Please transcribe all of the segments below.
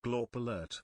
Glorp alert.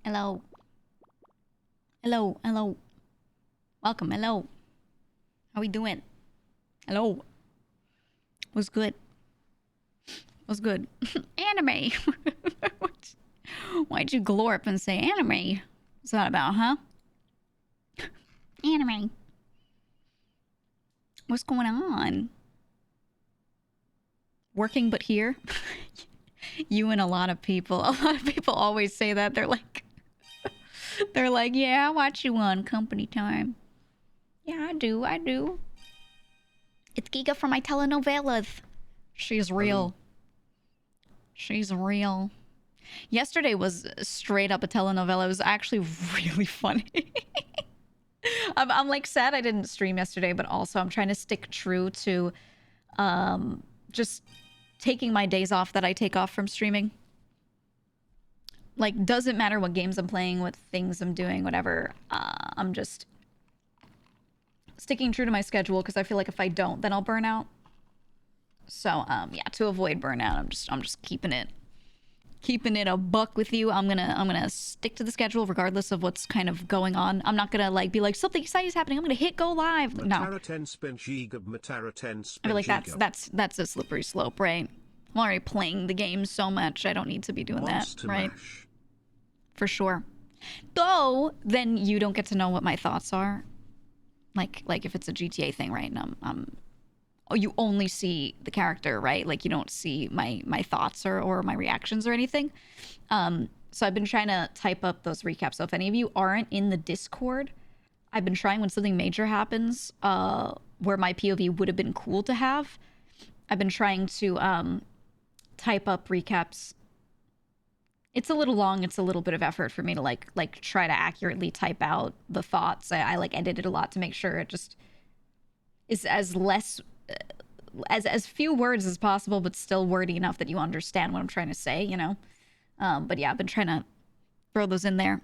Hello. Hello, hello. Welcome, hello. How we doing? Hello. What's good? What's good? Anime. Why'd you glorp and say anime? What's that about, huh? Anime. What's going on? Working but here? You and a lot of people. A lot of people always say that. They're like, yeah, I watch you on company time. Yeah, I do. It's GEEGA from my telenovelas. She's real. She's real. Yesterday was straight up a telenovela. It was actually really funny. I'm like sad I didn't stream yesterday, but also I'm trying to stick true to just taking my days off that I take off from streaming. Like, doesn't matter what games I'm playing, what things I'm doing, whatever. I'm just sticking true to my schedule because I feel like if I don't, then I'll burn out. So yeah, to avoid burnout, I'm just keeping it a buck with you. I'm gonna stick to the schedule regardless of what's kind of going on. I'm not gonna like be like something exciting is happening, I'm gonna hit go live. No. I feel like that's a slippery slope, right? I'm already playing the game so much, I don't need to be doing that, right? For sure. Though then you don't get to know what my thoughts are. Like if it's a GTA thing, right? And you only see the character, right? Like you don't see my thoughts or my reactions or anything. So I've been trying to type up those recaps. So if any of you aren't in the Discord, I've been trying when something major happens, where my POV would have been cool to have. I've been trying to type up recaps. It's a little long. It's a little bit of effort for me to like try to accurately type out the thoughts. I like edited a lot to make sure it just is as less as few words as possible, but still wordy enough that you understand what I'm trying to say, you know? But yeah, I've been trying to throw those in there.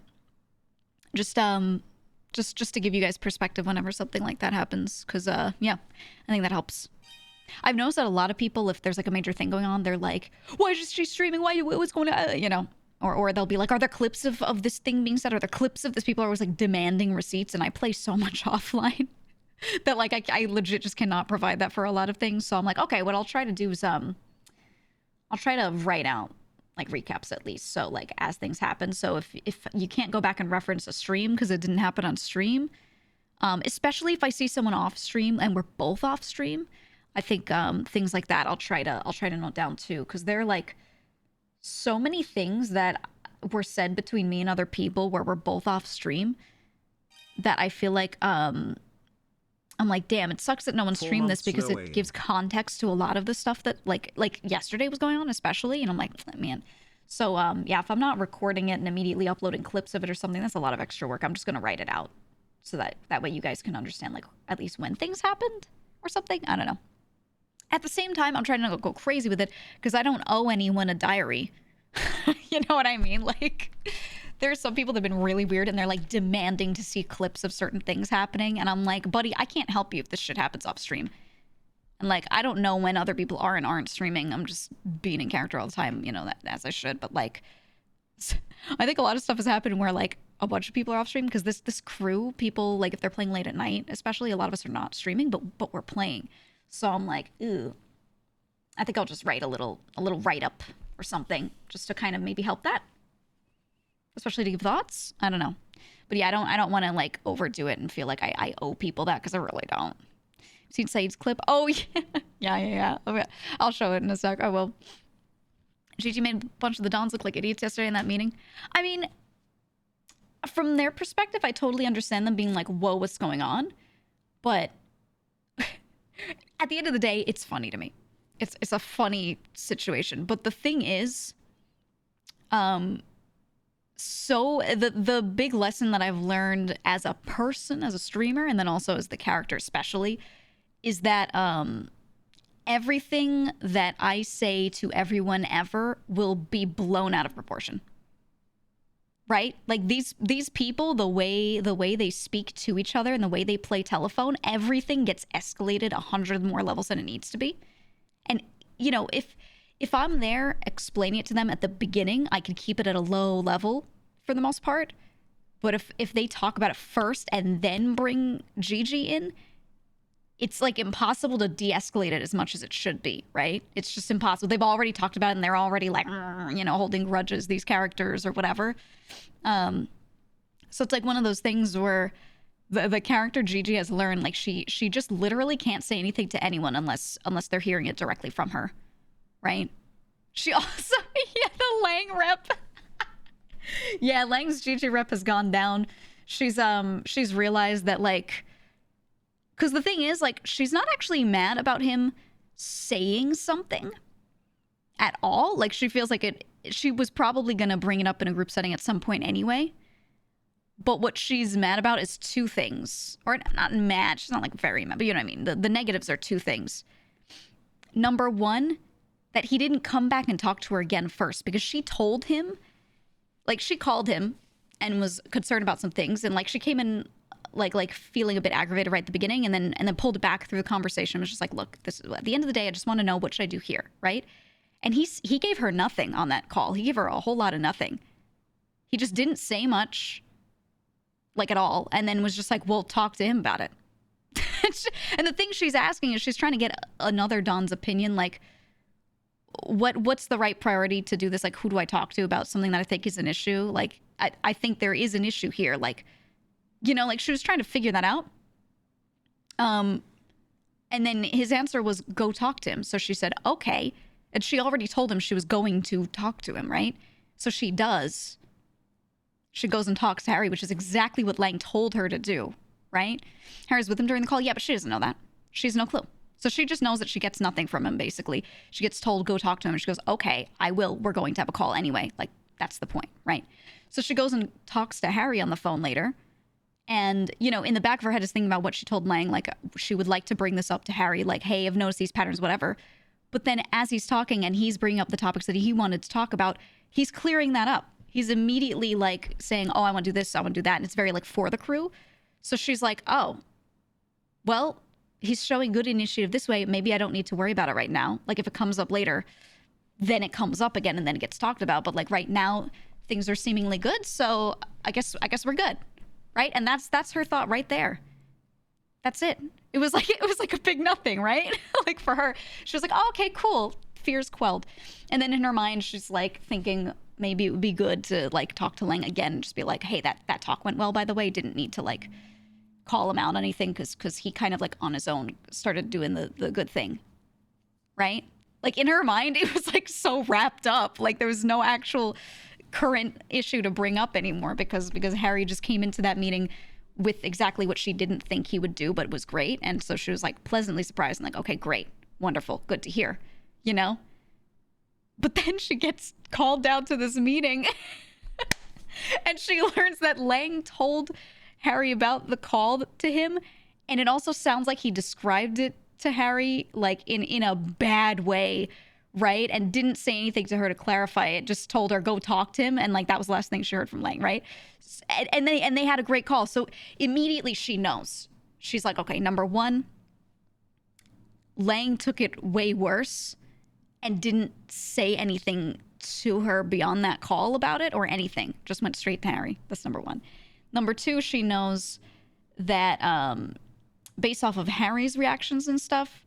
Just to give you guys perspective whenever something like that happens. Because, yeah, I think that helps. I've noticed that a lot of people, if there's like a major thing going on, they're like, why is she streaming? What's going on? You know? Or they'll be like, are there clips of this thing being said? Are there clips of this? People are always like demanding receipts, and I play so much offline. That like I legit just cannot provide that for a lot of things. So I'm like, okay, what I'll try to do is I'll try to write out like recaps at least. So like as things happen. So if you can't go back and reference a stream because it didn't happen on stream, especially if I see someone off stream and we're both off stream, I think things like that I'll try to note down too, because they're like so many things that were said between me and other people where we're both off stream that I feel like I'm like, damn, it sucks that no one streamed this because it gives context to a lot of the stuff that like yesterday was going on, especially. And I'm like, man. So yeah, if I'm not recording it and immediately uploading clips of it or something, that's a lot of extra work. I'm just gonna write it out so that way you guys can understand like at least when things happened or something. I don't know. At the same time, I'm trying to go crazy with it because I don't owe anyone a diary. You know what I mean? Like, there are some people that have been really weird and they're like demanding to see clips of certain things happening. And I'm like, buddy, I can't help you if this shit happens off stream. And like, I don't know when other people are and aren't streaming. I'm just being in character all the time, you know, that as I should. But like, I think a lot of stuff has happened where like a bunch of people are off stream because this crew, people, like if they're playing late at night, especially, a lot of us are not streaming, but we're playing. So I'm like, ooh, I think I'll just write a little write-up or something just to kind of maybe help that. Especially to give thoughts. I don't know. But yeah, I don't want to like overdo it and feel like I owe people that because I really don't. Seen Said's clip? Oh, yeah. Yeah. Okay. I'll show it in a sec. I will. Gigi made a bunch of the Dons look like idiots yesterday in that meeting. I mean, from their perspective, I totally understand them being like, whoa, what's going on? But at the end of the day, it's funny to me. It's a funny situation. But the thing is, so the big lesson that I've learned as a person, as a streamer, and then also as the character especially, is that everything that I say to everyone ever will be blown out of proportion. Right? Like these people, the way they speak to each other and the way they play telephone, everything gets escalated 100 more levels than it needs to be. And you know, if I'm there explaining it to them at the beginning, I can keep it at a low level for the most part. But if they talk about it first and then bring Gigi in, it's like impossible to de-escalate it as much as it should be, right? It's just impossible. They've already talked about it and they're already like, you know, holding grudges, these characters or whatever. So it's like one of those things where the character Gigi has learned, like she just literally can't say anything to anyone unless they're hearing it directly from her, right? She also, yeah, the Lang rep. Yeah, Lang's Gigi rep has gone down. She's realized that like, because the thing is, like, she's not actually mad about him saying something at all. Like, she feels like she was probably going to bring it up in a group setting at some point anyway. But what she's mad about is two things. Or not mad, she's not like very mad, but you know what I mean? The negatives are two things. Number one, that he didn't come back and talk to her again first, because she told him, like, she called him and was concerned about some things, and like she came in like feeling a bit aggravated right at the beginning, and then pulled it back through the conversation. It was just like, look, this at the end of the day, I just want to know, what should I do here, right? And he gave her nothing on that call. He gave her a whole lot of nothing. He just didn't say much, like at all, and then was just like, well, talk to him about it. And the thing she's asking is, she's trying to get another Don's opinion, like, what's the right priority to do this? Like, who do I talk to about something that I think is an issue? Like, I think there is an issue here. Like, you know, like she was trying to figure that out. And then his answer was, go talk to him. So she said, okay. And she already told him she was going to talk to him, right? So she does. She goes and talks to Harry, which is exactly what Lang told her to do, right? Harry's with him during the call. Yeah, but she doesn't know that. She has no clue. So she just knows that she gets nothing from him, basically. She gets told, go talk to him. And she goes, okay, I will. We're going to have a call anyway. Like, that's the point, right? So she goes and talks to Harry on the phone later. And, you know, in the back of her head is thinking about what she told Lang. Like, she would like to bring this up to Harry. Like, hey, I've noticed these patterns, whatever. But then as he's talking and he's bringing up the topics that he wanted to talk about, he's clearing that up. He's immediately, like, saying, oh, I want to do this, I want to do that. And it's very, like, for the crew. So she's like, oh, well, he's showing good initiative this way. Maybe I don't need to worry about it right now. Like, if it comes up later, then it comes up again and then it gets talked about. But, like, right now, things are seemingly good. So I guess we're good. Right? And that's her thought right there. That's it. It was like a big nothing, right? Like, for her, she was like, oh, okay, cool. Fears quelled. And then in her mind, she's like thinking maybe it would be good to like talk to Lang again and just be like, hey, that talk went well, by the way. Didn't need to like call him out on anything because he kind of like on his own started doing the good thing. Right? Like, in her mind, it was like so wrapped up. Like, there was no actual current issue to bring up anymore because Harry just came into that meeting with exactly what she didn't think he would do, but was great. And so she was like pleasantly surprised and like, okay, great, wonderful, good to hear, you know? But then she gets called down to this meeting and she learns that Lang told Harry about the call to him. And it also sounds like he described it to Harry like in a bad way, right? And didn't say anything to her to clarify it, just told her go talk to him, and like that was the last thing she heard from Lang, right? And they had a great call. So immediately she knows. She's like, okay, number one, Lang took it way worse and didn't say anything to her beyond that call about it or anything. Just went straight to Harry. That's number one. Number two, she knows that based off of Harry's reactions and stuff,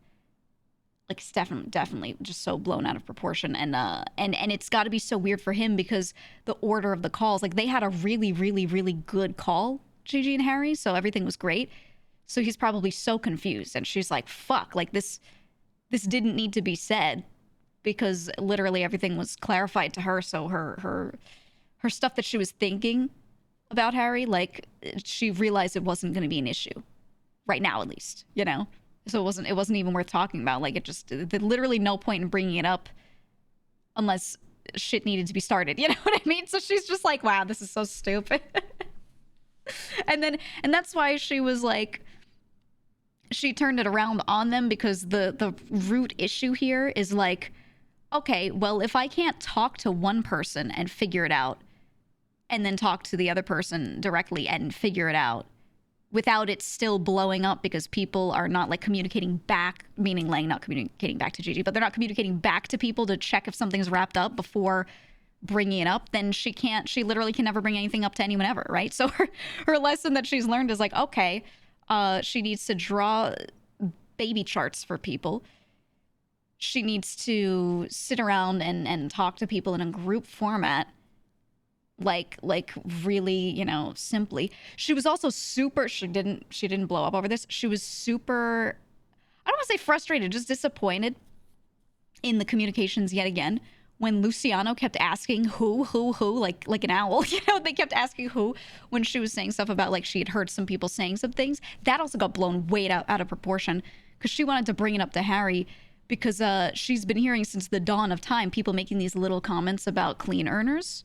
like it's definitely just so blown out of proportion. And it's got to be so weird for him because the order of the calls, like they had a really, really, really good call, Gigi and Harry. So everything was great. So he's probably so confused. And she's like, fuck, like this didn't need to be said because literally everything was clarified to her. So her stuff that she was thinking about Harry, like she realized it wasn't going to be an issue right now, at least, you know? So it wasn't even worth talking about. Like there's literally no point in bringing it up unless shit needed to be started. You know what I mean? So she's just like, wow, this is so stupid. and that's why she was like, she turned it around on them because the root issue here is like, okay, well, if I can't talk to one person and figure it out and then talk to the other person directly and figure it out, without it still blowing up because people are not like communicating back, meaning Lang not communicating back to Gigi, but they're not communicating back to people to check if something's wrapped up before bringing it up, then she literally can never bring anything up to anyone ever, right? So her lesson that she's learned is like, okay, she needs to draw baby charts for people. She needs to sit around and talk to people in a group format, like really, you know, simply. She was also super, she didn't blow up over this. She was super, I don't want to say frustrated, just disappointed in the communications yet again when Luciano kept asking who, like an owl, you know, they kept asking who when she was saying stuff about like she had heard some people saying some things. That also got blown way out of proportion because she wanted to bring it up to Harry because she's been hearing since the dawn of time people making these little comments about clean earners.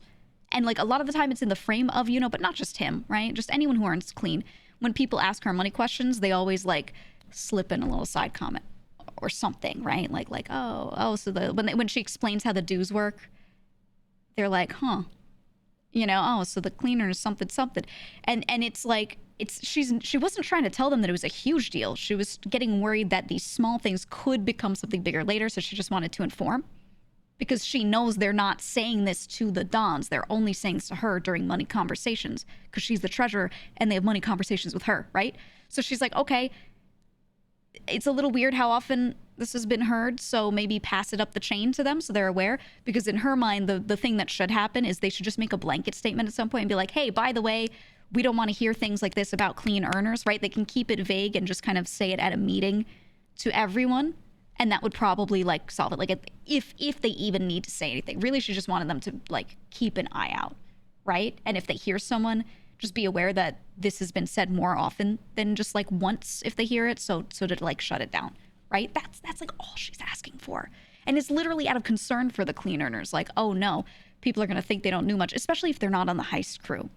And like a lot of the time it's in the frame of, you know, but not just him, right? Just anyone who earns clean. When people ask her money questions, they always like slip in a little side comment or something, right? Like, oh, so when she explains how the dues work, they're like, huh, you know, oh, so the cleaner is something. And it's like, she wasn't trying to tell them that it was a huge deal. She was getting worried that these small things could become something bigger later. So she just wanted to inform. Because she knows they're not saying this to the Dons. They're only saying this to her during money conversations because she's the treasurer and they have money conversations with her, right? So she's like, okay, it's a little weird how often this has been heard, so maybe pass it up the chain to them so they're aware. Because in her mind, the thing that should happen is they should just make a blanket statement at some point and be like, hey, by the way, we don't want to hear things like this about clean earners, right? They can keep it vague and just kind of say it at a meeting to everyone. And that would probably like solve it. Like if they even need to say anything, really, she just wanted them to like keep an eye out, right? And if they hear someone, just be aware that this has been said more often than just like once if they hear it. So to like shut it down, right? That's like all she's asking for. And it's literally out of concern for the clean earners. Like, oh no, people are going to think they don't know much, especially if they're not on the heist crew.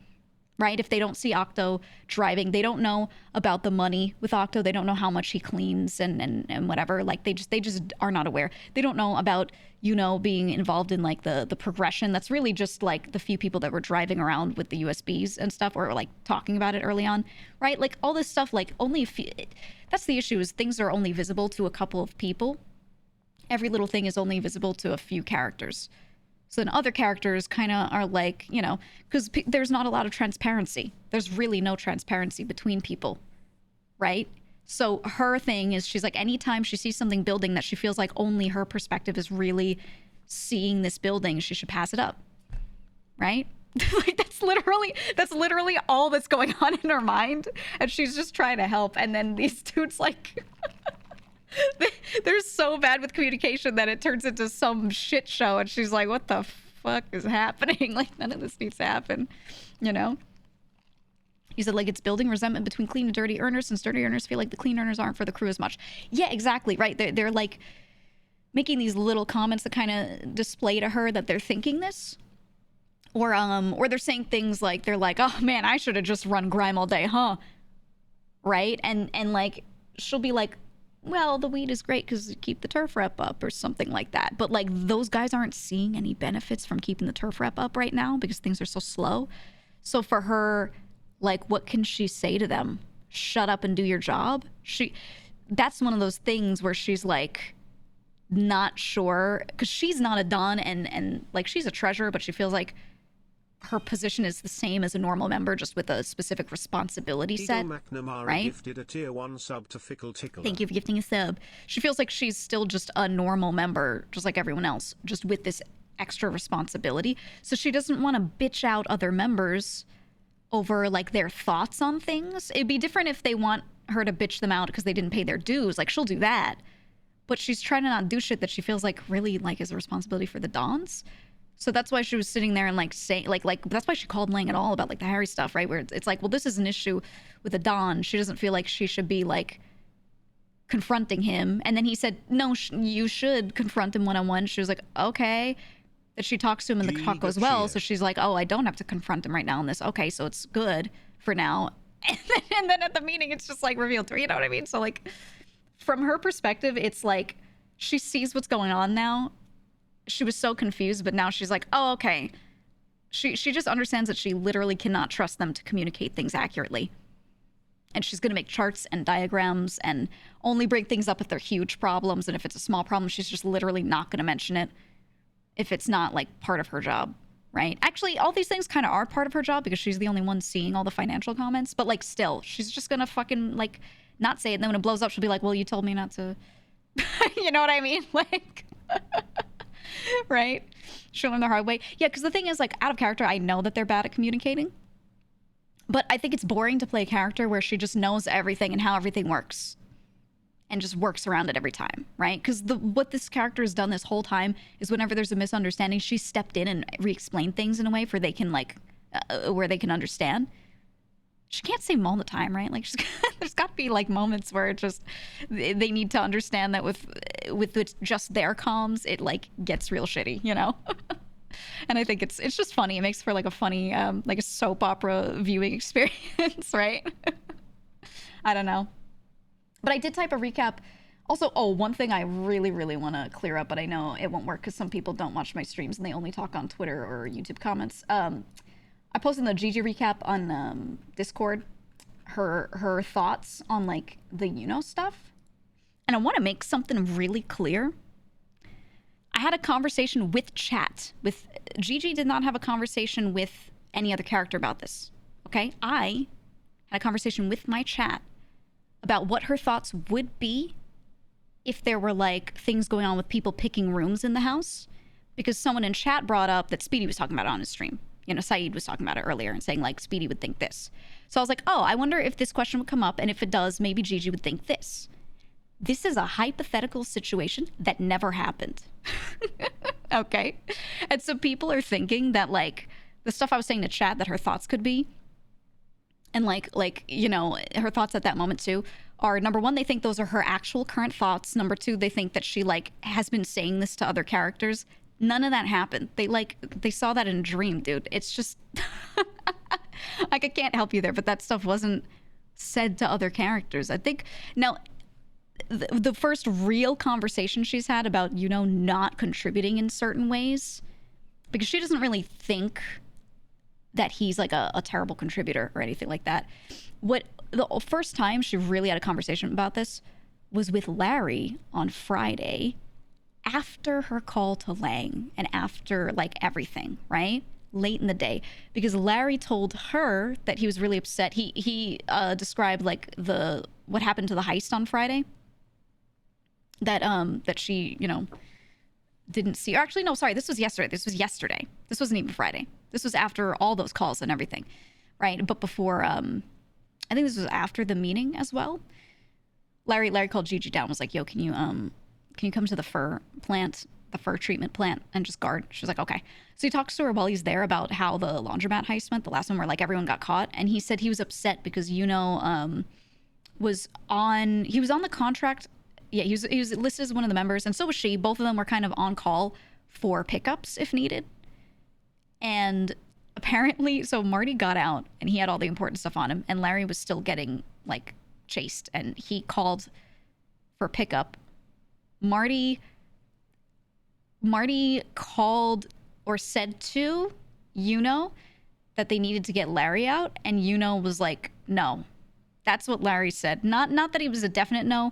Right? If they don't see Octo driving, they don't know about the money with Octo. They don't know how much he cleans and whatever. Like they just are not aware. They don't know about, you know, being involved in like the progression. That's really just like the few people that were driving around with the USBs and stuff or like talking about it early on. Right? Like all this stuff, like only a few, that's the issue is things are only visible to a couple of people. Every little thing is only visible to a few characters. So then other characters kind of are like, you know, because there's not a lot of transparency. There's really no transparency between people, right? So her thing is she's like, anytime she sees something building that she feels like only her perspective is really seeing this building, she should pass it up, right? Like that's literally all that's going on in her mind. And she's just trying to help. And then these dudes like... They're so bad with communication that it turns into some shit show, and she's like, what the fuck is happening? Like, none of this needs to happen, you know? He said, like, it's building resentment between clean and dirty earners, since dirty earners feel like the clean earners aren't for the crew as much. Yeah, exactly, right? They're like making these little comments that kind of display to her that they're thinking this. Or they're saying things like, they're like, oh man, I should have just run grime all day, huh? Right? And like, she'll be like, well, the weed is great because you keep the turf rep up or something like that. But like, those guys aren't seeing any benefits from keeping the turf rep up right now because things are so slow. So for her, like, what can she say to them? Shut up and do your job? That's one of those things where she's like, not sure, because she's not a Don, and like, she's a treasurer, but she feels like her position is the same as a normal member, just with a specific responsibility set, right? Gifted a tier 1 sub to Fickle Tickler. Thank you for gifting a sub. She feels like she's still just a normal member, just like everyone else, just with this extra responsibility. So she doesn't want to bitch out other members over like their thoughts on things. It'd be different if they want her to bitch them out because they didn't pay their dues. Like, she'll do that. But she's trying to not do shit that she feels like really like is a responsibility for the Dons. So that's why she was sitting there and like saying, like that's why she called Lang at all about like the Harry stuff, right? Where it's like, well, this is an issue with a Don. She doesn't feel like she should be like confronting him. And then he said, no, you should confront him one-on-one. She was like, okay. That she talks to him and the talk goes well. So she's like, oh, I don't have to confront him right now on this. Okay, so it's good for now. And then at the meeting, it's just like revealed to her, you know what I mean? So like, from her perspective, it's like she sees what's going on now. She was so confused, but now she's like, oh, okay. She just understands that she literally cannot trust them to communicate things accurately. And she's going to make charts and diagrams and only bring things up if they're huge problems. And if it's a small problem, she's just literally not going to mention it if it's not like part of her job, right? Actually, all these things kind of are part of her job because she's the only one seeing all the financial comments. But like, still, she's just going to fucking like not say it. And then when it blows up, she'll be like, well, you told me not to. You know what I mean? Like, right? She'll learn the hard way. Yeah, because the thing is, like, out of character, I know that they're bad at communicating. But I think it's boring to play a character where she just knows everything and how everything works. And just works around it every time, right? Because what this character has done this whole time is whenever there's a misunderstanding, she stepped in and re-explained things in a way for they can, like, where they can understand. She can't say them all the time, right? Like, there's got to be like moments where it just they need to understand that with just their comms, it like gets real shitty, you know. And I think it's just funny. It makes for like a funny like a soap opera viewing experience, right? I don't know, but I did type a recap. Also, oh, one thing I really, really want to clear up, but I know it won't work because some people don't watch my streams and they only talk on Twitter or YouTube comments. I posted the GG recap on Discord, her thoughts on like the stuff. And I want to make something really clear. I had a conversation with chat. With Gigi did not have a conversation with any other character about this. Okay? I had a conversation with my chat about what her thoughts would be if there were like things going on with people picking rooms in the house. Because someone in chat brought up that Speedy was talking about it on his stream. Saeed was talking about it earlier and saying, like, Speedy would think this. So I was like, oh, I wonder if this question would come up, and if it does, maybe Gigi would think this. This is a hypothetical situation that never happened. Okay? And so people are thinking that, like, the stuff I was saying to chat that her thoughts could be, and, like her thoughts at that moment, too, are, number one, they think those are her actual current thoughts. Number two, they think that she, like, has been saying this to other characters. None of that happened. They saw that in a dream, dude. It's just like, I can't help you there, but that stuff wasn't said to other characters. I think now the first real conversation she's had about, not contributing in certain ways, because she doesn't really think that he's like a terrible contributor or anything like that. What the first time she really had a conversation about this was with Larry on Friday, after her call to Lang and after like everything, right? Late in the day, because Larry told her that he was really upset. He described like what happened to the heist on Friday. That she, didn't see. Or actually, no, sorry, this was yesterday. This wasn't even Friday. This was after all those calls and everything, right? But before, I think this was after the meeting as well. Larry called Gigi down, was like, yo, can you come to the fur plant, the fur treatment plant, and just guard? She was like, okay. So he talks to her while he's there about how the laundromat heist went, the last one where like everyone got caught. And he said he was upset because was on the contract. Yeah, he was listed as one of the members, and so was she. Both of them were kind of on call for pickups if needed. And apparently, so Marty got out and he had all the important stuff on him, and Larry was still getting like chased, and he called for pickup. Marty called or said to that they needed to get Larry out, and was like, no. That's what Larry said. Not that he was a definite no,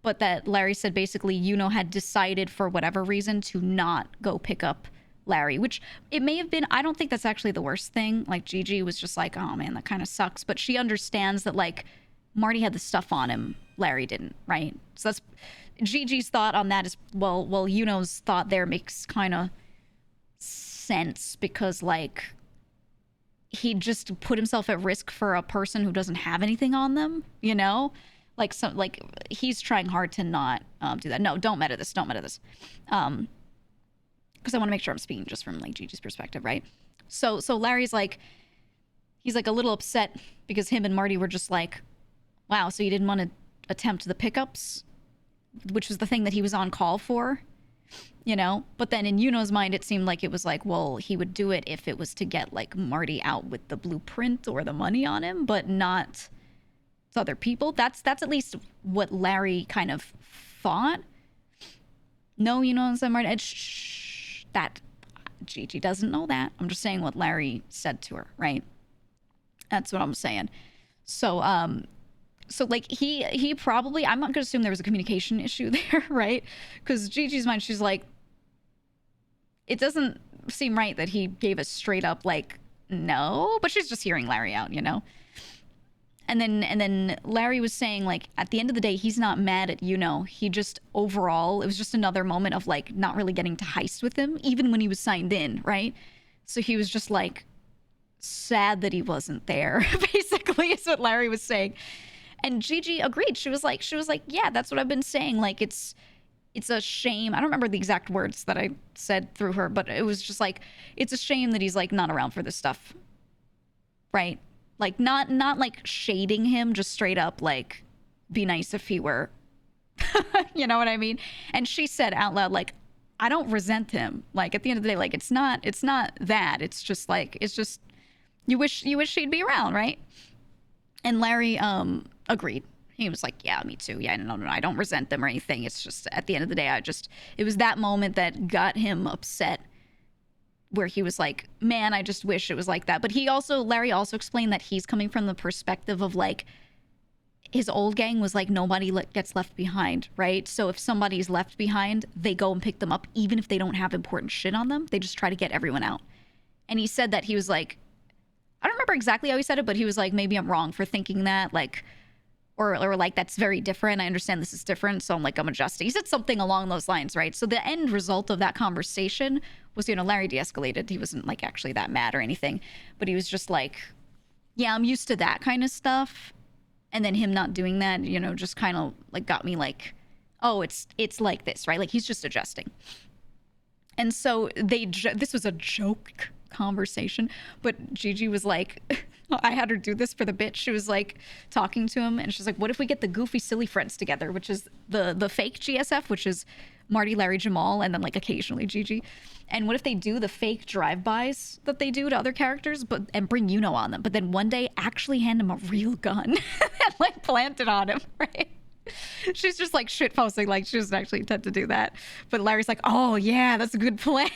but that Larry said basically had decided for whatever reason to not go pick up Larry, which it may have been. I don't think that's actually the worst thing. Like, Gigi was just like, oh man, that kind of sucks. But she understands that like Marty had the stuff on him, Larry didn't, right? So that's Gigi's thought on that is, well, Yuno's thought there makes kind of sense, because like he just put himself at risk for a person who doesn't have anything on them, like, so like he's trying hard to not do that. No, don't meta this, because I want to make sure I'm speaking just from like Gigi's perspective, right? So Larry's like, he's like a little upset because him and Marty were just like, wow, so you didn't want to attempt the pickups, which was the thing that he was on call for, but then in Yuno's mind it seemed like it was like, well, he would do it if it was to get like Marty out with the blueprint or the money on him, but not to other people. That's at least what Larry kind of thought. No, Marty, that Gigi doesn't know that. I'm just saying what Larry said to her, right? That's what I'm saying. So like he probably, I'm not gonna assume there was a communication issue there, right? Because Gigi's mind, she's like, it doesn't seem right that he gave a straight up like no, but she's just hearing Larry out, And then Larry was saying like, at the end of the day, he's not mad at he just overall, it was just another moment of like not really getting to heist with him, even when he was signed in, right? So he was just like sad that he wasn't there, basically, is what Larry was saying. And Gigi agreed. She was like, yeah, that's what I've been saying. Like, it's a shame. I don't remember the exact words that I said through her, but it was just like, it's a shame that he's like not around for this stuff, right? Like, not like shading him, just straight up like, be nice if he were. You know what I mean? And she said out loud, like, I don't resent him. Like, at the end of the day, like, it's not that. It's just like, you wish he'd be around, right? And Larry agreed. He was like, yeah, me too. Yeah, no, I don't resent them or anything. It's just, at the end of the day, it was that moment that got him upset, where he was like, man, I just wish it was like that. But Larry also explained that he's coming from the perspective of like, his old gang was like, nobody gets left behind, right? So if somebody's left behind, they go and pick them up, even if they don't have important shit on them. They just try to get everyone out. And he said that he was like, I don't remember exactly how he said it, but he was like, maybe I'm wrong for thinking that, like, or like, that's very different. I understand this is different, so I'm adjusting. He said something along those lines, right? So the end result of that conversation was, Larry de-escalated. He wasn't like actually that mad or anything, but he was just like, yeah, I'm used to that kind of stuff. And then him not doing that, just kind of like got me like, oh, it's like this, right? Like, he's just adjusting. And so this was a joke conversation, but Gigi was like, I had her do this for the bit. She was like talking to him, and she's like, what if we get the goofy silly friends together, which is the fake GSF, which is Marty, Larry, Jamal, and then like occasionally Gigi. And what if they do the fake drive-bys that they do to other characters, and bring on them, but then one day actually hand him a real gun and like plant it on him, right? She's just like shit posting, like she doesn't actually intend to do that. But Larry's like, oh yeah, that's a good plan.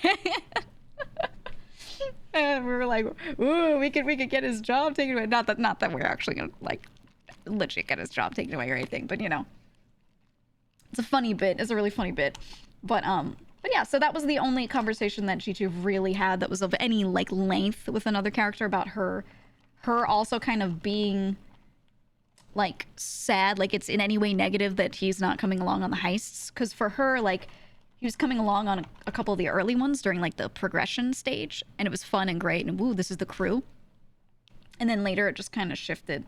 And we were like, ooh, we could get his job taken away. Not that we're actually gonna like legit get his job taken away or anything, but it's a funny bit. It's a really funny bit. But yeah, so that was the only conversation that G2 really had that was of any like length with another character, about her also kind of being like sad, like it's in any way negative that he's not coming along on the heists. Because for her, like, he was coming along on a couple of the early ones during like the progression stage, and it was fun and great, and woo, this is the crew. And then later it just kind of shifted,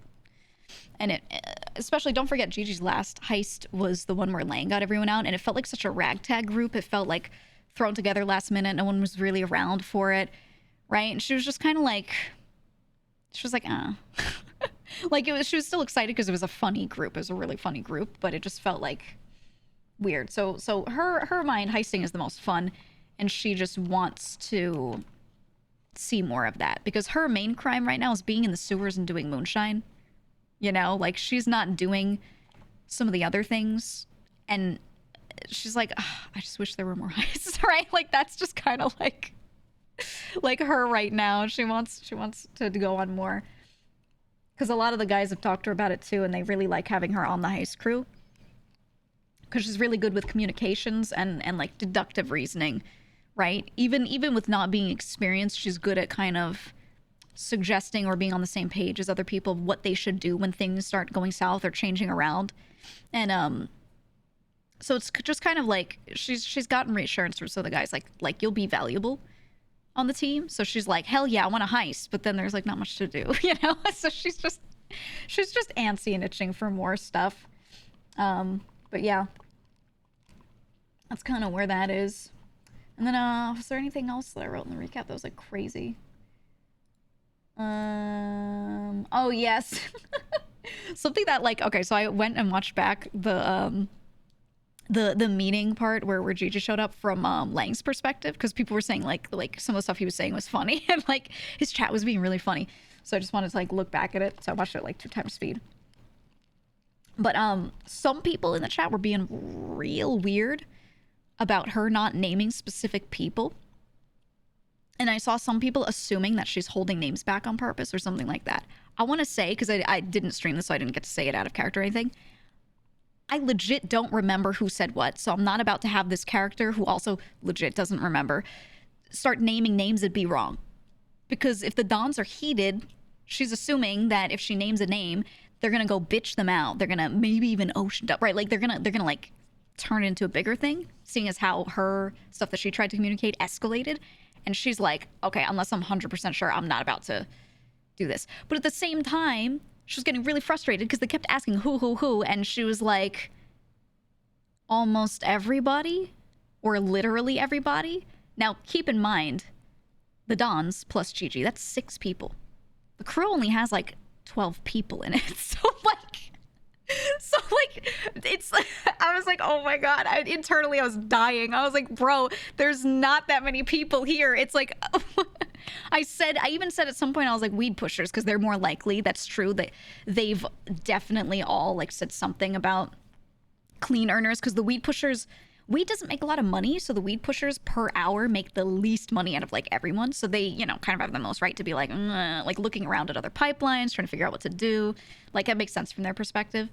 and especially don't forget Gigi's last heist was the one where Lang got everyone out, and it felt like such a ragtag group. It felt like thrown together last minute. No one was really around for it, right? And she was just kind of like, she was like, like she was still excited because it was a funny group. It was a really funny group, but it just felt like weird. So her mind, heisting is the most fun, and she just wants to see more of that because her main crime right now is being in the sewers and doing moonshine. You know, like she's not doing some of the other things, and she's like, I just wish there were more heists, right? Like that's just kind of like her right now. She wants to go on more because a lot of the guys have talked to her about it too, and they really like having her on the heist crew because she's really good with communications and like deductive reasoning, right? Even with not being experienced, she's good at kind of suggesting or being on the same page as other people of what they should do when things start going south or changing around. And so it's just kind of like she's gotten reassurance from some of the guys like you'll be valuable on the team. So she's like, hell yeah, I want a heist, but then there's like not much to do, you know? So she's just antsy and itching for more stuff. But yeah, that's kind of where that is. And then was there anything else that I wrote in the recap that was like crazy? Oh yes. Something that like, okay, so I went and watched back the meeting part where Gigi showed up from Lang's perspective, because people were saying like some of the stuff he was saying was funny and like his chat was being really funny. So I just wanted to like look back at it. So I watched it like 2 times speed. But some people in the chat were being real weird about her not naming specific people. And I saw some people assuming that she's holding names back on purpose or something like that. I want to say, because I didn't stream this, so I didn't get to say it out of character or anything. I legit don't remember who said what, so I'm not about to have this character, who also legit doesn't remember, start naming names that'd be wrong. Because if the Dons are heated, she's assuming that if she names a name, they're going to go bitch them out. They're going to maybe even Ocean up, right? Like they're going to like turn it into a bigger thing, seeing as how her stuff that she tried to communicate escalated. And she's like, okay, unless I'm 100% sure, I'm not about to do this. But at the same time, she was getting really frustrated because they kept asking who, and she was like, almost everybody, or literally everybody. Now, keep in mind, the Dons plus Gigi, that's 6 people. The crew only has like 12 people in it. So it's, I was like, oh my God, internally I was dying. I was like, bro, there's not that many people here. It's like, I even said at some point, I was like, weed pushers, because they're more likely. That's true. They've definitely all like said something about clean earners, because the weed pushers, weed doesn't make a lot of money. So the weed pushers per hour make the least money out of like everyone. So they, you know, kind of have the most right to be like looking around at other pipelines, trying to figure out what to do. Like that makes sense from their perspective.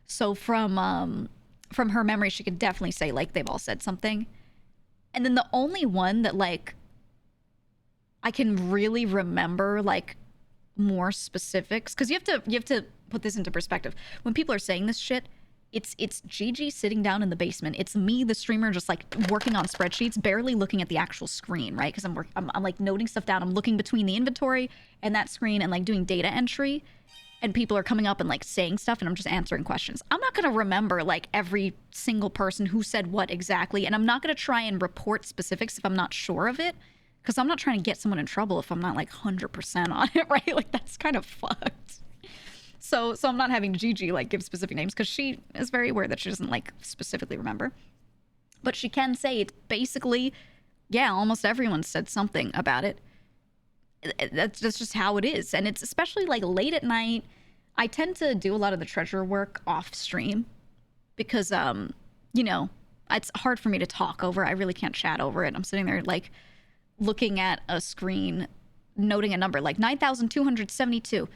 So from her memory, she could definitely say like they've all said something. And then the only one that like I can really remember like more specifics, because you have to put this into perspective. When people are saying this shit, it's Gigi sitting down in the basement. It's me, the streamer, just like working on spreadsheets, barely looking at the actual screen, right? Because I'm like noting stuff down. I'm looking between the inventory and that screen and like doing data entry. And people are coming up and like saying stuff, and I'm just answering questions. I'm not going to remember like every single person who said what exactly. And I'm not going to try and report specifics if I'm not sure of it, because I'm not trying to get someone in trouble if I'm not like 100% on it, right? Like that's kind of fucked. So I'm not having Gigi like give specific names, because she is very aware that she doesn't like specifically remember. But she can say it's basically, yeah, almost everyone said something about it. That's just how it is. And it's especially like late at night. I tend to do a lot of the treasure work off stream because, you know, it's hard for me to talk over. I really can't chat over it. I'm sitting there like looking at a screen, noting a number like 9,272.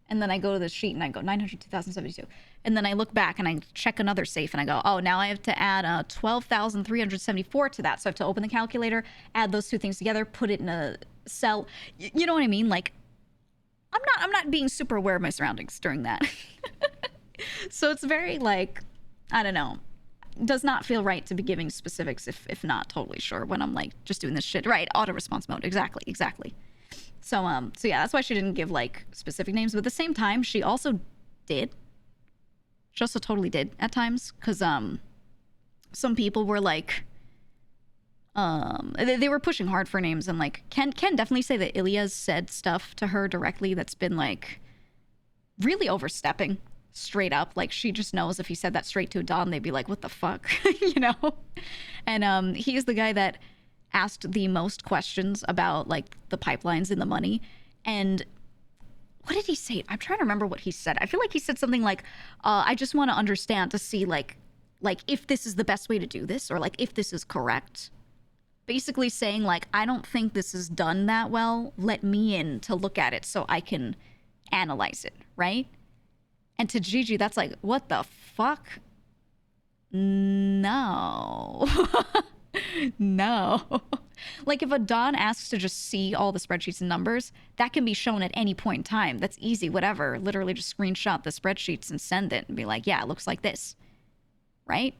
And then I go to the sheet and I go 902,072. And then I look back and I check another safe and I go, oh, now I have to add 12,374 to that. So I have to open the calculator, add those two things together, put it in a cell. You know what I mean? Like, I'm not being super aware of my surroundings during that. So it's very like, I don't know. Does not feel right to be giving specifics if not totally sure when I'm like just doing this shit. Right, auto response mode. Exactly. So yeah, that's why she didn't give like specific names. But at the same time, she also did. She also totally did at times, because some people were like, they were pushing hard for names, and like can definitely say that Ilya's said stuff to her directly that's been like really overstepping, straight up. Like she just knows if he said that straight to a Don, they'd be like, what the fuck, you know? And he is the guy that asked the most questions about like the pipelines and the money. And what did he say? I'm trying to remember what he said. I feel like he said something like, I just want to understand to see like if this is the best way to do this, or like if this is correct. Basically saying like, I don't think this is done that well. Let me in to look at it so I can analyze it, right? And to Gigi, that's like, what the fuck? No. No. Like if a Don asks to just see all the spreadsheets and numbers, that can be shown at any point in time. That's easy, whatever. Literally just screenshot the spreadsheets and send it and be like, yeah, it looks like this. Right?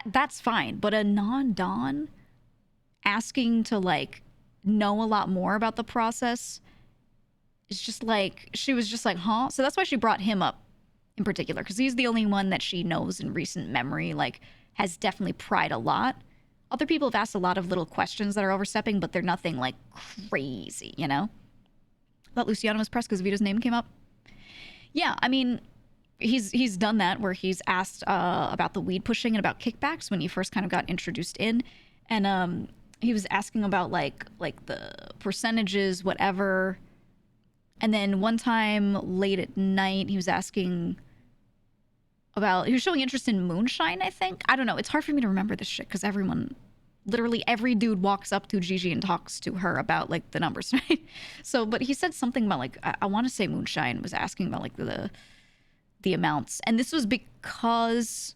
That's fine. But a non-Don asking to like know a lot more about the process is just like, she was just like, huh? So that's why she brought him up in particular, because he's the only one that she knows in recent memory, like has definitely pried a lot. Other people have asked a lot of little questions that are overstepping, but they're nothing like crazy, you know? I thought Luciano was pressed because Vito's name came up. Yeah, I mean, he's done that where he's asked about the weed pushing and about kickbacks when he first kind of got introduced in. And he was asking about like the percentages, whatever. And then one time late at night, he was asking about, he was showing interest in Moonshine, I think. I don't know. It's hard for me to remember this shit because everyone, literally every dude walks up to Gigi and talks to her about like the numbers, right? So, but he said something about like, I want to say Moonshine was asking about like the amounts. And this was because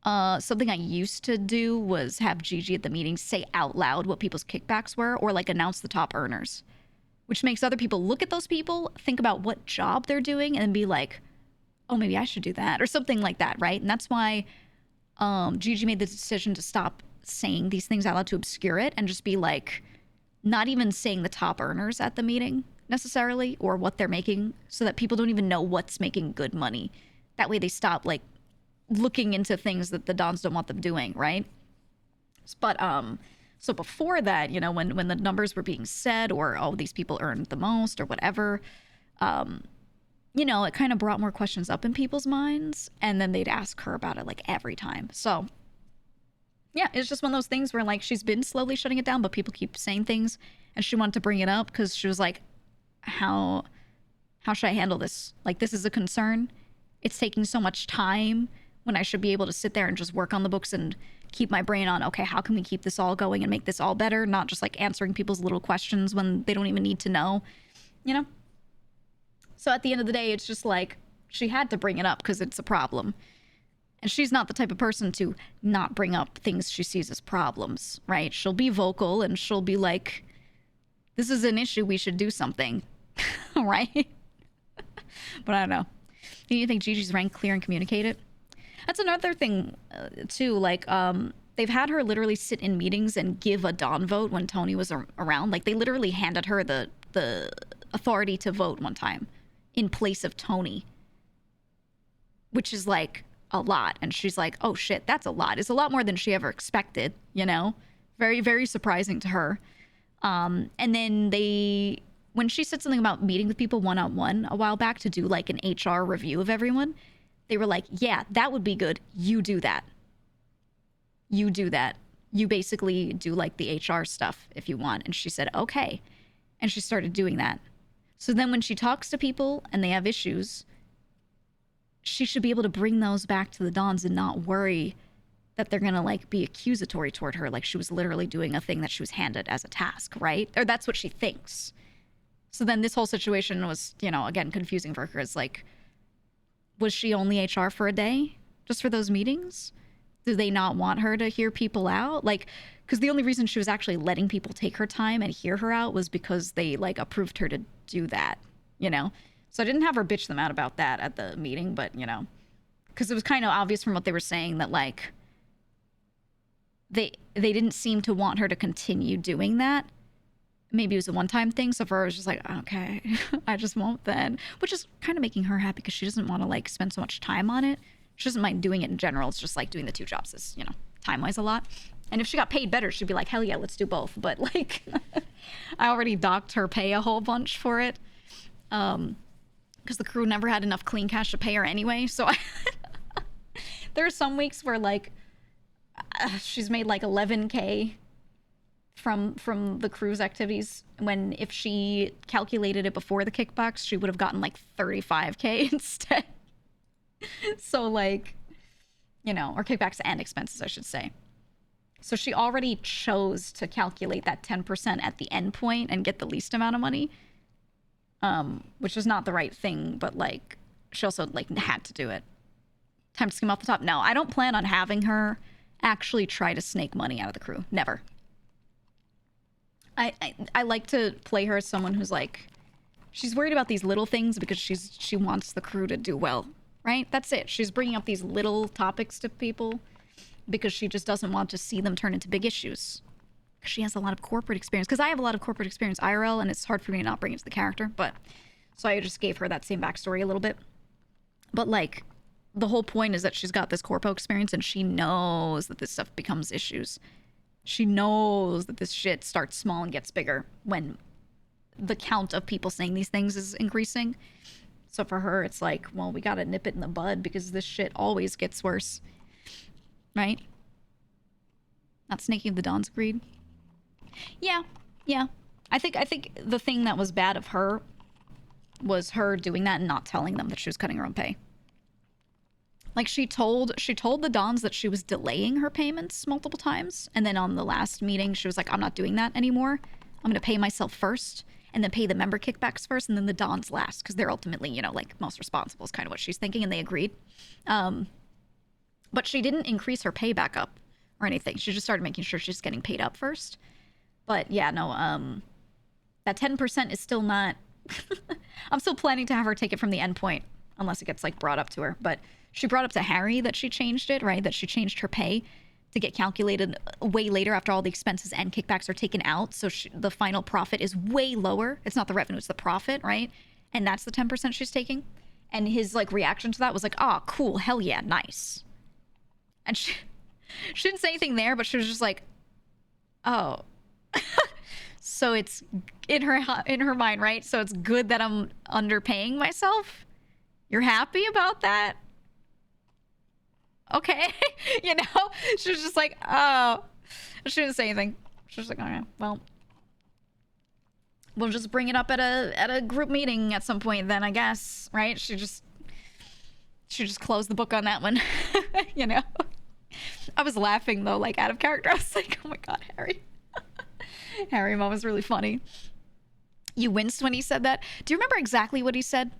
something I used to do was have Gigi at the meeting say out loud what people's kickbacks were, or like announce the top earners, which makes other people look at those people, think about what job they're doing, and be like, oh, maybe I should do that, or something like that, right? And that's why Gigi made the decision to stop saying these things out loud to obscure it, and just be like, not even saying the top earners at the meeting necessarily, or what they're making, so that people don't even know what's making good money. That way they stop like looking into things that the Dons don't want them doing, right? But so before that, you know, when the numbers were being said, or oh, these people earned the most or whatever, you know, it kind of brought more questions up in people's minds, and then they'd ask her about it like every time. So yeah, it's just one of those things where like she's been slowly shutting it down, but people keep saying things, and she wanted to bring it up because she was like, how should I handle this? Like, this is a concern. It's taking so much time when I should be able to sit there and just work on the books and keep my brain on, okay, how can we keep this all going and make this all better? Not just like answering people's little questions when they don't even need to know, you know? So at the end of the day, it's just like, she had to bring it up because it's a problem. And she's not the type of person to not bring up things she sees as problems, right? She'll be vocal and she'll be like, this is an issue, we should do something, right? But I don't know. Do you think Gigi's rank clear and communicate it? That's another thing, too. Like, they've had her literally sit in meetings and give a Don vote when Tony was around. Like, they literally handed her the authority to vote one time in place of Tony, which is like a lot. And she's like, oh shit, that's a lot. It's a lot more than she ever expected, you know? Very, very surprising to her. And then when she said something about meeting with people one-on-one a while back to do like an HR review of everyone, they were like, yeah, that would be good. You do that. You do that. You basically do like the HR stuff if you want. And she said, okay. And she started doing that. So then when she talks to people and they have issues, she should be able to bring those back to the Dons and not worry that they're going to like be accusatory toward her. Like she was literally doing a thing that she was handed as a task, right? Or that's what she thinks. So then this whole situation was, you know, again, confusing for her. It's like, was she only HR for a day just for those meetings? Do they not want her to hear people out? Like, because the only reason she was actually letting people take her time and hear her out was because they like approved her to do that, you know? So I didn't have her bitch them out about that at the meeting, but you know, because it was kind of obvious from what they were saying that like they didn't seem to want her to continue doing that. maybe it was a one-time thing. So for her, it was just like, okay, I just won't then. Which is kind of making her happy because she doesn't want to like spend so much time on it. She doesn't mind doing it in general. It's just like doing the 2 jobs is, you know, time-wise a lot. And if she got paid better, she'd be like, hell yeah, let's do both. But like, I already docked her pay a whole bunch for it. Because the crew never had enough clean cash to pay her anyway. So there are some weeks where like, she's made like 11K from the crew's activities, when if she calculated it before the kickbacks, she would have gotten like 35K instead. So like, you know, or kickbacks and expenses, I should say. So she already chose to calculate that 10% at the end point and get the least amount of money, which is not the right thing, but like she also like had to do it. Time to skim off the top. No, I don't plan on having her actually try to snake money out of the crew. Never. I like to play her as someone who's like, she's worried about these little things because she wants the crew to do well, right? That's it. She's bringing up these little topics to people because she just doesn't want to see them turn into big issues. Because she has a lot of corporate experience. Because I have a lot of corporate experience IRL, and it's hard for me to not bring it to the character. But so I just gave her that same backstory a little bit. But like, the whole point is that she's got this corpo experience, and she knows that this stuff becomes issues. She knows that this shit starts small and gets bigger when the count of people saying these things is increasing. So for her, it's like, well, we gotta nip it in the bud because this shit always gets worse. Right? Not snaking the Dons, agreed. Yeah. I think the thing that was bad of her was her doing that and not telling them that she was cutting her own pay. Like she told the Dons that she was delaying her payments multiple times, and then on the last meeting she was like, I'm not doing that anymore. I'm gonna pay myself first, and then pay the member kickbacks first, and then the Dons last, because they're ultimately, you know, like most responsible is kind of what she's thinking, and they agreed. But she didn't increase her pay back up or anything. She just started making sure she's getting paid up first. But yeah, no, that 10% is still not... I'm still planning to have her take it from the end point, unless it gets like brought up to her. But she brought up to Harry that she changed it, right? That she changed her pay to get calculated way later after all the expenses and kickbacks are taken out. So the final profit is way lower. It's not the revenue, it's the profit, right? And that's the 10% she's taking. And his like reaction to that was like, oh, cool, hell yeah, nice. And she didn't say anything there, but she was just like, oh. So it's in her mind, right? So it's good that I'm underpaying myself? You're happy about that? Okay. You know? She was just like, oh. She didn't say anything. She was like, okay, well, we'll just bring it up at a group meeting at some point then, I guess, right? She just closed the book on that one. You know? I was laughing though, like out of character. I was like, oh my god, Harry. Harry Mom was really funny. You winced when he said that. Do you remember exactly what he said?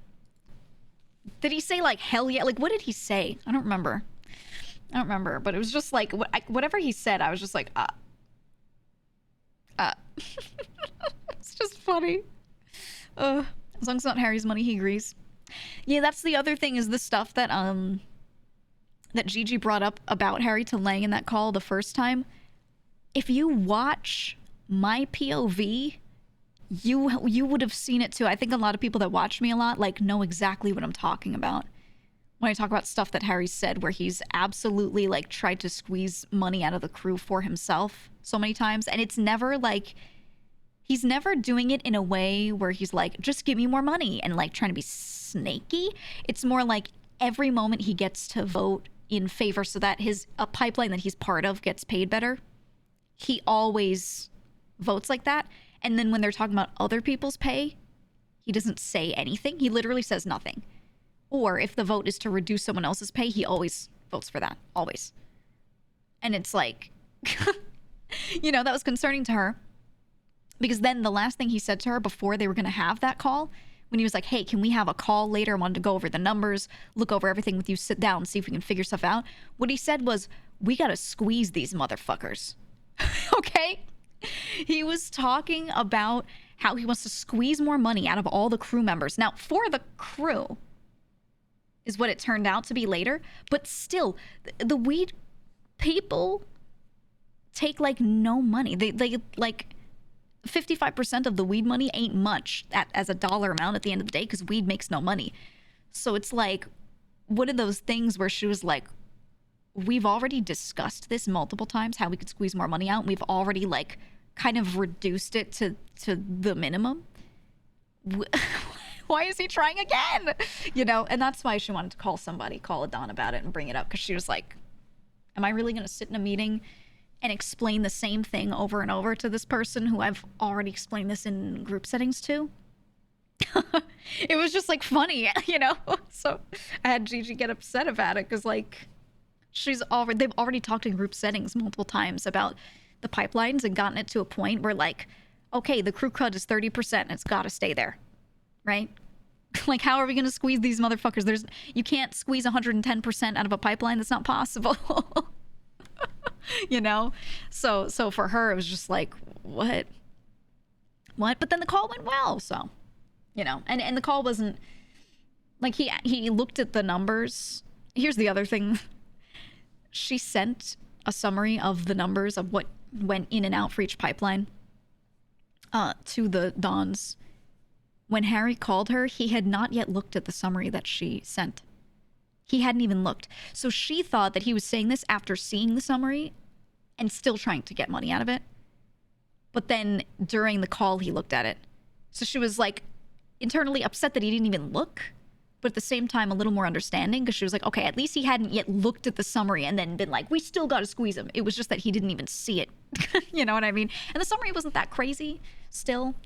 Did he say like hell yeah? Like what did he say? I don't remember, but it was just like whatever he said, I was just like it's just funny. As long as it's not Harry's money, he agrees. Yeah, that's the other thing, is the stuff that that Gigi brought up about Harry to Lang in that call the first time. If you watch my POV, you would have seen it too. I think a lot of people that watch me a lot like know exactly what I'm talking about when I talk about stuff that Harry said, where he's absolutely like tried to squeeze money out of the crew for himself so many times. And it's never like, he's never doing it in a way where he's like, just give me more money and like trying to be snaky. It's more like every moment he gets to vote in favor so that a pipeline that he's part of gets paid better, he always votes like that. And then when they're talking about other people's pay, he doesn't say anything. He literally says nothing. Or if the vote is to reduce someone else's pay, he always votes for that. Always. And it's like, you know, that was concerning to her. Because then the last thing he said to her before they were going to have that call, when he was like, hey, can we have a call later? I wanted to go over the numbers, look over everything with you, sit down, see if we can figure stuff out. What he said was, we got to squeeze these motherfuckers. Okay? He was talking about how he wants to squeeze more money out of all the crew members. Now, for the crew is what it turned out to be later. But still, the weed people take like no money. They like, 55% of the weed money ain't much as a dollar amount at the end of the day, because weed makes no money. So it's like one of those things where she was like, we've already discussed this multiple times, how we could squeeze more money out. We've already like kind of reduced it to the minimum. Why is he trying again? You know, and that's why she wanted to call Adon about it and bring it up, because she was like, am I really going to sit in a meeting and explain the same thing over and over to this person who I've already explained this in group settings to? It was just like funny, you know? So I had Gigi get upset about it, because like they've already talked in group settings multiple times about the pipelines and gotten it to a point where like, okay, the crew crud is 30%. It's got to stay there, right? Like, how are we going to squeeze these motherfuckers? You can't squeeze 110% out of a pipeline. That's not possible. You know? So for her, it was just like, what? But then the call went well, so, you know, and the call wasn't like, he looked at the numbers. Here's the other thing. She sent a summary of the numbers of what went in and out for each pipeline to the Dons. When Harry called her, he had not yet looked at the summary that she sent. He hadn't even looked. So she thought that he was saying this after seeing the summary and still trying to get money out of it. But then during the call, he looked at it. So she was like internally upset that he didn't even look, but at the same time, a little more understanding, because she was like, okay, at least he hadn't yet looked at the summary and then been like, we still got to squeeze him. It was just that he didn't even see it. You know what I mean? And the summary wasn't that crazy still.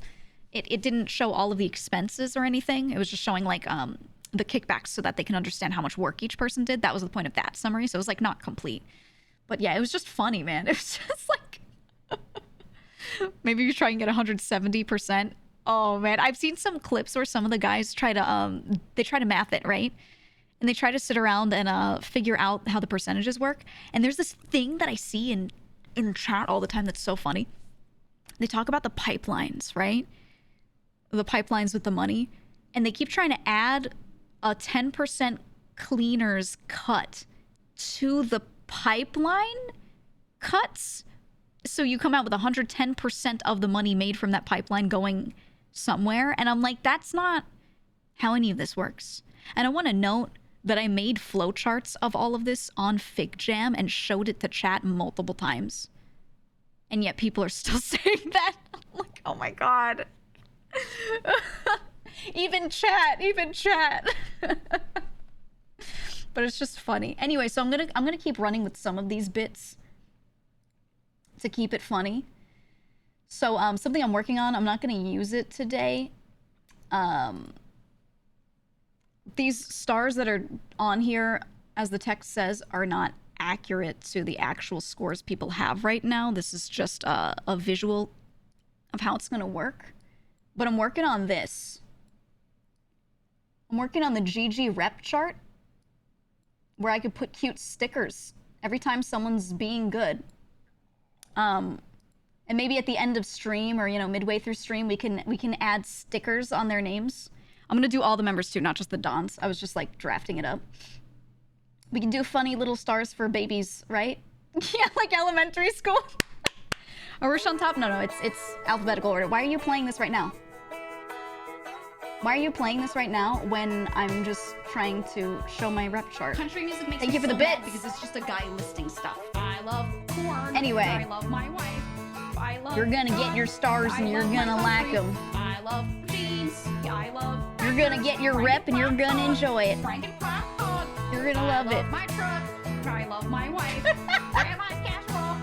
It didn't show all of the expenses or anything. It was just showing like the kickbacks so that they can understand how much work each person did. That was the point of that summary. So it was like not complete. But yeah, it was just funny, man. It was just like, maybe you try and get 170%. Oh man, I've seen some clips where some of the guys try to math it, right? And they try to sit around and figure out how the percentages work. And there's this thing that I see in chat all the time that's so funny. They talk about the pipelines, right? The pipelines with the money, and they keep trying to add a 10% cleaners cut to the pipeline cuts, so you come out with 110% of the money made from that pipeline going somewhere. And I'm like, that's not how any of this works. And I want to note that I made flowcharts of all of this on FigJam and showed it to chat multiple times, and yet people are still saying that. I'm like, oh my god. even chat. But it's just funny. Anyway, so I'm gonna keep running with some of these bits to keep it funny. So something I'm working on, I'm not gonna use it today. These stars that are on here, as the text says, are not accurate to the actual scores people have right now. This is just a visual of how it's gonna work. But I'm working on this. I'm working on the GG rep chart, where I could put cute stickers every time someone's being good. And maybe at the end of stream, or, you know, midway through stream, we can add stickers on their names. I'm gonna do all the members too, not just the Dons. I was just like drafting it up. We can do funny little stars for babies, right? Yeah, like elementary school. Arush on top? No, it's alphabetical order. Why are you playing this right now? Why are you playing this right now when I'm just trying to show my rep chart? Country music makes Thank me you for the so bits. mad because it's just a guy listing stuff. I love corn. Anyway. I love my wife. I love You're gonna get your stars and you're gonna like them. I love jeans. I love. You're gonna get your rep and you're gonna enjoy it. You're gonna love it. My truck. I love my wife. Grandma's casserole.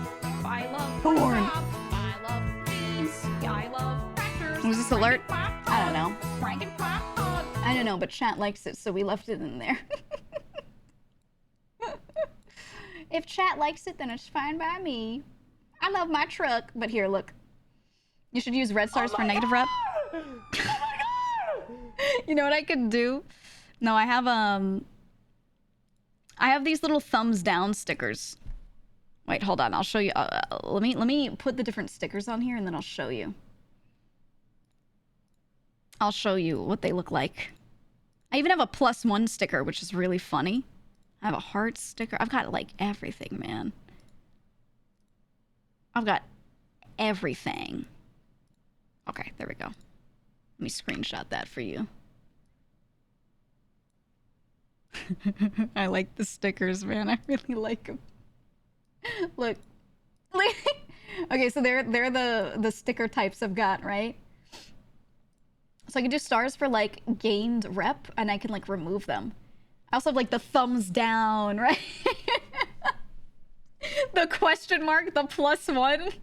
I love corn. I love jeans. I love tractors. Was this alert? I don't know. I I don't know, but chat likes it, so we left it in there. If chat likes it, then it's fine by me. I love my truck. But here, look. You should use red stars for negative rep. You know what I could do? No, I have these little thumbs down stickers. Wait, hold on. I'll show you. Let me put the different stickers on here, and then I'll show you. I'll show you what they look like. I even have a +1 sticker, which is really funny. I have a heart sticker. I've got like everything, man. I've got everything. Okay, there we go. Let me screenshot that for you. I like the stickers, man. I really like them. Look. Okay, so they're the sticker types I've got, right? So I can do stars for like gained rep, and I can like remove them. I also have like the thumbs down, right? The question mark, the +1.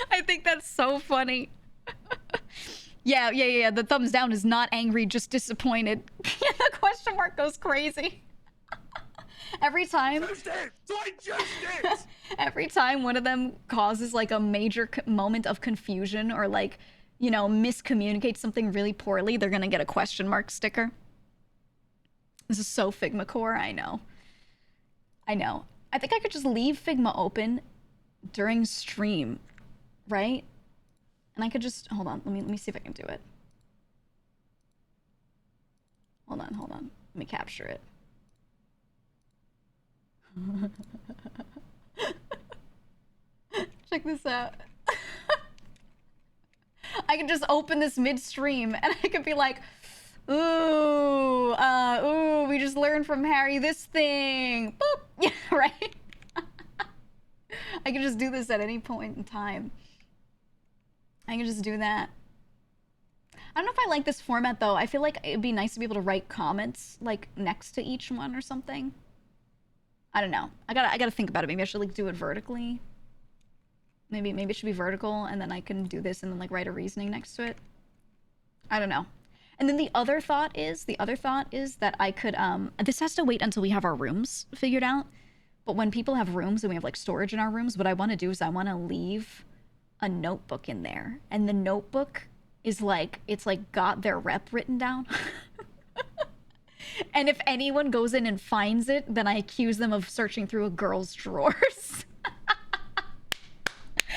I think that's so funny. Yeah. The thumbs down is not angry, just disappointed. The question mark goes crazy. Every time. Every time one of them causes like a major moment of confusion or like, you know, miscommunicates something really poorly, they're gonna get a question mark sticker. This is so Figma core. I know. I think I could just leave Figma open during stream, right? And I could just hold on. Let me see if I can do it. Hold on. Let me capture it. Check this out. I can just open this midstream and I could be like, ooh, we just learned from Harry this thing. Boop. Yeah, right? I can just do this at any point in time. I can just do that. I don't know if I like this format though. I feel like it'd be nice to be able to write comments like next to each one or something. I don't know. I gotta think about it. Maybe I should like do it vertically. Maybe it should be vertical and then I can do this and then like write a reasoning next to it. I don't know. And then the other thought is that I could this has to wait until we have our rooms figured out. But when people have rooms and we have like storage in our rooms, what I want to do is I want to leave a notebook in there. And the notebook is like, it's like got their rep written down. And if anyone goes in and finds it, then I accuse them of searching through a girl's drawers.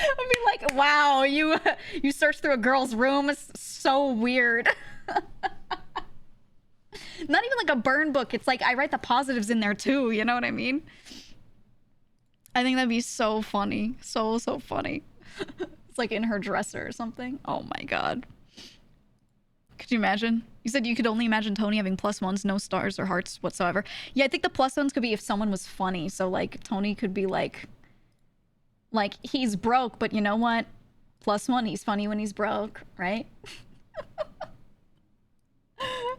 I'd be like, wow, you searched through a girl's room. It's so weird. Not even like a burn book. It's like I write the positives in there too. You know what I mean? I think that'd be so funny. So funny. It's like in her dresser or something. Oh my God. Could you imagine? You said you could only imagine Tony having +1s, no stars or hearts whatsoever. Yeah, I think the +1s could be if someone was funny. So like Tony could be like he's broke, but you know what? +1, he's funny when he's broke, right?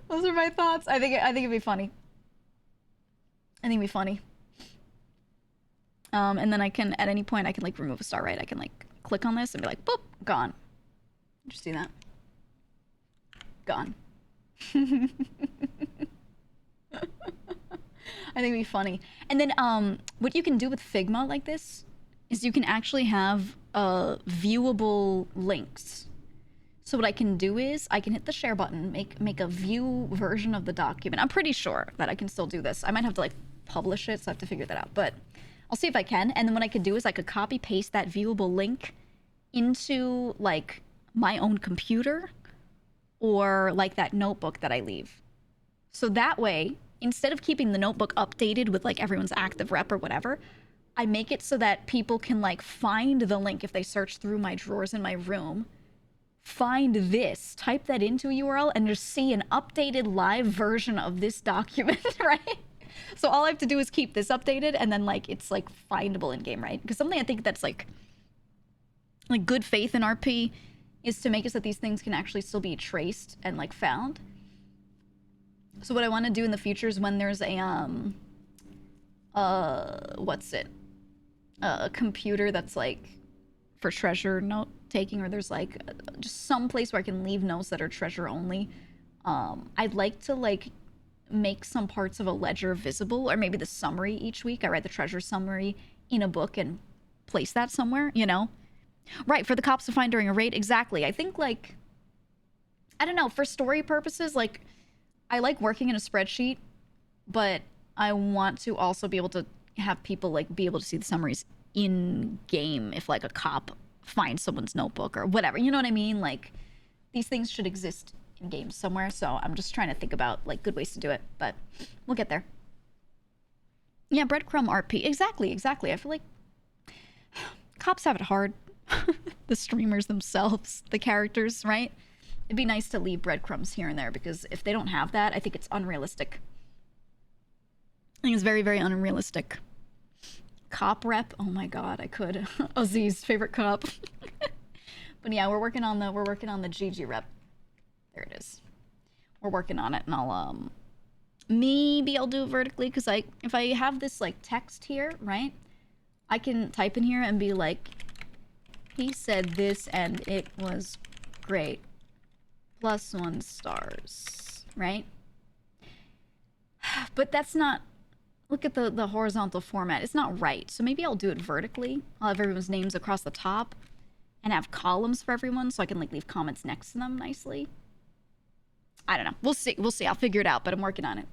Those are my thoughts. I think it'd be funny. And then I can, at any point, I can like remove a star, right? I can like click on this and be like, boop, gone. Just see that? Gone. I think it'd be funny. And then what you can do with Figma like this is you can actually have viewable links. So what I can do is I can hit the share button, make a view version of the document. I'm pretty sure that I can still do this. I might have to like publish it, so I have to figure that out. But I'll see if I can. And then what I could do is I could copy paste that viewable link into like my own computer or like that notebook that I leave. So that way, instead of keeping the notebook updated with like everyone's active rep or whatever, I make it so that people can like find the link if they search through my drawers in my room, find this, type that into a URL, and just see an updated live version of this document, right? So all I have to do is keep this updated, and then like it's like findable in game, right? Because something I think that's like good faith in RP is to make it so that these things can actually still be traced and like found. So what I want to do in the future is when there's a a computer that's like for treasure note taking, or there's like just some place where I can leave notes that are treasure only. I'd like to like make some parts of a ledger visible, or maybe the summary each week. I write the treasure summary in a book and place that somewhere, you know? Right, for the cops to find during a raid. Exactly. I think like, I don't know, for story purposes, like I like working in a spreadsheet, but I want to also be able to have people like be able to see the summaries in game if like a cop finds someone's notebook or whatever, you know what I mean? Like these things should exist in games somewhere, so I'm just trying to think about like good ways to do it, but we'll get there. Yeah, breadcrumb RP. Exactly. I feel like cops have it hard. The streamers themselves, the characters, right? It'd be nice to leave breadcrumbs here and there, because if they don't have that, I think it's unrealistic. I think it's very, very unrealistic. Cop rep, oh my god, I could. Ozzy's favorite cop. But yeah, we're working on the GG rep. There it is. We're working on it, and I'll maybe I'll do it vertically, because if I have this like text here, right, I can type in here and be like, he said this and it was great, +1 stars, right? But that's not, look at the horizontal format, it's not right. So maybe I'll do it vertically. I'll have everyone's names across the top and have columns for everyone, so I can like leave comments next to them nicely. I don't know. We'll see. We'll see. I'll figure it out, but I'm working on it.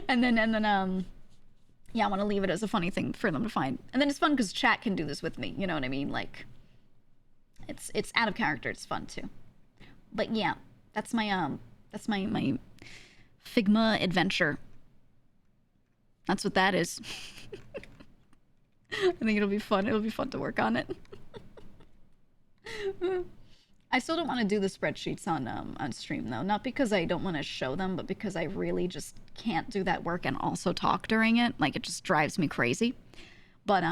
and then yeah, I want to leave it as a funny thing for them to find. And then it's fun because chat can do this with me. You know what I mean? Like, it's out of character. It's fun too. But yeah, that's my Figma adventure. That's what that is. I think it'll be fun. It'll be fun to work on it. I still don't want to do the spreadsheets on stream though. Not because I don't want to show them, but because I really just can't do that work and also talk during it. Like, it just drives me crazy. But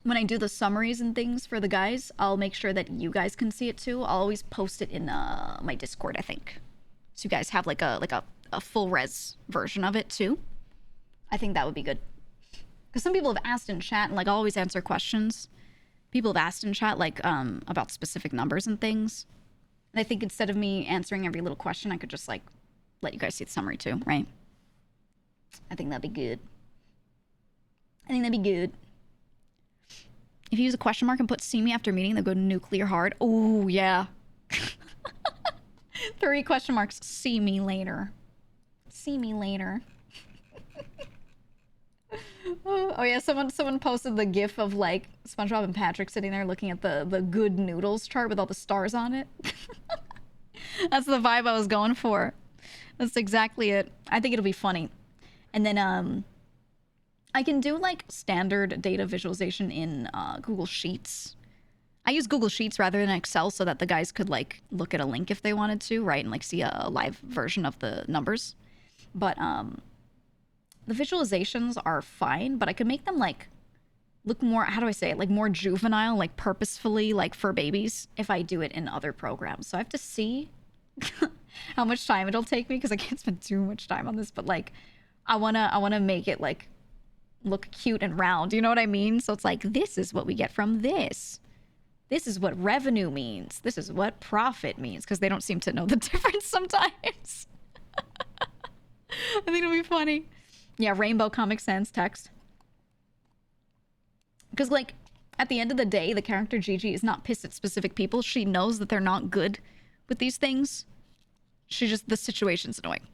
when I do the summaries and things for the guys, I'll make sure that you guys can see it too. I'll always post it in my Discord, I think, so you guys have like a full res version of it too. I think that would be good. Because some people have asked in chat, and like I'll always answer questions. People have asked in chat like about specific numbers and things. And I think instead of me answering every little question, I could just like let you guys see the summary too, right? I think that'd be good. I think that'd be good. If you use a question mark and put "see me after meeting," they'll go nuclear hard. Oh yeah. 3 question marks. See me later. See me later. Oh yeah, someone posted the gif of like SpongeBob and Patrick sitting there looking at the good noodles chart with all the stars on it. That's the vibe I was going for. That's exactly it. I think it'll be funny. And then I can do like standard data visualization in Google Sheets. I use Google Sheets rather than Excel so that the guys could like look at a link if they wanted to, right? And like see a live version of the numbers. But the visualizations are fine, but I could make them like look more, how do I say it, like more juvenile, like purposefully, like for babies, if I do it in other programs. So I have to see how much time it'll take me, because I can't spend too much time on this, but like I wanna make it like look cute and round, you know what I mean? So it's like, this is what we get from this. This is what revenue means. This is what profit means, because they don't seem to know the difference sometimes. I think it'll be funny. Yeah, rainbow Comic Sans text. Because, like, at the end of the day, the character Gigi is not pissed at specific people. She knows that they're not good with these things. She just, the situation's annoying.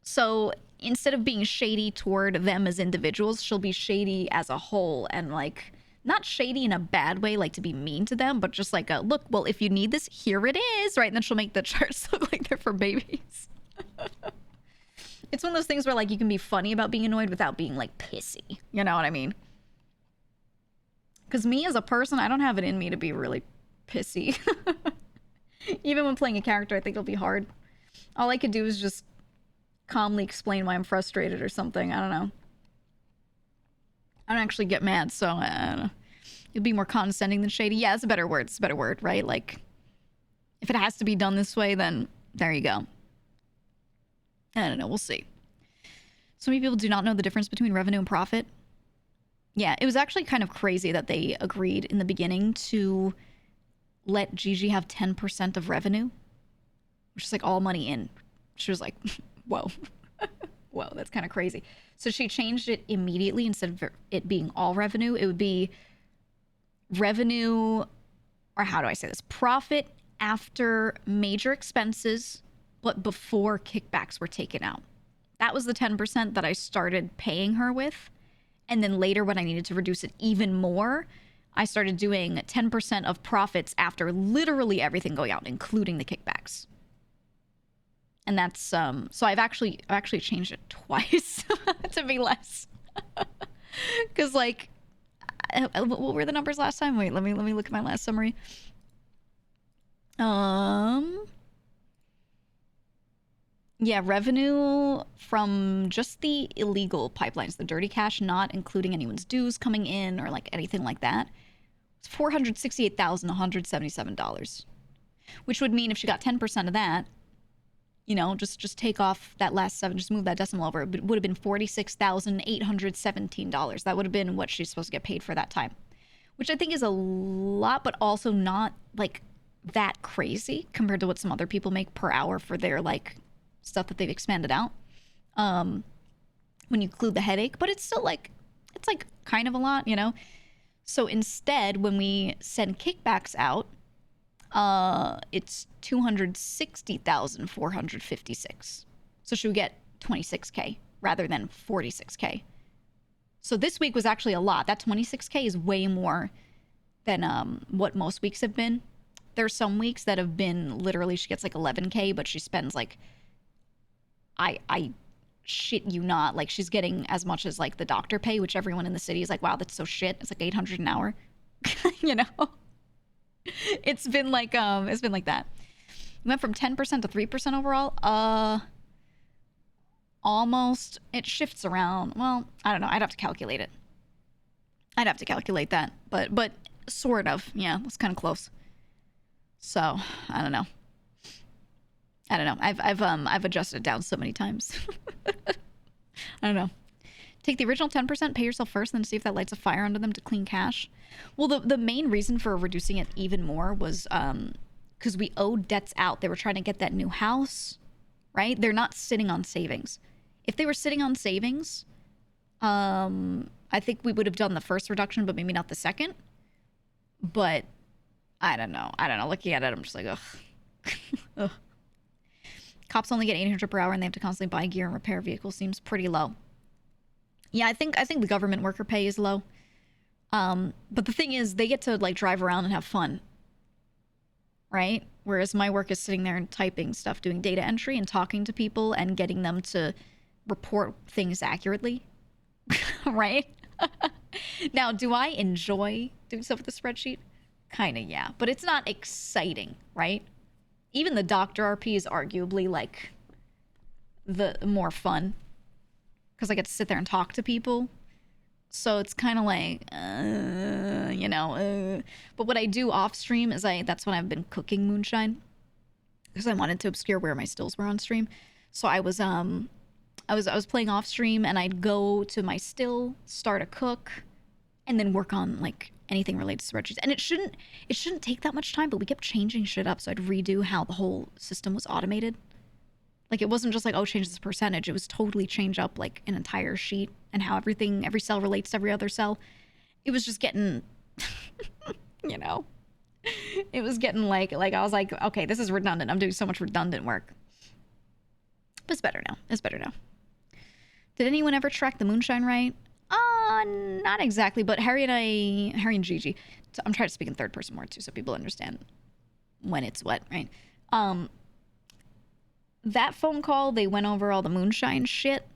So, instead of being shady toward them as individuals, she'll be shady as a whole. And, like, not shady in a bad way, like to be mean to them, but just like a, look, well, if you need this, here it is, right? And then she'll make the charts look like they're for babies. It's one of those things where, like, you can be funny about being annoyed without being, like, pissy. You know what I mean? Because me as a person, I don't have it in me to be really pissy. Even when playing a character, I think it'll be hard. All I could do is just calmly explain why I'm frustrated or something. I don't know. I don't actually get mad, so I don't know. You'll be more condescending than shady. Yeah, it's a better word. It's a better word, right? Like, if it has to be done this way, then there you go. I don't know. We'll see. So many people do not know the difference between revenue and profit. Yeah, it was actually kind of crazy that they agreed in the beginning to let Gigi have 10% of revenue, which is like all money in. She was like, whoa. Whoa, that's kind of crazy. So she changed it immediately. Instead of it being all revenue, it would be revenue, or how do I say this? Profit after major expenses, but before kickbacks were taken out. That was the 10% that I started paying her with. And then later, when I needed to reduce it even more, I started doing 10% of profits after literally everything going out, including the kickbacks. And that's, so I've actually changed it twice to be less. Because, like, what were the numbers last time? Wait, let me look at my last summary. Yeah, revenue from just the illegal pipelines, the dirty cash, not including anyone's dues coming in or like anything like that, it's $468,177, which would mean if she got 10% of that, you know, just take off that last 7, just move that decimal over, it would have been $46,817. That would have been what she's supposed to get paid for that time, which I think is a lot, but also not like that crazy compared to what some other people make per hour for their like stuff that they've expanded out, when you include the headache. But it's still like, it's like kind of a lot, you know. So instead, when we send kickbacks out, it's 260,456. So she would get 26K rather than 46K. So this week was actually a lot. That 26K is way more than what most weeks have been. There's some weeks that have been literally she gets like 11K, but she spends like, I shit you not, like she's getting as much as like the doctor pay, which everyone in the city is like, wow, that's so shit. It's like $800 an hour. You know, it's been like that. We went from 10% to 3% overall. Almost. It shifts around. Well, I don't know. I'd have to calculate it. I'd have to calculate that, but sort of. Yeah, it's kind of close. So I don't know. I've adjusted it down so many times. I don't know. Take the original 10%, pay yourself first, then see if that lights a fire under them to clean cash. Well, the main reason for reducing it even more was because we owed debts out. They were trying to get that new house, right? They're not sitting on savings. If they were sitting on savings, I think we would have done the first reduction, but maybe not the second. But I don't know. Looking at it, I'm just like, ugh. Ugh. Cops only get 800 per hour and they have to constantly buy gear and repair vehicles. Seems pretty low. Yeah, I think the government worker pay is low. But the thing is, they get to like drive around and have fun, right? Whereas my work is sitting there and typing stuff, doing data entry and talking to people and getting them to report things accurately, right? Now, do I enjoy doing stuff with the spreadsheet? Kind of, yeah. But it's not exciting, right? Even the doctor RP is arguably like the more fun because I get to sit there and talk to people. So it's kind of like, you know. But what I do off stream is that's when I've been cooking Moonshine because I wanted to obscure where my stills were on stream. So I was playing off stream and I'd go to my still, start a cook, and then work on like anything related to spreadsheets. And it shouldn't take that much time, but we kept changing shit up. So I'd redo how the whole system was automated. Like it wasn't just like, oh, change this percentage. It was totally change up like an entire sheet and how every cell relates to every other cell. It was just getting, you know, it was getting like I was like, okay, this is redundant. I'm doing so much redundant work. But it's better now. Did anyone ever track the Moonshine right? Not exactly, but Harry and Gigi. So I'm trying to speak in third person more too, so people understand when it's what, right? That phone call, they went over all the Moonshine shit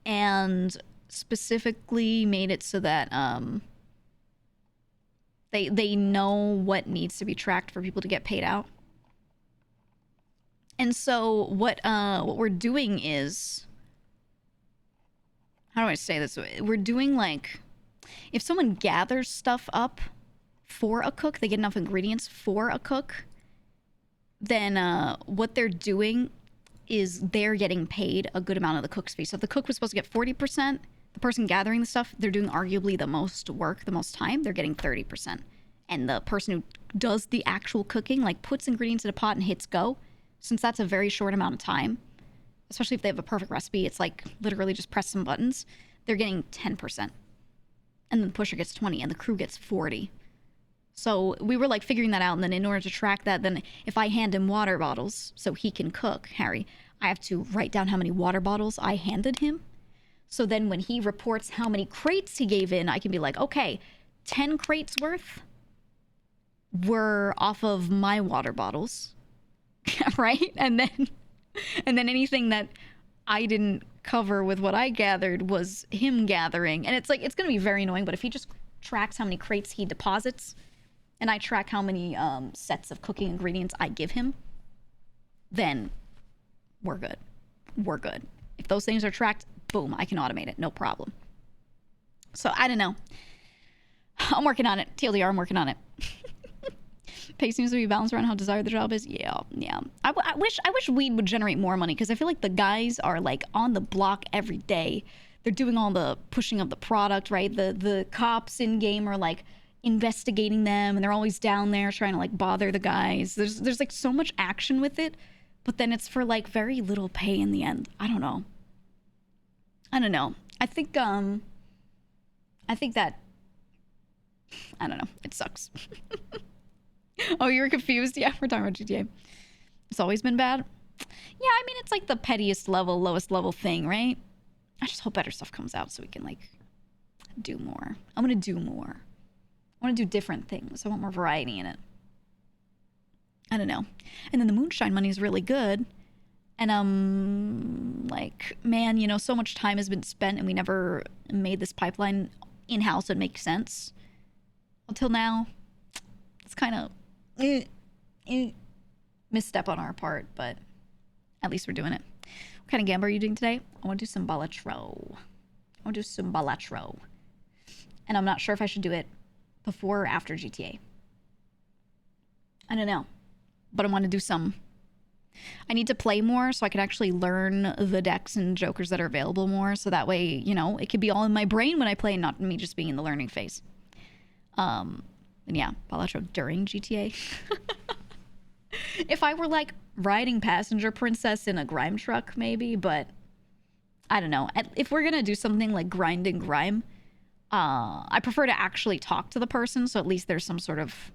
and specifically made it so that they know what needs to be tracked for people to get paid out. And so what we're doing is, how do I say this? We're doing like, if someone gathers stuff up for a cook, they get enough ingredients for a cook, then what they're doing is they're getting paid a good amount of the cook's fee. So if the cook was supposed to get 40%, the person gathering the stuff, they're doing arguably the most work, the most time, they're getting 30%. And the person who does the actual cooking, like puts ingredients in a pot and hits go, since that's a very short amount of time, especially if they have a perfect recipe, it's like literally just press some buttons, they're getting 10%. And then the pusher gets 20 and the crew gets 40. So we were like figuring that out. And then in order to track that, then if I hand him water bottles so he can cook, Harry, I have to write down how many water bottles I handed him. So then when he reports how many crates he gave in, I can be like, okay, 10 crates worth were off of my water bottles, right? And then anything that I didn't cover with what I gathered was him gathering. And it's like, it's going to be very annoying, but if he just tracks how many crates he deposits, and I track how many sets of cooking ingredients I give him, then we're good. We're good. If those things are tracked, boom, I can automate it. No problem. So I don't know. I'm working on it. TLDR, I'm working on it. Pay seems to be balanced around how desired the job is. Yeah. I wish weed would generate more money, because I feel like the guys are like on the block every day. They're doing all the pushing of the product, right? The cops in game are like investigating them, and they're always down there trying to like bother the guys. There's like so much action with it, but then it's for like very little pay in the end. I don't know. I think that I don't know. It sucks. Oh, you were confused? Yeah, we're talking about GTA. It's always been bad. Yeah, I mean, it's like the pettiest level, lowest level thing, right? I just hope better stuff comes out so we can, like, do more. I'm gonna do more. I want to do different things. I want more variety in it. I don't know. And then the Moonshine money is really good. And, like, man, you know, so much time has been spent and we never made this pipeline in-house that makes sense. Until now, it's kind of misstep on our part, but at least we're doing it. What kind of Gamba are you doing today? I want to do some balatro. And I'm not sure if I should do it before or after GTA. I don't know. But I want to do some. I need to play more so I can actually learn the decks and jokers that are available more. So that way, you know, it could be all in my brain when I play and not me just being in the learning phase. And yeah, balatro during GTA. If I were like riding passenger princess in a grime truck, maybe, but I don't know. If we're gonna do something like grinding grime, I prefer to actually talk to the person, so at least there's some sort of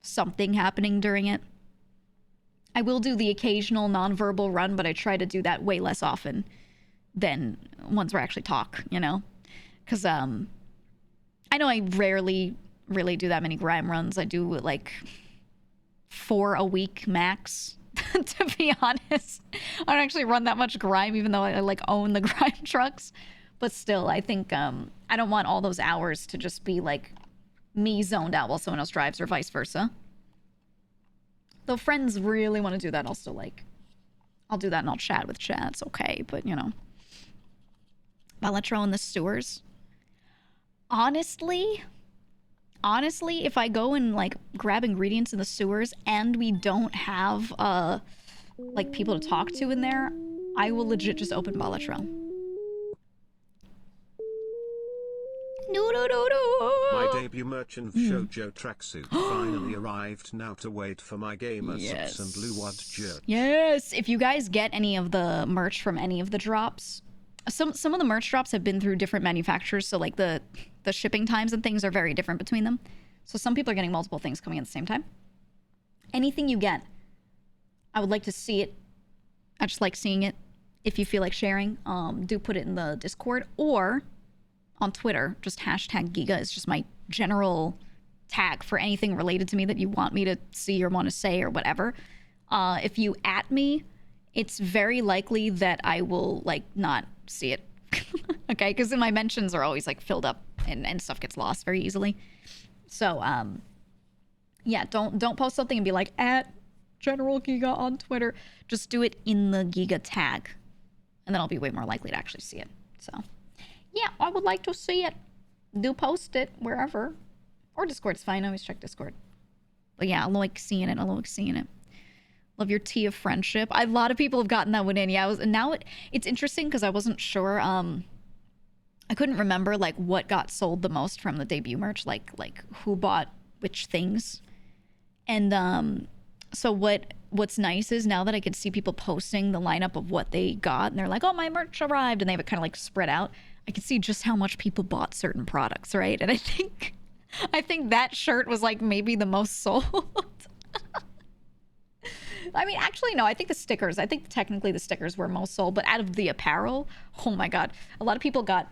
something happening during it. I will do the occasional nonverbal run, but I try to do that way less often than ones where I actually talk, you know? Because I know I rarely really do that many grime runs. I do like 4 a week max, to be honest. I don't actually run that much grime, even though I like own the grime trucks. But still, I think I don't want all those hours to just be like me zoned out while someone else drives, or vice versa. Though friends really want to do that, I'll still like, I'll do that and I'll chat with chat. It's okay, but you know. Balatro and the sewers. Honestly, if I go and like grab ingredients in the sewers and we don't have like people to talk to in there, I will legit just open balatro. My debut merchant shoujo tracksuit finally arrived. Now to wait for my gamer subs and blue wad jerk. Yes, if you guys get any of the merch from any of the drops, some of the merch drops have been through different manufacturers, so like the shipping times and things are very different between them. So some people are getting multiple things coming at the same time. Anything you get, I would like to see it. I just like seeing it. If you feel like sharing, do put it in the Discord or on Twitter. Just hashtag GEEGA is just my general tag for anything related to me that you want me to see or want to say or whatever. If you at me, it's very likely that I will like not see it. Okay, because my mentions are always like filled up and stuff gets lost very easily. So yeah, don't post something and be like at General GEEGA on Twitter. Just do it in the GEEGA tag, and then I'll be way more likely to actually see it. So yeah, I would like to see it. Do post it wherever, or Discord's fine. I always check Discord. But yeah, I like seeing it. Love your tea of friendship. A lot of people have gotten that one in. Yeah, it's interesting because I wasn't sure. I couldn't remember like what got sold the most from the debut merch, like who bought which things. And so what's nice is now that I could see people posting the lineup of what they got, and they're like, "Oh, my merch arrived," and they have it kind of like spread out. I can see just how much people bought certain products, right? And I think that shirt was like maybe the most sold. I mean, actually, no, I think technically the stickers were most sold, but out of the apparel, oh my God, a lot of people got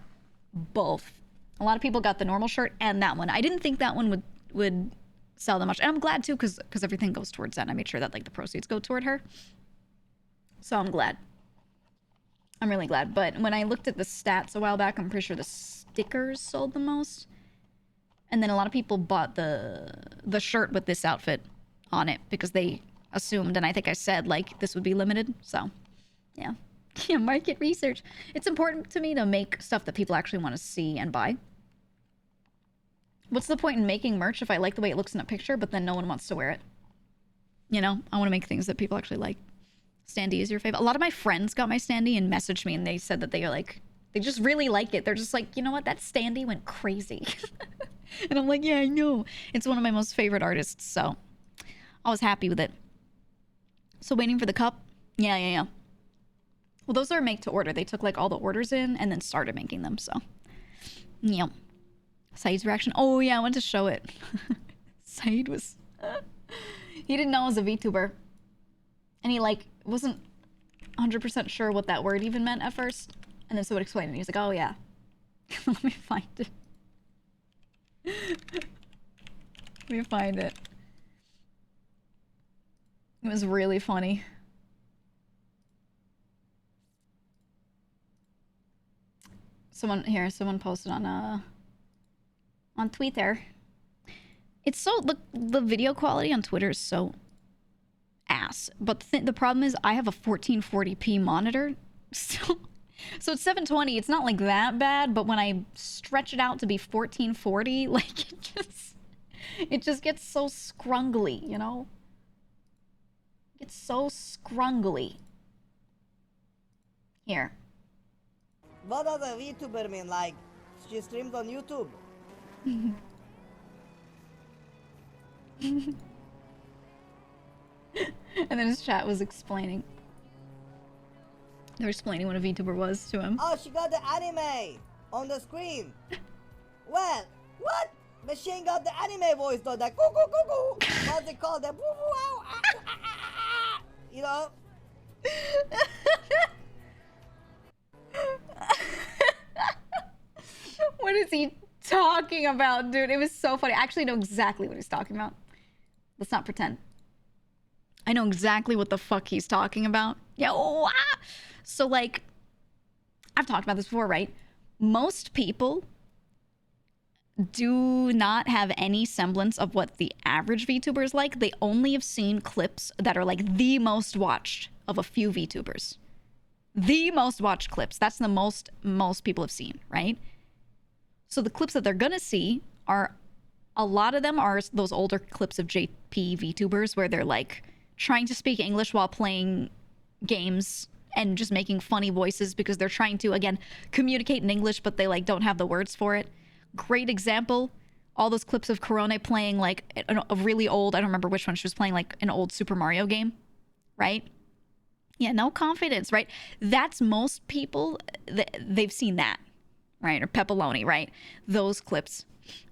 both. A lot of people got the normal shirt and that one. I didn't think that one would sell that much. And I'm glad too, because everything goes towards that. And I made sure that like the proceeds go toward her. So I'm glad. I'm really glad. But when I looked at the stats a while back, I'm pretty sure the stickers sold the most. And then a lot of people bought the shirt with this outfit on it because they assumed, and I think I said, like, this would be limited. So, yeah. Yeah, market research. It's important to me to make stuff that people actually want to see and buy. What's the point in making merch if I like the way it looks in a picture, but then no one wants to wear it? You know, I want to make things that people actually like. Standee is your favorite. A lot of my friends got my standee and messaged me, and they said that they are like, they just really like it. They're just like, you know what? That standee went crazy. And I'm like, yeah, I know. It's one of my most favorite artists, so I was happy with it. So waiting for the cup? Yeah. Well, those are make to order. They took like all the orders in and then started making them, so. Yeah. Saeed's reaction. Oh, yeah, I wanted to show it. Saeed was... he didn't know I was a VTuber. And he, like, wasn't 100% sure what that word even meant at first. And then someone explained it, and he was like, oh, yeah. Let me find it. Let me find it. It was really funny. Someone posted on Twitter. It's so the video quality on Twitter is so ass. But the problem is I have a 1440p monitor. So it's 720. It's not like that bad, but when I stretch it out to be 1440, like it just gets so scrungly, you know? It's so scrungly. Here. What does a VTuber mean? Like, she streams on YouTube? And then his chat was explaining. They were explaining what a VTuber was to him. Oh, she got the anime on the screen. Well, what? Machine got the anime voice though, that goo goo goo goo. What's it called? That boo boo ow, ah, ah, ah, ah, ah. You know? What is he talking about, dude? It was so funny. I actually know exactly what he's talking about. Let's not pretend. I know exactly what the fuck he's talking about. Yeah. Oh, ah. So, like, I've talked about this before, right? Most people do not have any semblance of what the average VTuber is like. They only have seen clips that are like the most watched of a few VTubers. The most watched clips. That's the most people have seen, right? So the clips that they're gonna see are, a lot of them are those older clips of JP VTubers where they're like trying to speak English while playing games and just making funny voices because they're trying to, again, communicate in English, but they like don't have the words for it. Great example, all those clips of Corone playing like a really old, I don't remember which one she was playing, like an old Super Mario game, right? Yeah, no confidence, right? That's most people, they've seen that, right? Or Pepperoni, right? Those clips.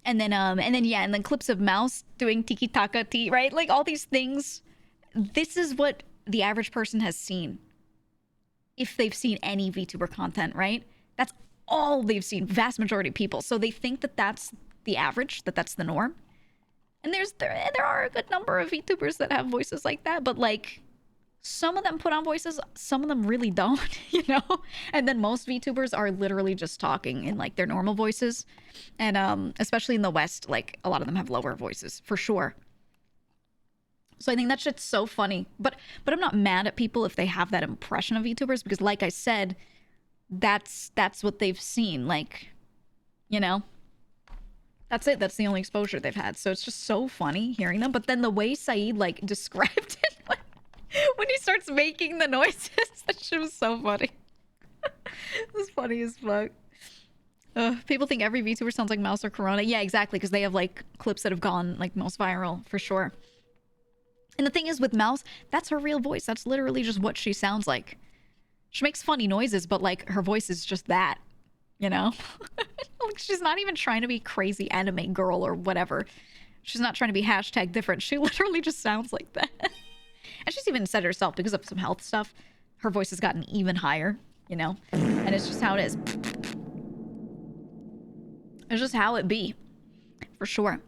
And then clips of Mouse doing tiki taka tea, right? Like all these things. This is what the average person has seen. If they've seen any VTuber content, right? That's all they've seen, vast majority of people. So they think that that's the average, that that's the norm. And there are a good number of VTubers that have voices like that, but like some of them put on voices, some of them really don't, you know? And then most VTubers are literally just talking in like their normal voices. And especially in the West, like a lot of them have lower voices, for sure. So I think that shit's so funny. But I'm not mad at people if they have that impression of VTubers, because like I said, that's what they've seen. Like, you know, that's it. That's the only exposure they've had. So it's just so funny hearing them. But then the way Saeed like described it, like, when he starts making the noises, that shit was so funny. It was funny as fuck. People think every VTuber sounds like Mouse or Corona. Yeah, exactly, because they have like clips that have gone like most viral, for sure. And the thing is with Mouse, that's her real voice. That's literally just what she sounds like. She makes funny noises, but like her voice is just that, you know? Like she's not even trying to be crazy anime girl or whatever. She's not trying to be hashtag different. She literally just sounds like that. And she's even said herself, because of some health stuff, her voice has gotten even higher, you know? And it's just how it is. It's just how it be, for sure.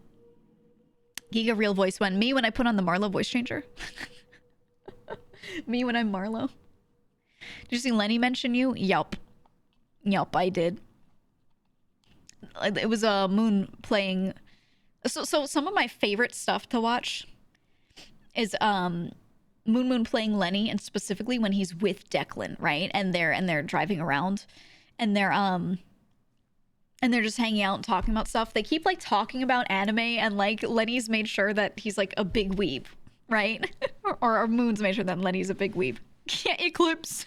GEEGA real voice when me when I put on the Marlo voice changer. Me when I'm Marlo. Did you see Lenny mention you? Yup. Yup, I did. It was Moon playing So some of my favorite stuff to watch is Moon playing Lenny, and specifically when he's with Declan, right? And they're driving around, and they're just hanging out and talking about stuff. They keep like talking about anime, and like Lenny's made sure that he's like a big weeb, right? or Moon's made sure that Lenny's a big weeb. Yeah, Eclipse.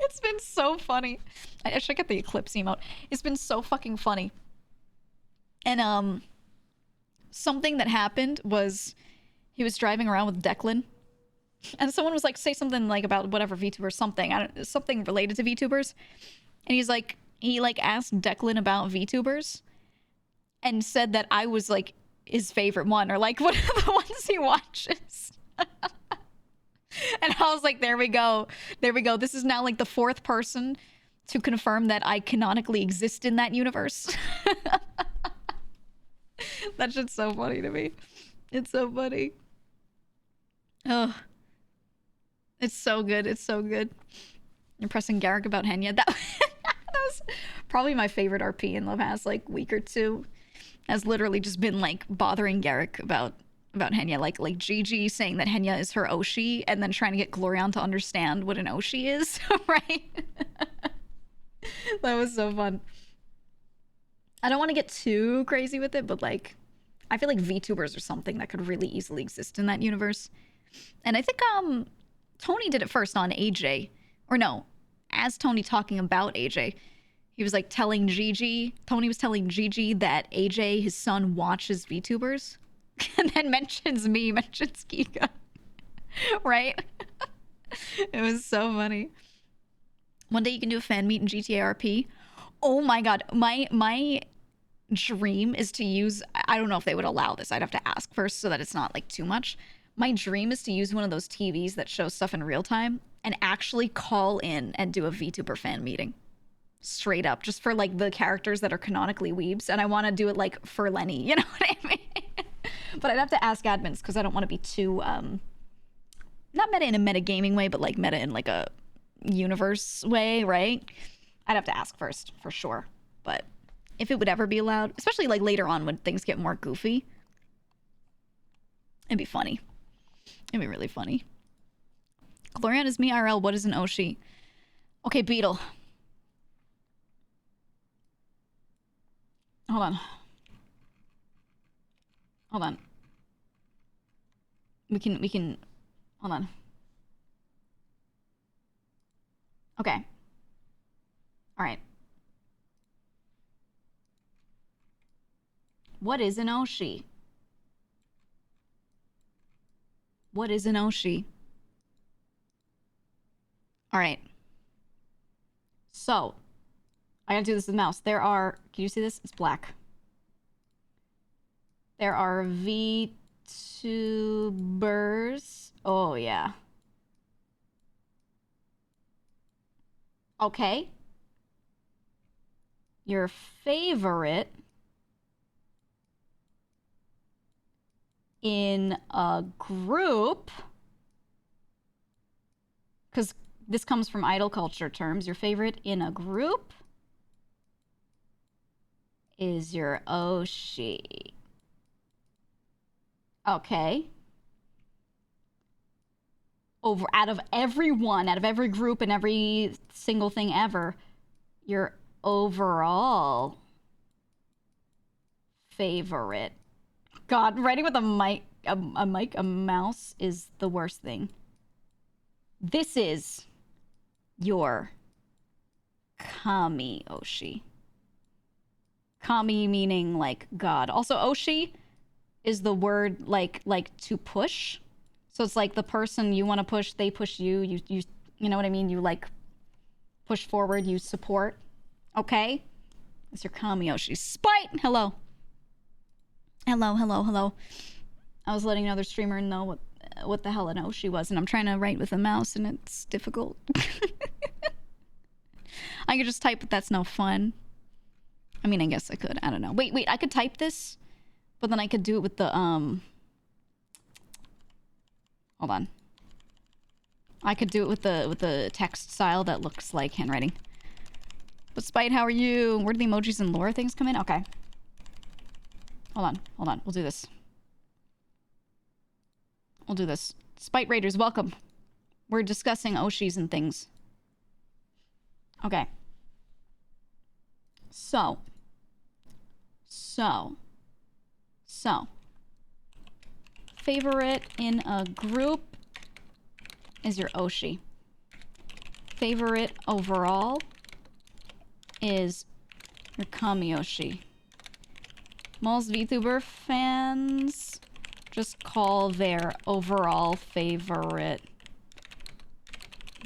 It's been so funny. I should get the Eclipse emote. It's been so fucking funny. And something that happened was he was driving around with Declan, and someone was like, say something like about whatever VTuber, something related to VTubers, and he asked Declan about VTubers and said that I was like his favorite one, or like one of the ones he watches. And I was like, there we go. This is now like the 4th person to confirm that I canonically exist in that universe. That shit's so funny to me. It's so funny. Oh, it's so good. It's so good. You're pressing Garrick about Henya. That was probably my favorite RP in the past like week or two. Has literally just been like bothering Garrick about Henya, like Gigi saying that Henya is her Oshi, and then trying to get Glorion to understand what an Oshi is, right? That was so fun. I don't want to get too crazy with it, but like, I feel like VTubers are something that could really easily exist in that universe. And I think Tony did it first on AJ, or no, as Tony talking about AJ, he was like telling Gigi, Tony was telling Gigi that AJ, his son, watches VTubers. And then mentions GEEGA. Right? It was so funny. One day you can do a fan meet in GTA RP. Oh my god. My dream is to use... I don't know if they would allow this. I'd have to ask first so that it's not like too much. My dream is to use one of those TVs that shows stuff in real time and actually call in and do a VTuber fan meeting. Straight up. Just for like the characters that are canonically weebs. And I want to do it like for Lenny. You know what I mean? But I'd have to ask admins because I don't want to be too, not meta in a metagaming way, but like meta in like a universe way, right? I'd have to ask first, for sure. But if it would ever be allowed, especially like later on when things get more goofy, it'd be funny. It'd be really funny. Glorian is me IRL. What is an Oshi? Okay, Beetle. Hold on. We can, hold on. Okay. All right. What is an Oshi? What is an Oshi? All right. So, I gotta do this with the mouse. There are, can you see this? It's black. There are Vtubers. Oh, yeah. Okay. Your favorite in a group, because this comes from idol culture terms, your favorite in a group is your Oshi. Okay. Out of everyone, out of every group and every single thing ever, your overall favorite. God, writing with a mouse is the worst thing. This is your Kami Oshi. Kami meaning like God. Also, Oshi is the word like to push. So it's like the person you want to push, they push you. You know what I mean? You like push forward, you support. Okay? It's your Kami Oshi. Spite! Hello. Hello. I was letting another streamer know what the hell an Oshi was, and I'm trying to write with a mouse, and it's difficult. I could just type, but that's no fun. I mean, I guess I could. I don't know. Wait. I could type this, but then I could do it with the, hold on. I could do it with the text style that looks like handwriting. But Spite, how are you? Where do the emojis and lore things come in? Okay. Hold on. We'll do this. Spite Raiders, welcome. We're discussing Oshis and things. Okay. So. Favorite in a group is your Oshi. Favorite overall is your Kamiyoshi. Most VTuber fans just call their overall favorite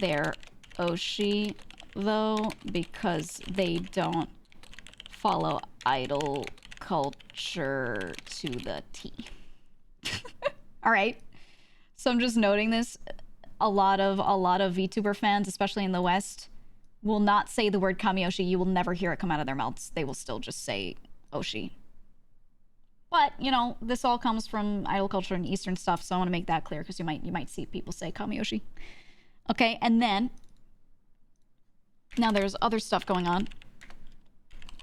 their Oshi, though, because they don't follow idol culture to the T. All right. So I'm just noting this. A lot of VTuber fans, especially in the West, will not say the word Kamiyoshi. You will never hear it come out of their mouths. They will still just say Oshi. But, you know, this all comes from idol culture and Eastern stuff, so I want to make that clear because you might see people say Kamiyoshi. Okay, and then now there's other stuff going on.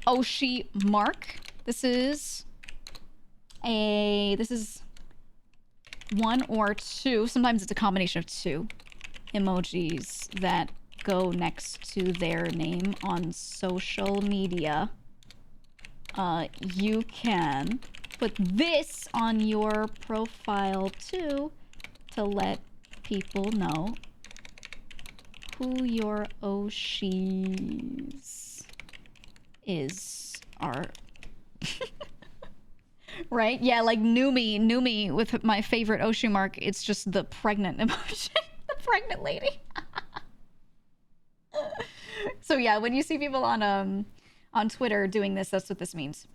Oshi mark. This is one or two, sometimes it's a combination of two emojis that go next to their name on social media. You can put this on your profile too to let people know who your Oshis are. Right? Yeah, like Numi with my favorite Oshi mark. It's just the pregnant emoji. The pregnant lady. So yeah, when you see people on Twitter doing this, that's what this means.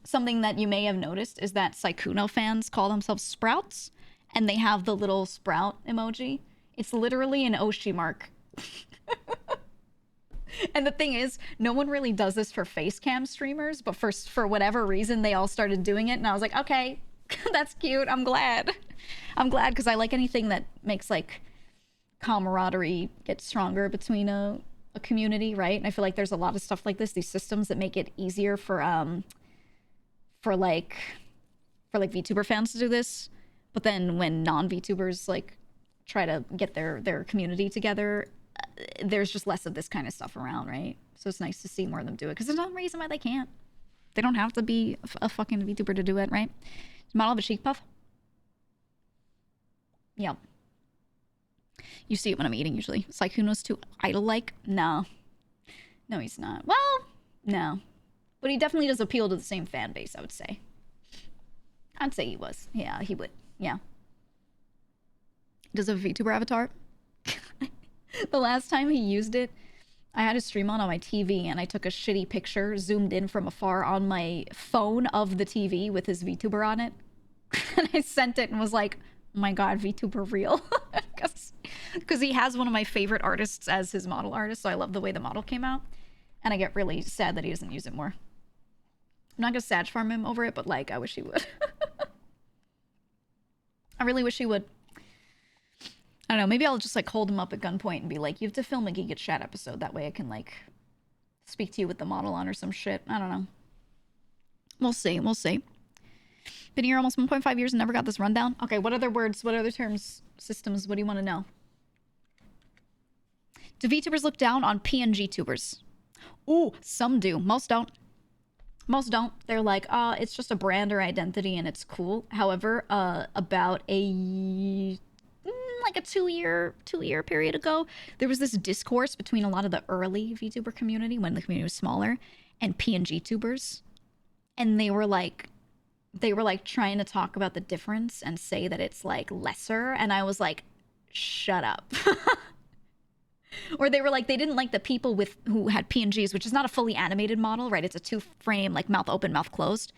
Something that you may have noticed is that Sykkuno fans call themselves Sprouts, and they have the little sprout emoji. It's literally an Oshi mark. And the thing is, no one really does this for facecam streamers, but for whatever reason, they all started doing it, and I was like, okay, that's cute. I'm glad. I'm glad, because I like anything that makes, like, camaraderie get stronger between a community, right? And I feel like there's a lot of stuff like this, these systems that make it easier for VTuber fans to do this. But then when non-VTubers, like, try to get their community together, there's just less of this kind of stuff around, right? So it's nice to see more of them do it, because there's no reason why they can't. They don't have to be a fucking VTuber to do it, right? Model of a cheek puff? Yeah. You see it when I'm eating, usually. It's like, who knows too idol-like? No. No, he's not. Well, no. But he definitely does appeal to the same fan base, I would say. I'd say he was. Yeah, he would. Yeah. Does a VTuber avatar? The last time he used it, I had a stream on my TV, and I took a shitty picture, zoomed in from afar on my phone of the TV with his VTuber on it. And I sent it and was like, oh my god, VTuber real. Because he has one of my favorite artists as his model artist, so I love the way the model came out. And I get really sad that he doesn't use it more. I'm not gonna Sag farm him over it, but like, I wish he would. I really wish he would. I don't know, maybe I'll just like hold him up at gunpoint and be like, you have to film a Giga Chat episode. That way I can like speak to you with the model on or some shit. I don't know. We'll see. We'll see. Been here almost 1.5 years and never got this rundown. Okay, what other words, what other terms, systems, what do you want to know? Do VTubers look down on PNG tubers? Ooh, some do. Most don't. Most don't. They're like, it's just a brand or identity and it's cool. However, about a two-year period ago, there was this discourse between a lot of the early VTuber community, when the community was smaller, and PNG tubers. And they were like trying to talk about the difference and say that it's like lesser. And I was like, shut up. Or they were like, they didn't like the people who had PNGs, which is not a fully animated model, right? It's a two-frame, like mouth open, mouth closed.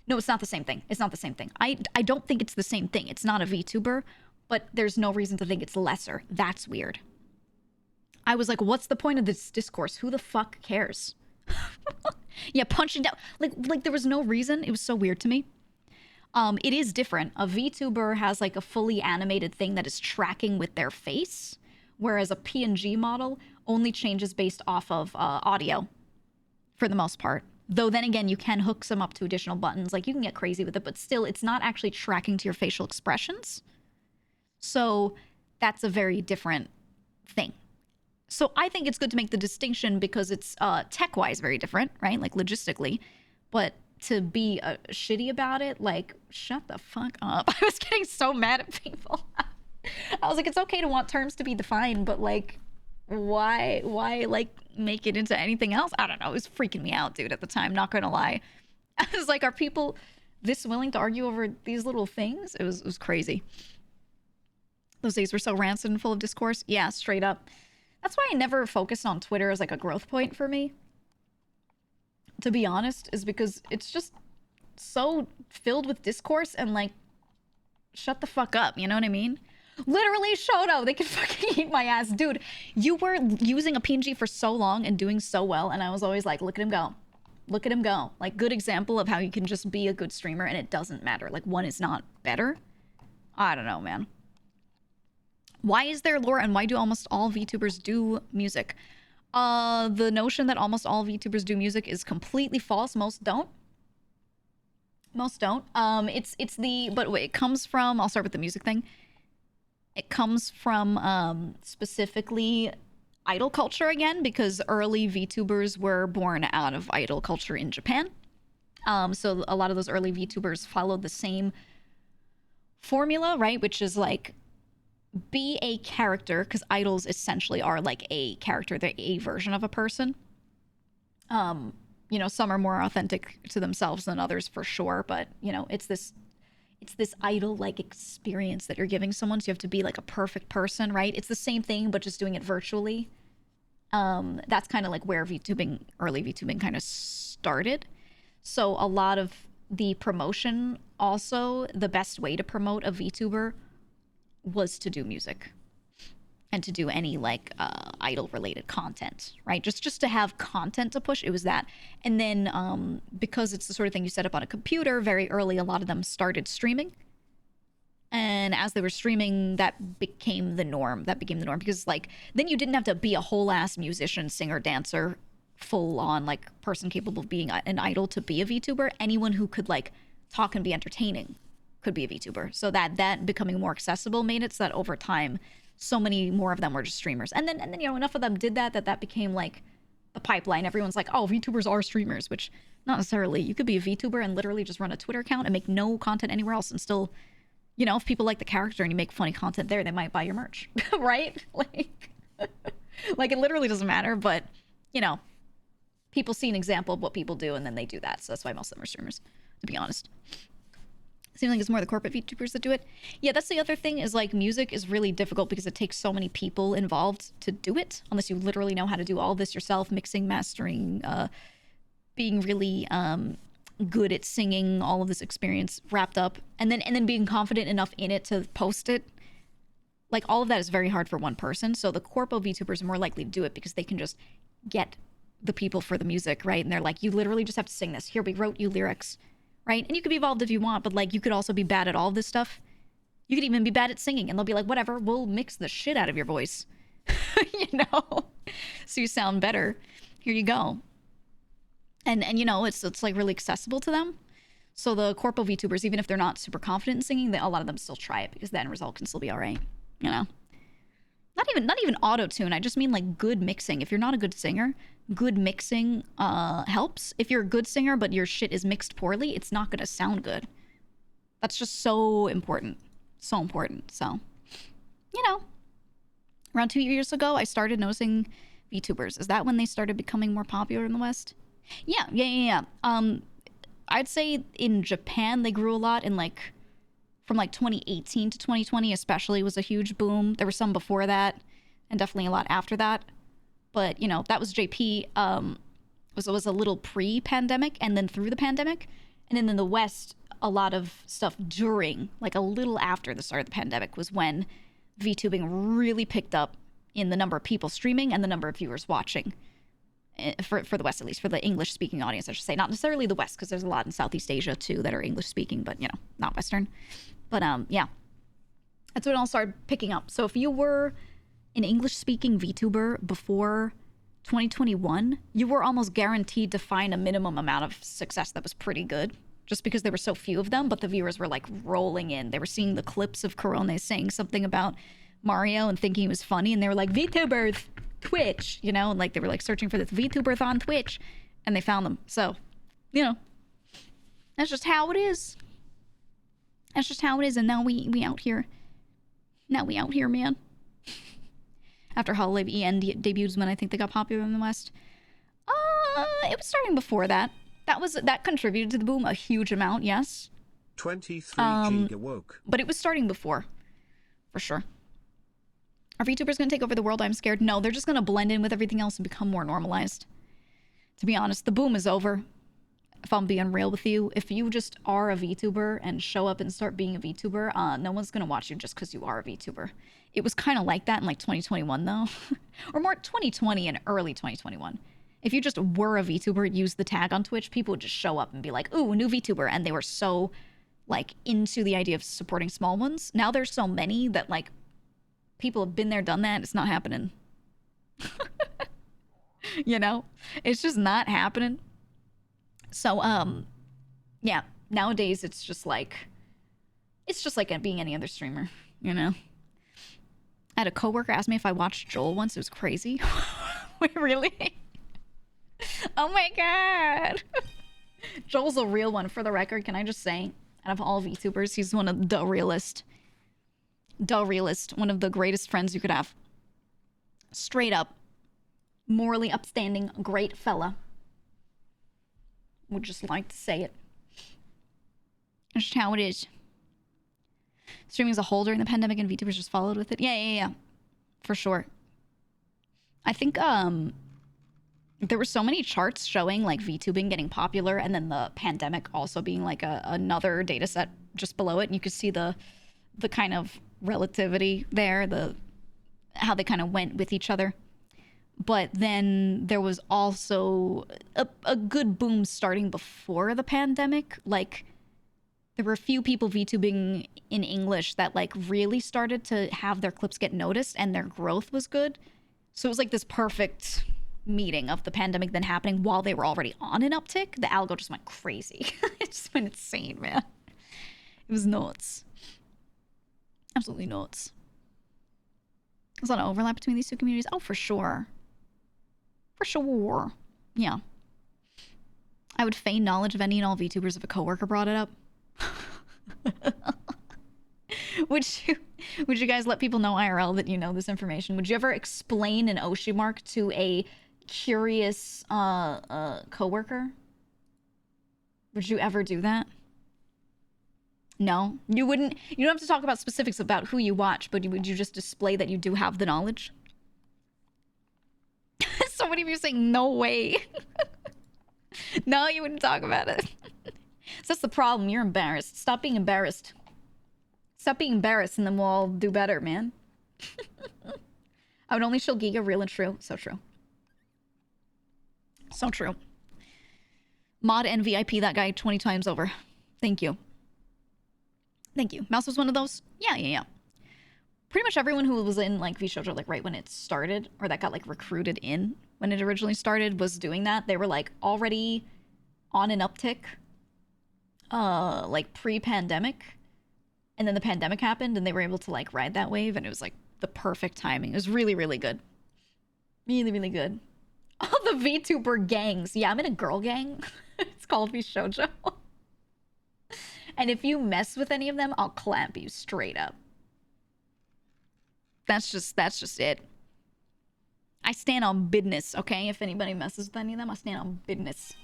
No, it's not the same thing. It's not the same thing. I don't think it's the same thing. It's not a VTuber, but there's no reason to think it's lesser. That's weird. I was like, what's the point of this discourse? Who the fuck cares? Yeah, punching down. Like there was no reason. It was so weird to me. It is different. A VTuber has like a fully animated thing that is tracking with their face, whereas a PNG model only changes based off of audio for the most part. Though then again, you can hook some up to additional buttons. Like, you can get crazy with it, but still, it's not actually tracking to your facial expressions. So that's a very different thing. So I think it's good to make the distinction because it's tech-wise very different, right? Like, logistically. But to be shitty about it, like, shut the fuck up. I was getting so mad at people. I was like, it's okay to want terms to be defined, but, like, why, like, make it into anything else? I don't know. It was freaking me out, dude, at the time. Not gonna lie. I was like, are people this willing to argue over these little things? It was crazy. Those days were so rancid and full of discourse. Yeah, straight up. That's why I never focused on Twitter as, like, a growth point for me. To be honest, is because it's just so filled with discourse and, like, shut the fuck up. You know what I mean? Literally, Shoto, they can fucking eat my ass. Dude, you were using a PNG for so long and doing so well, and I was always like, look at him go. Look at him go. Like, good example of how you can just be a good streamer and it doesn't matter. Like, one is not better. I don't know, man. Why is there lore and why do almost all VTubers do music? The notion that almost all VTubers do music is completely false. Most don't. Most don't. But wait, it comes from, I'll start with the music thing. It comes from specifically idol culture again, because early VTubers were born out of idol culture in Japan. So a lot of those early VTubers followed the same formula, right? Which is like, be a character, because idols essentially are like a character. They're a version of a person. You know, some are more authentic to themselves than others for sure, but you know, it's this idol-like experience that you're giving someone, so you have to be like a perfect person, right? It's the same thing, but just doing it virtually. That's kind of like where VTubing, early VTubing kind of started. So a lot of the promotion, also, the best way to promote a VTuber was to do music and to do any like idol related content, right? Just to have content to push. It was that. And then because it's the sort of thing you set up on a computer very early, a lot of them started streaming. And as they were streaming, that became the norm. Because like, then you didn't have to be a whole ass musician, singer, dancer, full on like person capable of being an idol to be a VTuber. Anyone who could like talk and be entertaining could be a VTuber. So that becoming more accessible made it so that over time, so many more of them were just streamers. And then you know, enough of them did that became like the pipeline. Everyone's like, oh, VTubers are streamers, which not necessarily. You could be a VTuber and literally just run a Twitter account and make no content anywhere else and still, you know, if people like the character and you make funny content there, they might buy your merch, right? Like it literally doesn't matter, but you know, people see an example of what people do and then they do that. So that's why most of them are streamers, to be honest. Seems like it's more the corporate VTubers that do it. Yeah, that's the other thing, is like music is really difficult because it takes so many people involved to do it, unless you literally know how to do all this yourself, mixing, mastering, being really good at singing, all of this experience wrapped up, and then being confident enough in it to post it. Like, all of that is very hard for one person. So the corpo VTubers are more likely to do it because they can just get the people for the music, right? And they're like, you literally just have to sing this. Here, we wrote you lyrics. Right? And you could be involved if you want, but like, you could also be bad at all this stuff. You could even be bad at singing and they'll be like, whatever, we'll mix the shit out of your voice. You know? So you sound better. Here you go. And you know, it's like really accessible to them. So the corpo VTubers, even if they're not super confident in singing, a lot of them still try it because the end result can still be all right. You know? Not even auto-tune. I just mean like good mixing. If you're not a good singer, good mixing helps. If you're a good singer but your shit is mixed poorly, it's not gonna sound good. That's just so important. So important. So, you know, around 2 years ago, I started noticing VTubers. Is that when they started becoming more popular in the West? Yeah. I'd say in Japan they grew a lot in like from like 2018 to 2020 especially was a huge boom. There were some before that and definitely a lot after that. But, you know, that was JP, was a little pre-pandemic and then through the pandemic. And then in the West, a lot of stuff during, like a little after the start of the pandemic was when VTubing really picked up in the number of people streaming and the number of viewers watching. For the West, at least, for the English-speaking audience, I should say. Not necessarily the West, because there's a lot in Southeast Asia, too, that are English-speaking, but, you know, not Western. But, yeah. That's when it all started picking up. So if you were an English-speaking VTuber before 2021, you were almost guaranteed to find a minimum amount of success that was pretty good, just because there were so few of them, but the viewers were like rolling in. They were seeing the clips of Corone saying something about Mario and thinking he was funny, and they were like, Vtubers, Twitch, you know, and like they were like searching for this Vtubers on Twitch, and they found them. So, you know, that's just how it is. That's just how it is, and now we out here. Now we out here, man. After Hololive EN debuts, when I think they got popular in the West. It was starting before that. That contributed to the boom a huge amount, yes. 23 Giga woke. But it was starting before, for sure. Are VTubers going to take over the world? I'm scared. No, they're just going to blend in with everything else and become more normalized. To be honest, the boom is over. If I'm being real with you, if you just are a VTuber and show up and start being a VTuber, no one's going to watch you just because you are a VTuber. It was kind of like that in like 2021 though. Or more 2020 and early 2021. If you just were a VTuber, use the tag on Twitch, people would just show up and be like, ooh, new VTuber. And they were so like into the idea of supporting small ones. Now there's so many that like people have been there, done that. It's not happening. You know, it's just not happening. So, yeah, nowadays it's just like being any other streamer, you know? I had a coworker ask me if I watched Joel once. It was crazy. Wait, really? Oh my God. Joel's a real one, for the record. Can I just say, out of all VTubers, he's one of the realest. One of the greatest friends you could have. Straight up. Morally upstanding, great fella. Would just like to say it. That's just how it is. Streaming as a whole during the pandemic and VTubers just followed with it. Yeah. For sure. I think there were so many charts showing like VTubing getting popular and then the pandemic also being like another data set just below it. And you could see the kind of relativity there, how they kind of went with each other. But then there was also a good boom starting before the pandemic. Like, there were a few people VTubing in English that, like, really started to have their clips get noticed, and their growth was good. So it was, like, this perfect meeting of the pandemic then happening while they were already on an uptick. The algo just went crazy. It just went insane, man. It was nuts. Absolutely nuts. There's a lot of overlap between these two communities. Oh, for sure. For sure. Yeah. I would feign knowledge of any and all VTubers if a coworker brought it up. Would you guys let people know IRL that you know this information? Would you ever explain an Oshi mark to a curious coworker? Would you ever do that? No? You wouldn't? You don't have to talk about specifics about who you watch, but would you just display that you do have the knowledge? So many of you saying no way. No, you wouldn't talk about it. So that's the problem. You're embarrassed. Stop being embarrassed. Stop being embarrassed and then we'll all do better, man. I would only show GEEGA real and true. So true. So true. Mod and VIP that guy 20 times over. Thank you. Thank you. Mouse was one of those? Yeah. Pretty much everyone who was in like VShojo like right when it started, or that got like recruited in when it originally started, was doing that. They were like already on an uptick, like pre-pandemic, and then the pandemic happened and they were able to like ride that wave, and it was like the perfect timing. It was really, really good. Really, really good. All the VTuber gangs. Yeah, I'm in a girl gang. It's called VShojo. And if you mess with any of them, I'll clamp you straight up. That's just it. I stand on business, okay? If anybody messes with any of them, I stand on business.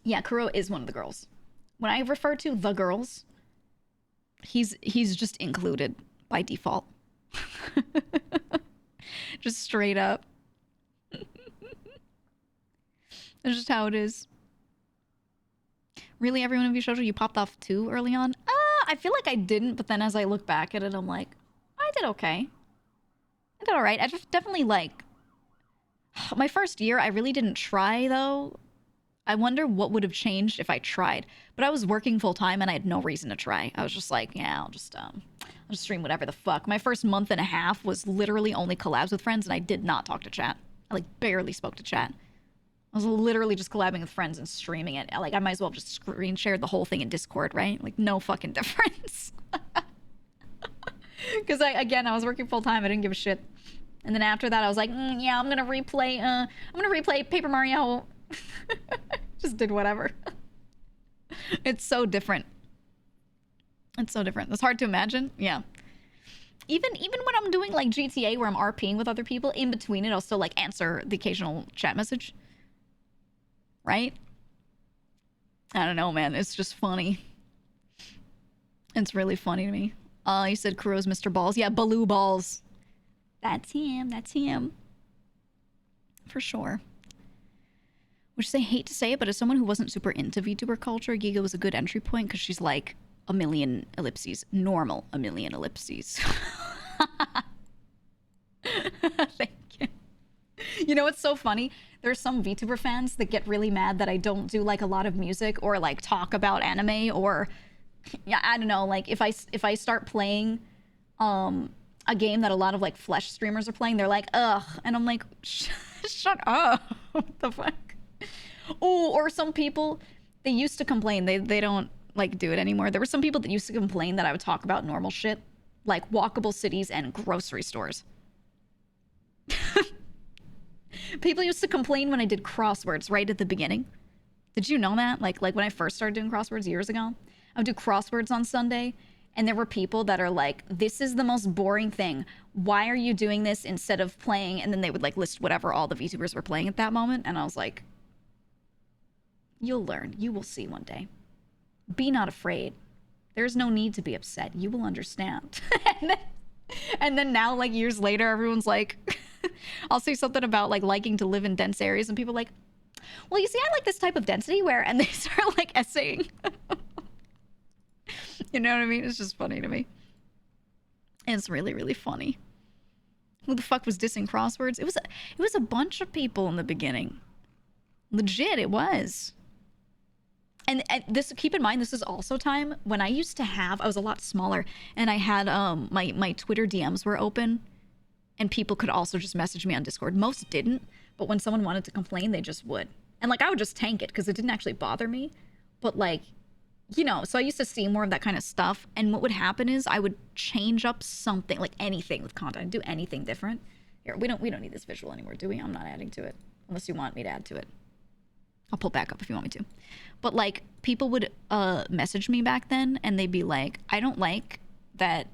Yeah, Kuro is one of the girls. When I refer to the girls, he's just included by default. Just straight up. That's just how it is. Really, everyone of you showed you popped off too early on? I feel like I didn't, but then as I look back at it, I'm like, I did okay. I did all right. I just definitely like... My first year, I really didn't try, though. I wonder what would have changed if I tried. But I was working full-time, and I had no reason to try. I was just like, yeah, I'll just stream whatever the fuck. My first month and a half was literally only collabs with friends, and I did not talk to chat. I like barely spoke to chat. I was literally just collabing with friends and streaming it. Like, I might as well have just screen shared the whole thing in Discord, right? Like, no fucking difference. Because I was working full time. I didn't give a shit. And then after that, I was like, yeah, I'm gonna replay Paper Mario. Just did whatever. It's so different. It's so different. It's hard to imagine. Yeah. Even when I'm doing like GTA where I'm RPing with other people, in between it, I'll still like answer the occasional chat message. Right? I don't know, man. It's just funny. It's really funny to me. You said Kuro's Mr. Balls. Yeah, Baloo Balls. That's him. That's him. For sure. Which I hate to say it, but as someone who wasn't super into VTuber culture, GEEGA was a good entry point because she's like a million ellipses. Normal a million ellipses. Thank you. You know what's so funny? There's some VTuber fans that get really mad that I don't do like a lot of music or like talk about anime or, yeah, I don't know, like if I start playing a game that a lot of like Flesh streamers are playing, they're like, ugh, and I'm like, shut up. What the fuck? Oh, or some people, they used to complain, they don't like do it anymore. There were some people that used to complain that I would talk about normal shit, like walkable cities and grocery stores. People used to complain when I did crosswords right at the beginning. Did you know that? Like when I first started doing crosswords years ago, I would do crosswords on Sunday, and there were people that are like, this is the most boring thing. Why are you doing this instead of playing? And then they would like list whatever all the VTubers were playing at that moment, and I was like, you'll learn. You will see one day. Be not afraid. There's no need to be upset. You will understand. and then now, like years later, everyone's like, I'll say something about like liking to live in dense areas, and people are like, well, you see, I like this type of density where, and they start like essaying. You know what I mean? It's just funny to me. It's really, really funny. Who the fuck was dissing crosswords? It was a bunch of people in the beginning. Legit, it was. And this, keep in mind, this is also time when I used to have, I was a lot smaller, and I had my Twitter DMs were open, and people could also just message me on Discord. Most didn't, but when someone wanted to complain, they just would. And like I would just tank it because it didn't actually bother me. But like, you know, so I used to see more of that kind of stuff, and what would happen is I would change up something, like anything with content. I'd do anything different. Here, we don't need this visual anymore, do we? I'm not adding to it unless you want me to add to it. I'll pull back up if you want me to. But like people would message me back then, and they'd be like, I don't like that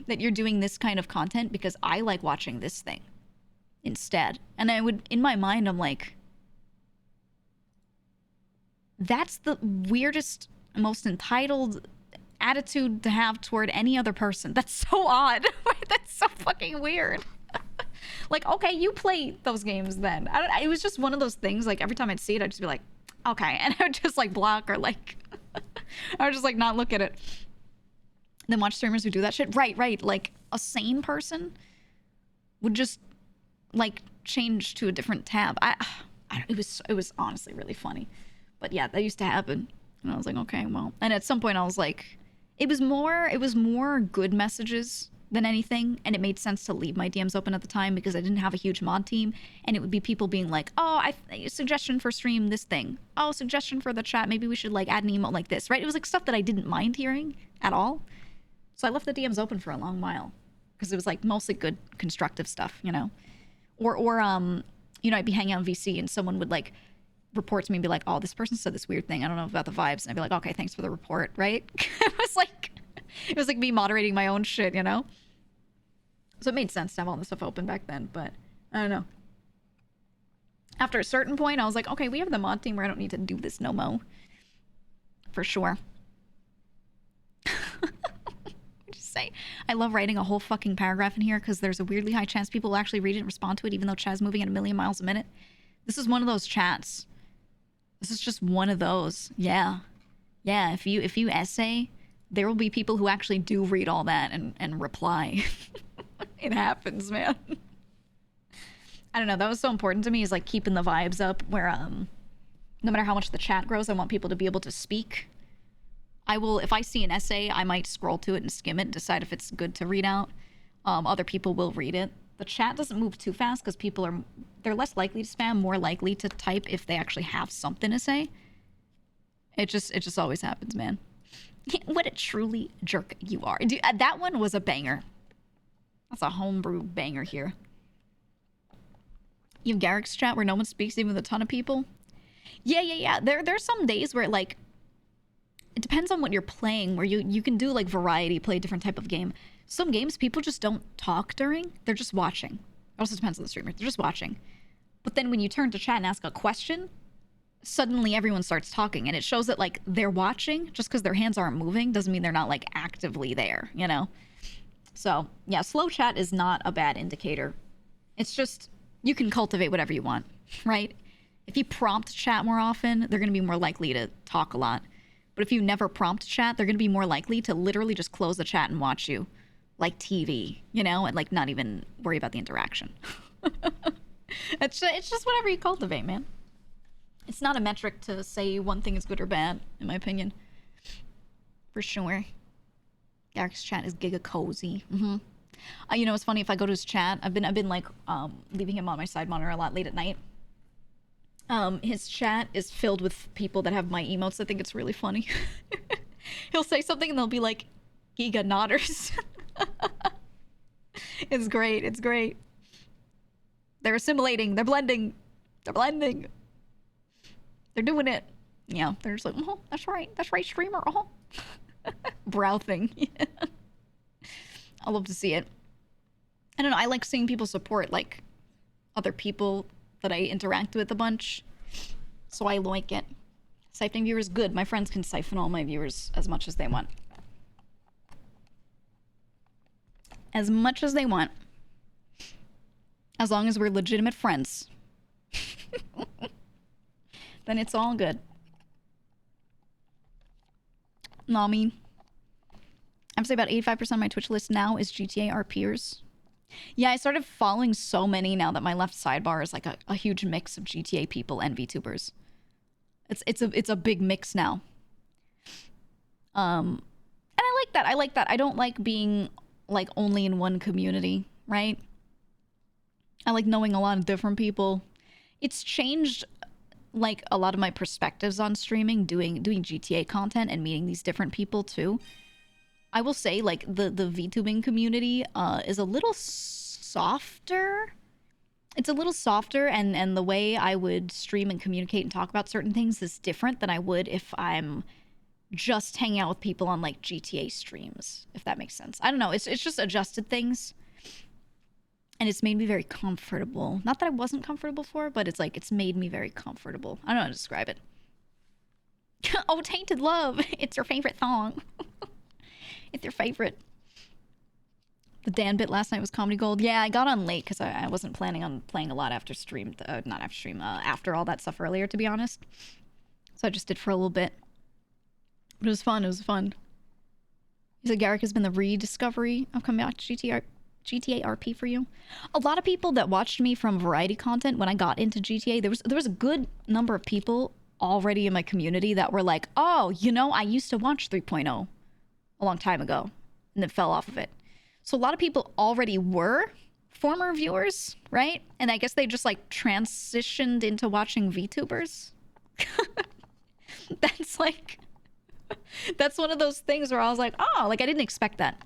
you're doing this kind of content because I like watching this thing instead. And I would, in my mind, I'm like, that's the weirdest, most entitled attitude to have toward any other person. That's so odd. That's so fucking weird. Like, okay, you play those games then. It was just one of those things, like every time I'd see it, I'd just be like, okay. And I would just like block or like, I would just like not look at it. Then watch streamers who do that shit. Right. Like a sane person would just like change to a different tab. It was honestly really funny. But yeah, that used to happen. And I was like, okay, well. And at some point I was like, it was more good messages than anything. And it made sense to leave my DMs open at the time because I didn't have a huge mod team. And it would be people being like, oh, suggestion for stream this thing. Oh, suggestion for the chat. Maybe we should like add an emote like this, right? It was like stuff that I didn't mind hearing at all. So I left the DMs open for a long while because it was like mostly good constructive stuff, you know? Or you know, I'd be hanging out in VC and someone would like report to me and be like, oh, this person said this weird thing. I don't know about the vibes. And I'd be like, okay, thanks for the report, right? It was like me moderating my own shit, you know? So it made sense to have all this stuff open back then, but I don't know. After a certain point, I was like, okay, we have the mod team where I don't need to do this no mo. For sure. Just say, I love writing a whole fucking paragraph in here because there's a weirdly high chance people will actually read it and respond to it even though chat's moving at 1,000,000 miles a minute. This is one of those chats. This is just one of those. Yeah. Yeah, if you essay, there will be people who actually do read all that and reply. It happens, man. I don't know. That was so important to me, is like keeping the vibes up where no matter how much the chat grows, I want people to be able to speak. I will, if I see an essay, I might scroll to it and skim it and decide if it's good to read out. Other people will read it. the chat doesn't move too fast because they're less likely to spam, more likely to type if they actually have something to say. It just always happens, man. What a truly jerk you are. Dude, that one was a banger. That's a homebrew banger here. You have Garrick's chat where no one speaks even with a ton of people? Yeah. There's some days where, like, it depends on what you're playing, where you can do, like, variety, play a different type of game. Some games, people just don't talk during. They're just watching. It also depends on the streamer. They're just watching. But then when you turn to chat and ask a question, suddenly everyone starts talking. And it shows that, like, they're watching. Just because their hands aren't moving doesn't mean they're not, like, actively there, you know? So, yeah, slow chat is not a bad indicator. It's just, you can cultivate whatever you want, right? If you prompt chat more often, they're going to be more likely to talk a lot. But if you never prompt chat, they're going to be more likely to literally just close the chat and watch you. Like TV, you know? And, like, not even worry about the interaction. It's just whatever you cultivate, man. It's not a metric to say one thing is good or bad, in my opinion. For sure. Garrick's chat is giga cozy. You know, it's funny, if I go to his chat, I've been like leaving him on my side monitor a lot late at night. His chat is filled with people that have my emotes. I think it's really funny. He'll say something and they'll be like, Giga nodders. It's great. It's great. They're assimilating. They're blending. They're blending. They're doing it. Yeah, they're just like, oh, that's right. That's right, streamer. Oh. Brow thing. Yeah. I love to see it. I don't know. I like seeing people support, like, other people that I interact with a bunch. So I like it. Siphoning viewers, good. My friends can siphon all my viewers as much as they want. As much as they want. As long as we're legitimate friends. Then it's all good. No, I mean, I'm saying about 85% of my Twitch list now is GTA RPers. Yeah, I started following so many now that my left sidebar is like a huge mix of GTA people and VTubers. It's a big mix now. And I like that. I like that. I don't like being like only in one community, right? I like knowing a lot of different people. It's changed like a lot of my perspectives on streaming, doing GTA content and meeting these different people too. I will say, like, the VTubing community is a little softer. It's a little softer, and the way I would stream and communicate and talk about certain things is different than I would if I'm just hanging out with people on, like, GTA streams, if that makes sense. I don't know. It's just adjusted things. And it's made me very comfortable. Not that I wasn't comfortable before, but it's like, it's made me very comfortable. I don't know how to describe it. Oh, Tainted Love. It's your favorite song. It's your favorite. The Dan bit last night was comedy gold. Yeah, I got on late because I wasn't planning on playing a lot after stream. Not after stream. After all that stuff earlier, to be honest. So I just did for a little bit. But it was fun. It was fun. He said Garrick has been the rediscovery of coming back to GTA RP for you. A lot of people that watched me from variety content when I got into GTA, there was a good number of people already in my community that were like, oh, you know, I used to watch 3.0 a long time ago and then fell off of it. So a lot of people already were former viewers, right? And I guess they just like transitioned into watching VTubers. That's like, that's one of those things where I was like, oh, like I didn't expect that.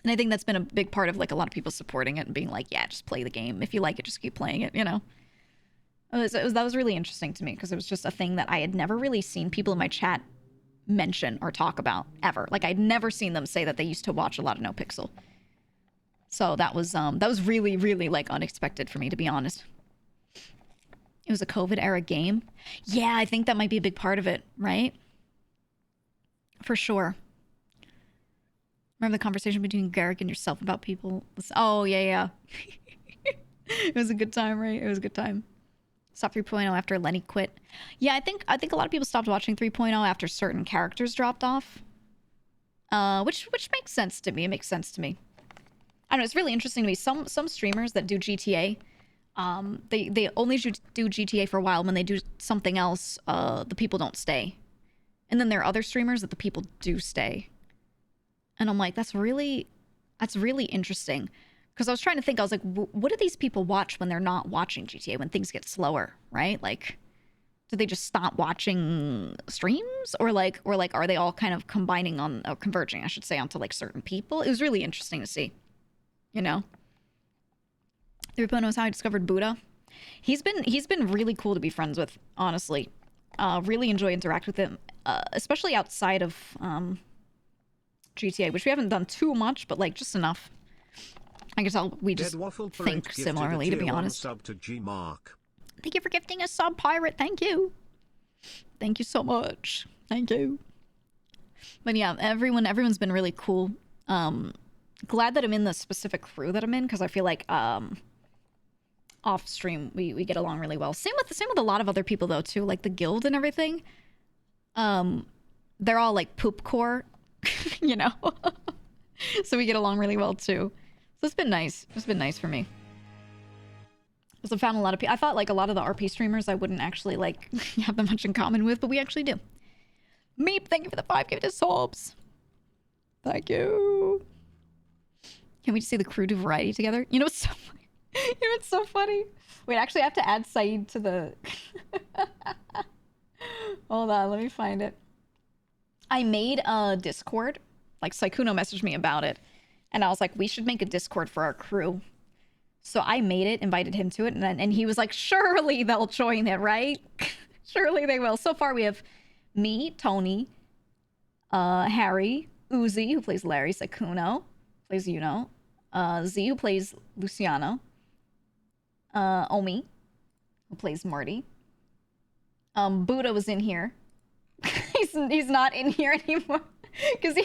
And I think that's been a big part of like a lot of people supporting it and being like, yeah, just play the game. If you like it, just keep playing it, you know? That was really interesting to me because it was just a thing that I had never really seen people in my chat mention or talk about ever. Like I'd never seen them say that they used to watch a lot of NoPixel. So that was really, really like unexpected for me, to be honest. It was a COVID era game. Yeah, I think that might be a big part of it, right? For sure. Remember the conversation between Garrick and yourself about people? Oh, yeah. It was a good time, right? It was a good time. Stopped 3.0 after Lenny quit. Yeah, I think a lot of people stopped watching 3.0 after certain characters dropped off. Which makes sense to me. It makes sense to me. I don't know, it's really interesting to me. Some streamers that do GTA, they only do GTA for a while. When they do something else, the people don't stay. And then there are other streamers that the people do stay. And I'm like, that's really interesting. Because I was trying to think, I was like, what do these people watch when they're not watching GTA, when things get slower, right? Like, do they just stop watching streams? Or like, are they all kind of combining on, or converging, I should say, onto like certain people? It was really interesting to see, you know? 3.0 is how I discovered Buddha. He's been really cool to be friends with, honestly. Really enjoy interacting with him, especially outside of GTA, which we haven't done too much, but like just enough. I guess we just think similarly, to be honest. Sub to G Mark. Thank you for gifting a sub, Pirate. Thank you. Thank you so much. Thank you. But yeah, everyone's been really cool. Glad that I'm in the specific crew that I'm in, because I feel like off stream we get along really well. Same with a lot of other people though too, like the guild and everything. They're all like poop core, you know. So we get along really well too. So it's been nice. It's been nice for me. Because I found a lot of people. I thought like a lot of the RP streamers I wouldn't actually like have that much in common with, but we actually do. Meep, thank you for the 5 gifted subs. Thank you. Can we just see the crew do variety together? You know what's so funny? You know what's so funny? Wait, actually I have to add Saeed to the... Hold on, let me find it. I made a Discord. Like, Saikuno messaged me about it. And I was like, we should make a Discord for our crew. So I made it, invited him to it, and he was like, surely they'll join it, right? Surely they will. So far we have me, Tony, Harry, Uzi, who plays Larry, Saikuno, plays Yuno, Z, who plays Luciano, Omi, who plays Marty. Buddha was in here. he's not in here anymore because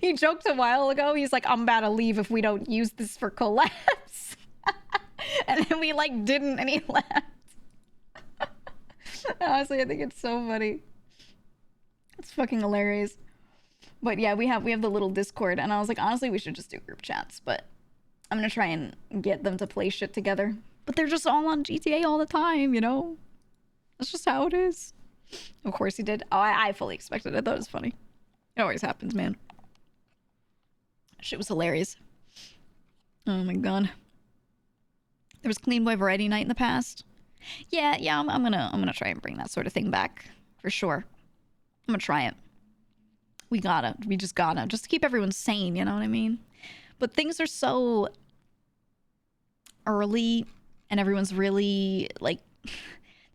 he joked a while ago. He's like, I'm about to leave if we don't use this for collabs. And then we like didn't, and he left. Honestly, I think it's so funny. It's fucking hilarious. But yeah, we have the little Discord, and I was like, honestly, we should just do group chats, but I'm gonna try and get them to play shit together. But they're just all on GTA all the time, you know? That's just how it is. Of course he did. Oh, I fully expected it. I thought it was funny. It always happens, man. Shit was hilarious. Oh my god. There was Clean Boy Variety Night in the past. Yeah, I'm gonna try and bring that sort of thing back. For sure. I'm gonna try it. We just gotta. Just to keep everyone sane, you know what I mean? But things are so early, and everyone's really, like...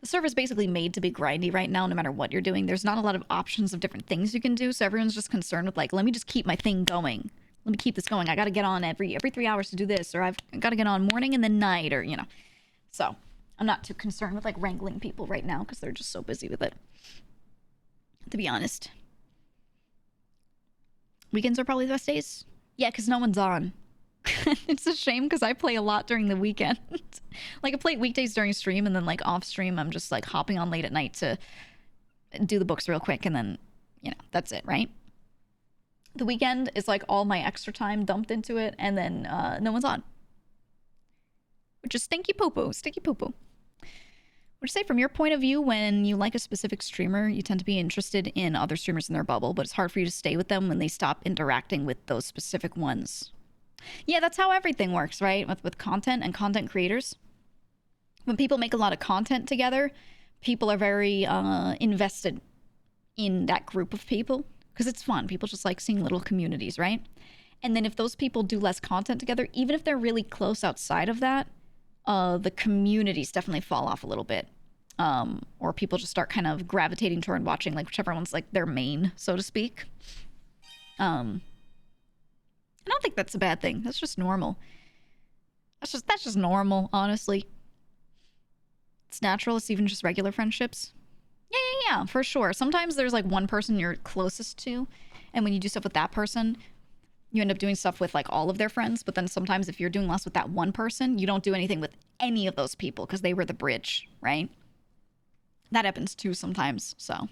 The server's basically made to be grindy right now, no matter what you're doing. There's not a lot of options of different things you can do, so everyone's just concerned with, like, let me just keep my thing going. Let me keep this going. I gotta get on every 3 hours to do this, or I've gotta get on morning and then night, or, you know. So, I'm not too concerned with, like, wrangling people right now, because they're just so busy with it. To be honest. Weekends are probably the best days. Yeah, because no one's on. It's a shame because I play a lot during the weekend. Like, I play weekdays during stream, and then, like, off stream, I'm just, like, hopping on late at night to do the books real quick, and then, you know, that's it, right? The weekend is, like, all my extra time dumped into it, and then no one's on. Which is stinky poo-poo. Stinky poo-poo. Would you say, from your point of view, when you like a specific streamer, you tend to be interested in other streamers in their bubble, but it's hard for you to stay with them when they stop interacting with those specific ones? Yeah, that's how everything works, right? With content and content creators. When people make a lot of content together, people are very invested in that group of people because it's fun. People just like seeing little communities, right? And then if those people do less content together, even if they're really close outside of that, the communities definitely fall off a little bit. Or people just start kind of gravitating toward watching like whichever one's like their main, so to speak. I don't think that's a bad thing. That's just normal. That's just normal, honestly. It's natural. It's even just regular friendships. Yeah, for sure. Sometimes there's like one person you're closest to, and when you do stuff with that person, you end up doing stuff with like all of their friends. But then sometimes if you're doing less with that one person, you don't do anything with any of those people because they were the bridge, right? That happens too sometimes, so...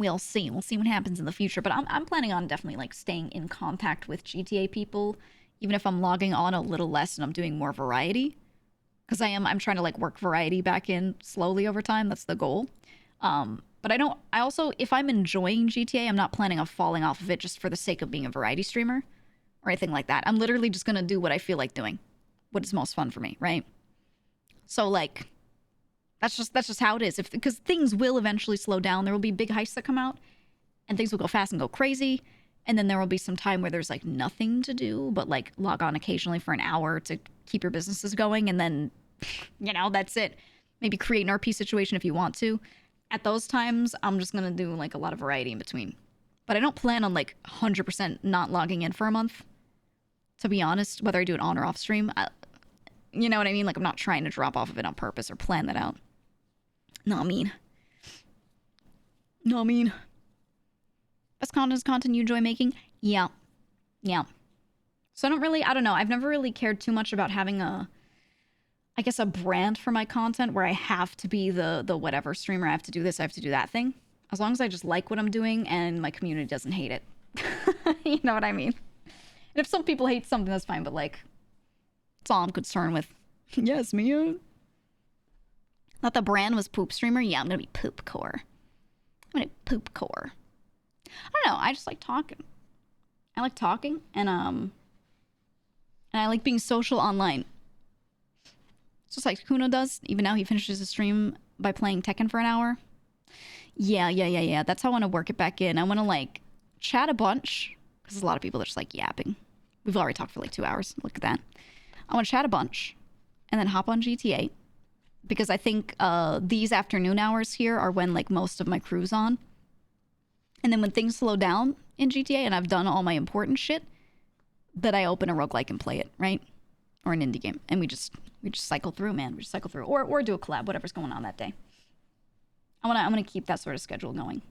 We'll see. We'll see what happens in the future. But I'm planning on definitely like staying in contact with GTA people, even if I'm logging on a little less and I'm doing more variety. Because I'm trying to like work variety back in slowly over time. That's the goal. But I also, if I'm enjoying GTA, I'm not planning on falling off of it just for the sake of being a variety streamer. or anything like that. I'm literally just gonna do what I feel like doing, what is most fun for me, right? So like, that's just how it is. Because things will eventually slow down. There will be big heists that come out, and things will go fast and go crazy. And then there will be some time where there's like nothing to do, but like log on occasionally for an hour to keep your businesses going. And then, you know, that's it. Maybe create an RP situation if you want to. At those times, I'm just going to do like a lot of variety in between. But I don't plan on like 100% not logging in for a month. To be honest, whether I do it on or off stream, you know what I mean? Like I'm not trying to drop off of it on purpose or plan that out. Not mean. Not mean. Best content is content you enjoy making? Yeah. Yeah. So I don't know. I've never really cared too much about having I guess a brand for my content where I have to be the whatever streamer. I have to do this, I have to do that thing. As long as I just like what I'm doing and my community doesn't hate it. You know what I mean? And if some people hate something, that's fine, but like, that's all I'm concerned with. Yes, Mia. Thought the brand was poop streamer? Yeah, I'm gonna be poop core. I'm gonna be poop core. I don't know, I just like talking. I like talking, and I like being social online. Just like Kuno does. Even now he finishes his stream by playing Tekken for an hour. Yeah. That's how I want to work it back in. I want to like chat a bunch, because there's a lot of people that are just like yapping. We've already talked for like 2 hours. Look at that. I want to chat a bunch and then hop on GTA, because I think these afternoon hours here are when like most of my crew's on. And then when things slow down in GTA and I've done all my important shit, that I open a roguelike and play it, right? Or an indie game. And we just cycle through, man. We just cycle through. Or do a collab, whatever's going on that day. I'm gonna keep that sort of schedule going.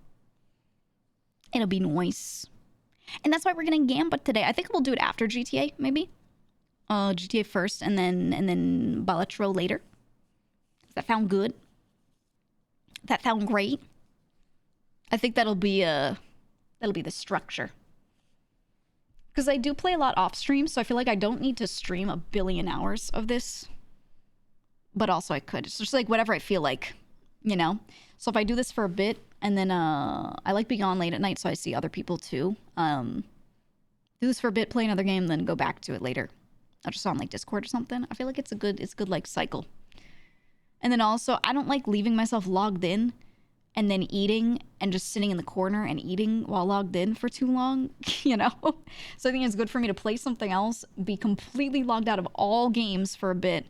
It'll be nice. And that's why we're getting Gamba today. I think we'll do it after GTA, maybe. GTA first and then Balatro later. Does that sound good? That sound great? I think that'll be the structure. Because I do play a lot off stream, so I feel like I don't need to stream 1 billion hours of this. But also I could. It's just like whatever I feel like, you know? So if I do this for a bit, and then I like being on late at night, so I see other people too. Do this for a bit, play another game, then go back to it later. I'll just on like Discord or something. I feel like it's a good like cycle. And then also, I don't like leaving myself logged in and then eating and just sitting in the corner and eating while logged in for too long, you know? So I think it's good for me to play something else, be completely logged out of all games for a bit,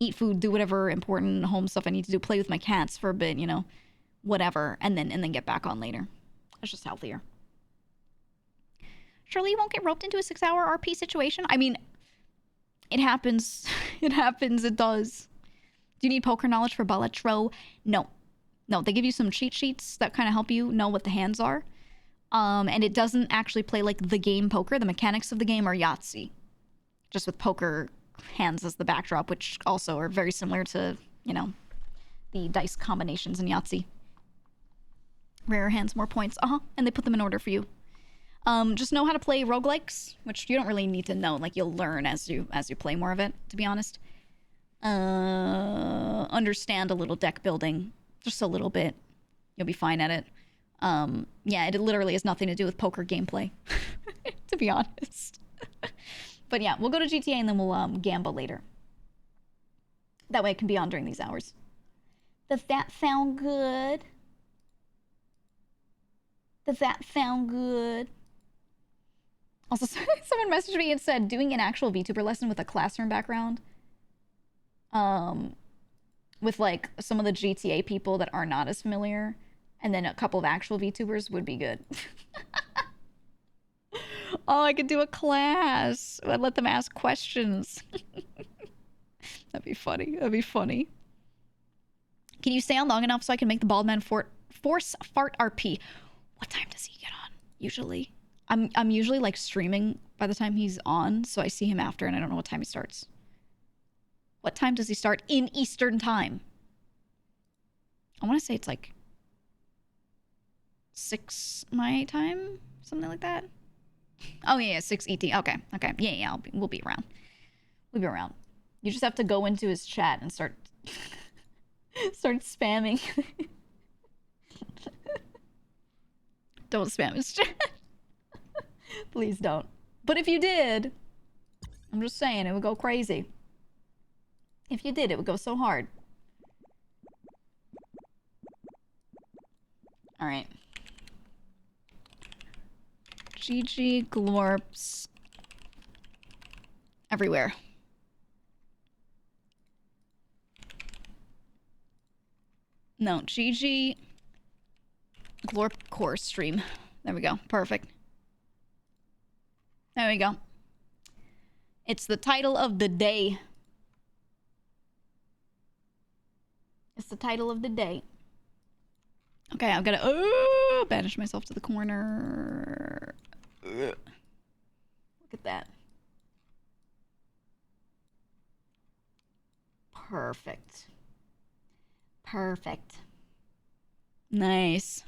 eat food, do whatever important home stuff I need to do, play with my cats for a bit, you know, whatever, and then get back on later. It's just healthier. Surely you won't get roped into a 6-hour RP situation? I mean, it happens. It happens. It does. Do you need poker knowledge for Balatro? No. No, they give you some cheat sheets that kind of help you know what the hands are. And it doesn't actually play like the game poker. The mechanics of the game are Yahtzee. Just with poker hands as the backdrop, which also are very similar to, you know, the dice combinations in Yahtzee. Rarer hands, more points. And they put them in order for you. Just know how to play roguelikes, which you don't really need to know. Like, you'll learn as you play more of it, to be honest. Understand a little deck building. Just a little bit. You'll be fine at it. Yeah, it literally has nothing to do with poker gameplay, to be honest. But yeah, we'll go to GTA and then we'll Gamba later. That way it can be on during these hours. Does that sound good? Does that sound good? Also, someone messaged me and said, doing an actual VTuber lesson with a classroom background, with like some of the GTA people that are not as familiar, and then a couple of actual VTubers would be good. Oh, I could do a class. I'd let them ask questions. That'd be funny. That'd be funny. Can you stay on long enough so I can make the bald man force fart RP? What time does he get on? Usually. I'm usually like streaming by the time he's on, so I see him after and I don't know what time he starts. What time does he start in Eastern time? I want to say it's like 6 my time, something like that. Oh yeah, 6 ET. Okay. Yeah. We'll be around. We'll be around. You just have to go into his chat and start spamming. Don't spam his chat. Please don't. But if you did, I'm just saying, it would go crazy. If you did, it would go so hard. All right. GG glorps everywhere. No, GG glorp course stream. There we go. Perfect. There we go. It's the title of the day. It's the title of the day. Okay, I'm gonna banish myself to the corner. Look at that. Perfect. Perfect. Nice.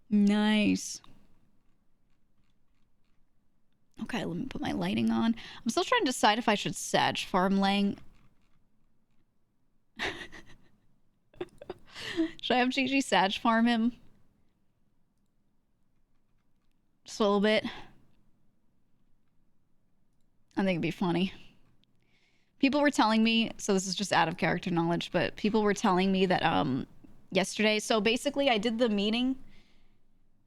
Nice. Okay, let me put my lighting on. I'm still trying to decide if I should Sag farm Lang. Should I have GG Sag farm him? Just a little bit. I think it'd be funny. People were telling me, so this is just out of character knowledge, but people were telling me that yesterday, so basically I did the meeting,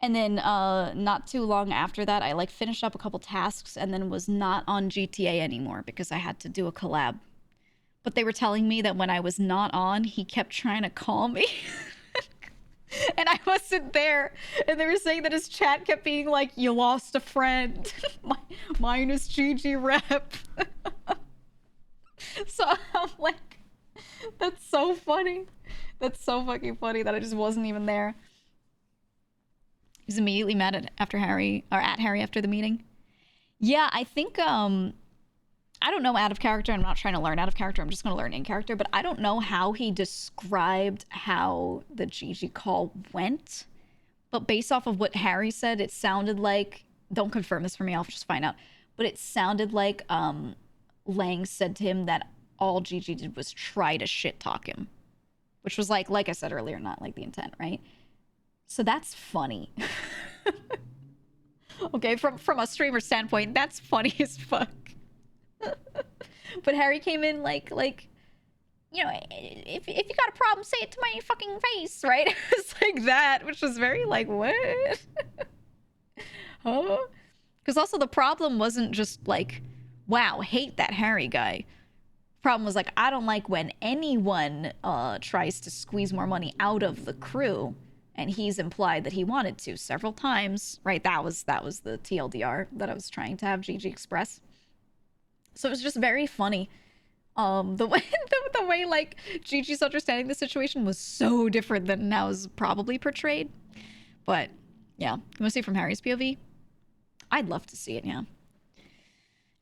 and then not too long after that, I like finished up a couple tasks and then was not on GTA anymore because I had to do a collab. But they were telling me that when I was not on, he kept trying to call me. And I wasn't there. And they were saying that his chat kept being like, you lost a friend. Minus GG rep. So I'm like, that's so funny. That's so fucking funny that I just wasn't even there. He's immediately mad at Harry after the meeting. Yeah, I think I don't know out of character. I'm not trying to learn out of character. I'm just going to learn in character. But I don't know how he described how the GG call went. But based off of what Harry said, it sounded like... Don't confirm this for me. I'll just find out. But it sounded like Lang said to him that all GG did was try to shit talk him. Which was like I said earlier, not like the intent, right? So that's funny. Okay, from a streamer standpoint, that's funny as fuck. But Harry came in like, you know, if you got a problem, say it to my fucking face, right? It's like that, which was very like, what? Huh? Because also the problem wasn't just like, wow, hate that Harry guy. Problem was like, I don't like when anyone tries to squeeze more money out of the crew, and he's implied that he wanted to several times, right? That was the TLDR that I was trying to have GG express. So it was just very funny. The way like Gigi's understanding the situation was so different than how it was probably portrayed. But yeah, you want to see it from Harry's POV? I'd love to see it, yeah.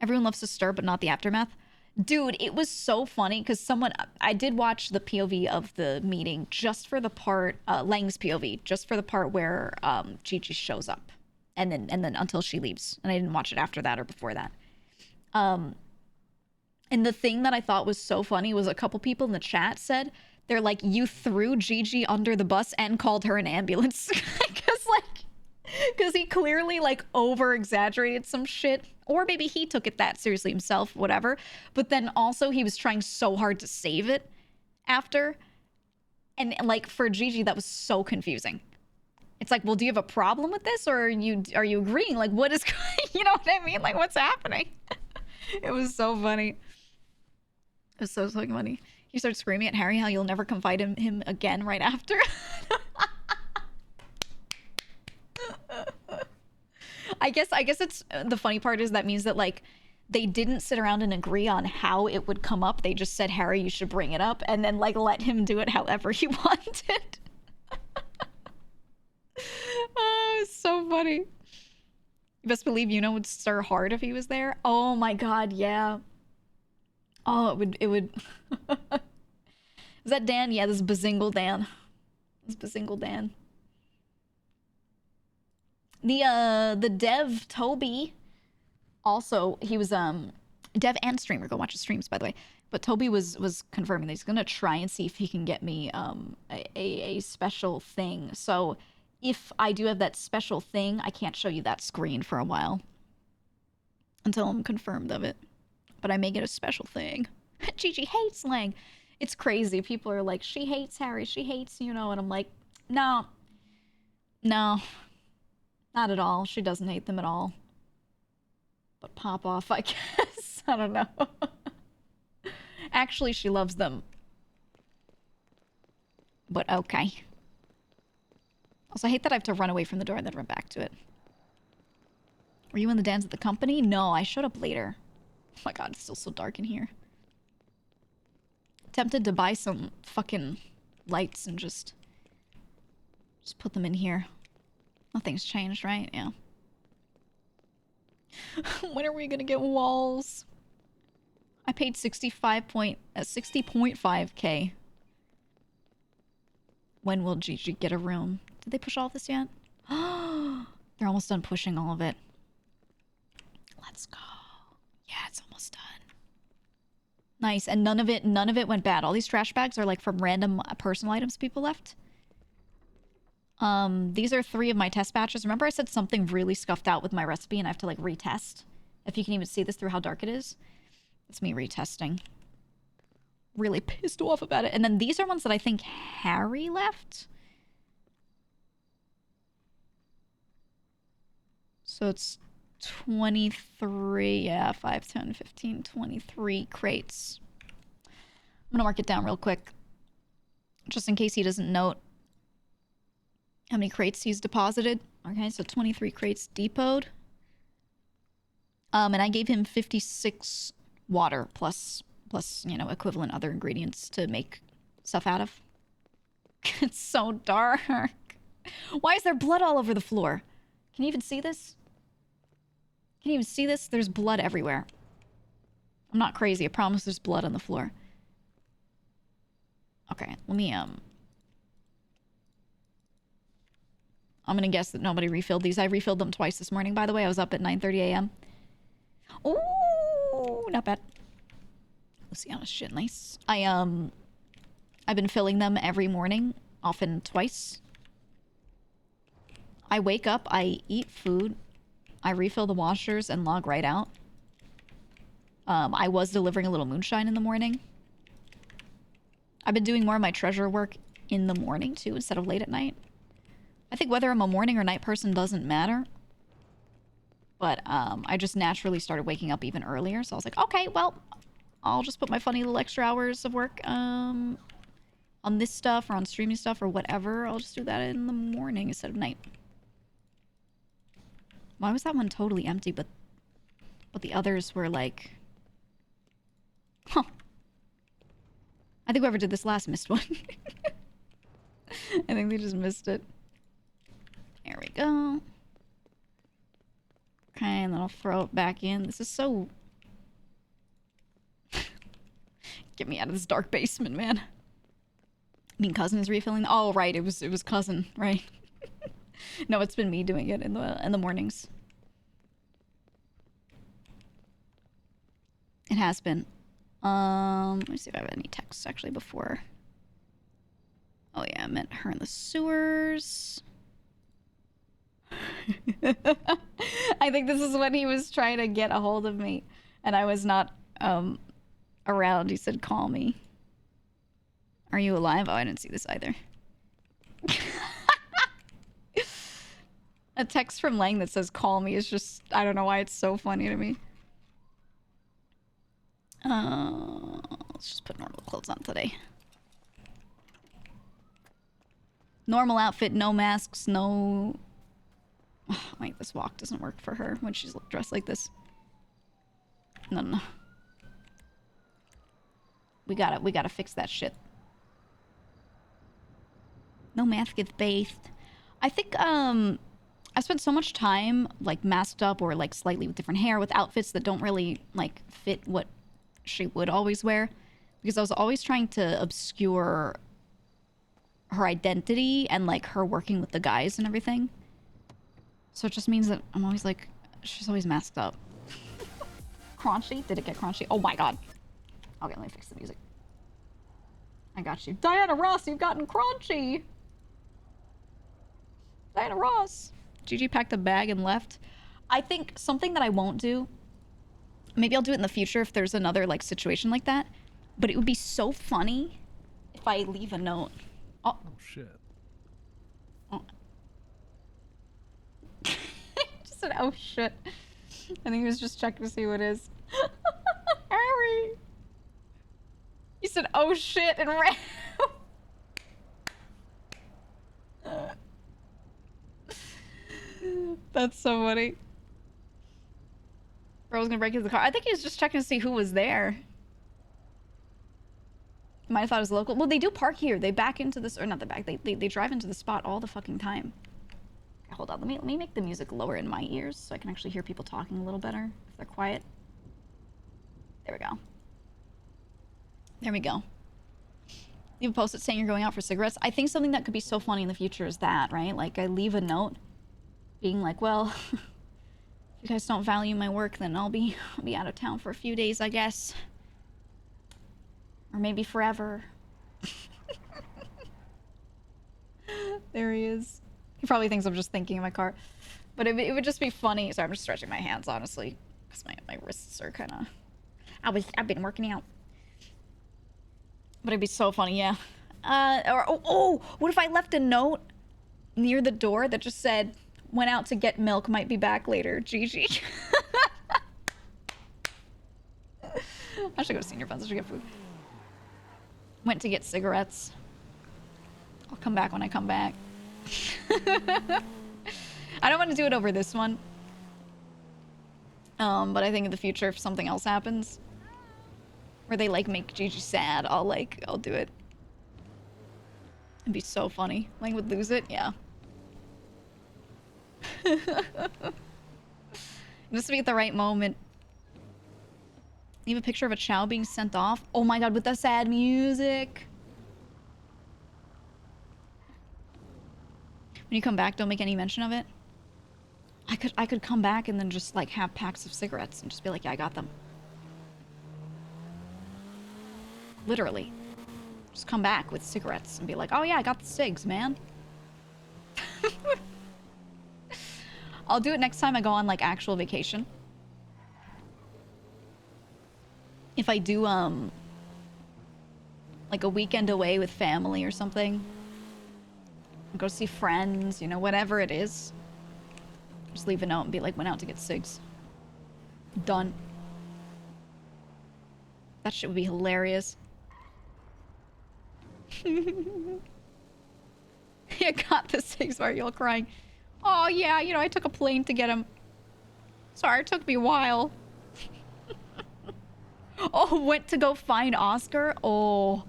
Everyone loves to stir, but not the aftermath. Dude, it was so funny because I did watch the POV of the meeting just for the part, Lang's POV, just for the part where Gigi shows up. And then until she leaves. And I didn't watch it after that or before that. And the thing that I thought was so funny was a couple people in the chat said, they're like, you threw Gigi under the bus and called her an ambulance. Because he clearly like over exaggerated some shit, or maybe he took it that seriously himself, whatever. But then also he was trying so hard to save it after. And like for Gigi, that was so confusing. It's like, well, do you have a problem with this, or are you agreeing? Like, what is, you know what I mean? Like, what's happening? It was so funny. It was so fucking funny. You start screaming at Harry how you'll never confide in him again right after. I guess it's the funny part is that means that like they didn't sit around and agree on how it would come up. They just said, Harry, you should bring it up, and then like let him do it however he wanted. Oh, it's so funny. You best believe Yuno would stir hard if he was there. Oh my god, yeah. Oh, it would. Is that Dan? Yeah, this is Bazingle Dan. This is Bazingle Dan. The dev Toby, also he was dev and streamer. Go watch his streams, by the way. But Toby was confirming that he's gonna try and see if he can get me a special thing. So if I do have that special thing, I can't show you that screen for a while. Until I'm confirmed of it. But I may get a special thing. Gigi hates slang. It's crazy. People are like, she hates Harry. She hates, you know. And I'm like, no. No. Not at all. She doesn't hate them at all. But pop off, I guess. I don't know. Actually, she loves them. But okay. Also, I hate that I have to run away from the door and then run back to it. Were you in the dance at the company? No, I showed up later. Oh my god, it's still so dark in here. Tempted to buy some fucking lights and just put them in here. Nothing's changed, right? Yeah. When are we gonna get walls? I paid 60.5k. When will Gigi get a room? Did they push all this yet? They're almost done pushing all of it. Let's go. Yeah, it's almost done. Nice, and none of it went bad. All these trash bags are like from random personal items people left. These are 3 of my test batches. Remember I said something really scuffed out with my recipe and I have to like retest? If you can even see this through how dark it is. It's me retesting. Really pissed off about it. And then these are ones that I think Harry left. So it's 23, yeah, 5, 10, 15, 23 crates. I'm gonna mark it down real quick. Just in case he doesn't note how many crates he's deposited. Okay, so 23 crates depoted. And I gave him 56 water plus, you know, equivalent other ingredients to make stuff out of. It's so dark. Why is there blood all over the floor? Can you even see this? Can you even see this? There's blood everywhere. I'm not crazy. I promise there's blood on the floor. Okay, let me, I'm gonna guess that nobody refilled these. I refilled them twice this morning, by the way. I was up at 9:30 a.m. Ooh, not bad. Luciana's shit nice. I've been filling them every morning, often twice. I wake up, I eat food, I refill the washers and log right out. I was delivering a little moonshine in the morning. I've been doing more of my treasure work in the morning too, instead of late at night. I think whether I'm a morning or night person doesn't matter. But I just naturally started waking up even earlier. So I was like, okay, well, I'll just put my funny little extra hours of work on this stuff or on streaming stuff or whatever. I'll just do that in the morning instead of night. Why was that one totally empty, but the others were like... Huh. I think whoever did this last missed one. I think they just missed it. There we go. Okay, and then I'll throw it back in. This is so... Get me out of this dark basement, man. I mean, Cousin is refilling. Oh, right. It was Cousin, right? No, it's been me doing it in the mornings. It has been. Let me see if I have any texts actually before. Oh yeah, I met her in the sewers. I think this is when he was trying to get a hold of me and I was not around. He said, call me. Are you alive? Oh, I didn't see this either. A text from Lang that says call me is just, I don't know why it's so funny to me. Let's just put normal clothes on today. Normal outfit, no masks, no... Oh, wait, this walk doesn't work for her when she's dressed like this. No. We gotta fix that shit. No mask gets bathed. I think, I spent so much time, like, masked up or, like, slightly with different hair with outfits that don't really, like, fit what she would always wear. Because I was always trying to obscure her identity and, like, her working with the guys and everything. So it just means that I'm always, like, she's always masked up. Crunchy? Did it get crunchy? Oh my god. Okay, let me fix the music. I got you. Diana Ross, you've gotten crunchy! Diana Ross. Gigi packed a bag and left. I think something that I won't do, maybe I'll do it in the future if there's another like situation like that, but it would be so funny if I leave a note. Oh, shit. Oh. Just said, oh shit. I think he was just checking to see who it is. Harry! You said, oh shit, and ran. That's so funny. Bro's gonna break into the car. I think he was just checking to see who was there. Might have thought it was local. Well, they do park here. They back into this, or not the back. They drive into the spot all the fucking time. Okay, hold on. Let me make the music lower in my ears so I can actually hear people talking a little better if they're quiet. There we go. There we go. You have a post-it saying you're going out for cigarettes. I think something that could be so funny in the future is that, right? Like I leave a note being like, well, if you guys don't value my work, then I'll be out of town for a few days, I guess. Or maybe forever. There he is. He probably thinks I'm just thinking in my car. But it would just be funny. Sorry, I'm just stretching my hands, honestly. Because my wrists are kind of... I've been working out. But it'd be so funny, yeah. What if I left a note near the door that just said, went out to get milk, might be back later, Gigi. I should go to Senior Buns, I should get food. Went to get cigarettes. I'll come back when I come back. I don't want to do it over this one. But I think in the future, if something else happens, where they like make Gigi sad, I'll do it. It'd be so funny. Lang would lose it, yeah. Just to be at the right moment. Leave a picture of a chow being sent off. Oh my god, with the sad music. When you come back, don't make any mention of it. I could come back and then just like have packs of cigarettes and just be like, yeah, I got them. Literally. Just come back with cigarettes and be like, oh yeah, I got the cigs, man. I'll do it next time I go on like actual vacation. If I do like a weekend away with family or something. Go see friends, you know, whatever it is. Just leave a note and be like, went out to get cigs. Done. That shit would be hilarious. You got the cigs, why are you all crying? Oh yeah, you know, I took a plane to get them. Sorry, it took me a while. Oh, went to go find Oscar? Oh.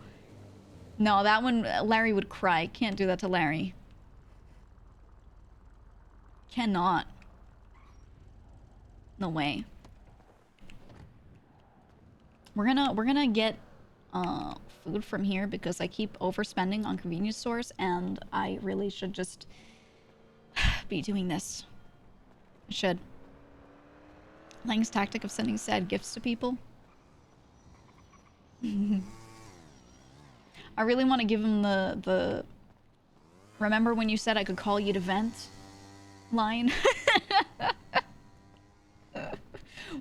No, that one, Larry would cry. Can't do that to Larry. Cannot. No way. We're gonna get food from here because I keep overspending on convenience stores and I really should just be doing this. I should. Lang's tactic of sending sad gifts to people. I really want to give him the remember when you said I could call you to vent line?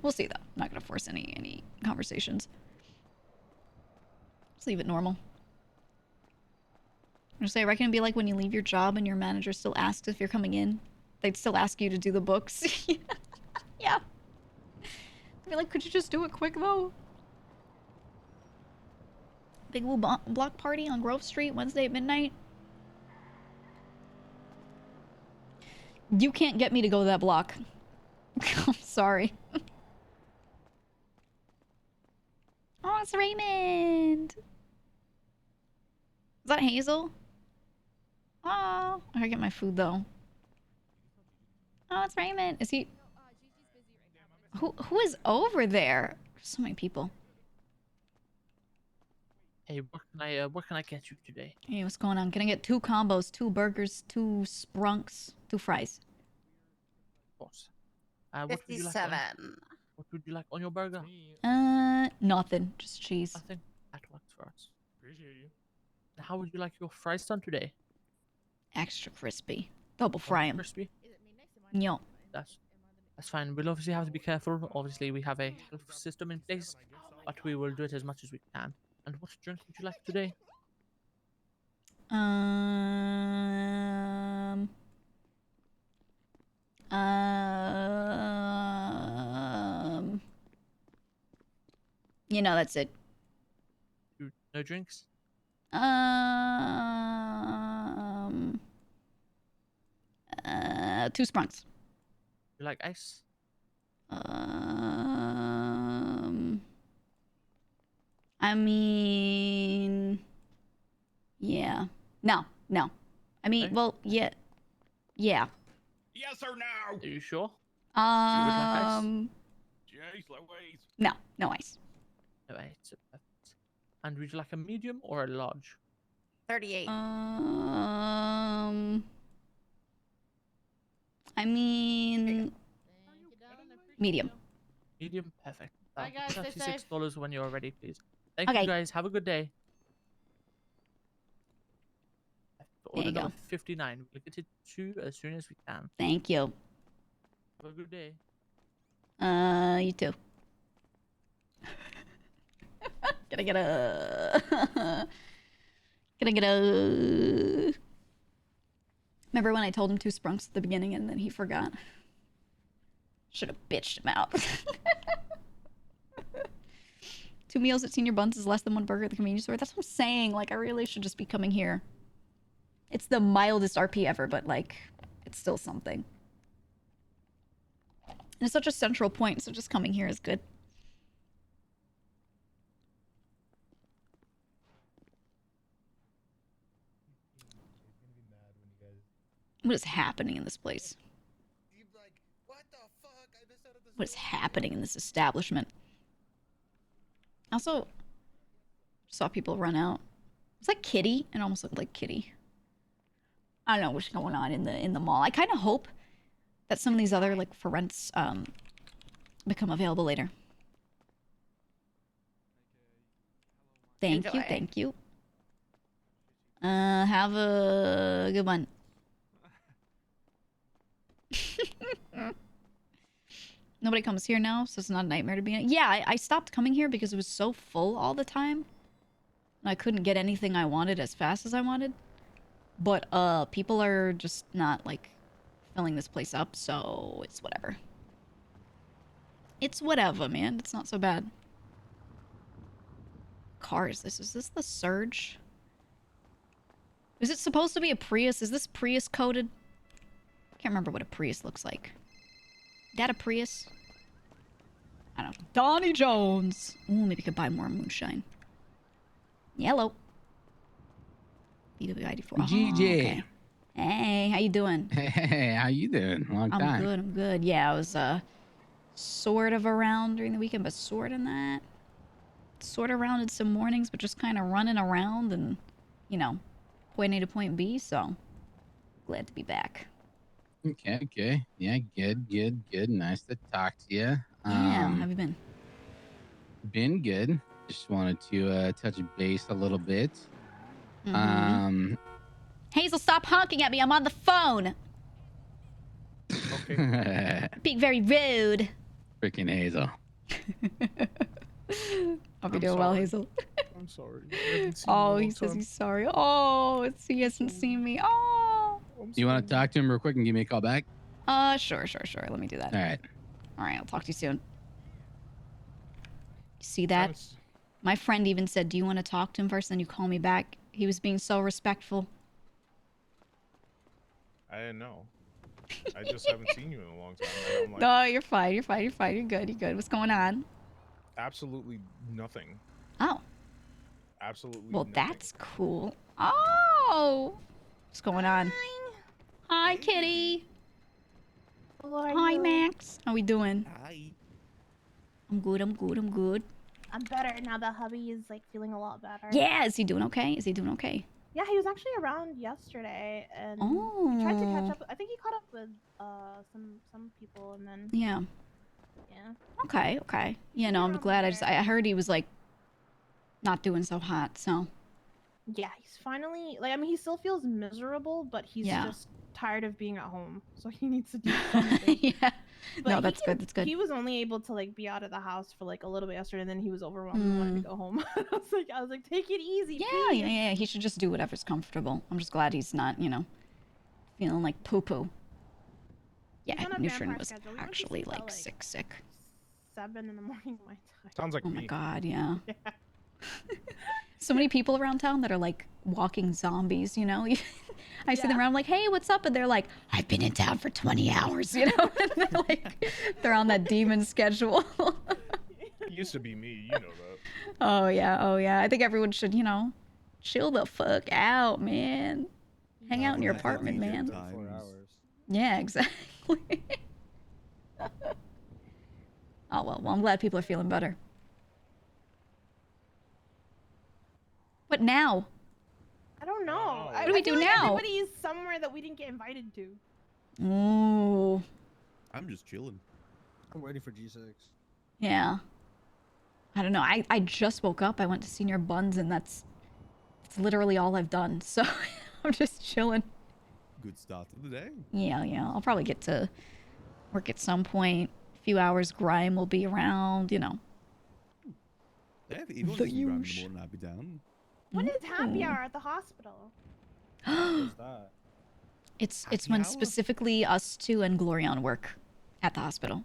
We'll see though. I'm not gonna force any conversations. Just leave it normal. I'm gonna say I reckon it'd be like when you leave your job and your manager still asks if you're coming in. They'd still ask you to do the books. Yeah. I'd be like, could you just do it quick though? Big Woo block party on Grove Street Wednesday at midnight. You can't get me to go to that block. I'm sorry. Oh, it's Raymond. Is that Hazel? Oh, I gotta get my food though. Oh, it's Raymond. Is he? Who is over there? So many people. Hey, what can I get you today? Hey, what's going on? Can I get 2 combos, 2 burgers, 2 sprunks, 2 fries? Of course. What would you like 57. What would you like on your burger? Nothing. Just cheese. Nothing. That works for us. Appreciate you. How would you like your fries done today? Extra crispy. Double fry them. Crispy. Yo. That's fine. We'll obviously have to be careful. Obviously, we have a health system in place, but we will do it as much as we can. And what drink would you like today? You know, that's it. No drinks? Two sprungs. You like ice? I mean, yeah. No. I mean, Okay. well, yeah. Yes or no? Are you sure? Um, Jeez Louise. no ice. No, it's perfect. And would you like a medium or a large? 38. I mean, medium. Medium, perfect. Bye, guys, stay safe. $36 when you're ready, please. Thank Okay. you guys. Have a good day. There you Order go. number 59. We'll get it to you as soon as we can. Thank you. Have a good day. You too. Can I get a... Remember when I told him two sprunks at the beginning and then he forgot? Should have bitched him out. 2 meals at Senior Buns is less than 1 burger at the convenience store. That's what I'm saying. Like, I really should just be coming here. It's the mildest RP ever, but, like, it's still something. And it's such a central point, so just coming here is good. What is happening in this place? What is happening in this establishment? I also saw people run out. Was that Kitty? It almost looked like Kitty. I don't know what's going on in the mall. I kind of hope that some of these other like for rents become available later. Thank you, Enjoy. thank you. Have a good one. Nobody comes here now, so it's not a nightmare to be in. Yeah, I stopped coming here because it was so full all the time. And I couldn't get anything I wanted as fast as I wanted. But, people are just not, like, filling this place up, so it's whatever. It's whatever, man. It's not so bad. Car is this? Is this the Surge? Is it supposed to be a Prius? Is this Prius coded? I can't remember what a Prius looks like. That a Prius? I don't know. Donnie Jones! Ooh, maybe I could buy more Moonshine. Yellow. BWID4. Oh, GG. okay. Hey, how you doing? Hey, how you doing? Long time. I'm good. Yeah, I was, sort of around during the weekend, but sort of not. Sort of around in some mornings, but just kind of running around and, you know, point A to point B, so glad to be back. Okay. Yeah, good. Nice to talk to you. Yeah, how have you been? Been good. Just wanted to touch base a little bit. Hazel, stop honking at me. I'm on the phone. Okay. Being very rude. Freaking Hazel. Hope you're doing well, Hazel. I'm sorry. Oh, he says he's sorry. Oh, he hasn't seen me. Oh. You want to talk to him real quick and give me a call back? Sure. Let me do that. All right. All right, I'll talk to you soon. You see that? My friend even said, do you want to talk to him first, then you call me back? He was being so respectful. I didn't know. I just haven't seen you in a long time. And I'm like, No, you're fine. You're good. What's going on? absolutely nothing. Oh. Absolutely Well, nothing. that's cool. Oh. What's going on? Hi, Kitty. Hi, Max. How we doing? Hi. I'm good. I'm better now that hubby is like feeling a lot better. Yeah, is he doing okay? Yeah, he was actually around yesterday and Oh. he tried to catch up. I think he caught up with some people and then Yeah. yeah. Okay. Yeah, no, I'm glad. I heard he was like not doing so hot, so Yeah, he's finally like I mean he still feels miserable, but he's Yeah. just tired of being at home, so he needs to do something. Yeah. But No, that's good. That's good. He was only able to like be out of the house for like a little bit yesterday, and then he was overwhelmed and wanted to go home. I was like, take it easy. Yeah, please. yeah. He should just do whatever's comfortable. I'm just glad he's not, you know, feeling like poo poo. Yeah, on a Nutrin vampire was schedule. We went to actually sleep at, like sick. 7 in the morning my time. Sounds like Oh me. my god, yeah. Yeah. So many people around town that are like walking zombies, you know? I see them around, I'm like, hey, what's up? And they're like, I've been in town for 20 hours, you know? And they're like, they're on that demon schedule. It used to be me, you know that. Oh, yeah. I think everyone should, you know, chill the fuck out, man. Hang out in your apartment, man. 4 hours. Yeah, exactly. Oh, well, I'm glad people are feeling better. What now? I don't know. What do we do feel like now? Everybody's somewhere that we didn't get invited to. Ooh. I'm just chilling. I'm waiting for G6. Yeah. I don't know. I just woke up. I went to Senior Buns, and that's literally all I've done. So I'm just chilling. Good start to the day. Yeah. I'll probably get to work at some point. A few hours grime will be around, you know. Yeah, if you want The to see Graham in the usual. morning, I'll be down. When is happy hour at the hospital? What's that? It's Happy when hour? specifically us two and Glorion work at the hospital.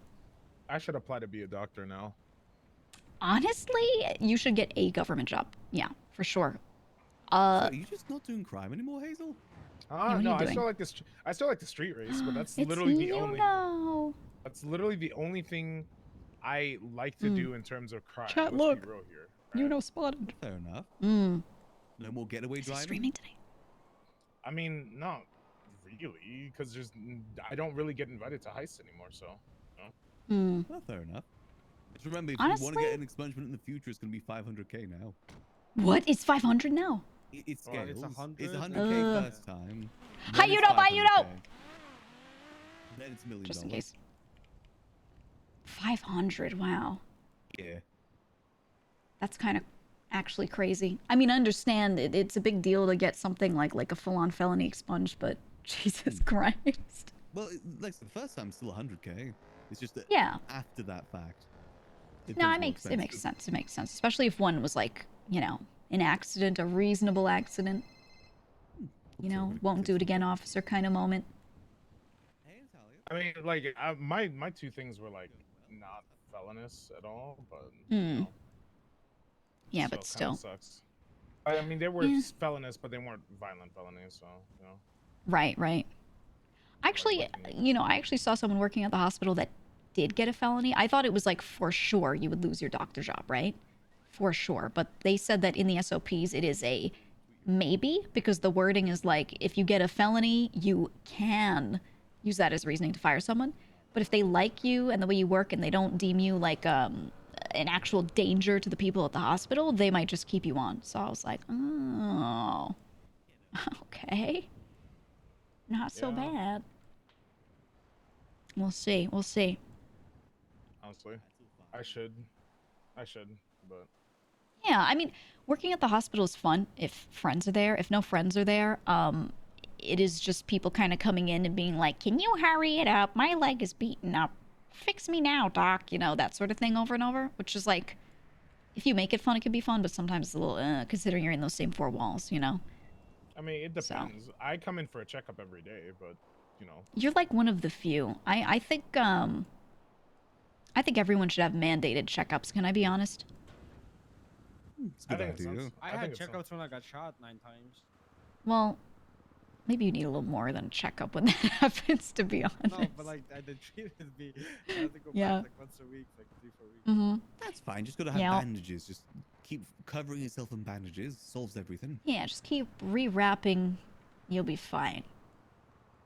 I should apply to be a doctor now. Honestly, you should get a government job. Yeah, for sure. So are you just not doing crime anymore, Hazel? what are No, you I doing? still like this. I still like the street race, but that's It's literally the you only. know. That's literally the only thing I like to do in terms of crime. Chat, Let's look. be real here. You right? know spotted. Fair enough. No more getaway Is he driving? streaming today? I mean, not really, because I don't really get invited to heists anymore. So, you know. Well, fair enough. Just remember, if you want to Honestly- get an expungement in the future, it's going to be 500k now. What? It's 500 now? It's Well, scales. it's It's 100. 100k first time. How then you it's know, how you know? 500K. Then it's $1 million. Just in case. 500, wow. Yeah. That's kind of actually crazy. I mean, I understand it's a big deal to get something like a full-on felony expunged, but Jesus Christ. Well, like the first time, it's still 100k. It's just that Yeah. after that fact. No, becomes it more makes expensive. sense. It makes sense, especially if one was like, you know, an accident, a reasonable accident. You know, won't do it again, officer kind of moment. Hey, Natalia. I mean, like my two things were like not felonious at all, but Hmm. you know, Yeah, so but it still. kinda sucks. I mean, they were Yeah. felonious, but they weren't violent felonies, so you know. Right. Actually, you know, I actually saw someone working at the hospital that did get a felony. I thought it was like for sure you would lose your doctor job, right? For sure. But they said that in the SOPs it is a maybe, because the wording is like, if you get a felony, you can use that as reasoning to fire someone. But if they like you and the way you work and they don't deem you like an actual danger to the people at the hospital, they might just keep you on. So I was like, oh, okay. Not so Yeah. bad. We'll see. Honestly, I should, but Yeah, I mean, working at the hospital is fun if friends are there. If no friends are there, it is just people kind of coming in and being like, can you hurry it up? My leg is beaten up. Fix me now, doc. You know, that sort of thing over and over, which is like, if you make it fun, it can be fun, but sometimes it's a little, considering you're in those same four walls, you know? I mean, it So. depends. I come in for a checkup every day, but you know. You're like one of the few. I think everyone should have mandated checkups. Can I be honest? It's a I good think it idea. sounds- I think had it sounds- checkups when I got shot 9 times. Well, maybe you need a little more than a checkup when that happens, to be honest. No, but like I did treated me. I had to go Yeah. back like once a week, like 3-4 weeks. Mm-hmm. That's fine. Just gotta have Yeah. bandages. Just keep covering yourself in bandages. Solves everything. Yeah, just keep rewrapping. You'll be fine.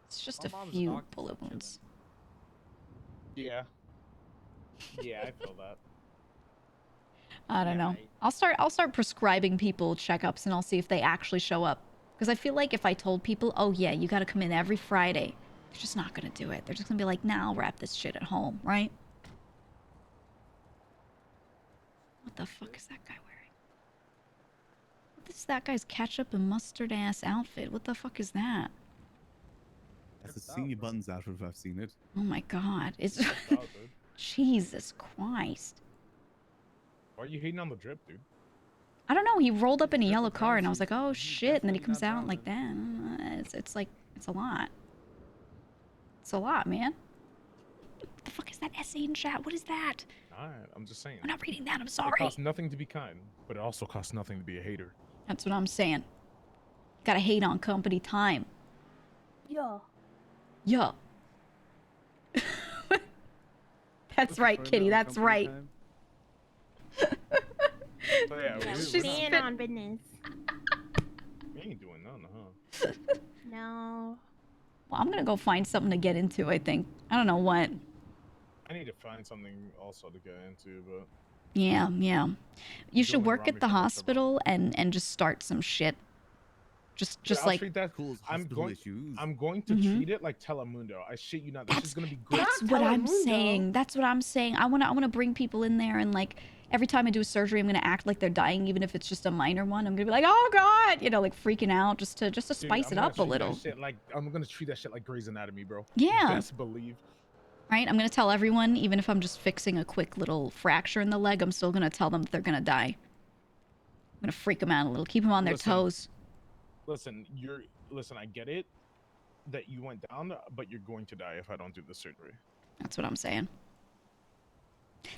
It's just My a mom's a few doctor, so bullet I'm chilling. wounds. Yeah. Yeah, I feel that. I don't Yeah, know. I'll start prescribing people checkups, and I'll see if they actually show up. Because I feel like if I told people, oh yeah, you got to come in every Friday, they're just not gonna do it. They're just gonna be like, nah, I'll wrap this shit at home, right? What the fuck is that guy wearing? What is that guy's ketchup and mustard ass outfit? What the fuck is that? That's a senior Buns outfit if I've seen it. Oh my god. It's Oh, dude. Jesus Christ. Why are you hating on the drip, dude? I don't know. He rolled up in a yellow car, and I was like, "Oh shit!" And then he comes out like that. It's like it's a lot. It's a lot, man. What the fuck is that essay in chat? What is that? Alright, I'm just saying. I'm not reading that. I'm It sorry. costs nothing to be kind, but it also costs nothing to be a hater. That's what I'm saying. Gotta hate on company time. Yeah. Yeah. That's right, Kitty. That's right. But yeah, She's staying on business. we ain't doing nothing, huh? No. Well, I'm gonna go find something to get into, I think. I don't know what. I need to find something also to get into, but Yeah, yeah. You should Going work around at me the for no hospital and just start some shit. Just I'll like treat that. I'm hospital going. issues. I'm going to treat it like Telemundo. I shit you not. This is gonna be good. that's what I'm saying. That's what I'm saying. I wanna bring people in there and like every time I do a surgery, I'm gonna act like they're dying, even if it's just a minor one. I'm gonna be like, oh god, you know, like freaking out just to Dude, spice I'm it gonna up a treat that little. shit like I'm gonna treat that shit like Grey's Anatomy, bro. Yeah. Best believe. Right? I'm gonna tell everyone, even if I'm just fixing a quick little fracture in the leg, I'm still gonna tell them that they're gonna die. I'm gonna freak them out a little, keep them on their toes. Listen, I get it that you went down, but you're going to die if I don't do the surgery. That's what I'm saying.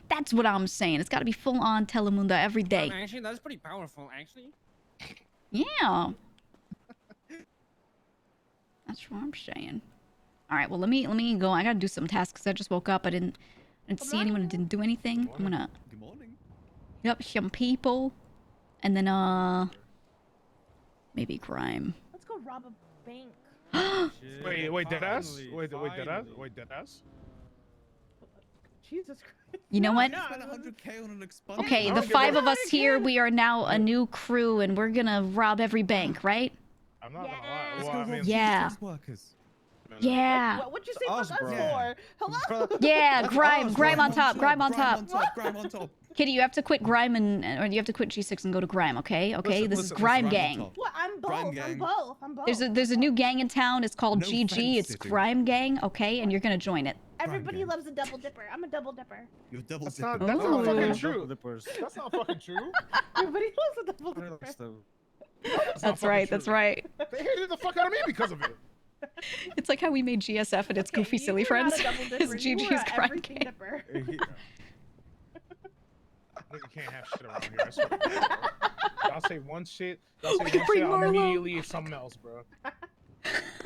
That's what I'm saying. It's gotta be full on Telemundo every day. Actually, that's pretty powerful, actually. Yeah. That's what I'm saying. All right, well let me go. I gotta do some tasks because I just woke up. I didn't see anyone who didn't do anything. I'm gonna Good morning. hit up some people, and then maybe crime. Let's go rob a bank. Wait, deadass? Wait, deadass? Jesus Christ. You know what? Spent 100K on an expunge. Okay, the five of us here, we are now a new crew, and we're gonna rob every bank, right? I'm not gonna lie. Well, I mean, Yeah. Workers. Yeah. What'd you say fuck us, us bro. for? Hello? Yeah, grime on top, grime on Grime top. Grime on top. Kitty, you have to quit grime or you have to quit G6 and go to grime, okay? Okay, Listen, this is listen, grime Grime on gang. top. What? I'm both. Grime I'm gang. both. I'm both. There's a new gang in town. It's called No GG. fence It's sitting. grime gang, okay? And you're gonna join it. Everybody gang. loves a double dipper. I'm a double dipper. You're double That's not, dipping. that's not fucking Ooh. true. That's not fucking true. Everybody loves a double dipper. That's not That's fucking right. true. That's right. They hated the fuck out of me because of it. It's like how we made GSF and its goofy silly you were not friends. a double It's dipper. You were GG's a grime everything gang. dipper. Nigga can't have shit around here. I swear to God, bro. Y'all say one shit, Oh, I'll bring Marlo. immediately something else, bro.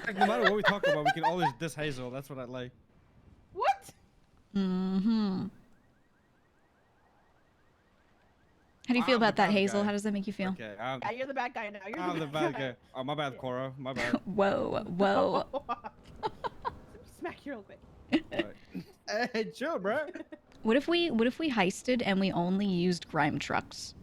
Like, no matter what we talk about, we can always diss Hazel. That's what I like. What? Mm-hmm. How do you feel I'm the about that, bad Hazel? guy. How does that make you feel? Okay, Yeah, you're the bad guy now. You're I'm the bad guy. guy. Oh, my bad, Cora. My bad. Whoa, whoa. Smack you real quick. Hey, chill, bro. What if we heisted and we only used grime trucks?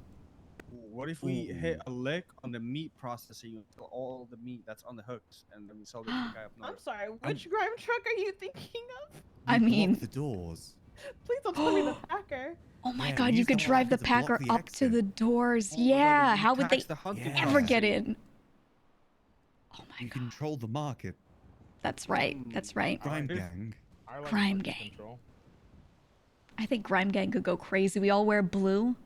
What if we hit a lick on the meat processing until all the meat that's on the hooks, and then we sell it to the guy up north? I'm sorry. Which grime truck are you thinking of? I mean, Block the doors. Please don't tell me the Packer. oh my Yeah, god, we you used could to drive the have to block Packer the up to exit. the doors. Oh my God, Yeah, you how would they tax the hunting Yeah. ever get processing. in? Oh my You god. control the market. That's right. That's right. Grime If- gang. I like Crime market gang. control. I think grime gang could go crazy. We all wear blue.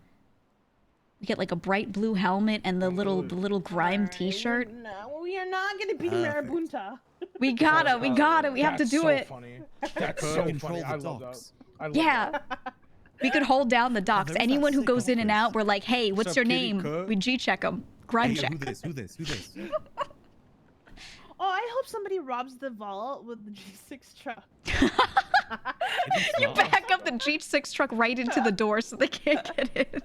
We get like a bright blue helmet and the little grime Alright, t-shirt. No, we are not gonna be Perfect. Marabunta. We gotta. We have to That's do so it. Funny. That's so Control funny. the I love that. docks. I love Yeah. that. We could hold down the docks. there is that Anyone who sick goes in and office. out, we're like, hey, what's up, your kitty name? cut? We G-check them. Grime Hey, check. who this? Who this? Who this? Oh, I hope somebody robs the vault with the G6 truck. You back up the G6 truck right into the door so they can't get in.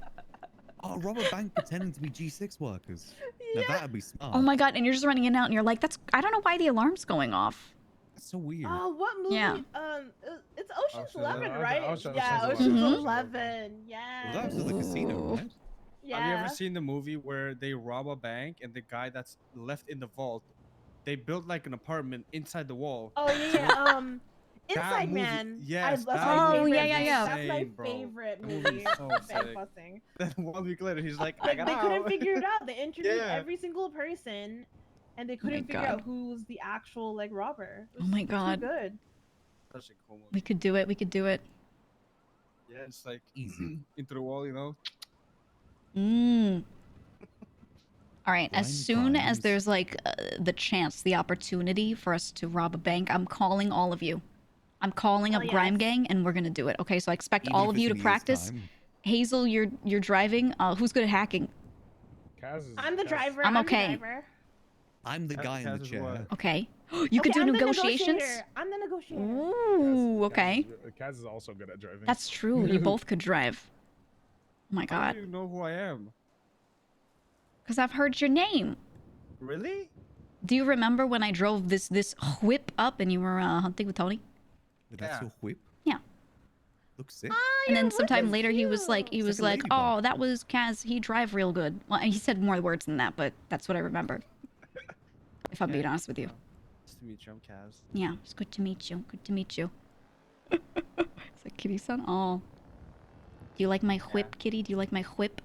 Oh, rob a bank pretending to be G6 workers. Now Yeah. that'd be smart. Oh my god, and you're just running in and out and you're like, I don't know why the alarm's going off. That's so weird. Oh, what movie? Yeah. It's Ocean's Ocean's 11, 11. right? Ocean's Yeah, 11. Ocean's Mhm. 11. Yeah. Well, that was at the casino, right? Yeah. Have you ever seen the movie where they rob a bank and the guy that's left in the vault, they build like an apartment inside the wall? Oh yeah. That Inside movie- Man. yes, that's that my movie favorite. is That's my insane, bro. favorite That movie movie. is so Bank sick. busting. Then 1 week later, he's like, I Like, got they couldn't out. figure it out. They introduced Yeah. every single person and they couldn't figure out who was the actual like robber. It Oh was my too god. good. Such a cool movie. We could do it. We could do it. Yeah, it's like easy into the wall, you know. All right. As Blind soon as crimes. there's like the chance, the opportunity for us to rob a bank, I'm calling all of you. I'm calling up Grime Gang, and we're gonna do it. Okay. So I expect Even all if of it's you to in a year's practice. time. Hazel, you're driving. Who's good at hacking? I'm the driver. I'm okay. The driver. I'm the guy in the chair. Okay. You could do I'm the negotiations. negotiator. I'm the negotiator. Ooh. Okay. Kaz is also good at driving. That's true. You both could drive. Oh my How god. do you know who I am? Because I've heard your name. Really? Do you remember when I drove this whip up and you were hunting with Tony? That's your whip? Yeah. Looks sick. And then sometime later he was like, like a ladybug. oh, that was Kaz. He drive real good. Well, he said more words than that, but that's what I remember. If I'm being honest with you. Nice to meet you. I'm Kaz. Yeah, it's good to meet you. Good to meet you. It's like Kitty-san. Oh. Do you like my whip, Kitty? Do you like my whip?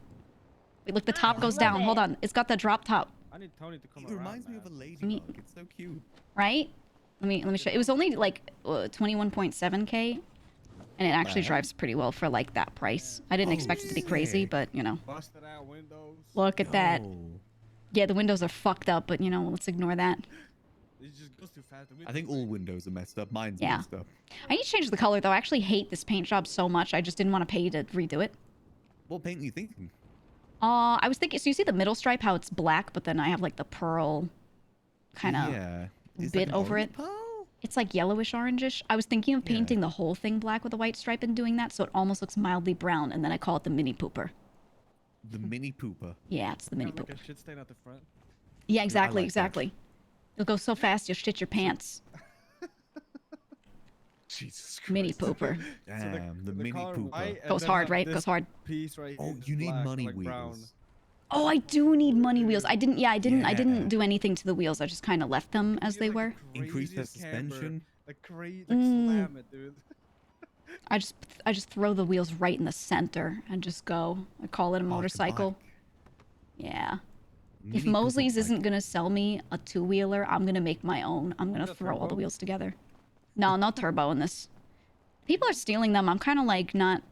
Wait, look, the top goes down. Hold on. It's got the drop top. I need Tony to come It around. reminds me of a me- ladybug. It's so cute. Right? Let me show you. It was only like 21.7K. And it actually drives pretty well for like that price. I didn't expect it to be crazy, but you know. Busted out windows. Look at that. Oh. Yeah, the windows are fucked up, but you know, let's ignore that. It just goes too fast. I think all windows are messed up. Mine's Yeah. messed up. I need to change the color though. I actually hate this paint job so much. I just didn't want to pay to redo it. What paint are you thinking? I was thinking, so you see the middle stripe, how it's black, but then I have like the pearl kind of Yeah. Is bit that an over orange it. pearl? It's like yellowish orangish. I was thinking of Yeah. painting the whole thing black with a white stripe and doing that, so it almost looks mildly brown, and then I call it the mini pooper. The mini pooper. Yeah, it's the mini Like pooper. a shit stain at the front. Yeah, exactly, like that. exactly. It'll go so fast you'll shit your pants. Jesus Christ. Mini pooper. Damn, the mini color pooper. white and Goes then hard, have right? this Goes hard. Piece right Oh, here is you need black, money like wheels. brown. Oh, I do need money wheels. I didn't Yeah. didn't do anything to the wheels. I just kind of left them as they were. Increase the Craziest camber. suspension. Like crazy, like slam it, dude. I just throw the wheels right in the center and just go. I call it a motorcycle. Yeah. If Mini Mosley's pooper isn't bike. gonna sell me a two-wheeler, I'm gonna make my own. I'm gonna got throw all the turbo? wheels together. No, no turbo in this. People are stealing them. I'm kind of like not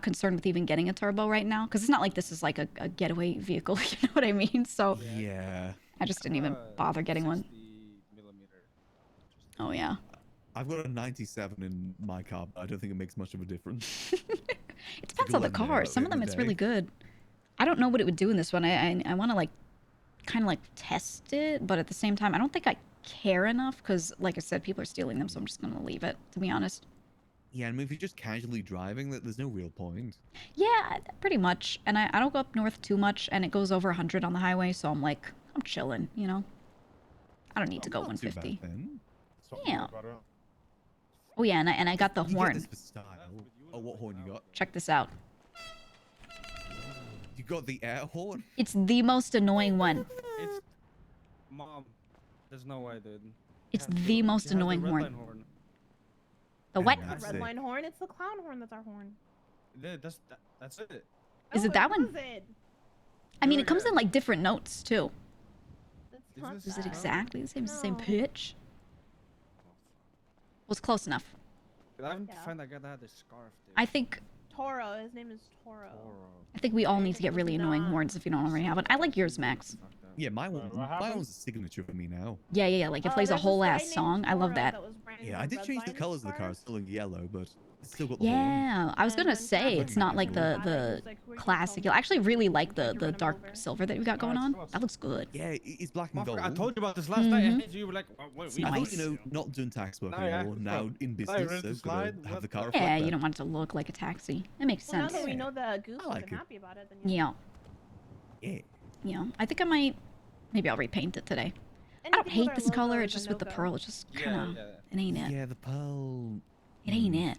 concerned with even getting a turbo right now because it's not like this is like a getaway vehicle. You know what I mean? So Yeah. I just didn't even bother getting one. 60mm. Oh yeah. I've got a 97 in my car, but I don't think it makes much of a difference. It depends on the blend it car. out Some at of the them end it's of really the day. good. I don't know what it would do in this one. I want to like kind of like test it, but at the same time, I don't think I care enough because, like I said, people are stealing them, so I'm just gonna leave it. To be honest. Yeah, I mean, if you're just casually driving, there's no real point. Yeah, pretty much. And I don't go up north too much, and it goes over 100 on the highway, so I'm like, I'm chilling, you know. I don't need to go Not too bad 150. then. Yeah. Oh yeah, and I got the You get horn. this for style. Oh, what horn you got? Check this out. You got the air horn? It's the most annoying one. It's mom. There's no way, dude. It's You have the to- most you have the annoying red horn. line horn. The what? That's Red it. line horn. It's the clown horn. That's our horn. That's it. Is it that one? What is it? I mean, it comes in like different notes too. That's Is not this Is it that. exactly the same? Is it the same No. pitch? Well, it's close enough. I haven't Yeah. found that guy that had the scarf, dude. I think Toro. His name is Toro. we all need to get really annoying horns if you don't already have one. I like yours, Max. Yeah, my what one's a signature for me now. Yeah. Like it plays a There's this whole guy ass named song. I love Toro that. was wearing Yeah, a I did red change the line colors of the car. scarf. It's still in yellow, but it's still got the horn. Yeah, I was And gonna when say Catherine it's not like was the mad, he was like, "Who are you classic. telling I actually me really to like do? the Like, you run him dark over." silver that you got going on. That looks good. Yeah, it's black and gold. I told you about this last night. Mhm. And you were like, what, It's I nice. thought, you know, not doing tax work Oh, yeah. anymore, now Oh, in oh, business, ready to so gotta slide? have What the car Yeah, reflect you that. don't want it to look like a taxi. It makes Well, now sense. that we know the goose like wasn't it. happy about it, then Yeah, Yeah. yeah. I think I might. Maybe I'll repaint it today. I don't Anything with hate our this logo color. is It's a just with the no-go. pearl. It's just kind of. Yeah. It ain't it. Yeah, the pearl. It ain't it.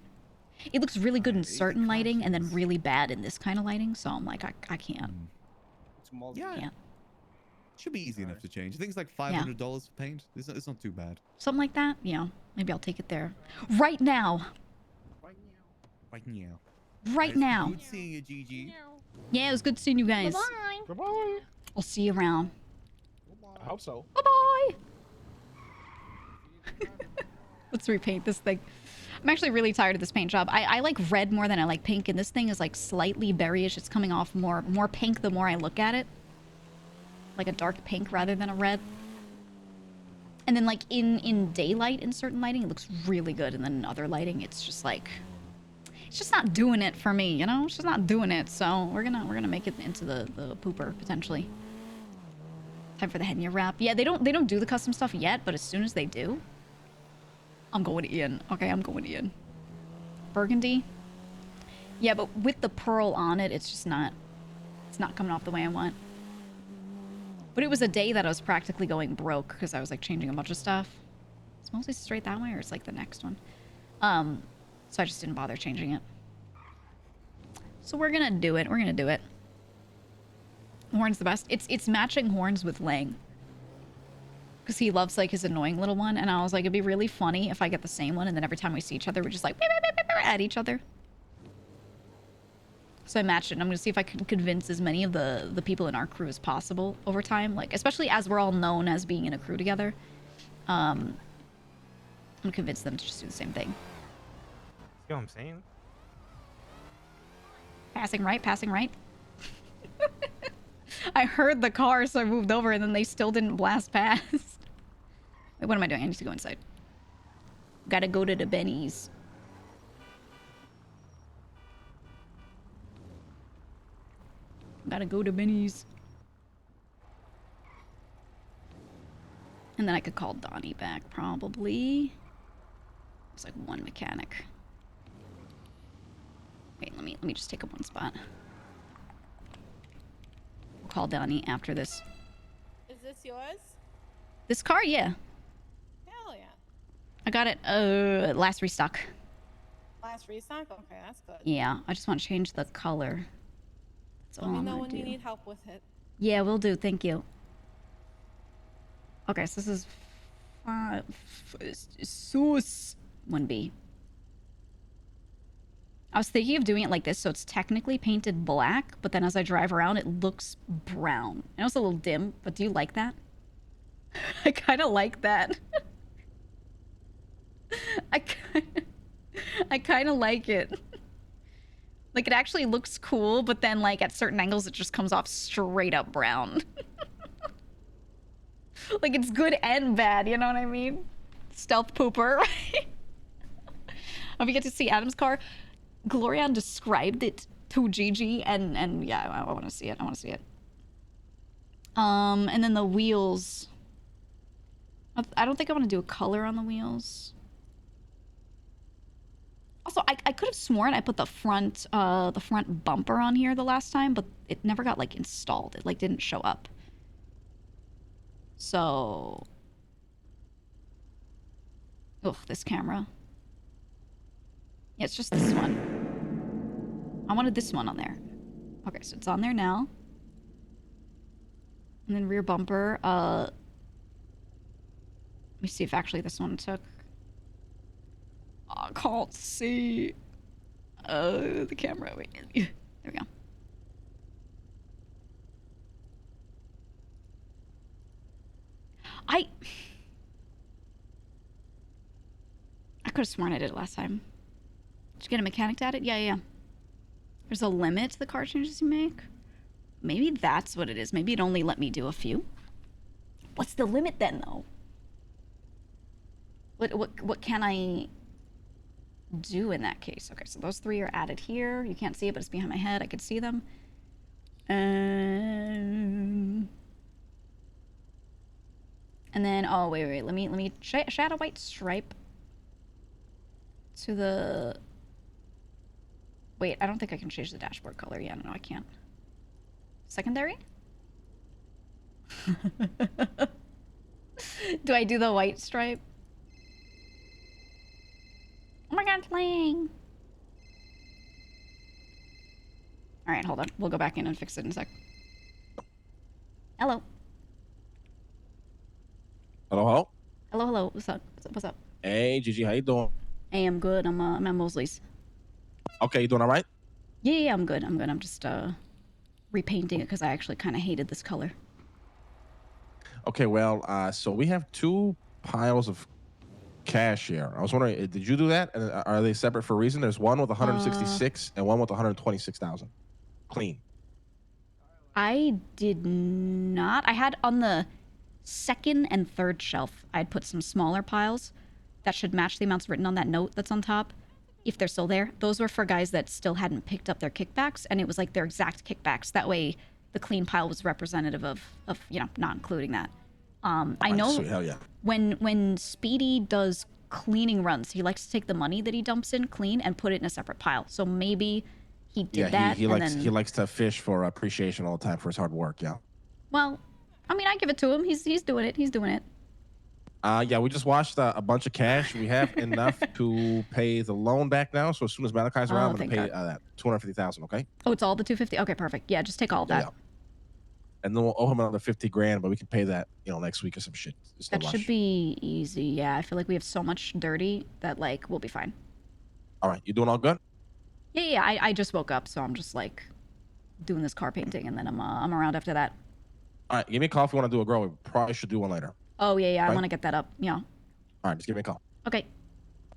It looks really good in It's the certain lighting and then contrast. really bad in this kind of lighting. So I'm like, I can't. It's mold. Yeah. Yeah. Should be easy enough to change. I think it's like $500 for paint. It's not too bad. Something like that. Yeah. Maybe I'll take it there. Right now. Right now. Right It's now. Good seeing you, Gigi. Yeah, it was good seeing you guys. Bye. Goodbye. I'll see you around. hope so. Bye-bye. Let's repaint this thing. I'm actually really tired of this paint job. I like red more than I like pink, and this thing is like slightly berryish. It's coming off more pink the more I look at it. Like a dark pink rather than a red. And then like in daylight, in certain lighting, it looks really good. And then in other lighting, it's just like, it's just not doing it for me, you know? It's just not doing it. So we're gonna make it into the pooper potentially. Time for the Henya wrap. Yeah, they don't do the custom stuff yet, but as soon as they do, I'm going in. Okay, I'm going in. Burgundy. Yeah, but with the pearl on it, it's just not, it's not coming off the way I want. But it was a day that I was practically going broke because I was like changing a bunch of stuff. It's mostly straight that way, or it's like the next one. So I just didn't bother changing it. So we're gonna do it. We're gonna do it. The horn's the best. It's matching horns with Lang. Because he loves like his annoying little one, and I was like, it'd be really funny if I get the same one, and then every time we see each other, we're just like at each other. So I matched it, and I'm gonna see if I can convince as many of the people in our crew as possible over time, like especially as we're all known as being in a crew together. I'm gonna convince them to just do the same thing. See what I'm saying? Passing right, passing right. I heard the car, so I moved over, and then they still didn't blast past. Wait, what am I doing? I need to go inside. Gotta go to the Benny's. Gotta go to Benny's. And then I could call Donnie back, probably. There's like one mechanic. Wait, let me just take up one spot. We'll call Donnie after this. Is this yours? This car, yeah. Hell yeah. I got it, last restock. Last restock? Okay, that's good. Yeah, I just want to change the color. That's all Let me I'm know gonna when do. you need help with it. Yeah, will do. Thank you. Okay, so this is Sauce 1B. I was thinking of doing it like this, so it's technically painted black, but then as I drive around, it looks brown. I know it's a little dim, but do you like that? I kind of like that. I kind of like it. Like, it actually looks cool, but then, like, at certain angles, it just comes off straight up brown. Like, it's good and bad, you know what I mean? Stealth pooper, right? If you get to see Adam's car, Glorian described it to Gigi, and yeah, I want to see it. I want to see it. And then the wheels. I don't think I want to do a color on the wheels. Also, I could have sworn I put the front bumper on here the last time, but it never got, like, installed. It, like, didn't show up. So... Ugh, this camera. Yeah, it's just this one. I wanted this one on there. Okay, so it's on there now. And then rear bumper, let me see if actually this one took. Oh, I can't see. The camera. Wait. There we go. I could have sworn I did it last time. Did you get a mechanic to add it? Yeah. There's a limit to the car changes you make. Maybe that's what it is. Maybe it only let me do a few. What's the limit then, though? What can I do in that case? Okay, so those three are added here. You can't see it, but it's behind my head. I could see them. And then, oh, wait. Let me add a white stripe to the... Wait, I don't think I can change the dashboard color. Yeah, no, I can't. Secondary? Do I do the white stripe? Oh my god, playing! Alright, hold on. We'll go back in and fix it in a sec. Hello. Hello. Hello. What's up? Hey, Gigi, how you doing? Hey, I'm good. I'm at Mosley's. Okay, you doing all right? Yeah, I'm good. I'm just repainting it because I actually kind of hated this color. Okay, well, so we have 2 piles of cash here. I was wondering, did you do that? And are they separate for a reason? There's one with 166 and one with 126,000. Clean. I did not. I had on the second and third shelf, I'd put some smaller piles that should match the amounts written on that note that's on top, if they're still there. Those were for guys that still hadn't picked up their kickbacks, and it was like their exact kickbacks. That way, the clean pile was representative of you know, not including that. I know Sweet, hell yeah. when Speedy does cleaning runs, he likes to take the money that he dumps in clean and put it in a separate pile. So maybe he did that. He likes to fish for appreciation all the time for his hard work. Yeah. Well, I mean, I give it to him. He's doing it. He's doing it. Yeah, we just washed a bunch of cash. We have enough to pay the loan back now. So as soon as Malachi's around, I'm going to pay that 250,000. Okay. Oh, it's all the 250. Okay, perfect. Yeah, just take all of that. Yeah. And then we'll owe him another 50 grand, but we can pay that, you know, next week or some shit. That should be easy. Yeah, I feel like we have so much dirty that like we'll be fine. All right, you doing all good? Yeah. I just woke up, so I'm just like doing this car painting, and then I'm around after that. All right, give me a call if you want to do a grow. We probably should do one later. Oh yeah. Right? I want to get that up. Yeah. All right, just give me a call. Okay.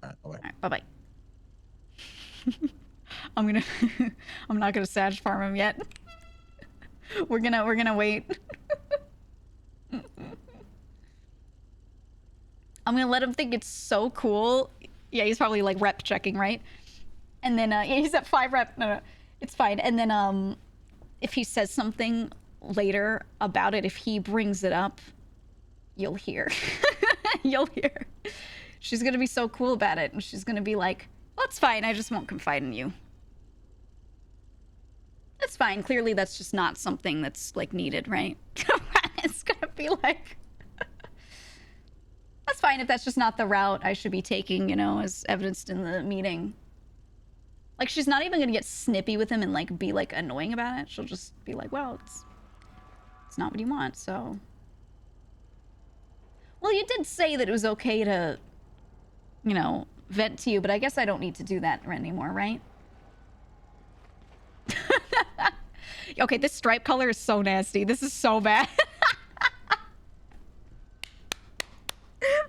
All right, bye. All right, bye. I'm not gonna Sag farm him yet. We're gonna wait. I'm gonna let him think it's so cool. Yeah, he's probably like rep checking, right? And then yeah, he's at 5 rep. No, it's fine. And then if he says something later about it, if he brings it up, you'll hear. You'll hear. She's gonna be so cool about it, and she's gonna be like, well, it's fine, I just won't confide in you. That's fine. Clearly that's just not something that's like needed, right? It's gonna be like, that's fine if that's just not the route I should be taking, you know, as evidenced in the meeting. Like, she's not even gonna get snippy with him and like be like annoying about it. She'll just be like, well, it's not what you want, so. Well, you did say that it was okay to, you know, vent to you, but I guess I don't need to do that anymore, right? Okay, this stripe color is so nasty. This is so bad.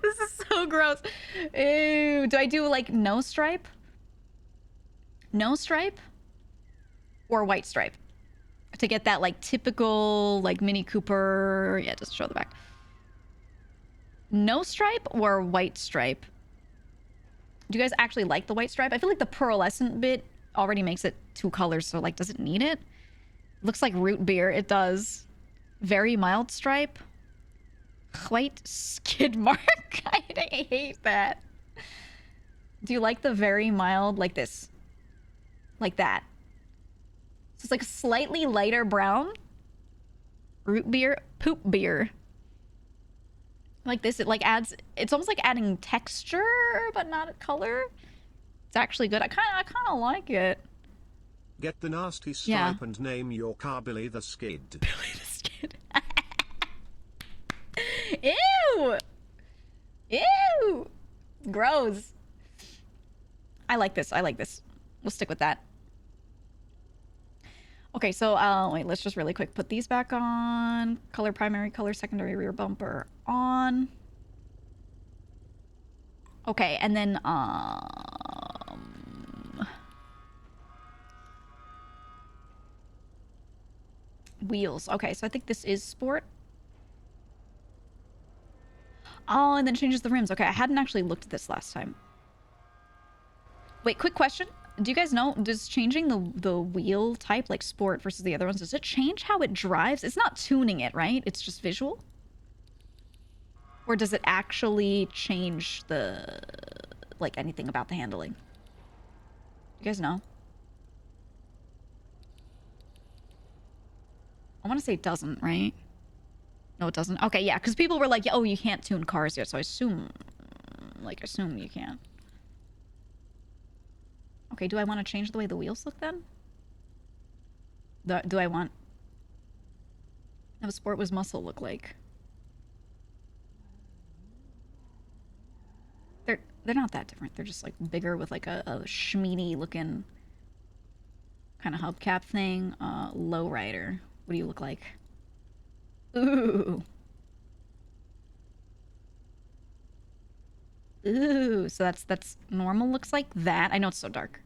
This is so gross. Ew. Do I do like no stripe? No stripe? Or white stripe? To get that like typical like Mini Cooper. Yeah, just show the back. No stripe or white stripe? Do you guys actually like the white stripe? I feel like the pearlescent bit already makes it 2 colors, so like, does it need it? Looks like root beer. It does. Very mild stripe. White skid mark. I hate that. Do you like the very mild, like this? Like that. So it's like a slightly lighter brown. Root beer. Poop beer. Like this, it like adds, it's almost like adding texture, but not a color. It's actually good. I kind of like it. Get the nasty stripe and name your car Billy the Skid. Billy the Skid. Ew! Ew! Gross. I like this. I like this. We'll stick with that. Okay, so wait, let's just really quick put these back on. Color primary, color secondary, rear bumper on. Okay, and then wheels. Okay, so I think this is sport. Oh, and then changes the rims. Okay, I hadn't actually looked at this last time. Wait, quick question. Do you guys know, does changing the wheel type, like sport versus the other ones, does it change how it drives? It's not tuning it, right? It's just visual? Or does it actually change the, like, anything about the handling? You guys know? I want to say it doesn't, right? No, it doesn't. Okay, yeah, because people were like, oh, you can't tune cars yet, so I assume you can. Okay, do I want to change the way the wheels look then? Do I want... How sport was muscle look like? They're not that different. They're just like bigger with like a schmeedy looking kind of hubcap thing. Lowrider. What do you look like? Ooh. Ooh, so that's normal. Looks like that. I know it's so dark.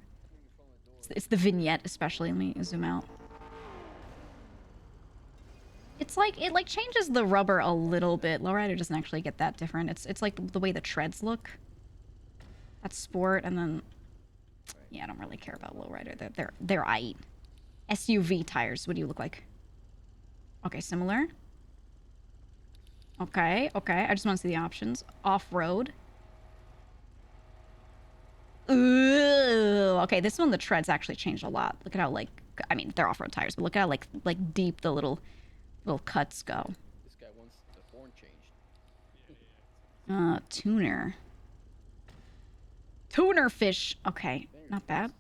It's the vignette, especially. Let me zoom out. It's like it changes the rubber a little bit. Lowrider doesn't actually get that different. It's like the way the treads look. That's sport, and then yeah, I don't really care about lowrider. They're aight. SUV tires. What do you look like? Okay, similar. Okay. I just want to see the options. Off-road. Ooh. Okay, this one the treads actually changed a lot. Look at how like I mean they're off-road tires, but look at how like deep the little cuts go. This guy wants the horn changed. Tuner. Tuner fish. Okay, not bad.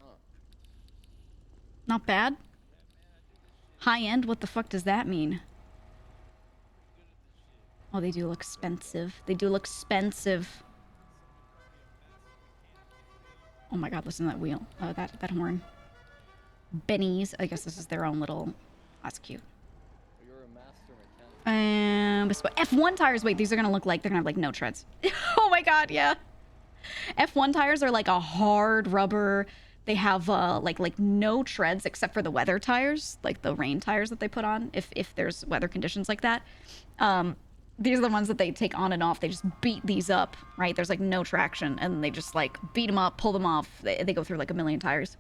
Not bad. High end. What the fuck does that mean? Oh, they do look expensive. They do look expensive. Oh my god, listen to that wheel. That horn. Benny's. I guess this is their own little... That's cute. You're a master mechanic. F1 tires. Wait, these are gonna look like... They're gonna have, like, no treads. Oh my god, yeah. F1 tires are, like, a hard rubber. They have, like no treads except for the weather tires. Like, the rain tires that they put on if there's weather conditions like that. These are the ones that they take on and off. They just beat these up, right? There's like no traction, and they just like beat them up, pull them off. They go through like a million tires.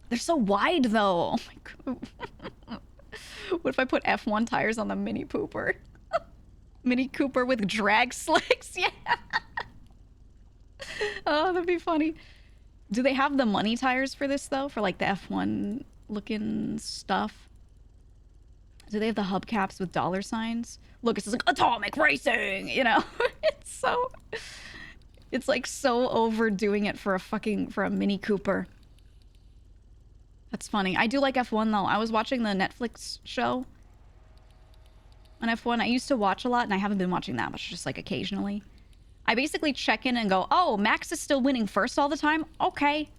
They're so wide though. Oh my god. What if I put F1 tires on the Mini Cooper? Mini Cooper with drag slicks? Yeah. Oh, that'd be funny. Do they have the money tires for this though? For like the F1 looking stuff? Do they have the hubcaps with dollar signs? Look, it's like atomic racing, you know? It's like so overdoing it for a Mini Cooper. That's funny. I do like F1 though. I was watching the Netflix show on F1. I used to watch a lot and I haven't been watching that much, just like occasionally. I basically check in and go, oh, Max is still winning first all the time? Okay.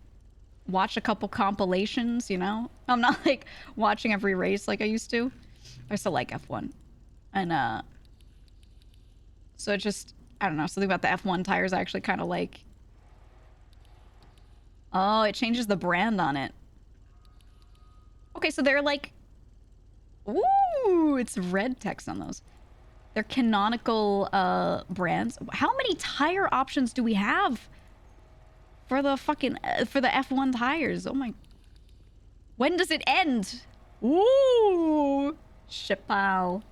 Watch a couple compilations, you know? I'm not like watching every race like I used to. I still like F1. And, so it just, I don't know, something about the F1 tires I actually kind of like. Oh, it changes the brand on it. Okay, so they're like, ooh, it's red text on those. They're canonical, brands. How many tire options do we have for the fucking, for the F1 tires? Oh my. When does it end? Ooh. Chappelle.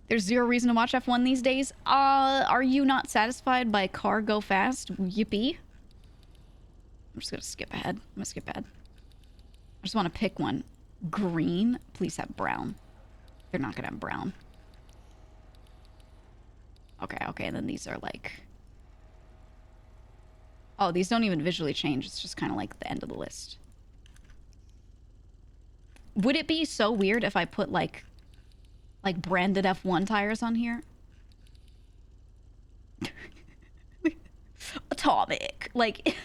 There's zero reason to watch F1 these days. Are you not satisfied by car go fast? Yippee. I'm just gonna skip ahead. I'm gonna skip ahead. I just want to pick one. Green. Please have brown. They're not gonna have brown. Okay, and then these are like... Oh, these don't even visually change. It's just kind of like the end of the list. Would it be so weird if I put like branded F1 tires on here? Atomic. Like,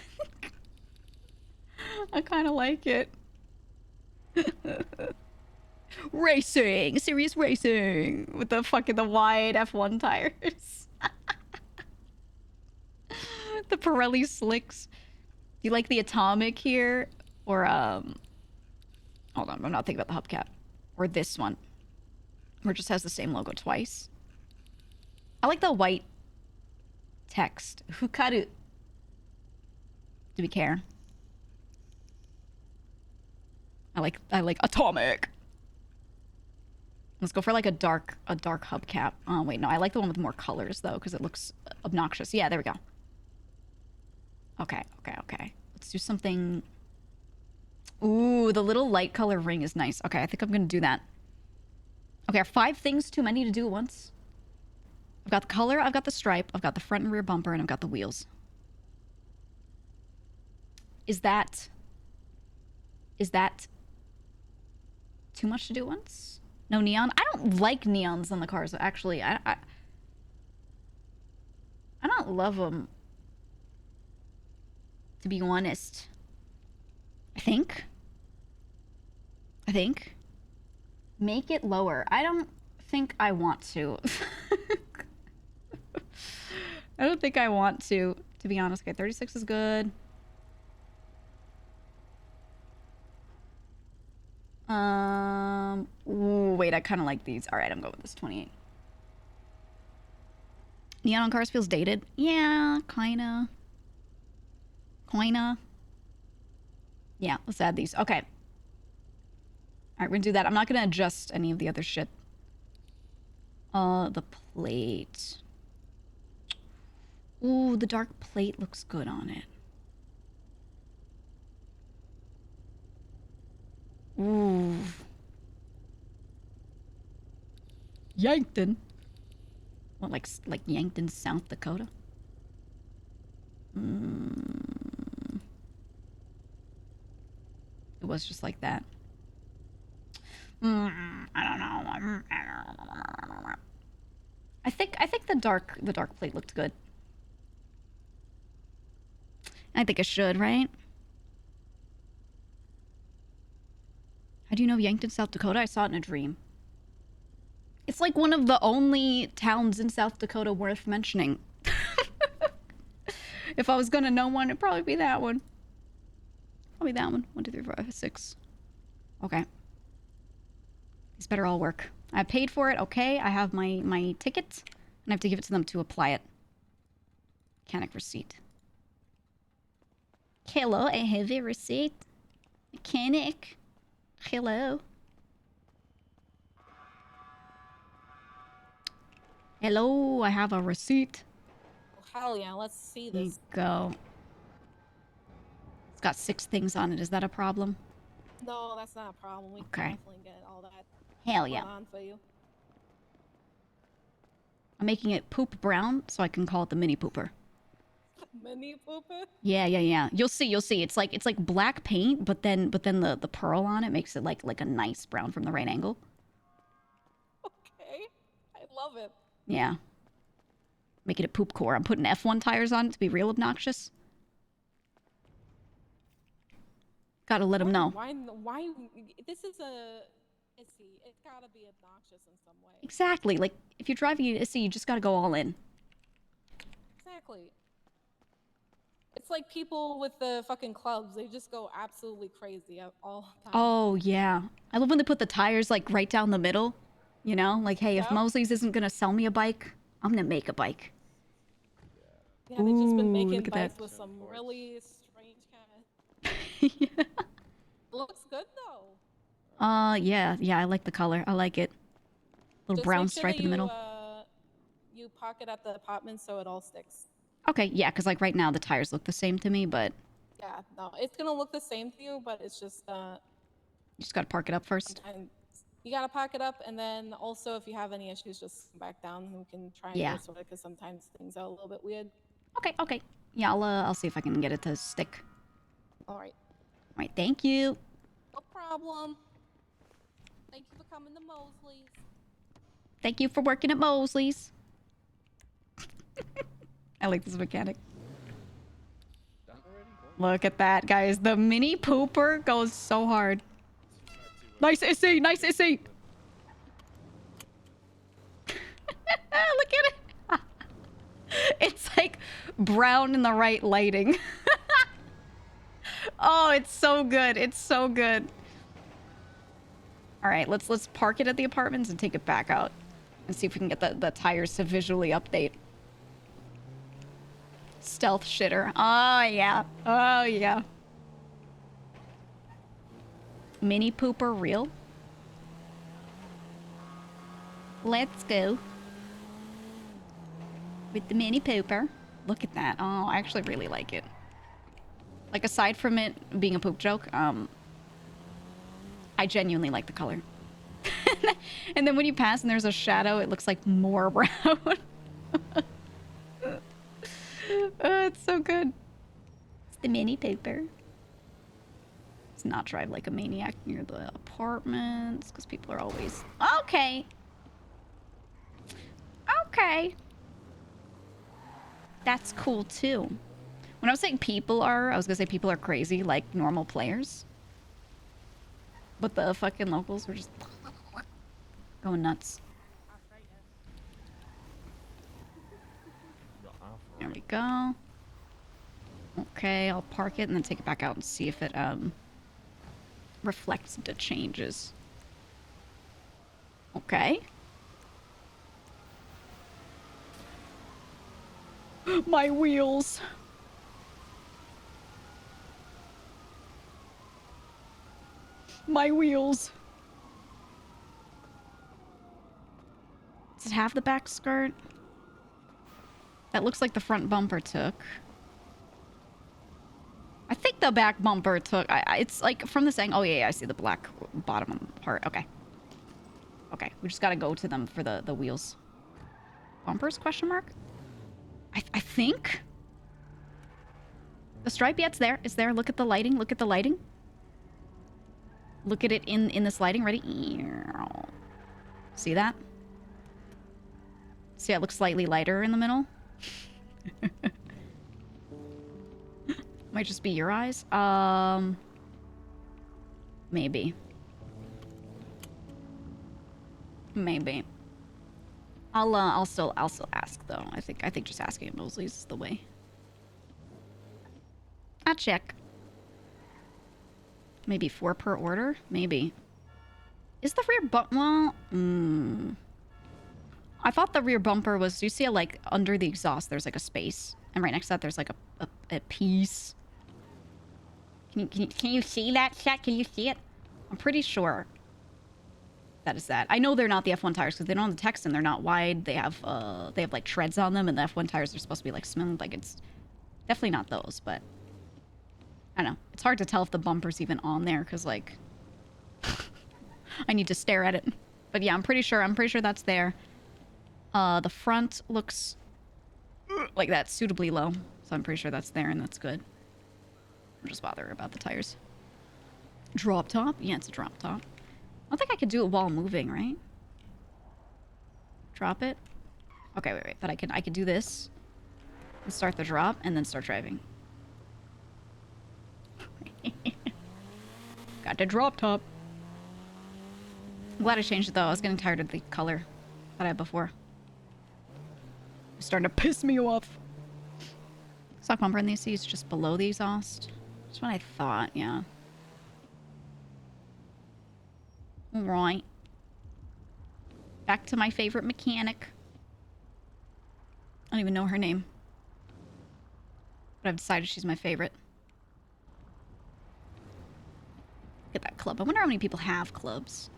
I kind of like it. Racing. Serious racing. With the wide F1 tires. The Pirelli slicks. Do you like the Atomic here? Or, hold on, I'm not thinking about the hubcap. Or this one. Where it just has the same logo twice. I like the white text. Fukaru. Do we care? I like Atomic. Let's go for like a dark hubcap. Oh wait, no, I like the one with more colors though, because it looks obnoxious. Yeah, there we go. Okay. Let's do something. Ooh, the little light color ring is nice. Okay, I think I'm gonna do that. Okay, are 5 things too many to do at once? I've got the color, I've got the stripe, I've got the front and rear bumper, and I've got the wheels. Is that too much to do at once? No neon? I don't like neons on the cars, actually. I don't love them, to be honest. I think. Make it lower. I don't think I want to. I don't think I want to be honest. Okay, 36 is good. Ooh, wait, I kind of like these. All right, I'm going with this 28. Neon on cars feels dated. Yeah, kinda. Yeah, let's add these. Okay. All right, we're gonna do that. I'm not gonna adjust any of the other shit. The plate. Ooh, the dark plate looks good on it. Ooh. Yankton. What, like Yankton, South Dakota? It was just like that. I don't know. I think the dark plate looked good. I think it should, right? How do you know Yankton, South Dakota? I saw it in a dream. It's like one of the only towns in South Dakota worth mentioning. If I was gonna know one, it'd probably be that one. Probably that one. 1, 2, 3, 4, 5, 6. Okay. These better all work. I paid for it. Okay, I have my ticket, and I have to give it to them to apply it. Mechanic receipt. Hello, I have a receipt. Mechanic. Hello. Hello, I have a receipt. Hell yeah, let's see Here you this. go. It's got 6 things on it. Is that a problem? No, that's not a problem. We Okay. can definitely get all that Hell yeah. on for you. I'm making it poop brown so I can call it the mini pooper. Mini pooper? Yeah. You'll see. It's like black paint, but then the pearl on it makes it like a nice brown from the right angle. Okay. I love it. Yeah. Making it poop core. I'm putting F1 tires on it to be real obnoxious. Gotta let them know. Why? This is a issy. It's gotta be obnoxious in some way. Exactly. Like, if you're driving an Issy, you just gotta go all in. Exactly. It's like people with the fucking clubs. They just go absolutely crazy all the time. Oh, yeah. I love when they put the tires, like, right down the middle. You know? Like, hey, if Mosley's isn't gonna sell me a bike, I'm gonna make a bike. Yeah, they've just been Ooh, making look at bikes that. with some really strange kind of... Looks good, though. Yeah, I like the color. I like it. Little Just brown make sure stripe that in the middle. You pocket at the apartment so it all sticks. Okay, yeah, because, like, right now the tires look the same to me, but... Yeah, no, it's gonna look the same to you, but it's just, You just gotta park it up first. sometimes you gotta pack it up, and then also if you have any issues, just come back down and we can try and Yeah. get it sorted, because sometimes things are a little bit weird. Okay. Yeah, I'll see if I can get it to stick. Alright. Alright, thank you. No problem. Thank you for coming to Mosley's. Thank you for working at Mosley's. I like this mechanic. Look at that, guys. The mini pooper goes so hard. Nice Issy! Nice Issy! Look at it! It's like brown in the right lighting. Oh, it's so good. It's so good. All right, let's park it at the apartments and take it back out and see if we can get the tires to visually update. Stealth shitter. Oh, yeah. Oh, yeah. Mini pooper real? Let's go. With the mini pooper. Look at that. Oh, I actually really like it. Like, aside from it being a poop joke, I genuinely like the color. And then when you pass and there's a shadow, it looks like more brown. Oh, it's so good. It's the mini pooper. Let's not drive like a maniac near the apartments, because people are always... Okay. Okay. That's cool, too. When I was saying people are, I was gonna say people are crazy, like normal players. But the fucking locals were just going nuts. There we go. Okay, I'll park it and then take it back out and see if it reflects the changes. Okay. My wheels. My wheels. Does it have the back skirt? That looks like the front bumper took. I think the back bumper took... it's like from this angle... Oh, yeah, I see the black bottom part. Okay. Okay, we just gotta go to them for the wheels. Bumpers, question mark? I think? The stripe, yeah, it's there. It's there. Look at the lighting. Look at the lighting. Look at it in this lighting. Ready? See that? See, it looks slightly lighter in the middle. Might just be your eyes. Maybe. Maybe. I'll still ask though. I think just asking at Mosley's is the way. I'll check. Maybe 4 per order? Maybe. Is the rear bumper... Well... I thought the rear bumper was... You see, like, under the exhaust, there's, like, a space. And right next to that, there's, like, a piece. Can you see that, chat? Can you see it? I'm pretty sure that is that. I know they're not the F1 tires, because they don't have the text, and they're not wide. They have, like, treads on them, and the F1 tires are supposed to be, like, smooth. Like, it's definitely not those, but... I don't know. It's hard to tell if the bumper's even on there, because, like... I need to stare at it. But yeah, I'm pretty sure that's there. The front looks like that's suitably low. So I'm pretty sure that's there and that's good. I'm just bothered about the tires. Drop top? Yeah, it's a drop top. I don't think I could do it while moving, right? Drop it? Okay, wait. But I could do this. And start the drop and then start driving. Got the drop top. I'm glad I changed it though. I was getting tired of the color that I had before. It's starting to piss me off. Stock bumper in the AC is just below the exhaust. That's what I thought, yeah. Alright. Back to my favorite mechanic. I don't even know her name. But I've decided she's my favorite. Look at that club. I wonder how many people have clubs.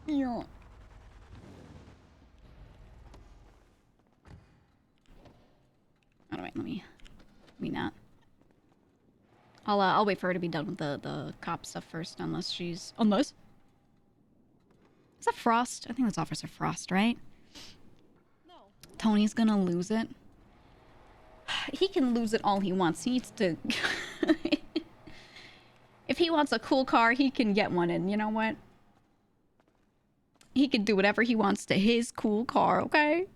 Yeah. Alright, let me not. I'll wait for her to be done with the cop stuff first, unless she's... Unless? Is that Frost? I think that's Officer Frost, right? No. Tony's gonna lose it. He can lose it all he wants. He needs to... If he wants a cool car, he can get one, and you know what? He can do whatever he wants to his cool car, okay?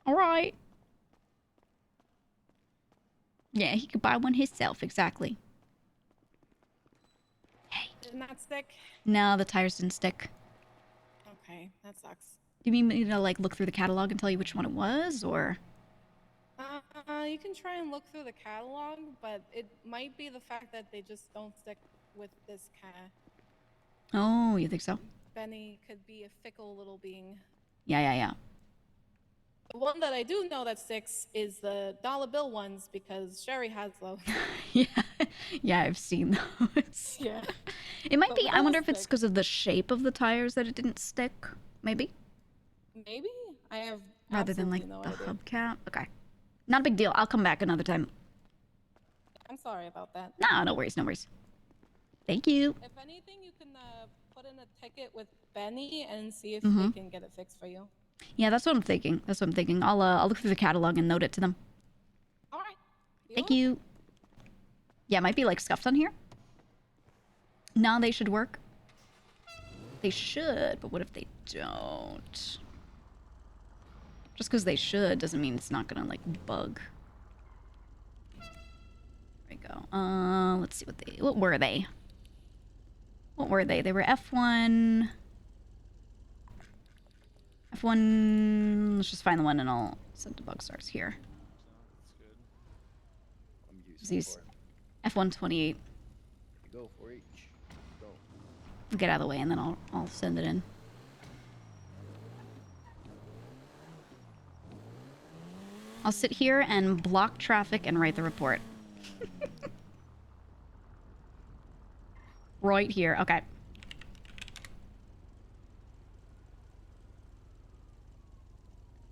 Alright. Yeah, he could buy one himself, exactly. Hey. Didn't that stick? No, the tires didn't stick. Okay, that sucks. Do you mean me to, like, look through the catalog and tell you which one it was, or...? You can try and look through the catalog, but it might be the fact that they just don't stick with this car. Oh, you think so? Benny could be a fickle little being. Yeah. The one that I do know that sticks is the dollar bill ones, because Sherry has those. Yeah, I've seen those. Yeah. It might be, I wonder if it's because of the shape of the tires that it didn't stick, maybe? Maybe? I have rather than, like, no the idea. hubcap? Okay. Not a big deal. I'll come back another time. I'm sorry about that. No worries. Thank you. If anything, you can put in a ticket with Benny and see if Mm-hmm. they can get it fixed for you. Yeah, that's what I'm thinking. I'll look through the catalog and note it to them. All right. Thank you. Yeah, it might be, like, scuffed on here. No, they should work. They should, but what if they don't? Just because they should doesn't mean it's not gonna, like, bug. There we go. Let's see what were they? They were F1. F1. Let's just find the one and I'll send to Bugstars here. These F128. Go for each. Go. Get out of the way and then I'll send it in. I'll sit here and block traffic and write the report. Right here. Okay.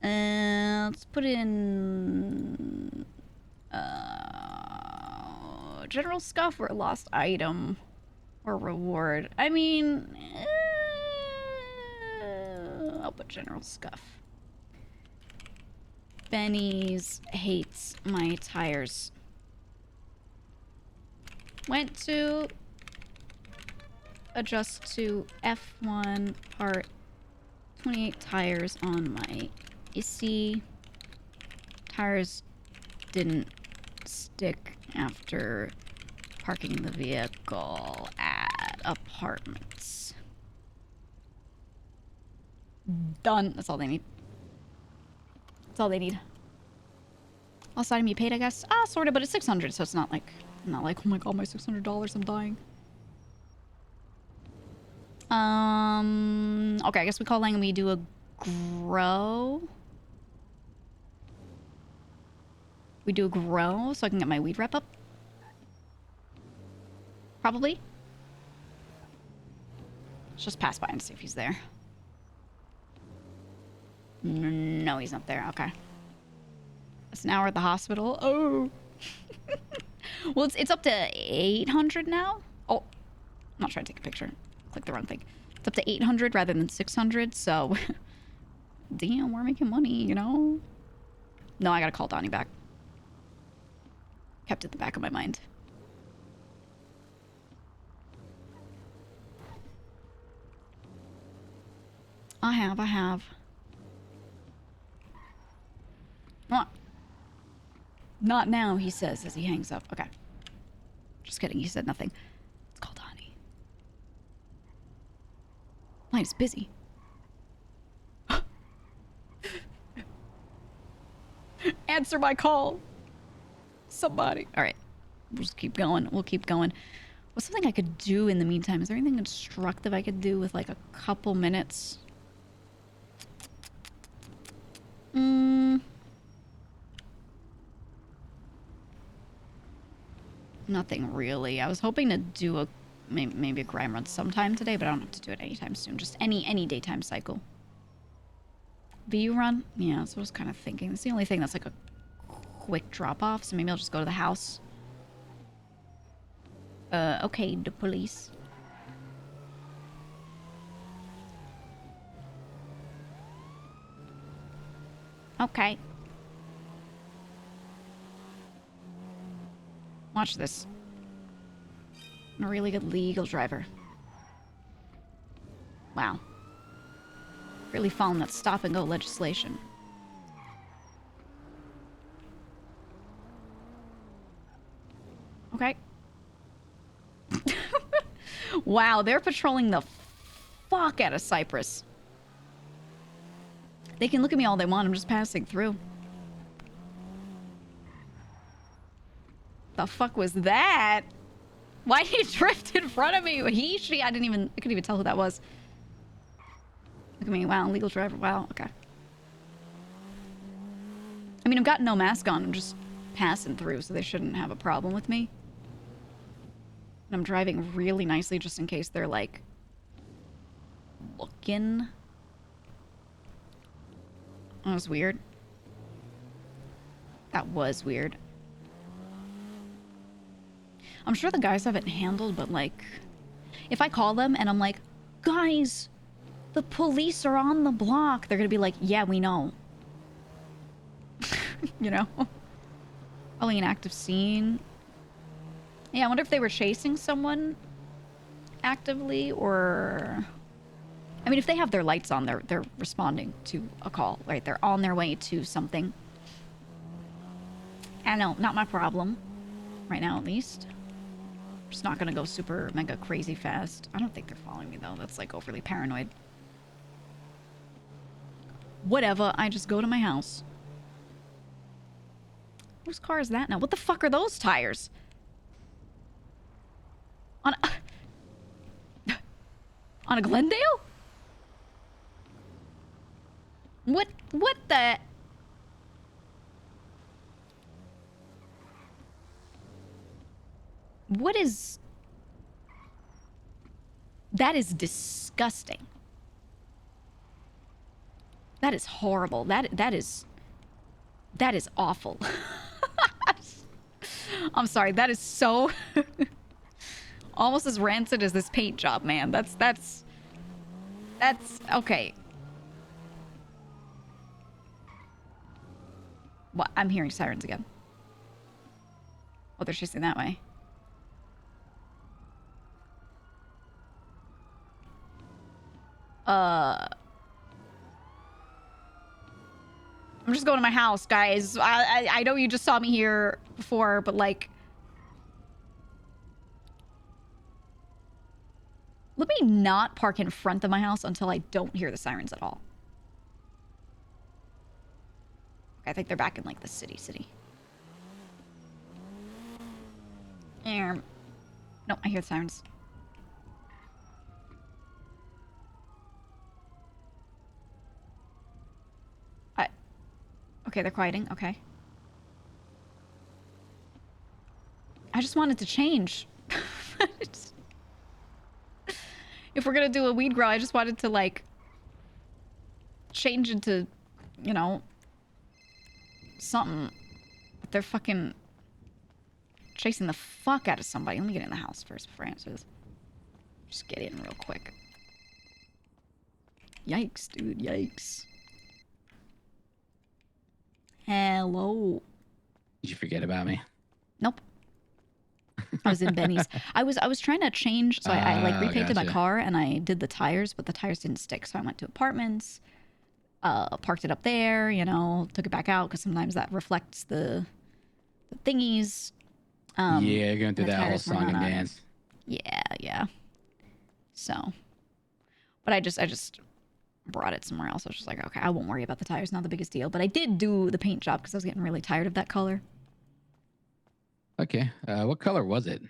Let's put in general scuff or lost item or reward. I mean, I'll put general scuff. Benny's hates my tires. Went to adjust to F1 part 28 tires on my Issy. Tires didn't stick after parking the vehicle at apartments. Done. That's all they need. That's all they need. All side of me paid, I guess. Ah, sort of, but it's 600, so it's not like, oh my god, my $600, I'm dying. Okay, I guess we call Lang and we do a grow. We do a grow so I can get my weed rep up. Probably. Let's just pass by and see if he's there. No, he's not there. Okay. It's an hour at the hospital. Oh. Well, it's up to 800 now. Oh, I'm not trying to take a picture. Click the wrong thing. It's up to 800 rather than 600. So, damn, we're making money, you know? No, I gotta call Donnie back. Kept it in the back of my mind. I have. What? Not now, he says as he hangs up. Okay. Just kidding, he said nothing. Let's call Donnie. Line is busy. Answer my call. Somebody. All right. We'll just keep going. We'll keep going. What's something I could do in the meantime? Is there anything instructive I could do with like a couple minutes? Nothing really. I was hoping to do a maybe a crime run sometime today, but I don't have to do it anytime soon. Just any daytime cycle. VU run? Yeah, that's what I was kind of thinking. It's the only thing that's like a quick drop off, so maybe I'll just go to the house. Okay, the police. Okay. Watch this. I'm a really good legal driver. Wow. Really following that stop and go legislation. Okay. Wow, they're patrolling the fuck out of Cyprus. They can look at me all they want, I'm just passing through. The fuck was that? Why did he drift in front of me? He, she, I couldn't even tell who that was. Look at me, wow, legal driver, wow, okay. I mean, I've got no mask on, I'm just passing through, so they shouldn't have a problem with me. And I'm driving really nicely just in case they're, like, looking. That was weird. That was weird. I'm sure the guys have it handled, but, like, if I call them and I'm like, guys, the police are on the block, they're gonna be like, yeah, we know. You know? Probably an active scene. Yeah, I wonder if they were chasing someone actively, or... I mean, if they have their lights on, they're responding to a call, right? They're on their way to something. I know, not my problem. Right now, at least. I'm just not gonna go super mega crazy fast. I don't think they're following me, though. That's, like, overly paranoid. Whatever, I just go to my house. Whose car is that now? What the fuck are those tires? On a Glendale? What the... What is... That is disgusting. That is horrible. That is awful. I'm sorry, that is so... almost as rancid as this paint job, man. That's... Okay. What? I'm hearing sirens again. Oh, they're chasing that way. I'm just going to my house, guys. I know you just saw me here before, but like... Let me not park in front of my house until I don't hear the sirens at all. Okay, I think they're back in like the city. No, I hear the sirens. Okay, they're quieting. Okay. I just wanted to change. If we're gonna do a weed grow, I just wanted to, like, change into, you know, something. But they're fucking chasing the fuck out of somebody. Let me get in the house first before I answer this. Just get in real quick. Yikes, dude. Yikes. Hello. Did you forget about me? Nope. I was in Benny's. I was trying to change, so I like repainted my car and I did the tires, but the tires didn't stick. So I went to apartments, parked it up there, you know, took it back out because sometimes that reflects the thingies. Yeah, you're going through that whole song and dance. Yeah. So, but I just brought it somewhere else. I was just like, okay, I won't worry about the tires. Not the biggest deal. But I did do the paint job because I was getting really tired of that color. Okay. What color was it?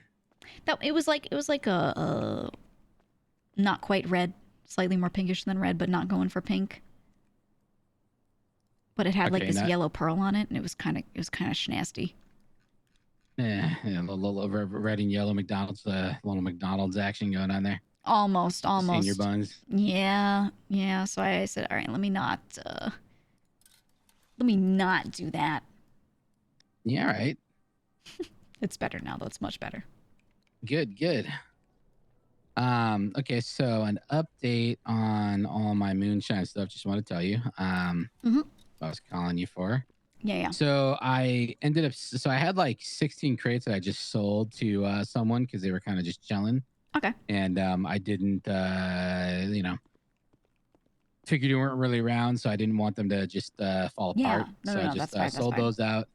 It was like a not quite red, slightly more pinkish than red, but not going for pink. But it had like this yellow pearl on it, and it was kind of schnasty. Yeah, a little red and yellow McDonald's, little McDonald's action going on there. Almost. Senior buns. Yeah. So I said, all right, let me not do that. Yeah, all right. It's better now, though. It's much better. Good. Okay, so an update on all my Moonshine stuff. Just want to tell you. I was calling you for. Yeah. So I ended up. So I had like 16 crates that I just sold to someone because they were kind of just chilling. Okay. And I didn't, figured you weren't really around, so I didn't want them to just fall apart. So I just sold those out.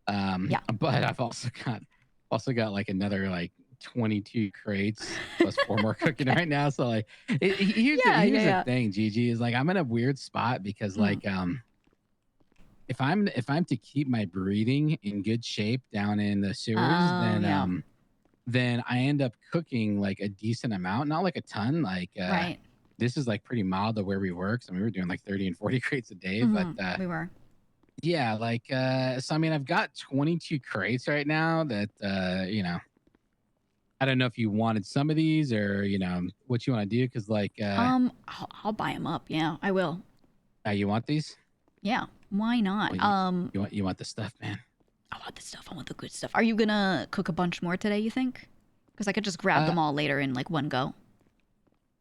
But I've also got like another like 22 crates plus 4 more cooking right now. So like, here's the thing, Gigi, is like I'm in a weird spot because like if I'm to keep my breeding in good shape down in the sewers, then I end up cooking like a decent amount, not like a ton. Like right. This is like pretty mild to where we work. So we were doing like 30 and 40 crates a day, but we were. Yeah, like so I mean I've got 22 crates right now that I don't know if you wanted some of these or what you want to do, because like I'll buy them up. Yeah, I will. You want these? Yeah, why not? Well, you want the stuff, man. I want the stuff. I want the good stuff. Are you gonna cook a bunch more today, you think? Because I could just grab them all later in like one go.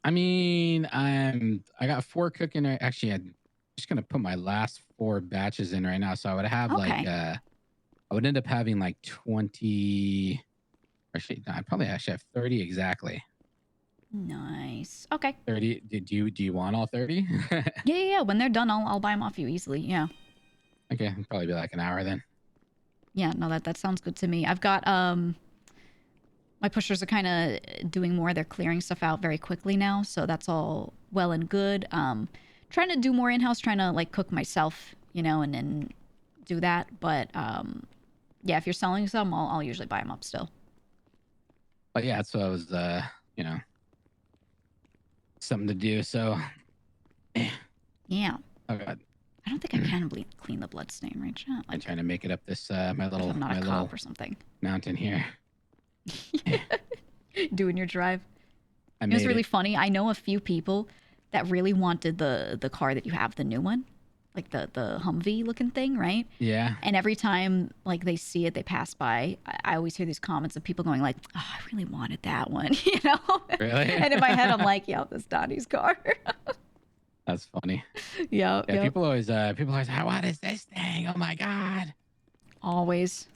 I mean, I got 4 cooking. Actually, I'm just gonna put my last 4 batches in right now, so I would have like I would end up having like 20. Actually, no, I probably actually have 30 exactly. Nice. Okay. 30. Do you want all 30? Yeah. When they're done, I'll buy them off you easily. Yeah. Okay, it'll probably be like an hour then. Yeah, no, that sounds good to me. I've got my pushers are kind of doing more. They're clearing stuff out very quickly now, so that's all well and good. trying to do more in-house, trying to like cook myself, you know, and then do that. But yeah, if you're selling some, I'll usually buy them up still. But yeah, so I was, you know, something to do. So yeah. Oh God. I don't think I can clean the blood stain, right, chat? Like, I'm trying to make it up this my little I'm not my a little cop or something. mountain here. Doing your drive. I It was made really it. funny. I know a few people that really wanted the car that you have, the new one, like the Humvee looking thing, right? Yeah. And every time like they see it, they pass by. I always hear these comments of people going like, "Oh, I really wanted that one," you know? Really? And in my head, I'm like, "Yo, this Donnie's car." That's funny. Yeah. Yeah. People always what is this thing? Oh my God. Always.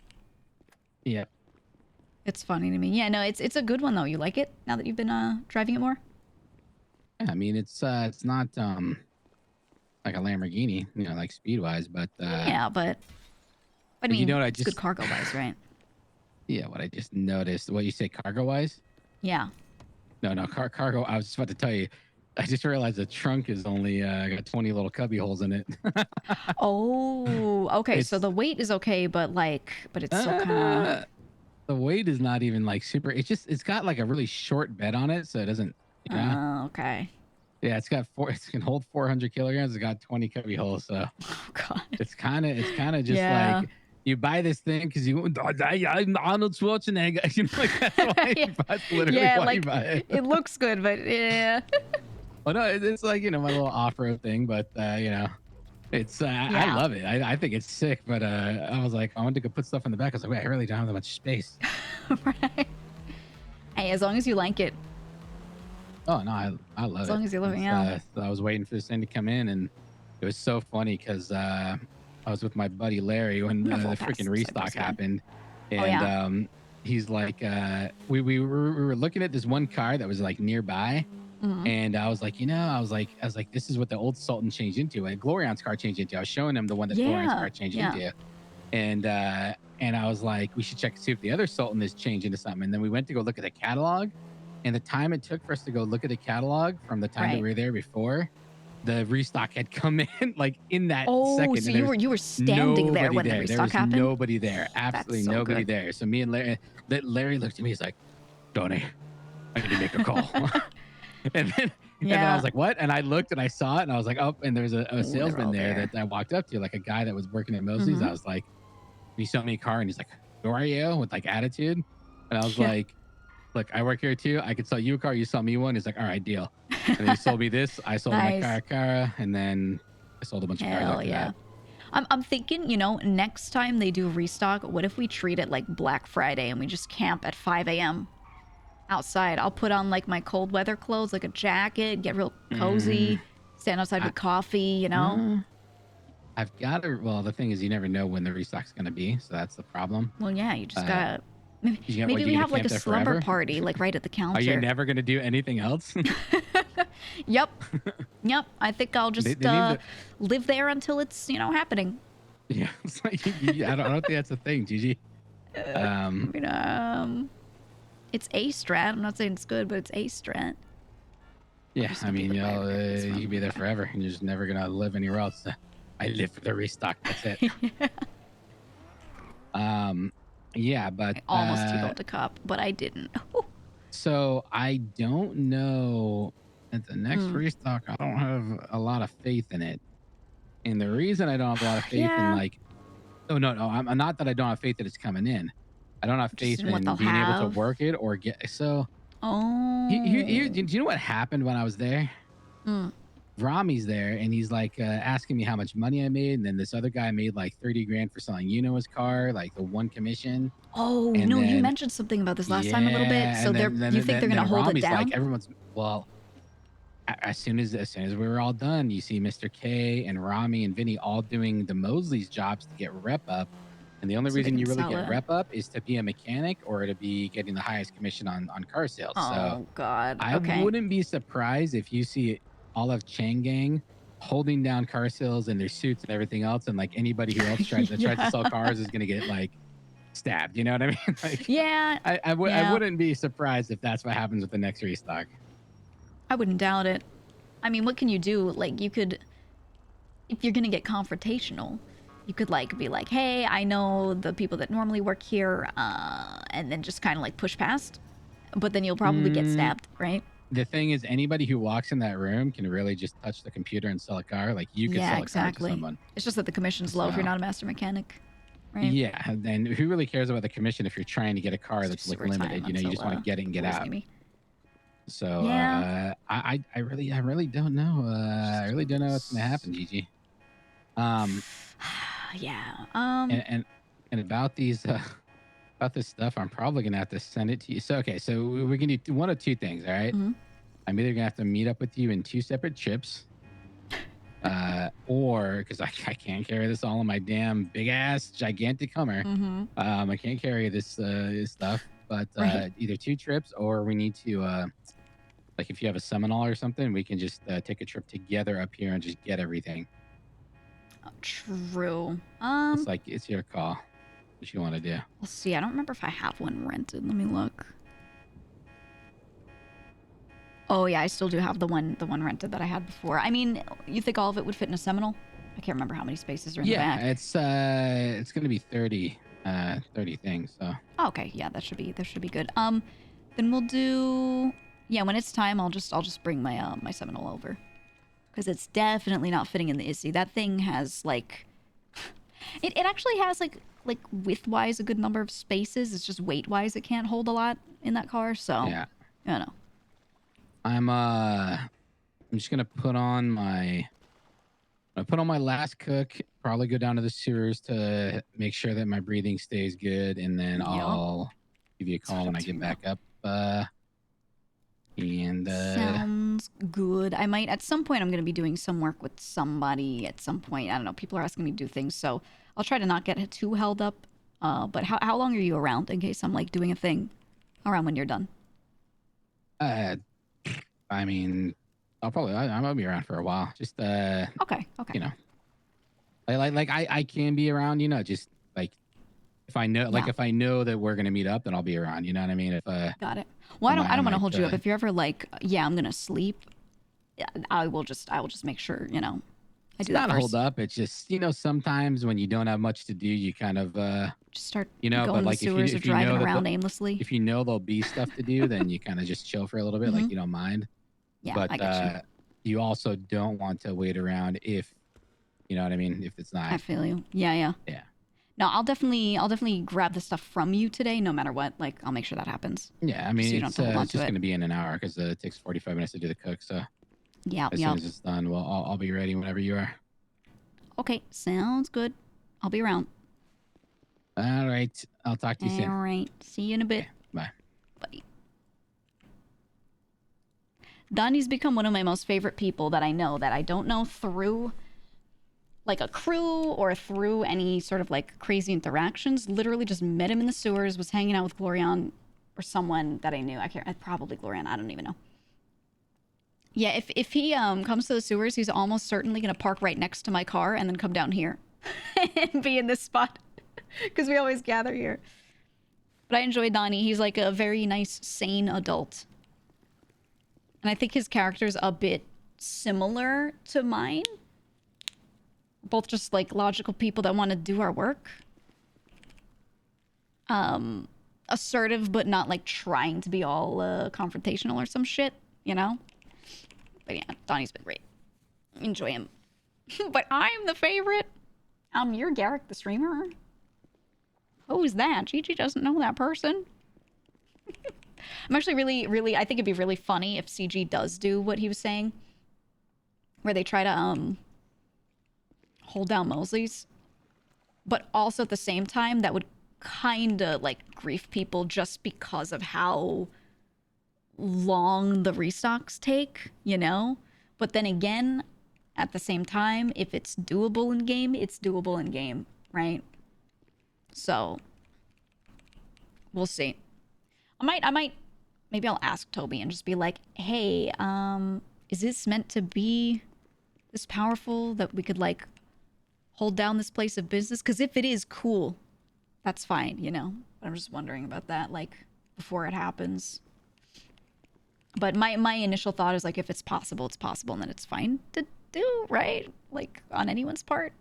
Yeah. It's funny to me. Yeah, no, it's a good one though. You like it now that you've been driving it more? Yeah, I mean it's not like a Lamborghini, you know, like speed wise, but yeah, but I mean, you know what I it's just good cargo wise, right? Yeah, what I just noticed. What you say, cargo wise? Yeah. No, cargo. I was just about to tell you. I just realized the trunk is only got 20 little cubby holes in it. Oh, okay. So the weight is okay, but it's still kind of. The weight is not even like super. It's got like a really short bed on it, so it doesn't. You know? Oh, okay. Yeah, it can hold 400 kilograms. It's got 20 cubby holes, so. Oh God. It's kind of just like you buy this thing because I'm Arnold Schwarzenegger. You know, like that's why that's literally why you buy it. It looks good, but yeah. Well, no, it's like, you know, my little off-road thing, but you know, it's I love it. I think it's sick, but I was like, I wanted to go put stuff in the back. I was like, wait, I really don't have that much space. Right. Hey, as long as you like it. Oh no, I love it. As long as you love it, yeah. So I was waiting for this thing to come in, and it was so funny because I was with my buddy Larry when the freaking restock happened, and he's like, we were looking at this one car that was like nearby. Mm-hmm. And I was like, you know, I was like, this is what the old Sultan changed into. And Glorion's car changed into. I was showing him the one that Glorion's car changed into. And I was like, we should check to see if the other Sultan is changed into something. And then we went to go look at the catalog. And the time it took for us to go look at the catalog from the time that we were there before, the restock had come in like in that second. Oh, so you were standing there when the restock happened? There was nobody there. Absolutely so nobody good. there. So me and Larry looked at me. He's like, Donnie, I need to make a call. And then I was like, what? And I looked and I saw it and I was like, oh, and there's a salesman there that I walked up to, like a guy that was working at Mosley's. Mm-hmm. I was like, he showed me a car and he's like, who are you? With like attitude. And I was like, look, I work here too. I could sell you a car. You sell me one. He's like, all right, deal. And then he sold me this. I sold him my car, and then I sold a bunch of cars after that. I'm thinking, you know, next time they do a restock, what if we treat it like Black Friday and we just camp at 5 a.m. outside? I'll put on like my cold weather clothes, like a jacket, get real cozy, stand outside with coffee, you know? I've got to, well, the thing is you never know when the restock's going to be. So that's the problem. Well, yeah, you just got to, maybe we have like a slumber party, like right at the counter. Are you never going to do anything else? Yep. I think I'll just live there until it's, you know, happening. Yeah. It's like, I don't think that's a thing, Gigi. It's a strat. I'm not saying it's good, but it's a strat. Yeah, I mean, you know, you can be there forever, and you're just never gonna live anywhere else. I live for the restock. That's it. Yeah, but I almost T-boned a cop, but I didn't. So I don't know. At the next restock, I don't have a lot of faith in it, and the reason I don't have a lot of faith in like, I'm not that I don't have faith that it's coming in. I don't have faith in being able to work it or get so. Oh. Do you know what happened when I was there? Rami's there, and he's like asking me how much money I made, and then this other guy made like 30 grand for selling his car, like the one commission. Oh, and no, you mentioned something about this last time a little bit. So you think they're gonna hold it down? Like everyone's as soon as we were all done, you see Mr. K and Rami and Vinny all doing the Mosley's jobs to get rep up. And the only reason you really get rep up is to be a mechanic or to be getting the highest commission on car sales. Oh, God. I wouldn't be surprised if you see Olive Chang gang holding down car sales in their suits and everything else. And like anybody who else tries to sell cars is going to get like stabbed. You know what I mean? Like, I wouldn't be surprised if that's what happens with the next restock. I wouldn't doubt it. I mean, what can you do? Like, you could, if you're gonna get confrontational, you could like be like, hey, I know the people that normally work here, and then just kind of like push past. But then you'll probably get stabbed, right? The thing is, anybody who walks in that room can really just touch the computer and sell a car. Like, you could sell a car to someone. It's just that the commission's low if you're not a master mechanic, right? Yeah, and who really cares about the commission if you're trying to get a car that's like limited? You know, you just want to get it and get out. So Yeah. I really don't know. I really don't know what's gonna happen, Gigi. Yeah. And about these about this stuff, I'm probably gonna have to send it to you. So okay, so we're gonna do one of two things, all right? I'm either gonna have to meet up with you in 2 separate trips, or because I can't carry this all in my damn big ass gigantic Hummer. I can't carry this stuff, but either 2 trips, or we need to like if you have a Seminole or something, we can just take a trip together up here and just get everything. True. It's like, it's your call. What you want to do? Let's see. I don't remember if I have one rented. Let me look. Oh yeah, I still do have the one rented that I had before. I mean, you think all of it would fit in a Seminole? I can't remember how many spaces are in the back. Yeah, it's gonna be 30 things. So. Oh, okay, yeah, that should be good. Then we'll do. Yeah, when it's time, I'll just bring my my Seminole over, because it's definitely not fitting in the Issy. That thing has like, it actually has like width-wise a good number of spaces. It's just weight-wise it can't hold a lot in that car. So yeah, I don't know. I'm just gonna put on my last cook. Probably go down to the sewers to make sure that my breathing stays good, and then I'll give you a call when I get back up. Sounds good. I might at some point. I'm gonna be doing some work with somebody at some point. I don't know. People are asking me to do things, so I'll try to not get too held up. But how long are you around in case I'm like doing a thing around when you're done? I mean, I'll be around for a while. Just okay. You know, I can be around. You know, just like if I know, if I know that we're gonna meet up, then I'll be around. You know what I mean? If got it. Well, I don't want to hold you up. If you're ever like, yeah, I'm gonna sleep, I will just make sure, you know, I do that not first. hold up. It's just, you know, sometimes when you don't have much to do, you kind of just start, you know, going but like to the sewers if or you know driving that around aimlessly. If you know there'll be stuff to do, then you kind of just chill for a little bit, like you don't mind. Yeah, but I get you also don't want to wait around if, you know what I mean, if it's not. I feel you. Yeah. No, I'll definitely grab the stuff from you today, no matter what. Like, I'll make sure that happens. Yeah, I mean, so it's just going to be in an hour because it takes 45 minutes to do the cook. So yeah, as soon as it's done, well, I'll be ready whenever you are. Okay, sounds good. I'll be around. All right, I'll talk to you soon. All right, see you in a bit. Okay, bye. Bye. Donnie's become one of my most favorite people that I know that I don't know through like a crew or through any sort of like crazy interactions. Literally just met him in the sewers, was hanging out with Glorian or someone that I knew. Probably Glorian, I don't even know. Yeah, if he comes to the sewers, he's almost certainly gonna park right next to my car and then come down here and be in this spot because we always gather here. But I enjoy Donnie. He's like a very nice, sane adult. And I think his character's a bit similar to mine. Both just like logical people that want to do our work. Assertive, but not like trying to be all confrontational or some shit, you know? But yeah, Donnie's been great. Enjoy him. But I'm the favorite. You're Garrick the streamer. Who's that? Gigi doesn't know that person. I'm actually really, I think it'd be really funny if CG does do what he was saying. Where they try to, hold down Mosley's. But also at the same time, that would kind of, like, grief people just because of how long the restocks take, you know? But then again, at the same time, if it's doable in game, it's doable in game, right? So, we'll see. Maybe I'll ask Toby and just be like, hey, is this meant to be this powerful that we could, like, hold down this place of business? Because if it is, cool. That's fine, you know? But I'm just wondering about that, like, before it happens. But my initial thought is like, if it's possible, it's possible, and then it's fine to do, right? Like, on anyone's part.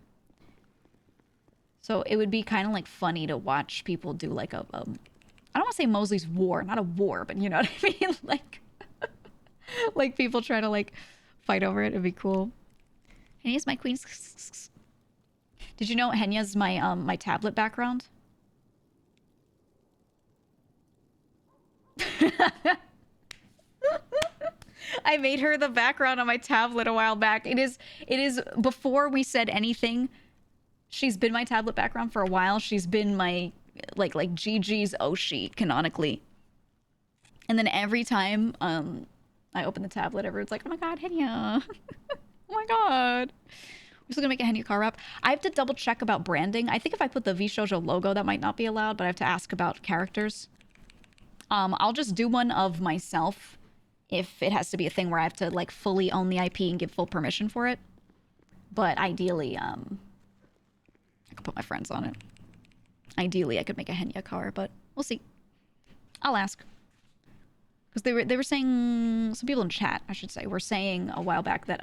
So it would be kind of like funny to watch people do like a I don't want to say Mosley's war, not a war, but you know what I mean? Like, like people try to like fight over it. It'd be cool. Henya's my queen. Did you know Henya's my my tablet background? I made her the background on my tablet a while back. It is before we said anything. She's been my tablet background for a while. She's been my like GG's Oshi canonically. And then every time I open the tablet, everyone's like, "Oh my god, Henya." Oh my god. We're still gonna make a Henya car wrap. I have to double check about branding. I think if I put the VShojo logo, that might not be allowed, but I have to ask about characters. I'll just do one of myself if it has to be a thing where I have to like fully own the IP and give full permission for it. But ideally, I could put my friends on it. Ideally, I could make a Henya car, but we'll see. I'll ask. Because they were saying, some people in chat, I should say, were saying a while back that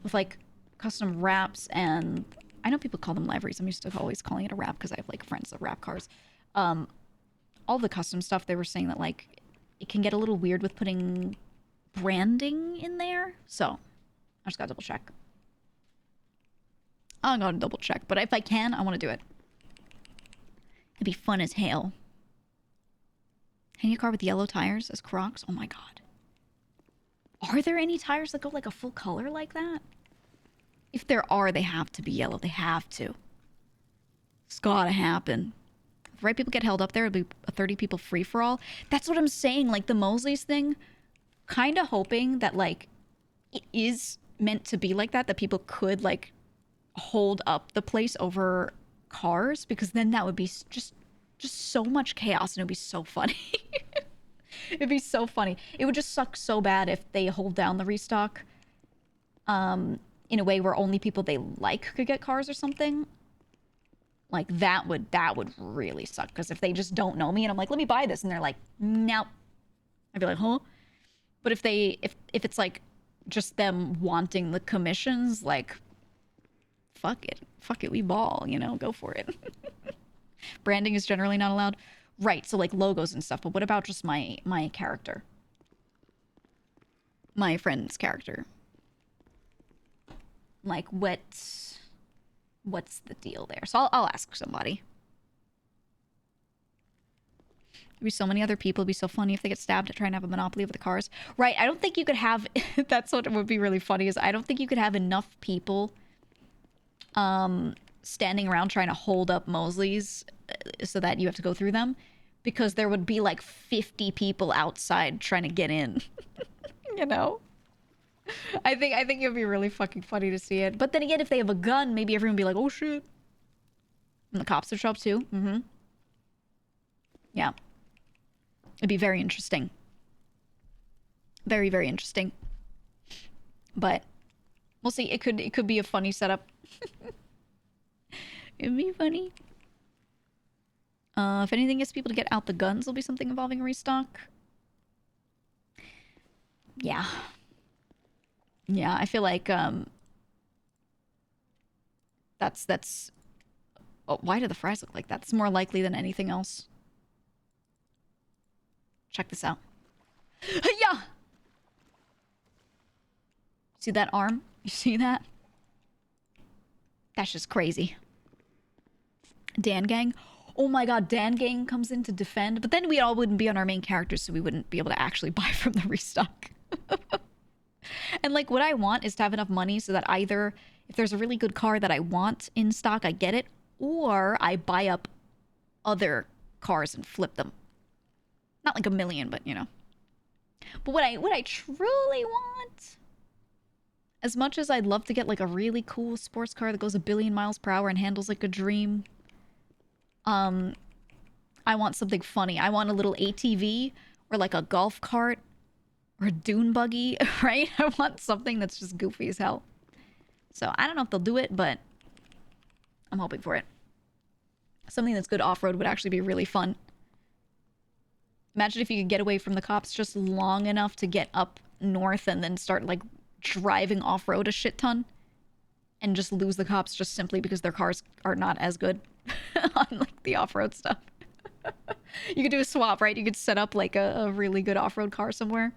with like custom wraps, and I know people call them liveries. I'm used to always calling it a wrap because I have like friends that wrap cars. All the custom stuff, they were saying that like it can get a little weird with putting branding in there. So I just gotta double check. I'm gonna double check, but if I can, I want to do it. It'd be fun as hell. Henya car with yellow tires as Crocs? Oh my god. Are there any tires that go like a full color like that? If there are, they have to be yellow. They have to. It's gotta happen. If the right people get held up there, it'll be a 30 people free for all. That's what I'm saying. Like the Mosley's thing, kind of hoping that like it is meant to be like that, that people could like hold up the place over cars, because then that would be just so much chaos and it would be so funny. It'd be so funny. It would just suck so bad if they hold down the restock in a way where only people they like could get cars or something. Like that would really suck, because if they just don't know me and I'm like, let me buy this, and they're like, nope, I'd be like, huh? But if it's like just them wanting the commissions, like fuck it, we ball, you know, go for it. Branding is generally not allowed. Right, so like logos and stuff, but what about just my character? My friend's character. Like what's the deal there? So I'll ask somebody. There'd be so many other people. It'd be so funny if they get stabbed at trying to have a monopoly over the cars. Right, I don't think you could have... That's what would be really funny, is I don't think you could have enough people standing around trying to hold up Mosley's so that you have to go through them, because there would be like 50 people outside trying to get in. You know? I think it would be really fucking funny to see it. But then again, if they have a gun, maybe everyone would be like, oh shit. And the cops would show up too. Mm-hmm. Yeah. It'd be very interesting. Very, very interesting. But we'll see. It could be a funny setup. It'd be funny. If anything gets people to get out the guns, there'll be something involving restock. Yeah. Yeah, I feel like that's oh, why do the fries look like that? That's more likely than anything else. Check this out. Yeah. See that arm? You see that? That's just crazy. Dan Gang. Oh my god, Dan Gang comes in to defend, but then we all wouldn't be on our main characters, so we wouldn't be able to actually buy from the restock. And like what I want is to have enough money so that either if there's a really good car that I want in stock, I get it, or I buy up other cars and flip them. Not like a million, but you know. But what I truly want, as much as I'd love to get like a really cool sports car that goes 1 billion miles per hour and handles like a dream, I want something funny. I want a little ATV or like a golf cart or a dune buggy, right? I want something that's just goofy as hell. So I don't know if they'll do it, but I'm hoping for it. Something that's good off-road would actually be really fun. Imagine if you could get away from the cops just long enough to get up north and then start, like, driving off-road a shit ton. And just lose the cops just simply because their cars are not as good on, like, the off-road stuff. You could do a swap, right? You could set up, like, a really good off-road car somewhere.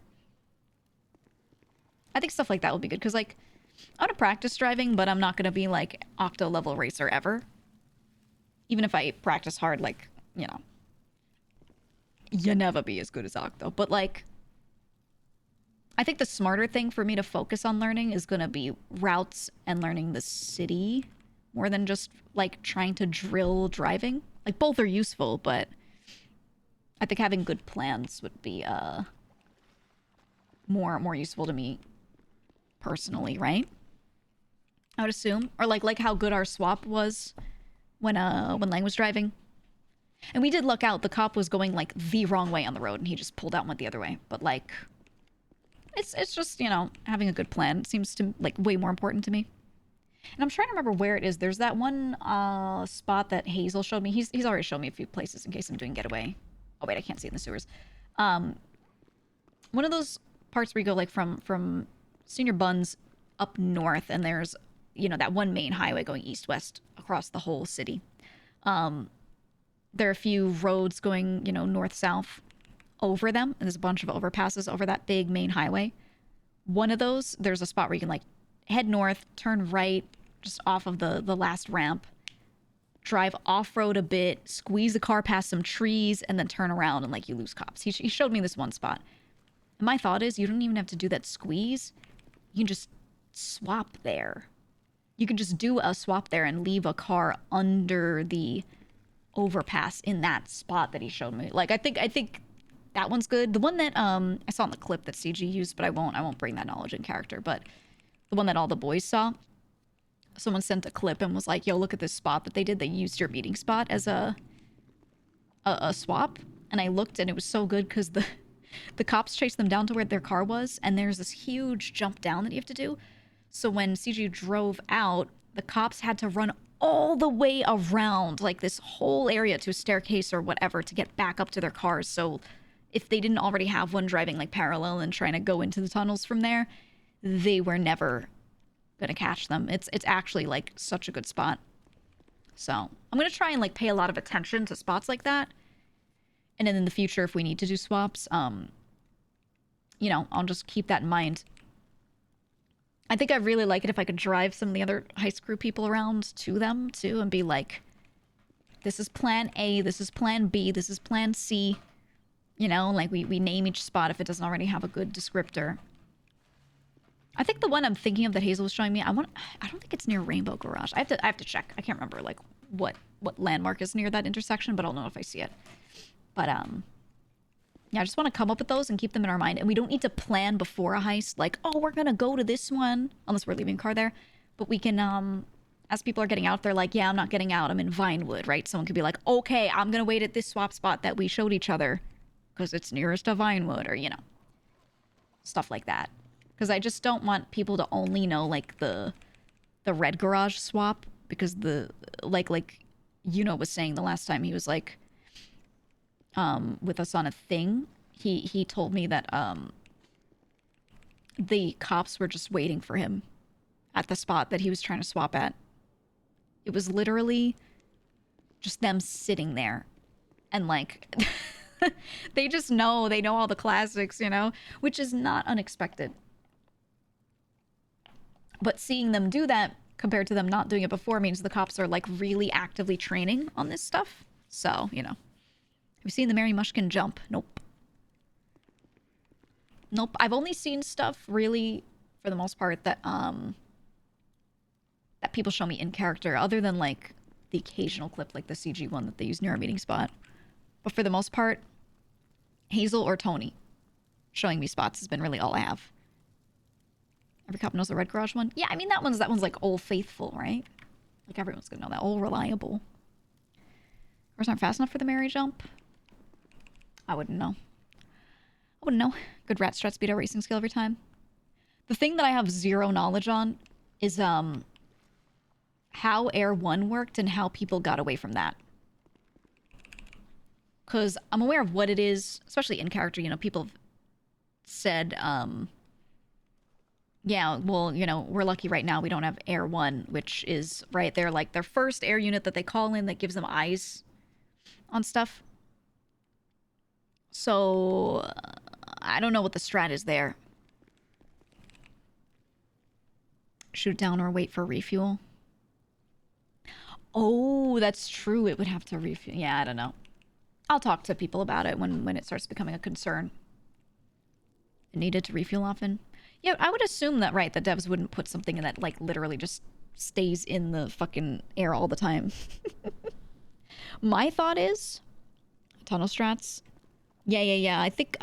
I think stuff like that would be good, because, like, I want to practice driving, but I'm not going to be, like, octo-level racer ever. Even if I practice hard, like, you know. You never be as good as octo. But, like, I think the smarter thing for me to focus on learning is going to be routes and learning the city more than just, like, trying to drill driving. Like, both are useful, but I think having good plans would be more useful to me personally, right? I would assume. Or like how good our swap was when Lang was driving. And we did luck out. The cop was going, like, the wrong way on the road, and he just pulled out and went the other way. But, like, it's just, you know, having a good plan seems to, like, way more important to me. And I'm trying to remember where it is. There's that one spot that Hazel showed me. He's already shown me a few places in case I'm doing getaway. Oh, wait, I can't see it in the sewers. One of those parts where you go, like, from Senior Buns up north, and there's, you know, that one main highway going east-west across the whole city. There are a few roads going, you know, north-south over them, and there's a bunch of overpasses over that big main highway. One of those, there's a spot where you can, like, head north, turn right, just off of the last ramp, drive off-road a bit, squeeze the car past some trees, and then turn around and, like, you lose cops. He showed me this one spot. And my thought is, you don't even have to do that squeeze. You can just swap there. You can just do a swap there and leave a car under the overpass in that spot that he showed me. Like, I think that one's good. The one that I saw in the clip that CG used, but I won't bring that knowledge in character, but the one that all the boys saw, someone sent a clip and was like, yo, look at this spot that they did. They used your meeting spot as a swap. And I looked, and it was so good because the cops chased them down to where their car was, and there's this huge jump down that you have to do. So when CG drove out, the cops had to run all the way around, like, this whole area to a staircase or whatever to get back up to their cars. So if they didn't already have one driving, like, parallel and trying to go into the tunnels from there, they were never gonna catch them. It's actually, like, such a good spot. So I'm gonna try and, like, pay a lot of attention to spots like that. And then in the future, if we need to do swaps, you know, I'll just keep that in mind. I think I'd really like it if I could drive some of the other heist crew people around to them, too, and be like, this is plan A, this is plan B, this is plan C. You know, like, we name each spot if it doesn't already have a good descriptor. I think the one I'm thinking of that Hazel was showing me, I don't think it's near Rainbow Garage. I have to check. I can't remember, like, what landmark is near that intersection, but I'll know if I see it. But, yeah, I just want to come up with those and keep them in our mind. And we don't need to plan before a heist, like, oh, we're going to go to this one, unless we're leaving a car there. But we can, as people are getting out, they're like, yeah, I'm not getting out. I'm in Vinewood, right? Someone could be like, okay, I'm going to wait at this swap spot that we showed each other because it's nearest to Vinewood, or, you know, stuff like that. Because I just don't want people to only know, like, the red garage swap, because like you know was saying the last time he was, like, with us on a thing, he told me that the cops were just waiting for him at the spot that he was trying to swap at. It was literally just them sitting there, and, like, they know all the classics, you know, which is not unexpected. But seeing them do that compared to them not doing it before means the cops are, like, really actively training on this stuff. So, you know. Have you seen the Mary Mushkin jump? Nope. Nope. I've only seen stuff, really, for the most part, that that people show me in character, other than, like, the occasional clip, like the CG one that they use near our meeting spot. But for the most part, Hazel or Tony showing me spots has been really all I have. Every cop knows the red garage one? Yeah, I mean, that one's like Old Faithful, right? Like, everyone's gonna know that. Old Reliable. Cars aren't fast enough for the Mary jump? I wouldn't know. Good rat struts beat our racing skill every time. The thing that I have zero knowledge on is how Air 1 worked and how people got away from that. Because I'm aware of what it is, especially in character. You know, people have said, yeah, well, you know, we're lucky right now we don't have Air 1, which is, right, they're like their first air unit that they call in that gives them eyes on stuff. So, I don't know what the strat is there. Shoot down or wait for refuel. Oh, that's true. It would have to refuel. Yeah, I don't know. I'll talk to people about it when it starts becoming a concern. It needed to refuel often. Yeah, I would assume that, right, the devs wouldn't put something in that, like, literally just stays in the fucking air all the time. My thought is... Tunnel strats. Yeah. I think,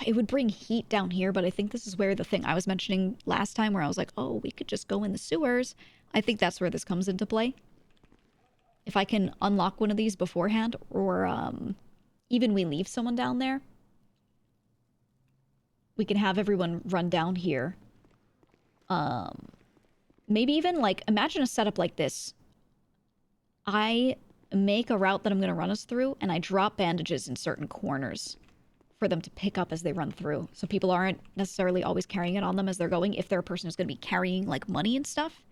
it would bring heat down here, but I think this is where the thing I was mentioning last time where I was like, oh, we could just go in the sewers. I think that's where this comes into play. If I can unlock one of these beforehand, or even we leave someone down there, we can have everyone run down here. Maybe even, like, imagine a setup like this. I make a route that I'm going to run us through, and I drop bandages in certain corners for them to pick up as they run through. So people aren't necessarily always carrying it on them as they're going, if they're a person who's going to be carrying, like, money and stuff.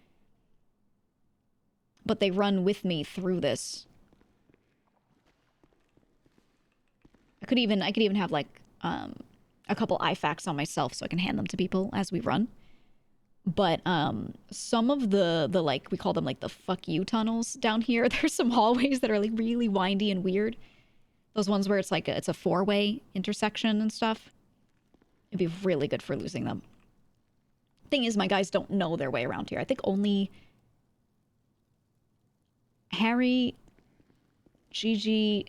But they run with me through this. I could even have, like, a couple IFAKs on myself so I can hand them to people as we run. But some of the like, we call them like the fuck you tunnels down here. There's some hallways that are like really windy and weird. Those ones where it's like it's a four-way intersection and stuff. It'd be really good for losing them. Thing is, my guys don't know their way around here. I think only Harry, Gigi.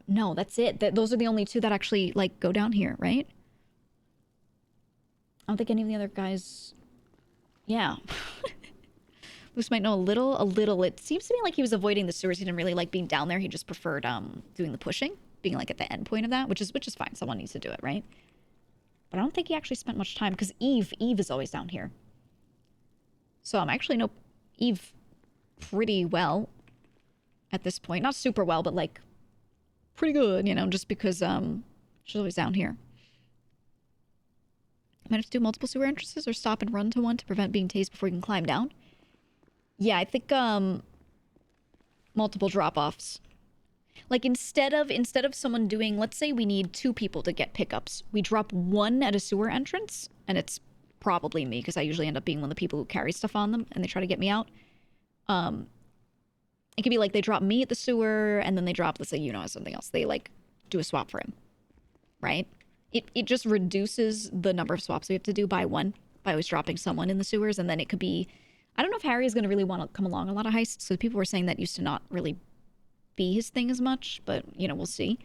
No, that's it. Those are the only two that actually like go down here, right? I don't think any of the other guys... Yeah. Luce might know a little. It seems to me like he was avoiding the sewers. He didn't really like being down there. He just preferred doing the pushing, being like at the end point of that, which is fine. Someone needs to do it, right? But I don't think he actually spent much time, because Eve is always down here. So I actually know Eve pretty well at this point. Not super well, but like pretty good, you know, just because she's always down here. Might have to do multiple sewer entrances or stop and run to one to prevent being tased before you can climb down. Yeah, I think multiple drop-offs. Like instead of someone doing, let's say we need 2 people to get pickups, we drop one at a sewer entrance, and it's probably me because I usually end up being one of the people who carry stuff on them and they try to get me out. It could be like they drop me at the sewer and then they drop, let's say, you know, something else. They like do a swap for him, right? It just reduces the number of swaps we have to do by 1 by always dropping someone in the sewers. And then it could be, I don't know if Harry is going to really want to come along a lot of heists. So people were saying that used to not really be his thing as much, but you know, we'll see.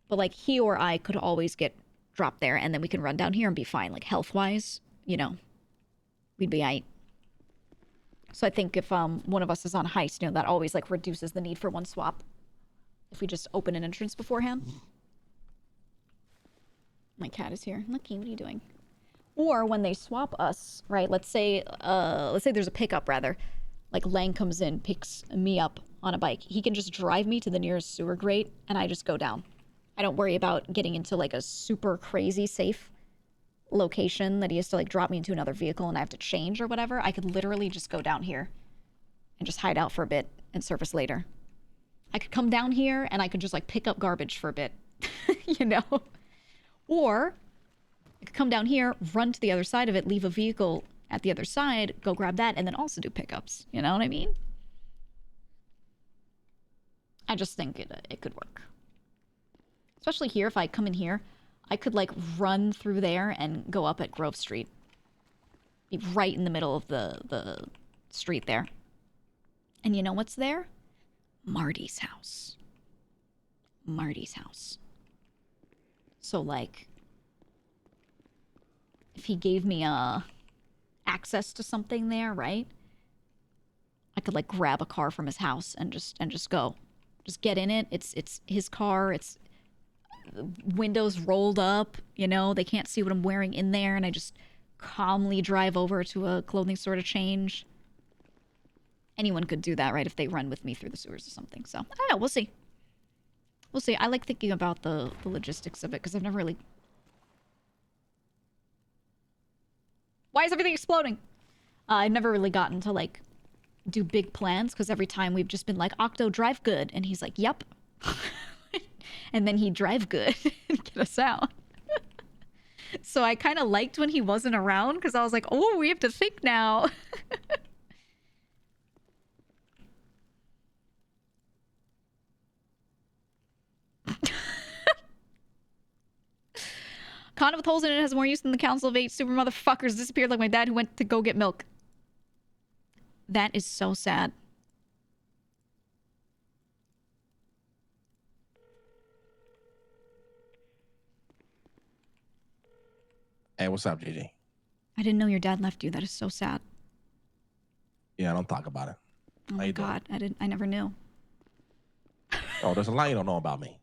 But like he or I could always get dropped there and then we can run down here and be fine. Like health wise, you know, we'd be aight. So I think if one of us is on heist, you know, that always like reduces the need for 1 swap. If we just open an entrance beforehand. My cat is here. Lucky, what are you doing? Or when they swap us, right? Let's say there's a pickup rather. Like Lang comes in, picks me up on a bike. He can just drive me to the nearest sewer grate and I just go down. I don't worry about getting into like a super crazy safe location that he has to like drop me into another vehicle and I have to change or whatever. I could literally just go down here and just hide out for a bit and surface later. I could come down here and I could just like pick up garbage for a bit, you know? Or I could come down here, run to the other side of it, leave a vehicle at the other side, go grab that, and then also do pickups. You know what I mean? I just think it could work. Especially here, if I come in here, I could like run through there and go up at Grove Street. Be right in the middle of the street there. And you know what's there? Marty's house. Marty's house. So like, if he gave me access to something there, right? I could like grab a car from his house and just go. Just get in it. It's his car. It's windows rolled up, you know, they can't see what I'm wearing in there, and I just calmly drive over to a clothing store to change anyone could do that, right? If they run with me through the sewers or something. So, I don't know. We'll see. We'll see. I like thinking about the logistics of it because I've never really... Why is everything exploding? I've never really gotten to, like, do big plans because every time we've just been like, Octo, drive good. And he's like, yep. And then he'd drive good and get us out. So I kind of liked when he wasn't around because I was like, oh, we have to think now. Condom with holes in it has more use than the Council of 8 super motherfuckers disappeared like my dad who went to go get milk. That is so sad. Hey, what's up, GG? I didn't know your dad left you. That is so sad. Yeah, don't talk about it. Oh my God, I never knew. Oh, there's a lot you don't know about me.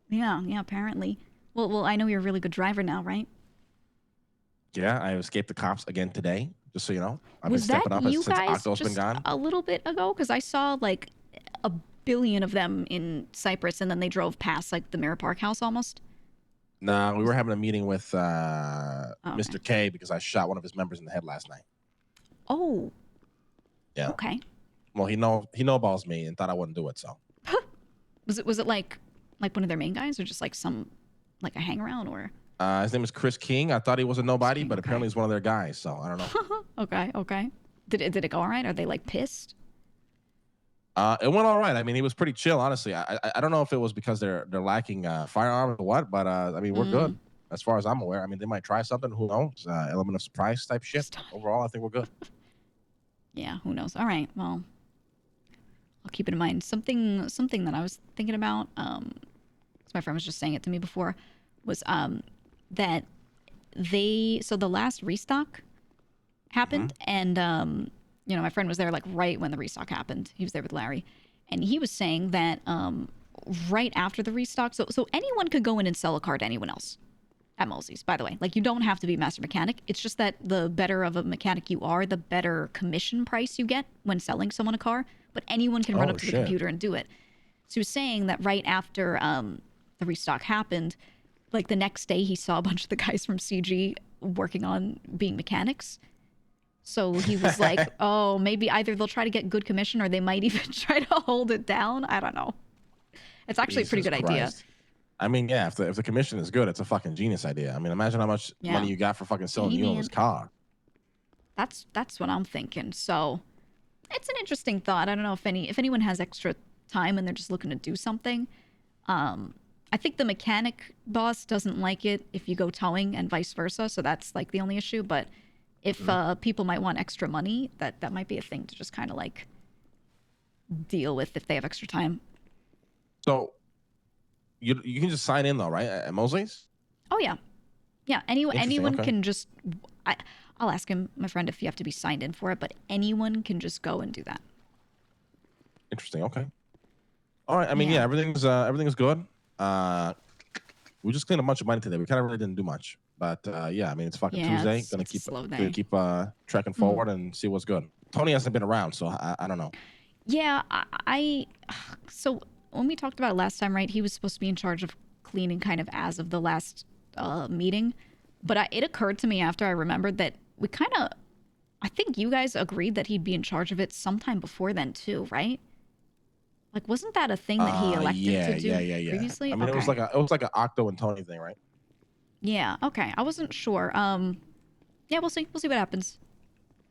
Yeah, apparently. Well, I know you're a really good driver now, right? Yeah, I escaped the cops again today, just so you know. I've Was been that stepping up you since guys Octo's been just gone. a little bit ago? Because I saw like a billion of them in Cyprus, and then they drove past like the Mirror Park house almost. Nah, we were having a meeting with Mr. K because I shot one of his members in the head last night. Oh. Yeah. Okay. Well, he know-balls me and thought I wouldn't do it, so. Was it like one of their main guys, or just like a hang around, or? His name is Chris King. I thought he was a nobody, but apparently he's one of their guys, so I don't know. Okay. Did it go all right? Are they like pissed? It went all right. I mean, he was pretty chill, honestly. I don't know if it was because they're lacking firearms or what, but I mean, we're good as far as I'm aware. I mean, they might try something. Who knows? Element of surprise type shit. Overall, I think we're good. Yeah, who knows? All right, well, I'll keep it in mind. Something that I was thinking about, my friend was just saying it to me before, was that so the last restock happened, and my friend was there like right when the restock happened. He was there with Larry, and he was saying that right after the restock, so anyone could go in and sell a car to anyone else at Mosey's, by the way. Like, you don't have to be a master mechanic. It's just that the better of a mechanic you are, the better commission price you get when selling someone a car. But anyone can run up to the computer and do it. So he was saying that right after the restock happened, like the next day he saw a bunch of the guys from CG working on being mechanics. So he was like, oh, maybe either they'll try to get good commission or they might even try to hold it down. I don't know. It's actually a pretty good idea. I mean, yeah, if the commission is good, it's a fucking genius idea. I mean, imagine how much money you got for fucking selling you this car. That's what I'm thinking. So it's an interesting thought. I don't know if anyone has extra time and they're just looking to do something. I think the mechanic boss doesn't like it if you go towing and vice versa. So that's like the only issue. But if people might want extra money, that might be a thing to just kind of like deal with if they have extra time. So you can just sign in though, right? At Mosley's? Oh yeah. Anyone can just. I'll ask him, my friend, if you have to be signed in for it, but anyone can just go and do that. Interesting. Okay. All right. I mean, everything's good. We just cleaned a bunch of money today. We kind of really didn't do much, but yeah, I mean, it's fucking Tuesday. Gonna keep trekking forward and see what's good. Tony hasn't been around, so I don't know. Yeah, so when we talked about it last time, right? He was supposed to be in charge of cleaning, kind of as of the last meeting, but it occurred to me after I remembered that we I think you guys agreed that he'd be in charge of it sometime before then too, right? Like, wasn't that a thing that he elected to do previously? I mean, it was like an Octo and Tony thing, right? Yeah. Okay. I wasn't sure. Yeah, we'll see. We'll see what happens.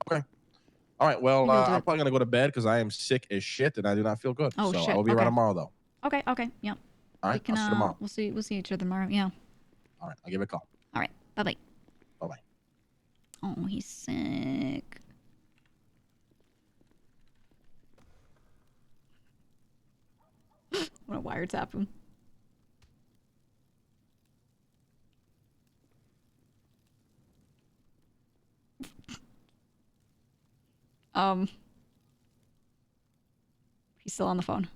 Okay. All right. Well, I'm probably gonna go to bed because I am sick as shit and I do not feel good. Oh, so shit. I will be around tomorrow though. Okay. Yeah. All right. I'll see you tomorrow. We'll see each other tomorrow. Yeah. All right. I'll give it a call. All right. Bye. Bye. Oh, he's sick. I want to wiretap him. He's still on the phone.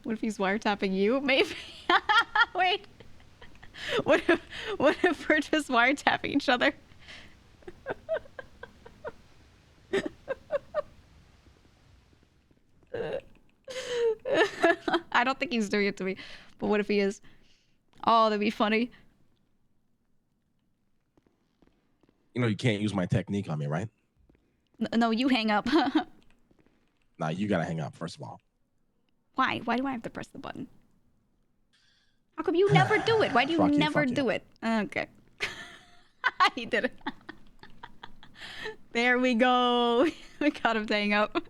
What if he's wiretapping you? Maybe. Wait. What if we're just wiretapping each other? I don't think he's doing it to me, but what if he is? Oh, that'd be funny. You know you can't use my technique on me, right? No, you hang up. Nah, you gotta hang up first of all. Why? Why do I have to press the button? How come you never do it? Why do you never do it? Okay. He did it. There we go. We got him to hang up.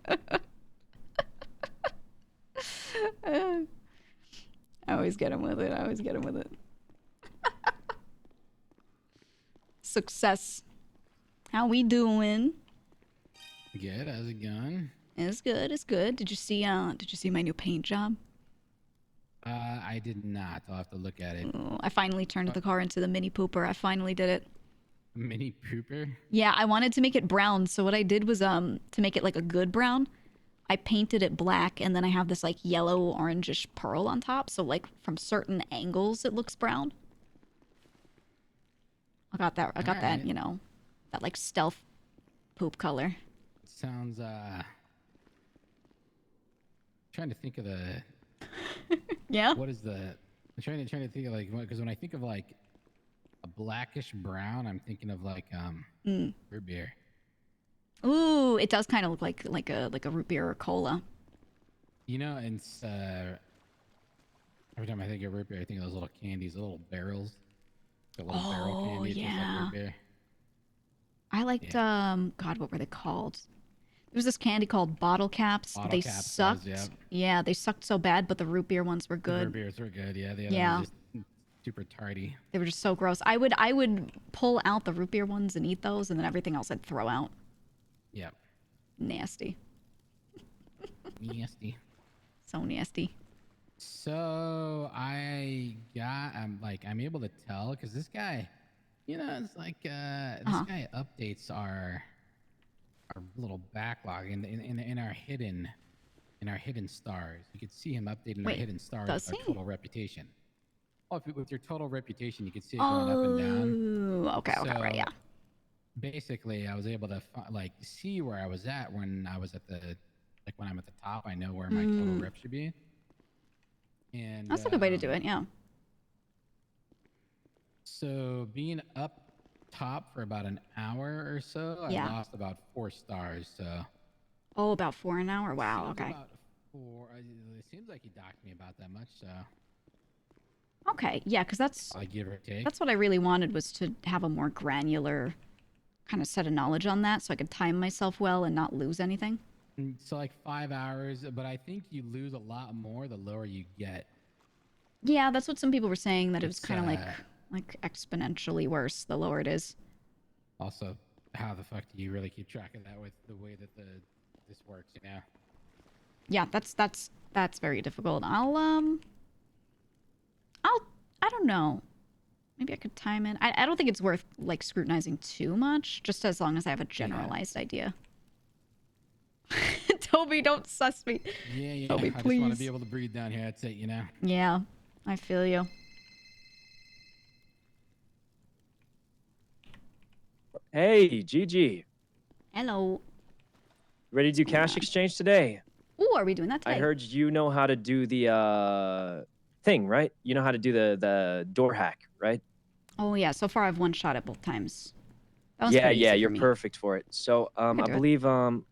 I always get him with it. I always get him with it. Success. How we doing? Good. How's it going? It's good. It's good. Did you see my new paint job? I did not. I'll have to look at it. Oh, I finally turned the car into the mini pooper. I finally did it. Mini pooper? Yeah, I wanted to make it brown. So what I did was to make it like a good brown, I painted it black, and then I have this like yellow orangish pearl on top. So like from certain angles it looks brown. I got that, you know, that like stealth poop color. Sounds trying to think of the yeah. What is the? I'm trying to think of like, because when I think of like a blackish brown, I'm thinking of like root beer. Ooh, it does kind of look like a root beer or cola. You know, and every time I think of root beer, I think of those little candies, the little barrels. The little barrel candy. It tastes like root beer. I liked God, what were they called? There was this candy called bottle caps. They sucked. Yeah, they sucked so bad, but the root beer ones were good. The root beers were good. Yeah, the other ones were just super tardy. They were just so gross. I would pull out the root beer ones and eat those, and then everything else I'd throw out. Yep. Nasty. Nasty. So nasty. So I'm able to tell because this guy, you know, it's like this guy updates our little backlog in our hidden stars. You can see him updating our hidden stars with our total reputation. Oh, with your total reputation, you can see it going up and down. Okay, right, yeah. Basically, I was able to see where I was at when I was at when I'm at the top. I know where my total rep should be. And that's a good way to do it, yeah. So being up top for about an hour or so, I lost about 4 stars. So. Oh, about 4 an hour. Wow. Okay. About 4. It seems like he docked me about that much. So. Okay. Yeah, because that's. I give or take. That's what I really wanted, was to have a more granular kind of set of knowledge on that, so I could time myself well and not lose anything. So like 5 hours, but I think you lose a lot more the lower you get. Yeah, that's what some people were saying, that it was kind of like exponentially worse the lower it is. Also, how the fuck do you really keep track of that with the way that this works, you know? Yeah, that's very difficult. I don't know. Maybe I could time it. I don't think it's worth like scrutinizing too much, just as long as I have a generalized idea. Toby, don't suss me. Yeah. Toby, I just want to be able to breathe down here. That's it, you know? Yeah, I feel you. Hey, Gigi. Hello. Ready to do cash exchange today? Ooh, are we doing that today? I heard you know how to do the thing, right? You know how to do the door hack, right? Oh, yeah. So far, I've one-shot it both times. Yeah, you're perfect for it. So I believe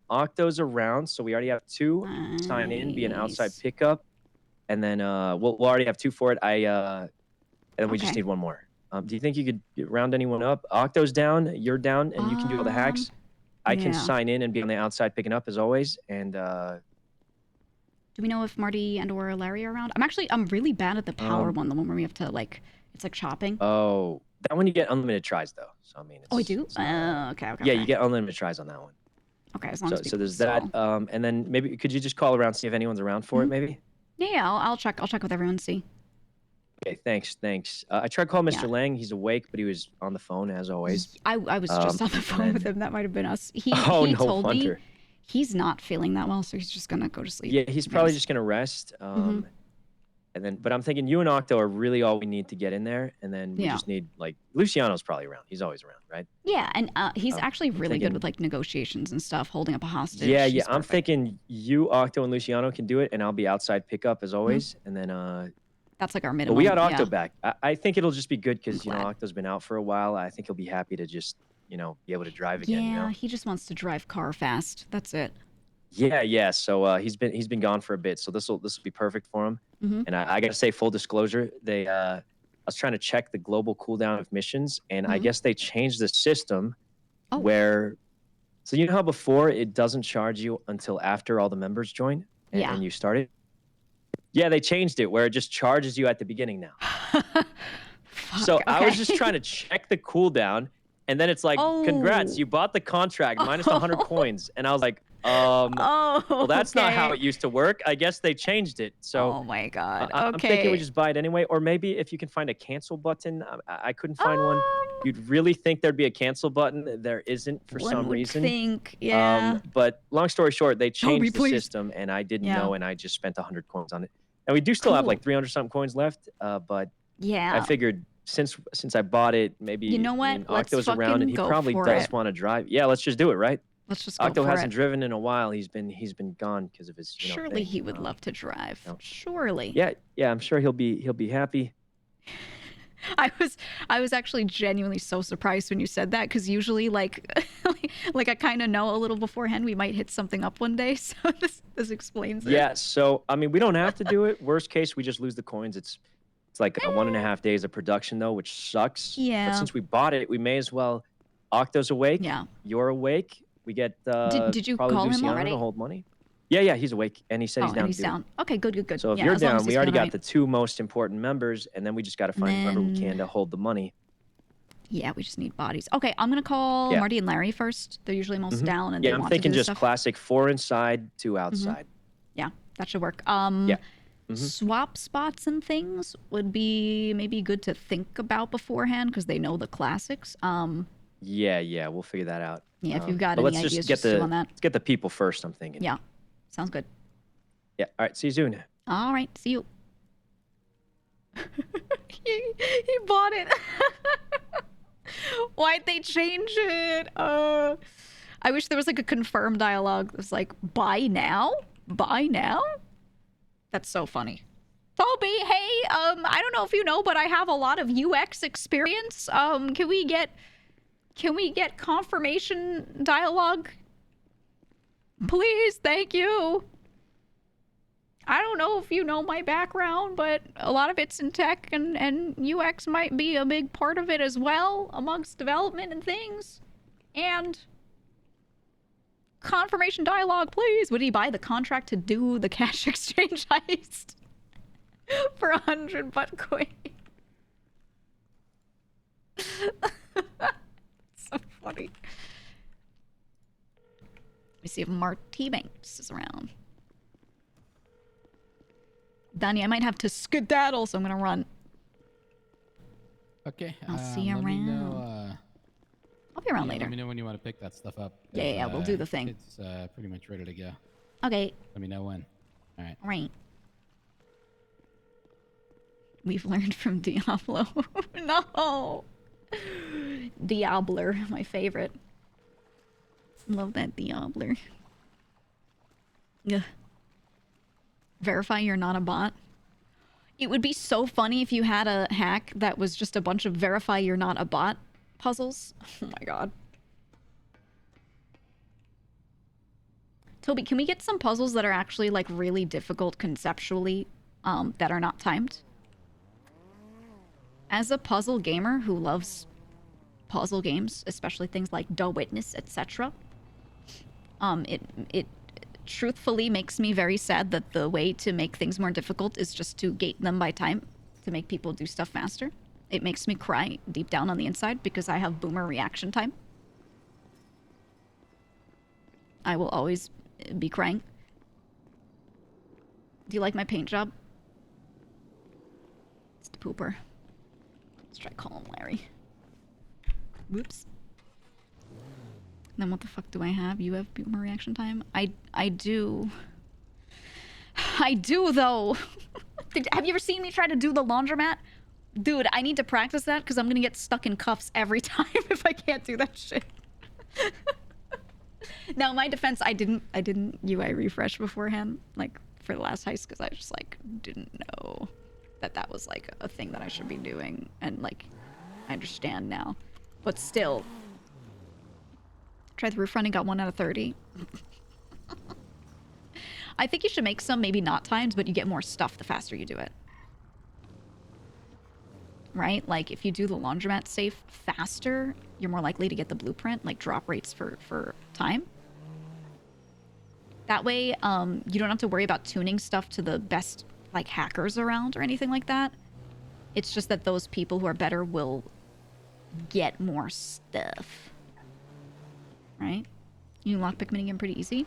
Octo's around, so we already have 2 sign in, be an outside pickup, and then we'll already have 2 for it. And then we just need 1 more. Do you think you could round anyone up? Octo's down, you're down, and you can do all the hacks. I can sign in and be on the outside picking up as always. And do we know if Marty and or Larry are around? I'm really bad at the power one, the one where we have to it's like chopping. Oh, that one you get unlimited tries though. So I mean, I do. Okay. Yeah, you get unlimited tries on that one. Okay, as long as so there's that. And then maybe could you just call around, see if anyone's around for it, maybe? Yeah, I'll check with everyone and see. Okay, thanks. I tried calling Mr. Lang. He's awake, but he was on the phone as always. I was just on the phone with him. That might have been us. He told me he's not feeling that well, so he's just gonna go to sleep. Yeah, he's probably just gonna rest. And then, but I'm thinking you and Octo are really all we need to get in there, and then we just need like Luciano's probably around. He's always around, right? Yeah, and he's actually really good with like negotiations and stuff, holding up a hostage. Yeah, He's I'm perfect. thinking you, Octo, and Luciano can do it, and I'll be outside pickup as always, and then that's like our but minimum. we got Octo yeah. back. I think it'll just be good because you know Octo's been out for a while. I think he'll be happy to just be able to drive again. Yeah, You know? he just wants to drive car fast. That's it. Yeah. So he's been gone for a bit, so this will be perfect for him. And I gotta say, full disclosure, I was trying to check the global cooldown of missions, and I guess they changed the system where, so you know how before it doesn't charge you until after all the members join and you start it. Yeah, they changed it where it just charges you at the beginning now. So I was just trying to check the cooldown, and then it's like, congrats, you bought the contract minus 100 coins, and I was like, well, that's not how it used to work. I guess they changed it. So oh my god. I'm thinking we just buy it anyway, or maybe if you can find a cancel button. I couldn't find one. You'd really think there'd be a cancel button. There isn't for some reason. Think, yeah. But long story short, they changed the system, and I didn't know, and I just spent 100 coins on it. And we do still have like 300 something coins left. But I figured since I bought it, maybe you know what? Octo's around, and he probably does want to drive. Yeah, let's just do it, right? Let's just go Octo for hasn't it. driven in a while. He's been gone because of his. Surely he would love to drive. Surely. Yeah. I'm sure he'll be happy. I was actually genuinely so surprised when you said that, because usually like I kind of know a little beforehand we might hit something up one day. So this explains it. Yeah. So I mean, we don't have to do it. Worst case, we just lose the coins. It's like 1.5 days of production though, which sucks. Yeah. But since we bought it, we may as well. Octo's awake. Yeah. You're awake. We get did you probably call him Luciano already? to hold money. Yeah, he's awake, and he said he's down. And he's to do it. down. Okay, good. So if yeah, you're as long down, as we he's already feeling got the 2 most important members, and then we just got to find whoever we can to hold the money. Yeah, we just need bodies. Okay, I'm gonna call Marty and Larry first. They're usually most down, and yeah, they I'm want thinking to do just stuff. classic 4 inside, 2 outside. Yeah, that should work. Yeah. Swap spots and things would be maybe good to think about beforehand because they know the classics. Yeah, we'll figure that out. Yeah, if you've got but any let's ideas, just get on that. Let's get the people first. I'm thinking. Yeah, sounds good. Yeah. All right. See you soon. All right, see you. he bought it. Why'd they change it? I wish there was like a confirmed dialogue. It was like, buy now? Buy now? That's so funny. Toby, hey, I don't know if you know, but I have a lot of UX experience. Can we get confirmation dialogue? Please, thank you. I don't know if you know my background, but a lot of it's in tech, and UX might be a big part of it as well, amongst development and things. And confirmation dialogue, please. Would he buy the contract to do the cash exchange heist for 100 butt coin? So funny. Let me see if Marty Banks is around. Donnie, I might have to skedaddle, so I'm gonna run. Okay. I'll see you let me around. know, I'll be around yeah, later. Let me know when you want to pick that stuff up. Yeah, we'll do the thing. It's pretty much ready to go. Okay. Let me know when. All right. Right. We've learned from Diablo. No! Diabler, my favorite. Love that Diabler. Ugh. Verify you're not a bot. It would be so funny if you had a hack that was just a bunch of verify you're not a bot puzzles. Oh my god. Toby, can we get some puzzles that are actually like really difficult conceptually, that are not timed? As a puzzle gamer who loves puzzle games, especially things like The Witness, etc., it truthfully makes me very sad that the way to make things more difficult is just to gate them by time to make people do stuff faster. It makes me cry deep down on the inside because I have boomer reaction time. I will always be crying. Do you like my paint job? It's the pooper. Let's try calling Larry. Whoops. Then what the fuck do I have? You have boomer reaction time? I do. I do, though. Have you ever seen me try to do the laundromat? Dude, I need to practice that because I'm gonna get stuck in cuffs every time if I can't do that shit. Now, in my defense, I didn't UI refresh beforehand, like for the last heist, because I just like didn't know that was like a thing that I should be doing, and like I understand now, but still. Tried the roof run and got 1 out of 30. I think you should make some, maybe not times, but you get more stuff the faster you do it. Right? Like, if you do the laundromat safe faster, you're more likely to get the blueprint, like drop rates for time. That way, you don't have to worry about tuning stuff to the best, like, hackers around or anything like that. It's just that those people who are better will get more stuff. Right? You can lockpick minigame pretty easy.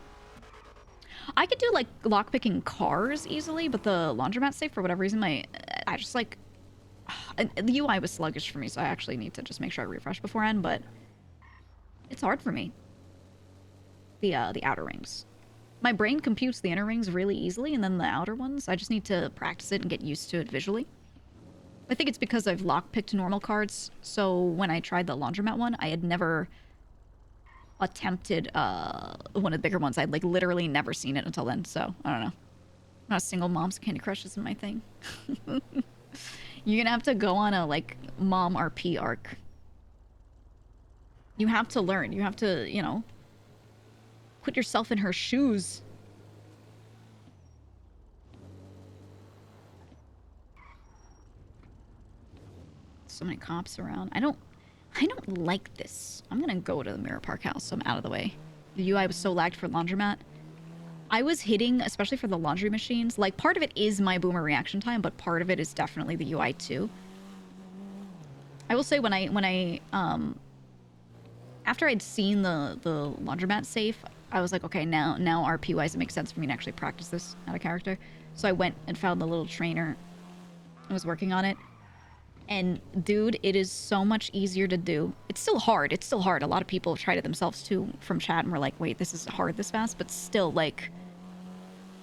I could do, like, lockpicking cars easily, but the laundromat safe, for whatever reason, I just, like... the UI was sluggish for me, so I actually need to just make sure I refresh beforehand, but... it's hard for me. The outer rings. My brain computes the inner rings really easily, and then the outer ones, I just need to practice it and get used to it visually. I think it's because I've lockpicked normal cards, so when I tried the laundromat one, I had never... attempted one of the bigger ones. I'd like literally never seen it until then, so I don't know. I'm not a single mom, so Candy Crush isn't my thing. You're gonna have to go on a like mom RP arc. You have to learn. You have to, you know, put yourself in her shoes. So many cops around. I don't like this. I'm gonna go to the Mirror Park house so I'm out of the way. The UI was so lagged for laundromat. I was hitting, especially for the laundry machines, like part of it is my boomer reaction time, but part of it is definitely the UI too. I will say when I after I'd seen the laundromat safe, I was like, okay, now RP wise it makes sense for me to actually practice this out of character. So I went and found the little trainer and was working on it. And dude, it is so much easier to do. It's still hard. It's still hard. A lot of people have tried it themselves too from chat and were like, wait, this is hard this fast, but still like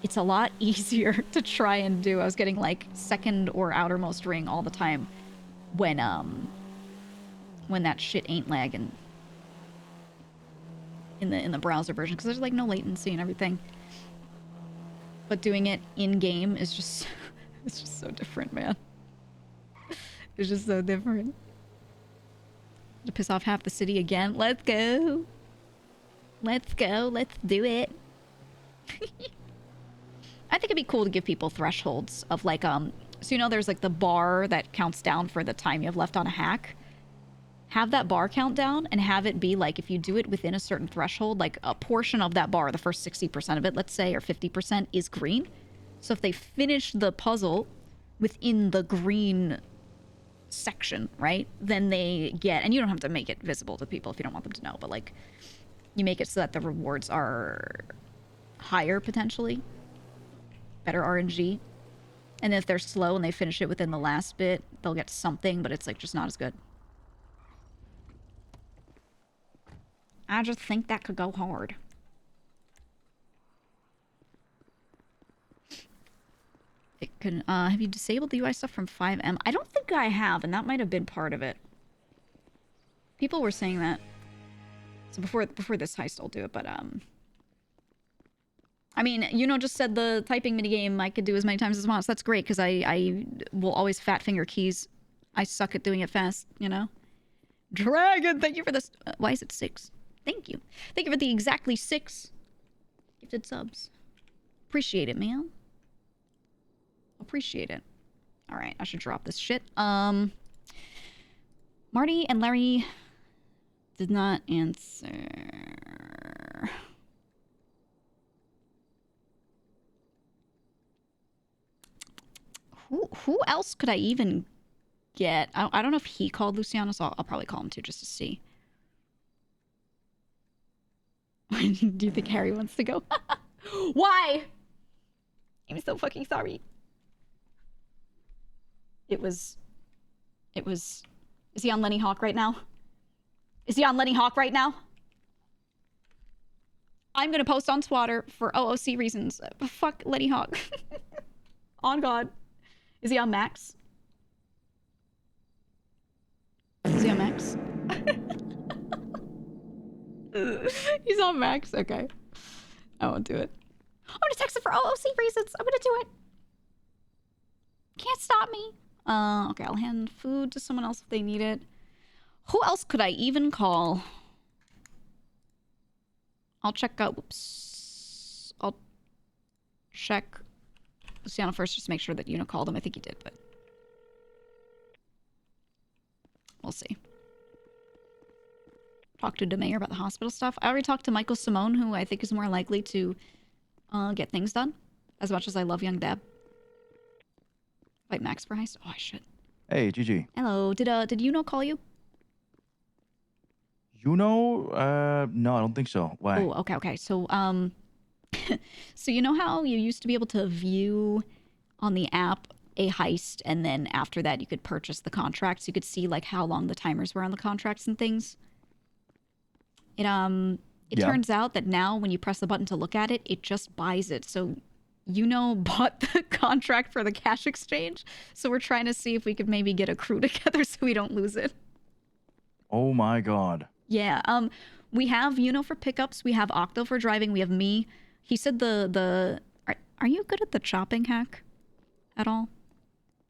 it's a lot easier to try and do. I was getting like second or outermost ring all the time when that shit ain't lagging in the browser version because there's like no latency and everything. But doing it in game is just it's just so different, man. It's just so different. To piss off half the city again. Let's go. Let's go. Let's do it. I think it'd be cool to give people thresholds of like, so you know there's like the bar that counts down for the time you have left on a hack. Have that bar count down and have it be like if you do it within a certain threshold, like a portion of that bar, the first 60% of it, let's say, or 50% is green. So if they finish the puzzle within the green section, right, then they get, and you don't have to make it visible to people if you don't want them to know, but like you make it so that the rewards are higher potentially, better RNG, and if they're slow and they finish it within the last bit, they'll get something, but it's like just not as good. I just think that could go hard. It could, have you disabled the UI stuff from 5M? I don't think I have, and that might have been part of it. People were saying that. So before this heist, I'll do it, but, I mean, you know, just said the typing minigame I could do as many times as I want, so that's great, because I will always fat finger keys. I suck at doing it fast, you know? Dragon, thank you for this. Why is it 6? Thank you. Thank you for the exactly 6 gifted subs. Appreciate it, man. Appreciate it. All right, I should drop this shit. Marty and Larry did not answer. Who else could I even get? I don't know if he called Luciano, so I'll probably call him too just to see. Do you think Harry wants to go? Why? I'm so fucking sorry. It was... Is he on Lenny Hawk right now? Is he on Lenny Hawk right now? I'm gonna post on Swatter for OOC reasons. Fuck Lenny Hawk. On God. Is he on max? Is he on max? He's on max? Okay. I won't do it. I'm gonna text it for OOC reasons. I'm gonna do it. Can't stop me. Okay, I'll hand food to someone else if they need it. Who else could I even call? I'll check out. Whoops. I'll check Luciano first just to make sure that called him. I think he did, but we'll see. Talk to the mayor about the hospital stuff. I already talked to Michael Simone, who I think is more likely to get things done. As much as I love young Deb. Fight Max for heist. Oh, I should. Hey, GG. Hello. Did call you? No, I don't think so. Why? Oh, okay. So, so you know how you used to be able to view on the app a heist, and then after that you could purchase the contracts. You could see like how long the timers were on the contracts and things. It turns out that now when you press the button to look at it, it just buys it. So bought the contract for the cash exchange. So we're trying to see if we could maybe get a crew together so we don't lose it. Oh my god. Yeah. We have for pickups. We have Octo for driving. We have me. He said are you good at the chopping hack at all?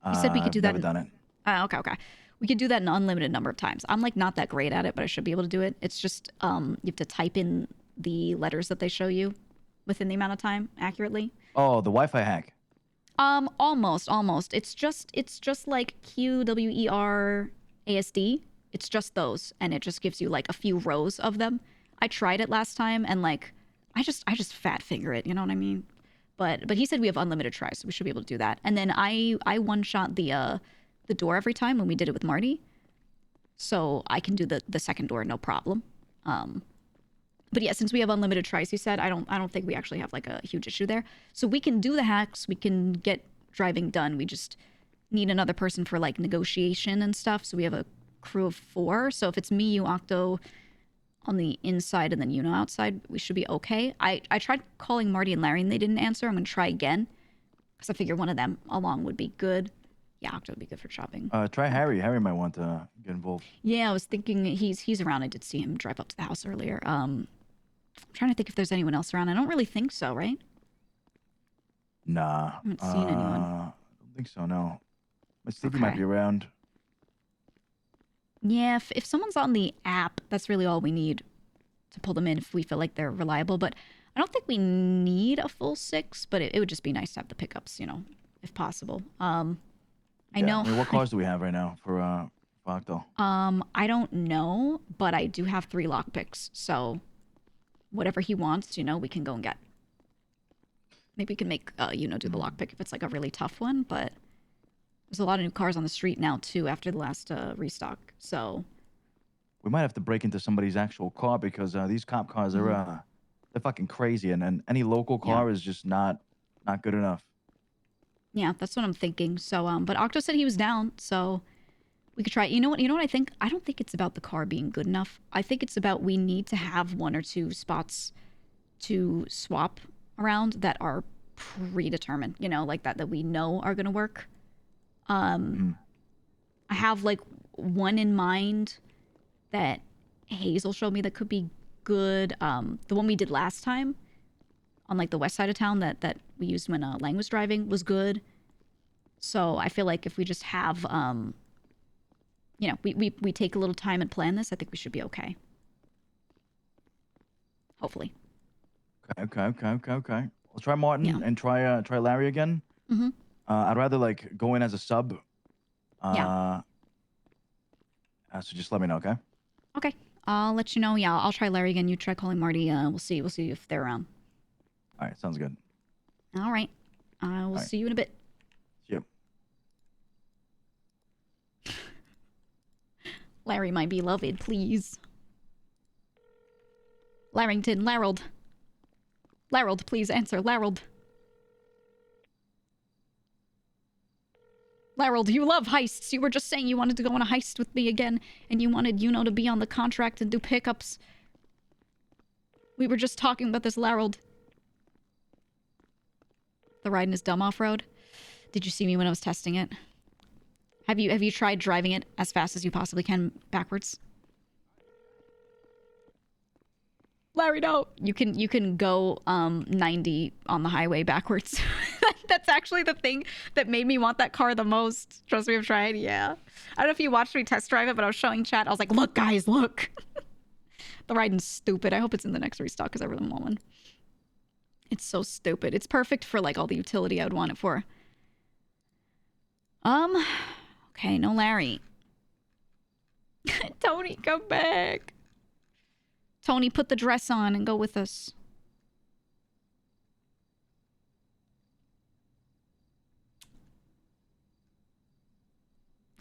He said we could do that. Never done it. Okay. We could do that an unlimited number of times. I'm like not that great at it, but I should be able to do it. It's just you have to type in the letters that they show you within the amount of time accurately. Oh, the Wi-Fi hack. Almost. It's just like QWERASD. It's just those, and it just gives you like a few rows of them. I tried it last time, and like I just fat finger it. You know what I mean? But he said we have unlimited tries, so we should be able to do that. And then I one shot the door every time when we did it with Marty, so I can do the second door no problem. But yeah, since we have unlimited tries, he said I don't think we actually have like a huge issue there. So we can do the hacks, we can get driving done. We just need another person for like negotiation and stuff. So we have a crew of 4. So if it's me, you, Octo on the inside, and then outside, we should be okay. I tried calling Marty and Larry and they didn't answer. I'm gonna try again because I figure one of them along would be good. Yeah, Octo would be good for shopping. Try Harry. Harry might want to get involved. Yeah, I was thinking he's around. I did see him drive up to the house earlier. I'm trying to think if there's anyone else around. I don't really think so, right? Nah. I haven't seen anyone. I don't think so, no. I think he might be around. Yeah, if someone's on the app, that's really all we need to pull them in if we feel like they're reliable. But I don't think we need a full 6, but it would just be nice to have the pickups, if possible. I know. I mean, what cars do we have right now for Octo? I don't know, but I do have 3 lockpicks, so whatever he wants, we can go and get. Maybe we can make do the lockpick if it's like a really tough one, but there's a lot of new cars on the street now too after the last restock. So we might have to break into somebody's actual car because these cop cars are they're fucking crazy, and any local car is just not good enough. Yeah, that's what I'm thinking. So but Octo said he was down, so we could try. You know what I think? I don't think it's about the car being good enough. I think it's about we need to have 1 or 2 spots to swap around that are predetermined, like that we know are gonna work. I have like one in mind that Hazel showed me that could be good. The one we did last time on like the west side of town that we used when Lang was driving was good. So I feel like if we just have, we take a little time and plan this, I think we should be okay. Hopefully. Okay. Let's try Martin and try Larry again. Mm-hmm. I'd rather like go in as a sub. Yeah. So just let me know, okay? Okay. I'll let you know. Yeah, I'll try Larry again. You try calling Marty. We'll see if they're around. All right, sounds good. All right. We'll see you in a bit. Yep. Larry, my beloved, please. Larrington, Larold. Larold, please answer. Larold. Larold, you love heists. You were just saying you wanted to go on a heist with me again, and you wanted to be on the contract and do pickups. We were just talking about this, Larold. The riding is dumb off-road. Did you see me when I was testing it? Have you tried driving it as fast as you possibly can backwards? Larry, no. You can go 90 on the highway backwards. That's actually the thing that made me want that car the most. Trust me, I've tried. Yeah. I don't know if you watched me test drive it, but I was showing chat. I was like, look, guys, look. The riding's stupid. I hope it's in the next restock because I really want one. It's so stupid. It's perfect for like all the utility I would want it for. Okay, no Larry. Tony, come back. Tony, put the dress on and go with us.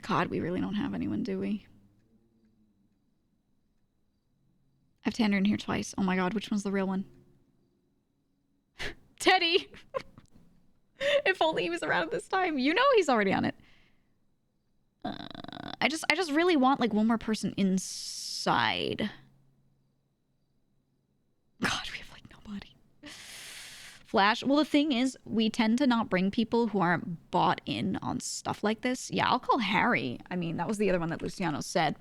God, we really don't have anyone, do we? I have Tanner in here twice. Oh my God, which one's the real one? Teddy! If only he was around this time. You know he's already on it. I just really want like one more person inside. God, we have like nobody. Flash. Well, the thing is, we tend to not bring people who aren't bought in on stuff like this. Yeah, I'll call Harry. I mean, that was the other one that Luciano said.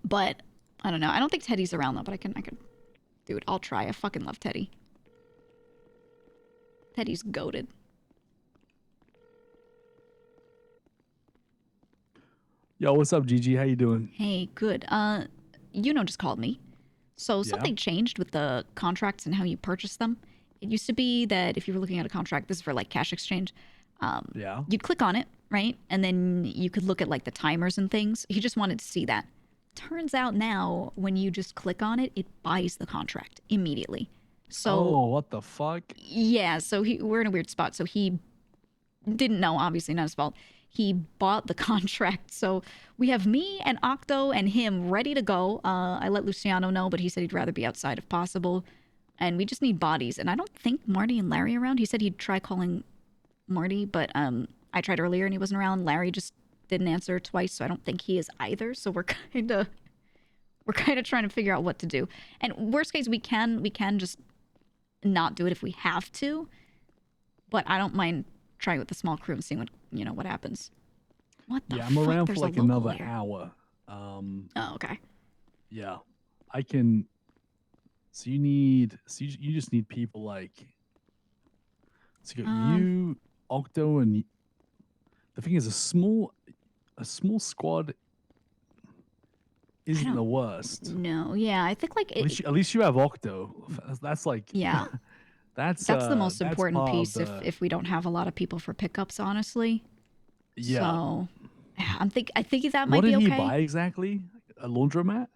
But I don't know. I don't think Teddy's around though, but I could do it. I'll try. I fucking love Teddy. Teddy's goated. Yo, what's up, Gigi? How you doing? Hey, good. Just called me. So something changed with the contracts and how you purchase them. It used to be that if you were looking at a contract, this is for like cash exchange. You'd click on it, right? And then you could look at like the timers and things. He just wanted to see that. Turns out now, when you just click on it, it buys the contract immediately. So, oh, what the fuck? Yeah, so we're in a weird spot. So he didn't know, obviously, not his fault. He bought the contract. So we have me and Octo and him ready to go. I let Luciano know, but he said he'd rather be outside if possible. And we just need bodies. And I don't think Marty and Larry are around. He said he'd try calling Marty, but I tried earlier and he wasn't around. Larry just didn't answer twice, so I don't think he is either. So we're kind of trying to figure out what to do. And worst case, we can just not do it if we have to. But I don't mind trying with the small crew and seeing what happens. What the fuck? I'm around for There's like a local another here. hour. Oh, okay. Yeah, I can. So you just need people like. So you got you, Octo, and the thing is a small squad isn't the worst. No, yeah, I think like At least you have Octo. That's like yeah. That's the most that's important part of piece if we don't have a lot of people for pickups, honestly. Yeah. So I think that might What be did okay. he buy exactly? A laundromat?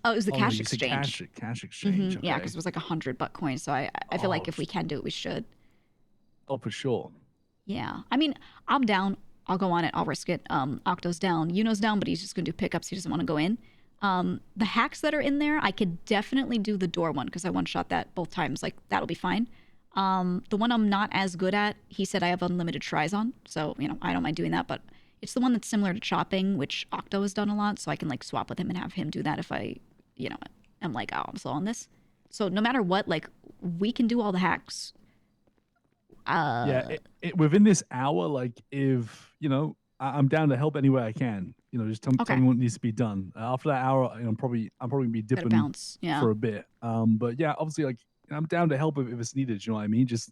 Oh, it was the cash you said exchange. Cash exchange. Yeah, okay. because it was like $100 coin. So I feel like if we can do it, we should. Oh, for sure. Yeah. I mean, I'm down. I'll go on it. I'll risk it. Octo's down. Yuno's down, but he's just going to do pickups. He doesn't want to go in. The hacks that are in there, I could definitely do the door one because I one-shot that both times. Like, that'll be fine. The one I'm not as good at, he said I have unlimited tries on. So, I don't mind doing that. But it's the one that's similar to chopping, which Octo has done a lot. So I can, like, swap with him and have him do that if I, I'm like, oh, I'm slow on this. So no matter what, like, we can do all the hacks. Within this hour, like if I'm down to help any way I can. Just tell me what needs to be done. After that hour, I'm probably be dipping bounce. Yeah. for a bit. But yeah, obviously, like I'm down to help if it's needed. You know what I mean? Just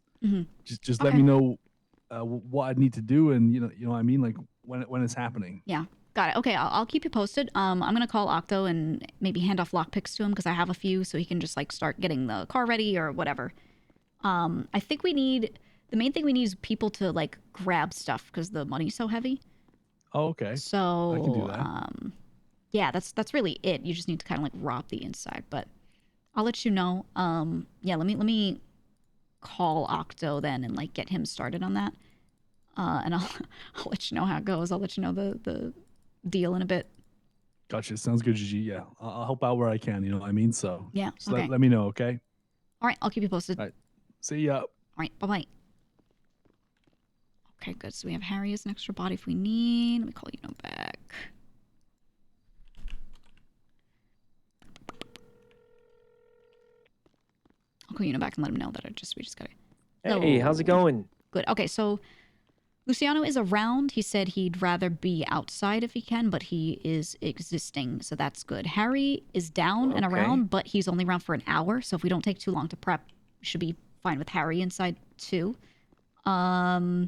let me know what I need to do, and you know what I mean, like when it's happening. Yeah. Got it. Okay, I'll keep you posted. I'm gonna call Octo and maybe hand off lockpicks to him because I have a few, so he can just like start getting the car ready or whatever. I think the main thing we need is people to like grab stuff because the money's so heavy. Oh, okay. So I can do that. Yeah, that's really it. You just need to kind of like rob the inside, but I'll let you know. Yeah, let me call Octo then and like get him started on that. And I'll let you know how it goes. I'll let you know the deal in a bit. Gotcha. Sounds good, Gigi. Yeah, I'll help out where I can. You know what I mean? So yeah. So Okay. let me know, okay? All right, I'll keep you posted. All right. See ya. All right, bye-bye. Okay, good. So we have Harry as an extra body if we need. Let me call back. I'll call back and let him know that we just got it. Hey, how's it going? Good. Okay, so Luciano is around. He said he'd rather be outside if he can, but he is existing, so that's good. Harry is down and around, but he's only around for an hour, so if we don't take too long to prep, we should be fine with Harry inside too. So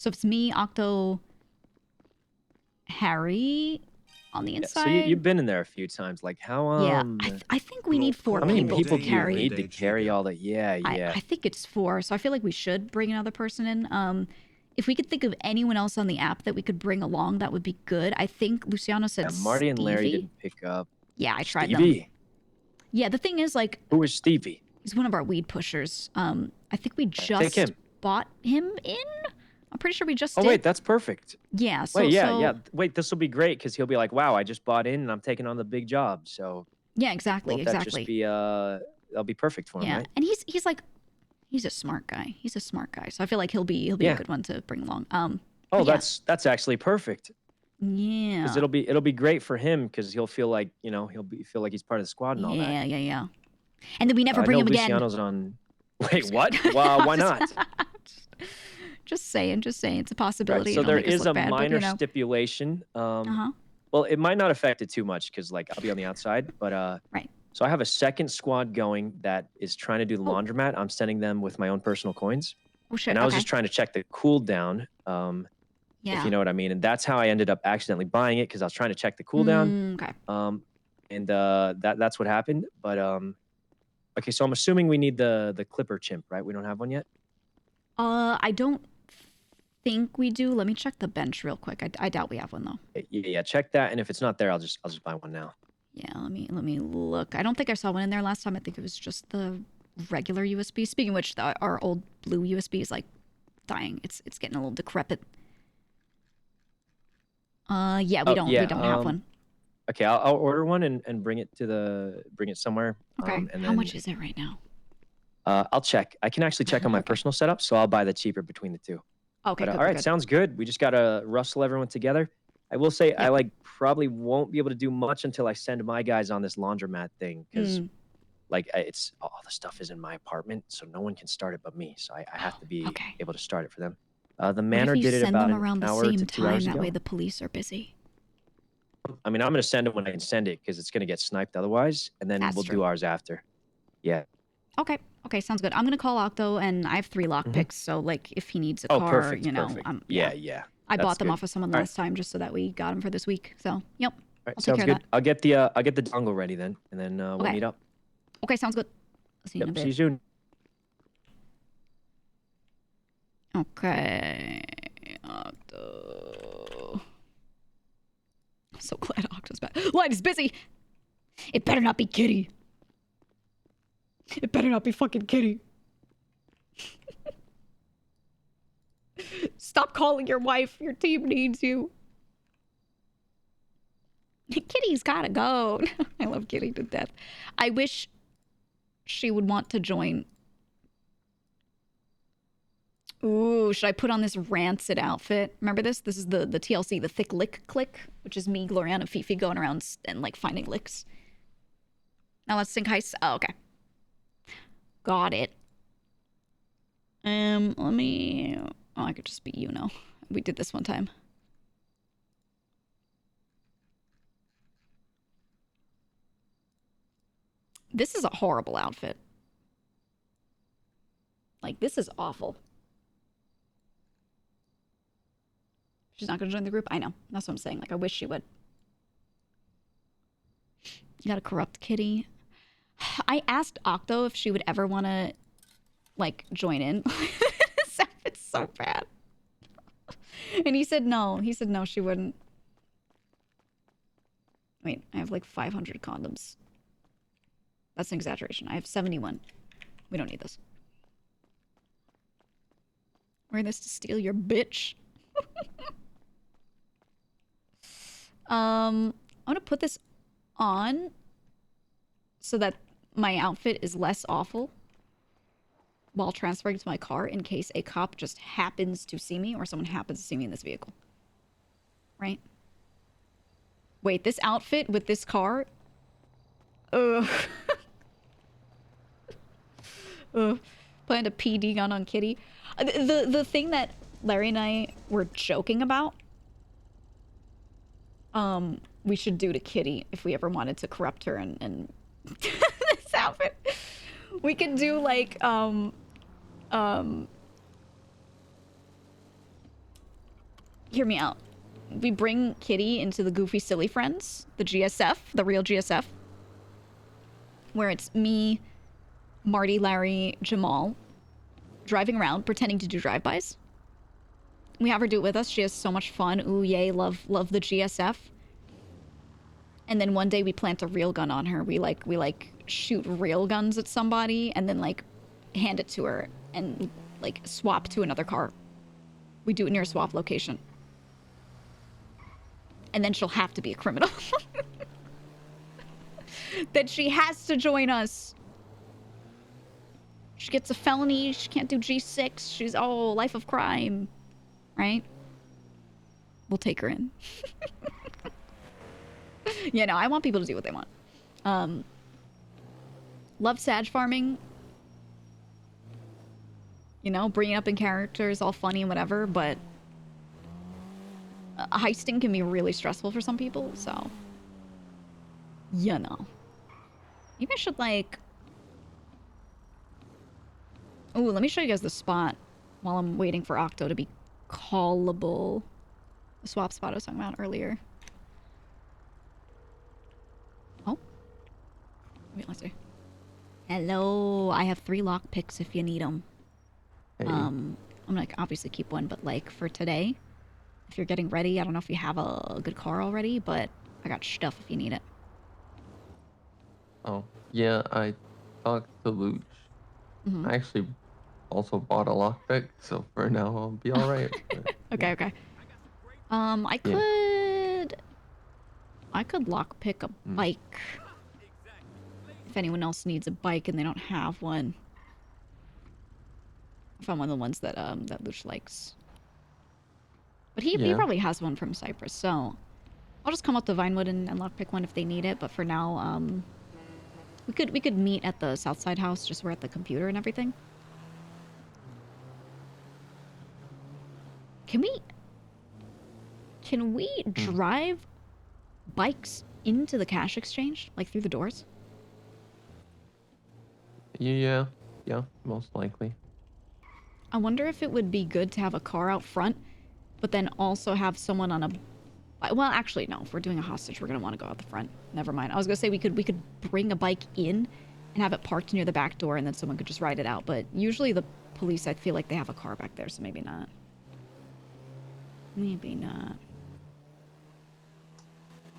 if it's me, Octo, Harry on the inside. So you've been in there a few times. Like how? Yeah, I think we need 4 how many people people to do you carry. need to carry all that? Yeah. I think it's 4, so I feel like we should bring another person in. If we could think of anyone else on the app that we could bring along, that would be good. I think Luciano said Marty and Larry Stevie. didn't pick up. Yeah, I tried Stevie. them. Yeah, the thing is, like, Who is Stevie? he's one of our weed pushers. I think we Take just him. bought him in. I'm pretty sure we just Oh did. wait, that's perfect. Yeah. So Wait, so, yeah. Wait, this will be great because he'll be like, "Wow, I just bought in and I'm taking on the big job." So Yeah, exactly, won't that exactly. just be that'll be perfect for him, Yeah, right? and he's like, he's a smart guy. He's a smart guy. So I feel like he'll be Yeah. a good one to bring along. Oh, but yeah. that's actually perfect. Yeah. Because it'll be great for him because he'll feel like feel like he's part of the squad and all that. Yeah. And then we never I bring know him again. Luciano's on. Wait, what? Well, why not? Just saying. It's a Right, possibility. so It'll there make us is look a bad, but, minor you know. stipulation. Uh-huh. Well, it might not affect it too much because like I'll be on the outside, but right. So I have a second squad going that is trying to do the laundromat. I'm sending them with my own personal coins. Oh shit. And I was okay. just trying to check the cooldown, Yeah. if you know what I mean. And that's how I ended up accidentally buying it because I was trying to check the cooldown. Okay. And that's what happened. But okay, so I'm assuming we need the clipper chimp, right? We don't have one yet. I don't think we do. Let me check the bench real quick. I doubt we have one though. Yeah, check that. And if it's not there, I'll just buy one now. Yeah, let me look. I don't think I saw one in there last time. I think it was just the regular USB. Speaking of which, our old blue USB is like dying. It's getting a little decrepit. Yeah, we don't have one. Okay, I'll order one and bring it somewhere. Okay. And How then, much is it right now? I'll check. I can actually check on my personal setup, so I'll buy the cheaper between the two. Okay. But, Good, all right, good. sounds good. We just gotta rustle everyone together. I will say I like probably won't be able to do much until I send my guys on this laundromat thing because like it's all the stuff is in my apartment, so no one can start it but me. So I have to be able to start it for them. The manor did it about an hour to 2 hours that ago. way the police are busy. I mean, I'm gonna send it when I can send it because it's gonna get sniped otherwise, and then we'll do ours after. Yeah. Okay, sounds good. I'm gonna call Octo, and I have 3 lockpicks, so like if he needs a car, perfect, you know, perfect. yeah. I bought them off of someone last time just so that we got them for this week. So, yep. All right, I'll take sounds care good. of that. I'll get the dongle ready then, and then we'll Okay. meet up. Okay, sounds good. I'll see you in a Yep, bit. see you soon. Okay, Octo. I'm so glad Octo's back. Line is busy. It better not be Kitty. It better not be fucking Kitty. Stop calling your wife. Your team needs you. Kitty's gotta go. I love Kitty to death. I wish she would want to join. Ooh, should I put on this rancid outfit? Remember this? This is the TLC, the thick lick click, which is me, Gloriana, Fifi going around and like finding licks. Now let's sync heist. Oh, okay. Got it. Let me. Oh, I could just be you know. We did this one time. This is a horrible outfit. Like, this is awful. She's not gonna join the group? I know. That's what I'm saying. Like, I wish she would. You got a corrupt kitty. I asked Octo if she would ever want to, like, join in. This outfit's so bad. And he said no. He said no, she wouldn't. Wait, I have like 500 condoms. That's an exaggeration. I have 71. We don't need this. Wearing this to steal your bitch. I'm gonna put this on so that my outfit is less awful while transferring to my car in case a cop just happens to see me or someone happens to see me in this vehicle. Right? Wait, this outfit with this car? Ugh. Ugh. Planned a PD gun on Kitty. The thing that Larry and I were joking about we should do to Kitty if we ever wanted to corrupt her and this outfit. We could do like hear me out. We bring Kitty into the Goofy Silly Friends, the GSF, the real GSF, where it's me, Marty, Larry, Jamal, driving around, pretending to do drive-bys. We have her do it with us. She has so much fun. Ooh, yay, love the GSF. And then one day we plant a real gun on her. We shoot real guns at somebody and then like hand it to her and like swap to another car. We do it near a swap location. And then she'll have to be a criminal. Then she has to join us. She gets a felony. She can't do G6. She's, oh, life of crime. Right? We'll take her in. Yeah, no, I want people to do what they want. Love Sag farming. You know, bringing up in characters, all funny and whatever, but heisting can be really stressful for some people, so you know. Maybe I should like... Ooh, let me show you guys the spot while I'm waiting for Octo to be callable. The swap spot I was talking about earlier. Oh. Wait, let's see. Hello, I have 3 lockpicks if you need them. Hey. I'm gonna obviously keep one, but like for today, if you're getting ready, I don't know if you have a good car already, but I got stuff if you need it. Oh, yeah, I talked to Luch. Mhm. I actually also bought a lockpick, so for now I'll be alright. Okay, okay. I could lockpick a bike. If anyone else needs a bike and they don't have one. I found one of the ones that that Luch likes. But he probably has one from Cyprus, so I'll just come up to Vinewood and lockpick one if they need it. But for now, we could meet at the Southside house, just where at the computer and everything. Can we drive bikes into the cash exchange, like through the doors? Yeah, most likely. I wonder if it would be good to have a car out front, but then also have someone on a... Well, actually, no. If we're doing a hostage, we're going to want to go out the front. Never mind. I was going to say we could bring a bike in and have it parked near the back door, and then someone could just ride it out. But usually the police, I feel like they have a car back there, so maybe not. Maybe not.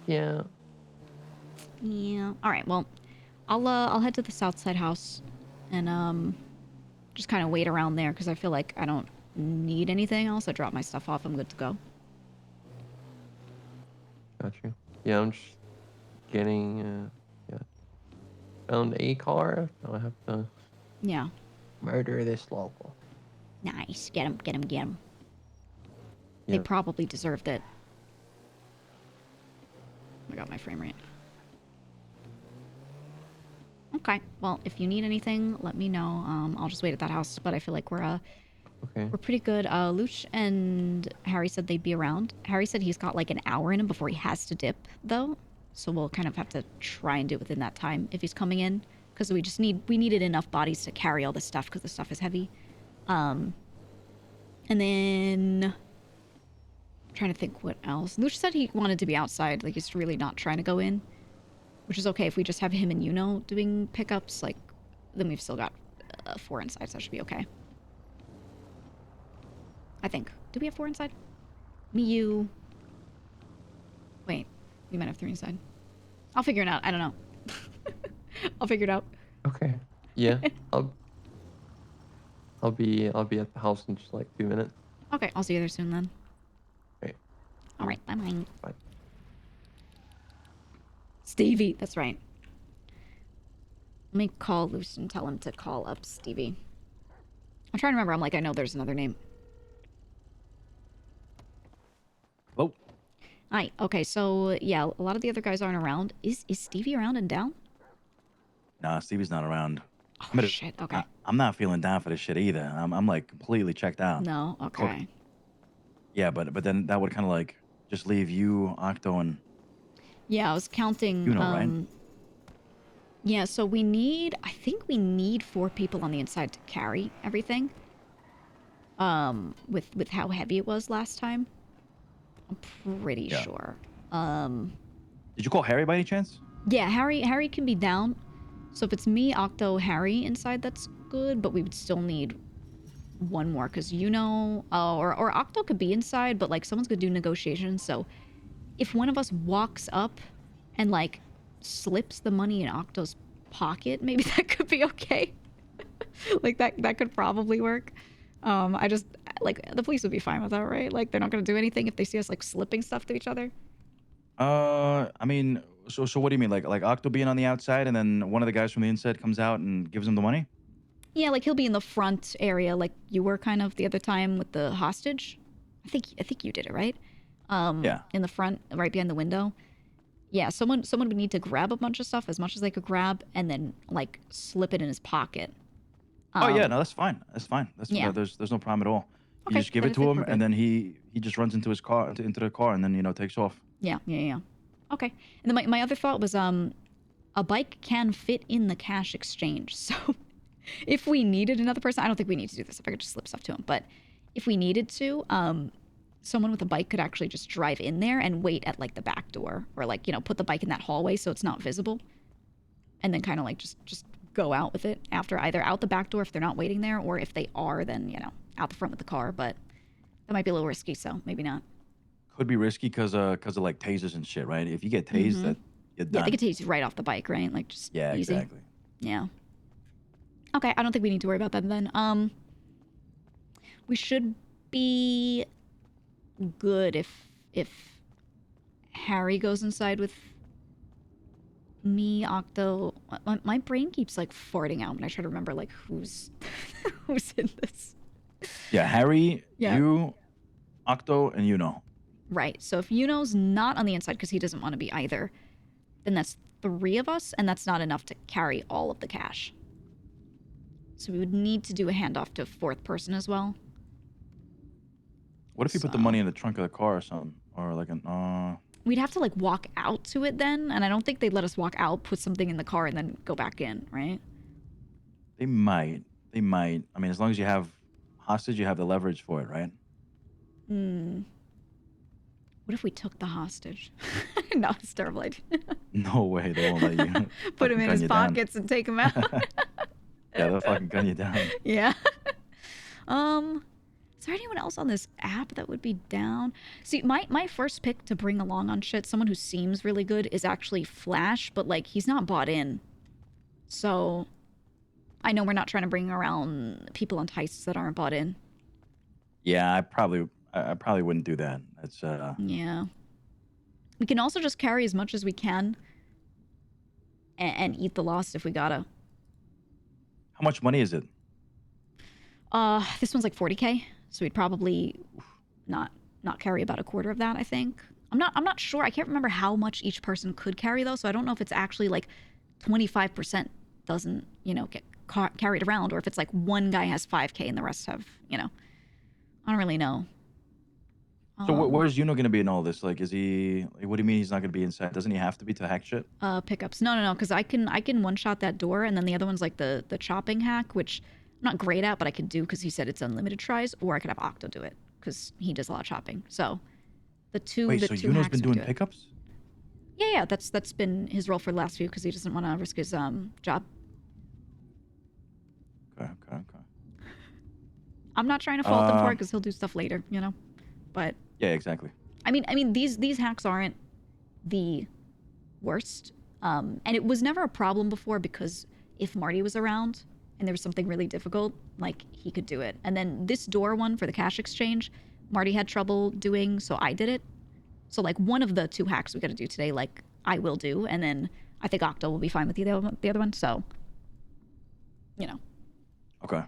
Yeah. Yeah. All right. Well, I'll head to the Southside house and just kind of wait around there because I feel like I don't need anything else. I drop my stuff off. I'm good to go. Got you. Yeah, I'm just getting found a car. I have to murder this local. Nice. Get him. Get him. Get him. Yeah. They probably deserved it. I got my frame rate. Okay. Well, if you need anything, let me know. I'll just wait at that house. But I feel like we're pretty good. Luch and Harry said they'd be around. Harry said he's got like an hour in him before he has to dip, though. So we'll kind of have to try and do it within that time if he's coming in, because we needed enough bodies to carry all this stuff because the stuff is heavy. And then I'm trying to think what else. Luch said he wanted to be outside, like he's really not trying to go in, which is okay if we just have him and Yuno doing pickups. Like then we've still got 4 inside, so that should be okay. I think. Do we have 4 inside? Me, you. Wait, we might have 3 inside. I'll figure it out. I don't know. I'll figure it out. Okay. Yeah. I'll be at the house in just like 2 minutes. Okay, I'll see you there soon then. Great. All right, bye-bye. Bye. Stevie, that's right. Let me call Luce and tell him to call up Stevie. I'm trying to remember. I'm like, I know there's another name. Oh. Hi. Okay, so yeah, a lot of the other guys aren't around. Is Stevie around and down? Nah, Stevie's not around. Oh, shit. Okay. I'm not feeling down for this shit either. I'm like completely checked out. No. Okay. Yeah, but then that would kind of like just leave you, Octo, and Yeah, I was counting. you know, right? Yeah, so I think we need 4 people on the inside to carry everything. With how heavy it was last time. I'm pretty sure. Did you call Harry by any chance? Yeah, Harry can be down. So if it's me, Octo, Harry inside, that's good, but we would still need one more, because or Octo could be inside, but like someone's gonna do negotiations, so if one of us walks up and like slips the money in Octo's pocket, maybe that could be okay. Like that could probably work. I just like the police would be fine with that, right? Like they're not gonna do anything if they see us like slipping stuff to each other. I mean, so what do you mean? Like Octo being on the outside, and then one of the guys from the inside comes out and gives him the money? Yeah, like he'll be in the front area, like you were kind of the other time with the hostage. I think you did it, right? Yeah. In the front, right behind the window. Yeah, someone would need to grab a bunch of stuff, as much as they could grab, and then like slip it in his pocket. Oh yeah, no, that's fine. That's fine. There's no problem at all. You just give it to him, and then he just runs into his car, into the car, and then takes off. Yeah. Okay. And then my other thought was a bike can fit in the cash exchange, so if we needed another person, I don't think we need to do this if I could just slip stuff to him, but if we needed to, someone with a bike could actually just drive in there and wait at like the back door, or like, put the bike in that hallway so it's not visible, and then kind of like just go out with it after, either out the back door if they're not waiting there, or if they are, then, out the front with the car, but that might be a little risky, so maybe not. Could be risky because of like tasers and shit, right? If you get tased, that you're done. Yeah, they could tase you right off the bike, right? Like just easy. Exactly. Yeah. Okay, I don't think we need to worry about that then. We should be good if Harry goes inside with me, Octo. My brain keeps like farting out when I try to remember like who's in this. Yeah, Harry, you, Octo, and Right. So if Yuno's not on the inside because he doesn't want to be either, then that's 3 of us, and that's not enough to carry all of the cash. So we would need to do a handoff to a 4th person as well. What if you put the money in the trunk of the car or something, or like We'd have to like walk out to it then, and I don't think they'd let us walk out, put something in the car, and then go back in, right? They might. I mean, as long as you have hostage, you have the leverage for it, right? What if we took the hostage? No, it's a terrible idea. No way, they won't let you. Put him in his pockets and take him out. Yeah, they'll fucking gun you down. Yeah. Is there anyone else on this app that would be down? See, my first pick to bring along on shit, someone who seems really good, is actually Flash, but like he's not bought in. So I know we're not trying to bring around people on heists that aren't bought in. Yeah, I probably wouldn't do that. That's Yeah. We can also just carry as much as we can and eat the loss if we gotta. How much money is it? This one's like 40K, so we'd probably not carry about a quarter of that, I think. I'm not sure. I can't remember how much each person could carry though, so I don't know if it's actually like 25% doesn't, get carried around, or if it's like one guy has 5K and the rest have, I don't really know. So where's Yuno gonna be in all this? Like, is he? Like, what do you mean he's not gonna be inside? Doesn't he have to be to hack shit? Pickups. No, because I can one shot that door, and then the other one's like the chopping hack, which I'm not great at, but I could do because he said it's unlimited tries, or I could have Octo do it because he does a lot of chopping. So the two. Wait, the so two Yuno's hacks been would doing do it. pickups? Yeah, that's been his role for the last few because he doesn't want to risk his job. Okay. I'm not trying to fault him for it because he'll do stuff later, But yeah, exactly. I mean, these hacks aren't the worst, and it was never a problem before because if Marty was around and there was something really difficult, like he could do it. And then this door one for the cash exchange, Marty had trouble doing, so I did it. So like one of the 2 hacks we got to do today, like I will do, and then I think Octo will be fine with the other one. So, Okay.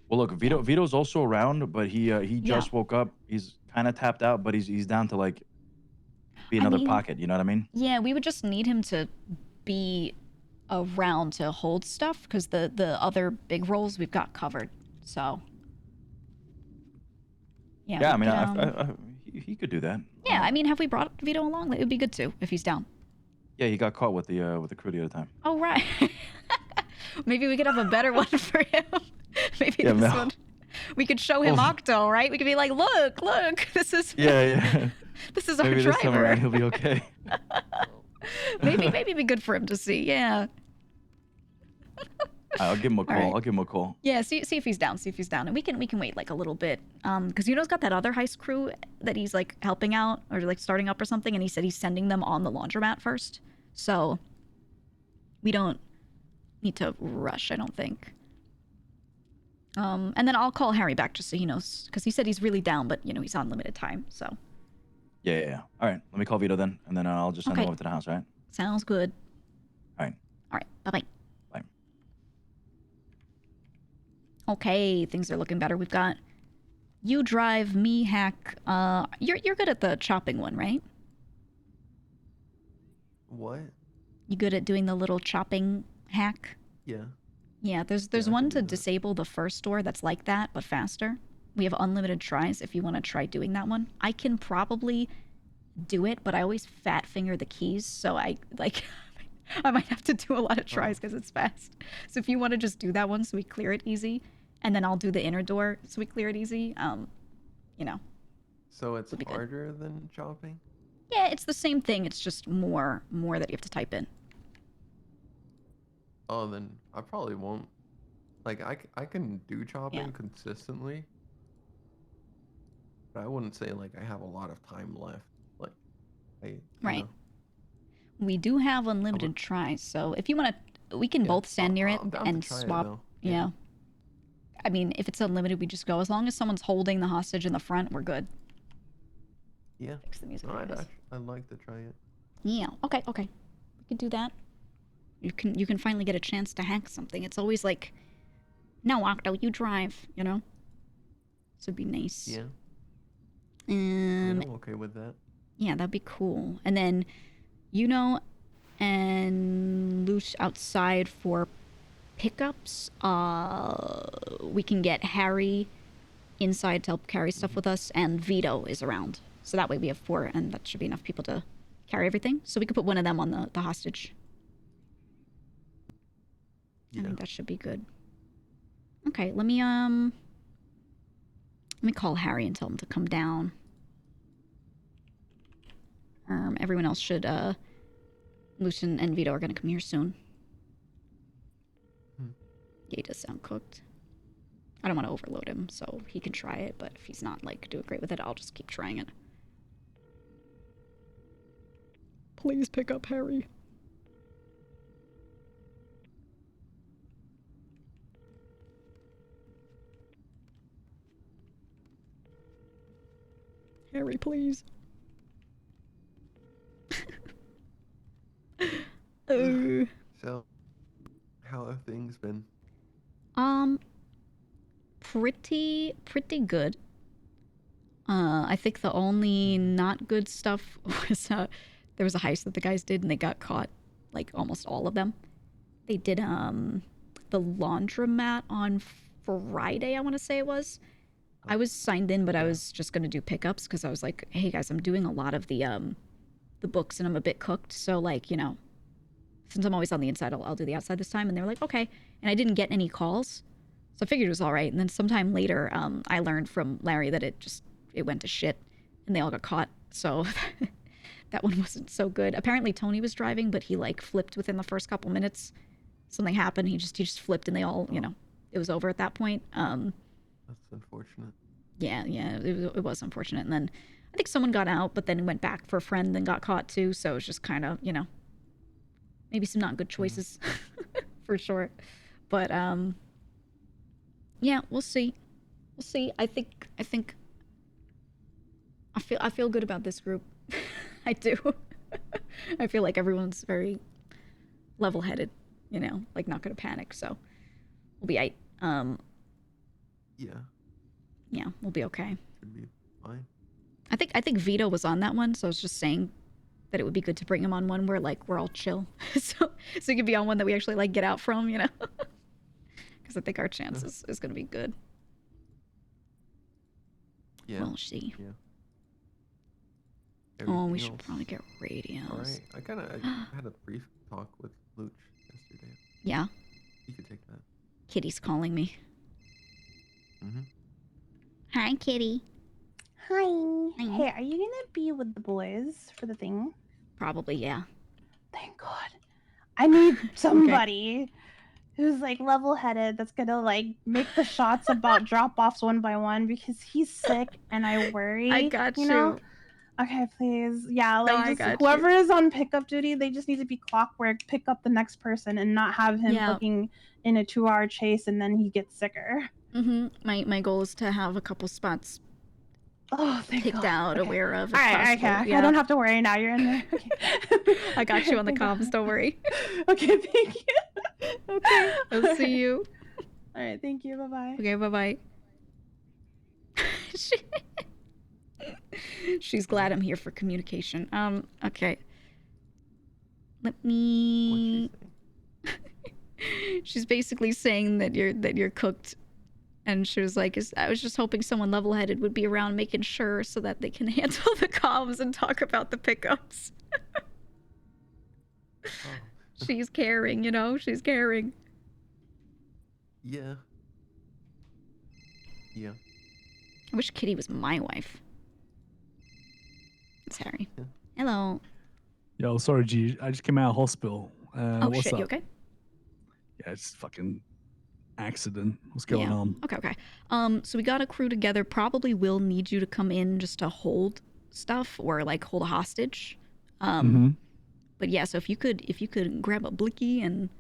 Well, look, Vito's also around, but he just woke up. He's kind of tapped out, but he's down to like be another pocket. You know what I mean? Yeah, we would just need him to be around to hold stuff because the other big roles we've got covered. So Yeah. Yeah, I mean, could, he could do that. yeah, I mean, have we brought Vito along? It would be good too if he's down. Yeah, he got caught with the crew the other time. Oh right. Maybe we could have a better one for him. Maybe Yeah, this Mel. one. We could show him Octo, right? We could be like, look, this is Yeah. this is our Maybe driver. this time around he'll be okay. maybe it'd be good for him to see. Yeah. I'll give him a All call. right. I'll give him a call. Yeah, see if he's down. See if he's down, and we can wait like a little bit. Because Yuno's got that other heist crew that he's like helping out or like starting up or something, and he said he's sending them on the laundromat first. So we don't need to rush, I don't think. And then I'll call Harry back just so he knows, because he said he's really down, but he's on limited time. So Yeah. All right, let me call Vito then, and then I'll just send him over to the house, right? sounds good. All right. All right. Bye-bye. Bye. Okay, things are looking better. We've got you drive, me hack. You're good at the chopping one, right? What? You good at doing the little chopping hack? Yeah. Yeah, there's one to disable the first door that's like that, but faster. We have unlimited tries if you want to try doing that one. I can probably do it, but I always fat finger the keys, so I might have to do a lot of tries because it's fast. So if you want to just do that one so we clear it easy, and then I'll do the inner door so we clear it easy, So it's harder than chopping? Yeah, it's the same thing. It's just more that you have to type in. Oh, then I probably won't. Like, I can do chopping consistently. But I wouldn't say, like, I have a lot of time left. Like, you know. We do have unlimited tries, so if you want to, we can both stand near it and swap. Yeah. I mean, if it's unlimited, we just go. As long as someone's holding the hostage in the front, we're good. Yeah. Fix the music. I'd like to try it. Yeah. Okay. We could do that. You can finally get a chance to hack something. It's always like, no, Octo, you drive. So it'd be nice. Yeah. I'm okay with that. Yeah, that'd be cool. And then, and Luce outside for pickups. We can get Harry inside to help carry stuff with us, and Vito is around. So that way we have 4, and that should be enough people to carry everything. So we could put one of them on the hostage. I think that should be good. Okay, let me call Harry and tell him to come down. Everyone else should, Lucian and Vito are gonna come here soon. Yeah, he does sound cooked. I don't want to overload him, so he can try it, but if he's not, like, doing great with it, I'll just keep trying it. Please pick up Harry. Harry, please. So, how have things been? Pretty good. I think the only not good stuff was there was a heist that the guys did and they got caught, like almost all of them. They did the laundromat on Friday, I want to say it was. I was signed in, but I was just gonna do pickups because I was like, hey guys, I'm doing a lot of the books and I'm a bit cooked, so like, since I'm always on the inside, I'll do the outside this time. And they were like, okay. And I didn't get any calls, so I figured it was all right. And then sometime later, I learned from Larry that it went to shit and they all got caught. So that one wasn't so good. Apparently Tony was driving, but he like flipped within the first couple minutes. Something happened. He just flipped and they all, it was over at that point. That's unfortunate. Yeah, it was unfortunate. And then I think someone got out, but then went back for a friend and got caught too. So it's just kind of, maybe some not good choices for sure. But yeah, we'll see. I feel good about this group. I do. I feel like everyone's very level-headed, like not gonna panic. So we'll be aight. Yeah, we'll be okay. Should be fine. I think Vito was on that one, so I was just saying that it would be good to bring him on one where like we're all chill, so he could be on one that we actually like get out from, because I think our chances is gonna be good. Yeah. We'll see. Yeah. Oh, we Everything should else. probably get radios. All right. I kind of had a brief talk with Luch yesterday. Yeah. You could take that. Kitty's calling me. Mm-hmm. Hi, Kitty. Hi. Hey, are you gonna be with the boys for the thing? Probably, yeah. Thank God. I need somebody who's like level-headed that's gonna like make the shots about drop-offs one by one because he's sick and I worry. I got you. Know? Okay, please. Yeah, like I just got whoever you. is on pickup duty, they just need to be clockwork, pick up the next person and not have him fucking in a 2-hour chase and then he gets sicker. My goal is to have a couple spots picked out, aware of. All right, okay. I don't have to worry now. You're in there. Okay. I got you on the comms. Don't worry. Okay, thank you. Okay, I'll see you. All right, thank you. Bye bye. Okay, bye bye. She's glad I'm here for communication. Okay. Let me. She's basically saying that you're cooked. And she was like, I was just hoping someone level-headed would be around making sure so that they can handle the comms and talk about the pickups. She's caring, you know? She's caring. Yeah. Yeah. I wish Kitty was my wife. Sorry. Yeah. Hello. Yo, sorry, G. I just came out of hospital. Oh, what's shit, up? you okay? Yeah, it's fucking accident. What's going on? Okay. So we got a crew together. Probably will need you to come in just to hold stuff or like hold a hostage. But yeah, so if you could grab a blicky and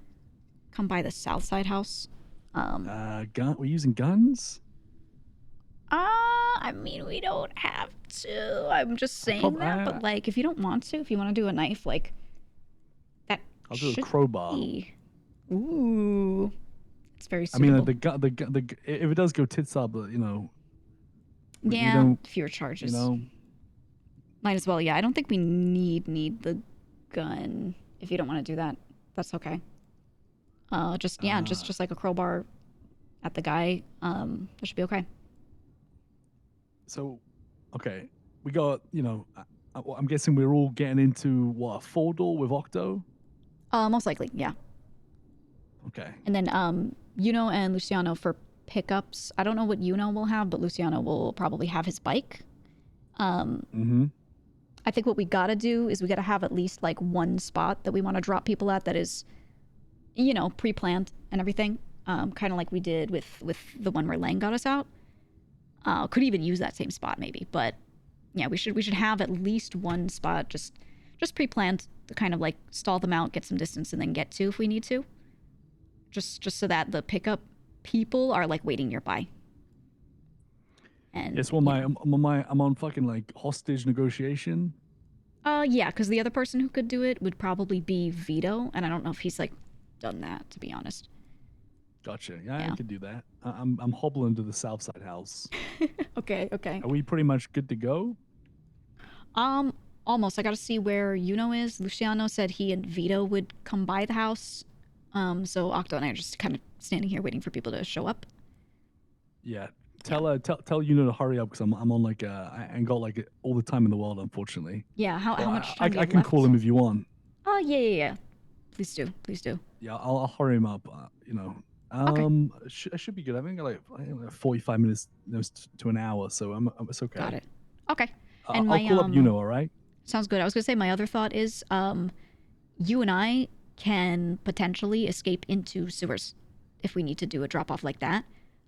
come by the south side house. We're using guns? I mean, we don't have to. I'm just saying that, but like if you don't want to, if you want to do a knife, like that. I'll do a crowbar. Ooh. It's very suitable. I mean, if it does go tits up, you know. Yeah, fewer charges. You know. Might as well. Yeah, I don't think we need the gun. If you don't want to do that, that's okay. Just like a crowbar at the guy. That should be okay. So, okay, we got, you know, I'm guessing we're all getting into what, a 4-door with Octo? Most likely, yeah. Okay. And then Yuno and Luciano for pickups. I don't know what Yuno will have, but Luciano will probably have his bike. I think what we gotta do is we gotta have at least like one spot that we want to drop people at that is, you know, pre-planned and everything. Kind of like we did with the one where Lang got us out. Could even use that same spot maybe, but yeah, we should have at least one spot just pre-planned to kind of like stall them out, get some distance, and then get to if we need to. Just so that the pickup people are like waiting nearby. And yes, well, I'm on fucking like hostage negotiation. Yeah, because the other person who could do it would probably be Vito, and I don't know if he's like done that, to be honest. Gotcha. Yeah, I could do that. I'm hobbling to the south side house. Okay. Are we pretty much good to go? Almost. I got to see where Yuno is. Luciano said he and Vito would come by the house. So Octo and I are just kind of standing here waiting for people to show up. Yeah. Tell Yuno to hurry up because I'm on like I ain't got like all the time in the world, unfortunately. Yeah. How much time do you I have can left? call him if you want. Oh yeah. Please do. Yeah, I'll hurry him up. You know. I should be good. I think like 45 minutes to an hour, so it's okay. Got it. Okay. And I'll call up Yuno, all right? Sounds good. I was gonna say my other thought is, you and I can potentially escape into sewers if we need to do a drop off like that.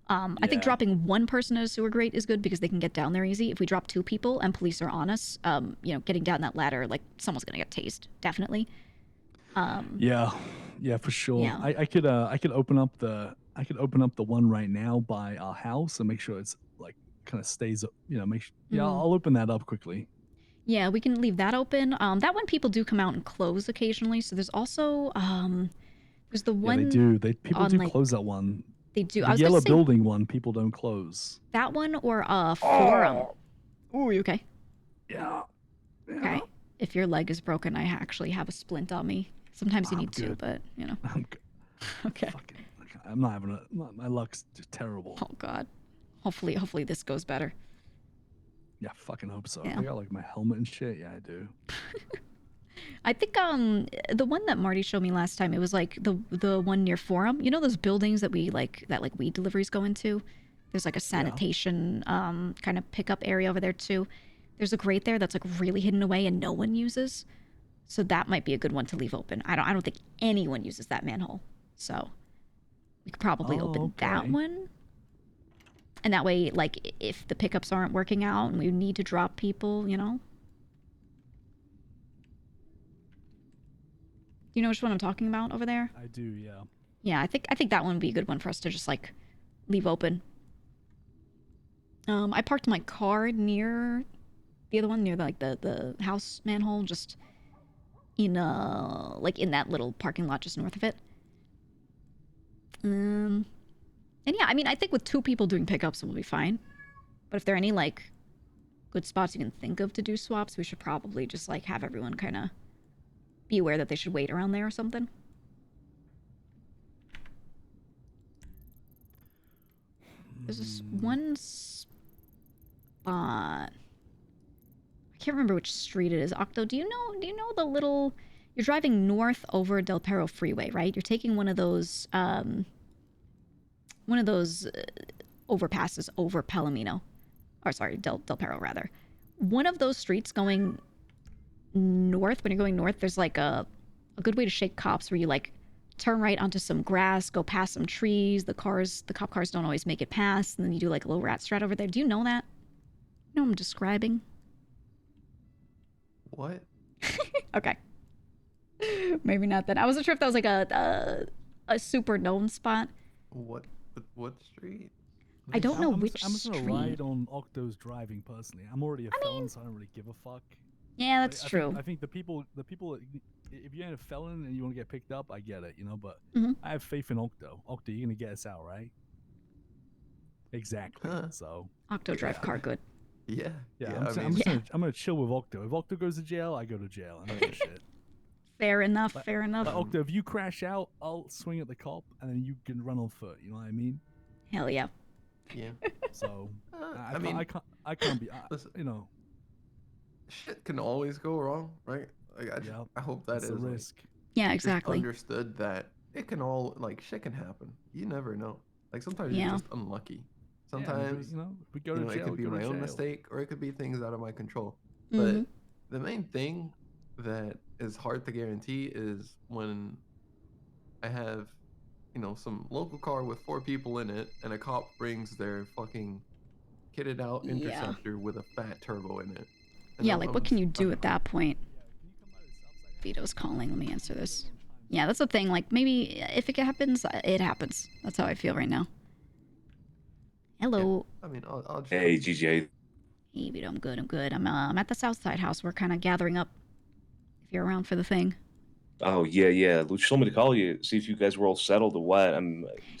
I think dropping one person at a sewer grate is good because they can get down there easy. If we drop 2 people and police are on us, you know, getting down that ladder, like someone's gonna get tased, definitely. Yeah, for sure. Yeah. I could open up the one right now by our house and make sure it's like kind of stays up. You know, I'll open that up quickly. Yeah, we can leave that open. That one people do come out and close occasionally. So there's also there's the one. Yeah, they do. People do like, close that one. They do. The yellow building one, people don't close. That one or forum. Ooh, you okay? Yeah. Okay. If your leg is broken, I actually have a splint on me. Sometimes you need 2, but you know. I'm good. Okay. I'm not having my luck's just terrible. Oh God. Hopefully this goes better. Yeah, fucking hope so. Yeah. I got like my helmet and shit. Yeah, I do. I think the one that Marty showed me last time, it was like the one near Forum. You know those buildings that that weed deliveries go into? There's like a sanitation kind of pickup area over there too. There's a grate there that's like really hidden away and no one uses. So that might be a good one to leave open. I don't think anyone uses that manhole. So we could probably open that one. And that way, like, if the pickups aren't working out and we need to drop people, you know? You know which one I'm talking about over there? I do, yeah. Yeah, I think that one would be a good one for us to just, like, leave open. I parked my car near the other one, near, the house manhole, just in, like, in that little parking lot just north of it. And yeah, I mean, I think with 2 people doing pickups, we'll be fine. But if there are any, like, good spots you can think of to do swaps, we should probably just, like, have everyone kind of be aware that they should wait around there or something. There's this one spot. I can't remember which street it is. Octo, do you know the little... You're driving north over Del Perro Freeway, right? You're taking one of those overpasses over Palomino. Or sorry, Del Perro, rather. One of those streets going north, when you're going north, there's like a good way to shake cops where you like turn right onto some grass, go past some trees. The cop cars don't always make it past, and then you do like a little rat strat over there. Do you know that? You know what I'm describing? What? Okay. Maybe not then. I wasn't sure if that was like a super known spot. What street? I don't know which I'm just gonna street. ride on Octo's driving personally. I'm already a felon, so I don't really give a fuck. Yeah, that's true. I think the people, if you're a felon and you want to get picked up, I get it, you know. But Mm-hmm. I have faith in Octo. Octo, you're gonna get us out, right? Exactly. So Octo drive car good. Yeah. Yeah. I'm gonna chill with Octo. If Octo goes to jail, I go to jail. I don't give a shit. Fair enough. Fair enough. But Octo, if you crash out, I'll swing at the cop, and then you can run on foot. You know what I mean? Hell yeah. Yeah. So I mean, I can't be. listen, you know, shit can always go wrong, right? Like I hope that it's is a like, risk. Yeah, just exactly. understood that it can all like shit can happen. You never know. Like sometimes Yeah. you're just unlucky. Sometimes you know, we go to jail. it could be we go to my own jail. mistake, or it could be things out of my control. Mhm. But the main thing that is hard to guarantee is when I have, some local car with 4 people in it, and a cop brings their fucking kitted out Yeah. interceptor with a fat turbo in it. And Yeah, I'm- like I'm what can you just- do at that point? Vito's calling. Let me answer this. Yeah, that's the thing. Like maybe if it happens, it happens. That's how I feel right now. Hello. I mean, I'll just... Hey, GGA. Hey, Vito, I'm good. I'm good. I'm at the Southside house. We're kind of gathering up. If you're around for the thing. Oh, yeah. Luch told me to call you, see if you guys were all settled or what.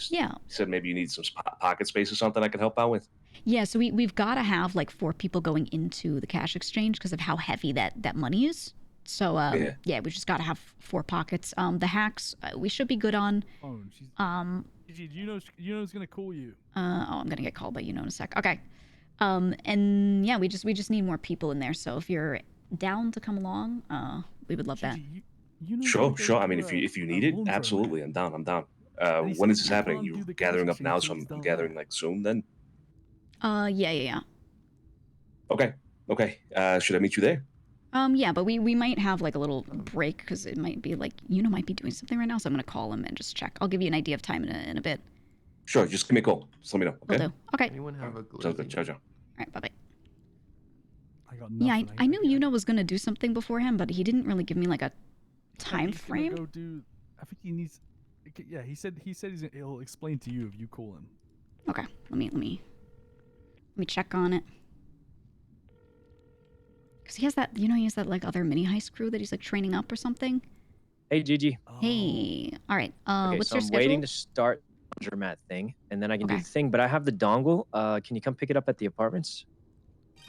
Yeah. You said maybe you need some pocket space or something I can help out with. Yeah, so we've got to have like 4 people going into the cash exchange because of how heavy that money is. So yeah, we just got to have 4 pockets. The hacks we should be good on. Gigi, do you know who's gonna call you? I'm gonna get called by in a sec. Okay. And yeah, we just need more people in there. So if you're down to come along, we would love that. Sure. I mean, if you need it, absolutely, I'm down. When is this happening? You're gathering up now, so I'm gathering like soon then? Yeah. Okay. Should I meet you there? Yeah, but we might have like a little break because it might be like might be doing something right now, so I'm gonna call him and just check. I'll give you an idea of time in a bit. Sure, just give me a call. Just let me know. Okay. Will do. Okay. Anyone have a Sounds good. Ciao. All right. Bye. I got Yeah, nothing. I knew Yuno was gonna do something before him, but he didn't really give me like a time He's gonna frame. Go do. I think he needs. Yeah, he said he'll explain to you if you call him. Okay. Let me check on it. Cause he has that, he has that like other mini heist crew that he's like training up or something. Hey, Gigi. Hey. All right. Okay, What's so your I'm schedule? waiting to start the laundromat thing, and then I can do Okay. the thing. But I have the dongle. Can you come pick it up at the apartments?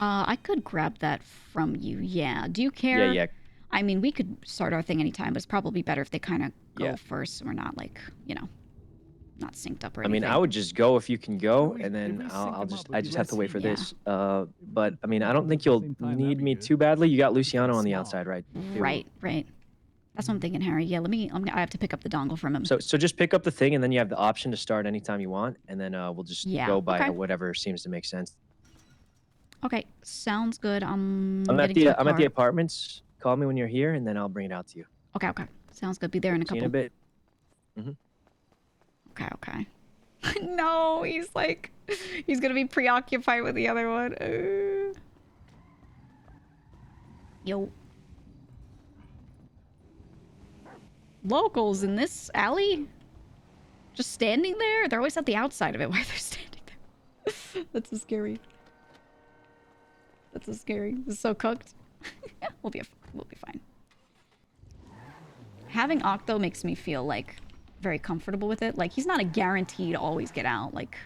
I could grab that from you. Yeah. Do you care? Yeah. I mean, we could start our thing anytime, but it's probably better if they kind of go Yeah. first. So we're not like, not synced up or I mean, anything. I would just go if you can go, and then I just have to wait for this. But I mean, I don't think you'll need me too badly. You got Luciano on the outside, right? Right. That's what I'm thinking, Harry. Yeah, I have to pick up the dongle from him. So just pick up the thing, and then you have the option to start anytime you want, and then we'll just go by whatever seems to make sense. Okay, sounds good. I'm at the apartments. Call me when you're here, and then I'll bring it out to you. Okay. Sounds good. Be there in a couple. See you in a bit. Okay. No, he's gonna be preoccupied with the other one. Yo. Locals in this alley? Just standing there? They're always at the outside of it. Why are they standing there? That's so scary. This is so cooked. We'll be fine. Having Octo makes me feel like very comfortable with it. Like he's not a guarantee to always get out. Like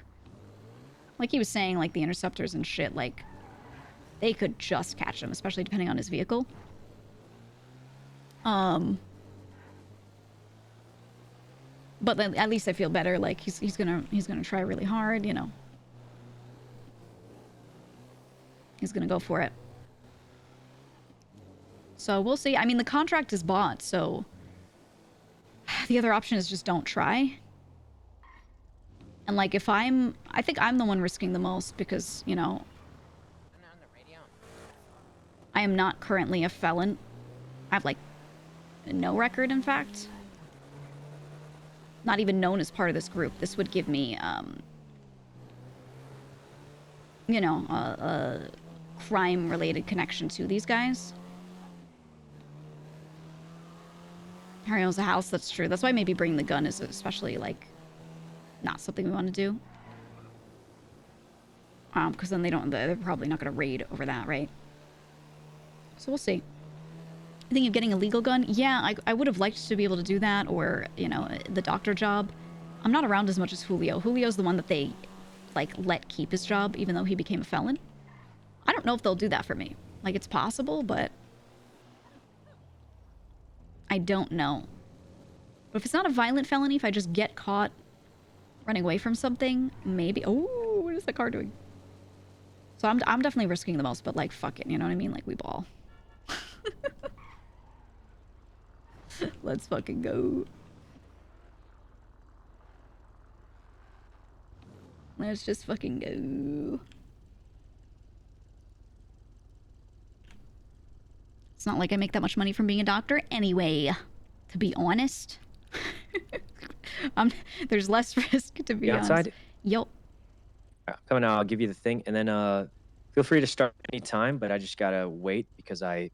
he was saying, like the interceptors and shit, like they could just catch him, especially depending on his vehicle. But then at least I feel better. Like he's gonna try really hard, you know. He's gonna go for it. So we'll see. I mean, the contract is bought, so the other option is just don't try. And like I think I'm the one risking the most because, you know, I am not currently a felon. I have like no record, in fact. Not even known as part of this group. This would give me, you know, a crime-related connection to these guys. Harry owns a house, that's true. That's why maybe bringing the gun is especially, like, not something we want to do. Because then they're probably not going to raid over that, right? So we'll see. I think of getting a legal gun. Yeah, I would have liked to be able to do that, or, you know, the doctor job. I'm not around as much as Julio. Julio's the one that they, like, let keep his job, even though he became a felon. I don't know if they'll do that for me. Like, it's possible, but I don't know. But if it's not a violent felony, if I just get caught running away from something, maybe... Oh, what is the car doing? So I'm definitely risking the most, but, like, fuck it, you know what I mean? Like, we ball. Let's fucking go. Let's just fucking go. It's not like I make that much money from being a doctor anyway, to be honest. There's less risk, to be honest. Outside? Yo. Come on now, I'll give you the thing, and then feel free to start anytime, but I just gotta wait because I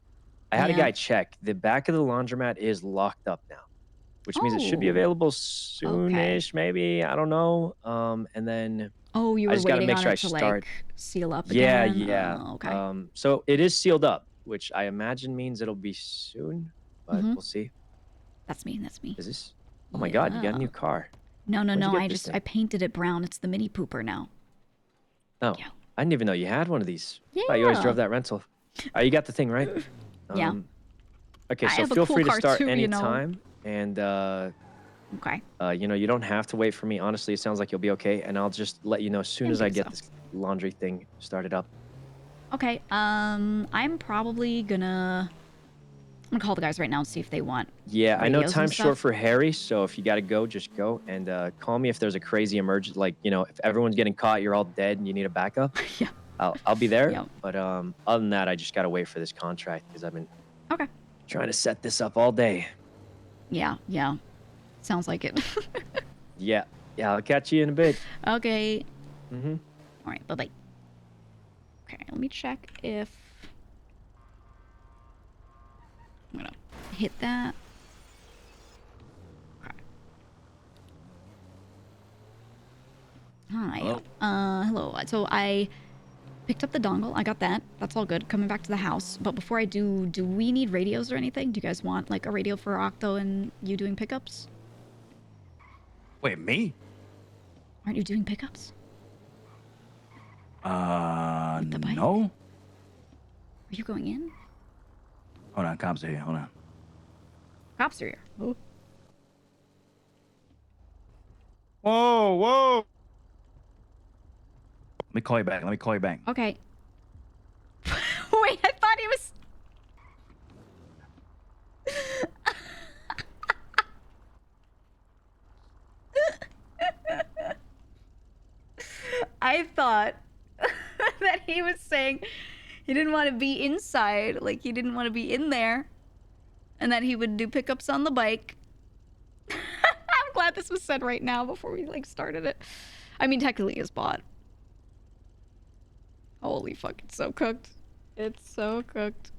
had a guy check. The back of the laundromat is locked up now, which means it should be available soonish, maybe. I don't know. And then you were I just gotta waiting make on sure it I to start. like seal up Yeah, again? yeah. Oh, okay. So it is sealed up, which I imagine means it'll be soon, but we'll see. That's me. Is this? Oh my God, you got a new car. No. Where'd you get I this thing? I painted it brown. It's the Mini Pooper now. Oh, I didn't even know you had one of these. I thought you always drove that rental. You got the thing, right? Yeah. Okay, I so have a feel cool free to car start too, you know. anytime, and okay. You know, you don't have to wait for me. Honestly, it sounds like you'll be okay, and I'll just let you know as soon as I get this laundry thing started up. Okay. I'm probably gonna call the guys right now and see if they want. Yeah, I know radios and time's short stuff. for Harry, so if you gotta go, just go, and call me if there's a crazy emergency. Like, you know, if everyone's getting caught, you're all dead, and you need a backup. Yeah. I'll be there. Yeah. But other than that, I just gotta wait for this contract because I've been trying to set this up all day. Yeah. Sounds like it. Yeah, I'll catch you in a bit. Okay. All right. Bye. Okay. Let me check if I'm gonna hit that. Okay. Hi. Hello? Hello. So I picked up the dongle. I got that. That's all good. Coming back to the house. But before I do we need radios or anything? Do you guys want like a radio for Octo and you doing pickups? Wait, me? Aren't you doing pickups? No. Are you going in? Hold on, cops are here. Hold on. Cops are here. Oh. Whoa, whoa. Let me call you back. Let me call you back. Okay. Wait, I thought he was... I thought that he was saying he didn't want to be inside, like he didn't want to be in there, and that he would do pickups on the bike. I'm glad this was said right now before we like started it. I mean, technically it's bought. Holy fuck, it's so cooked. It's so cooked.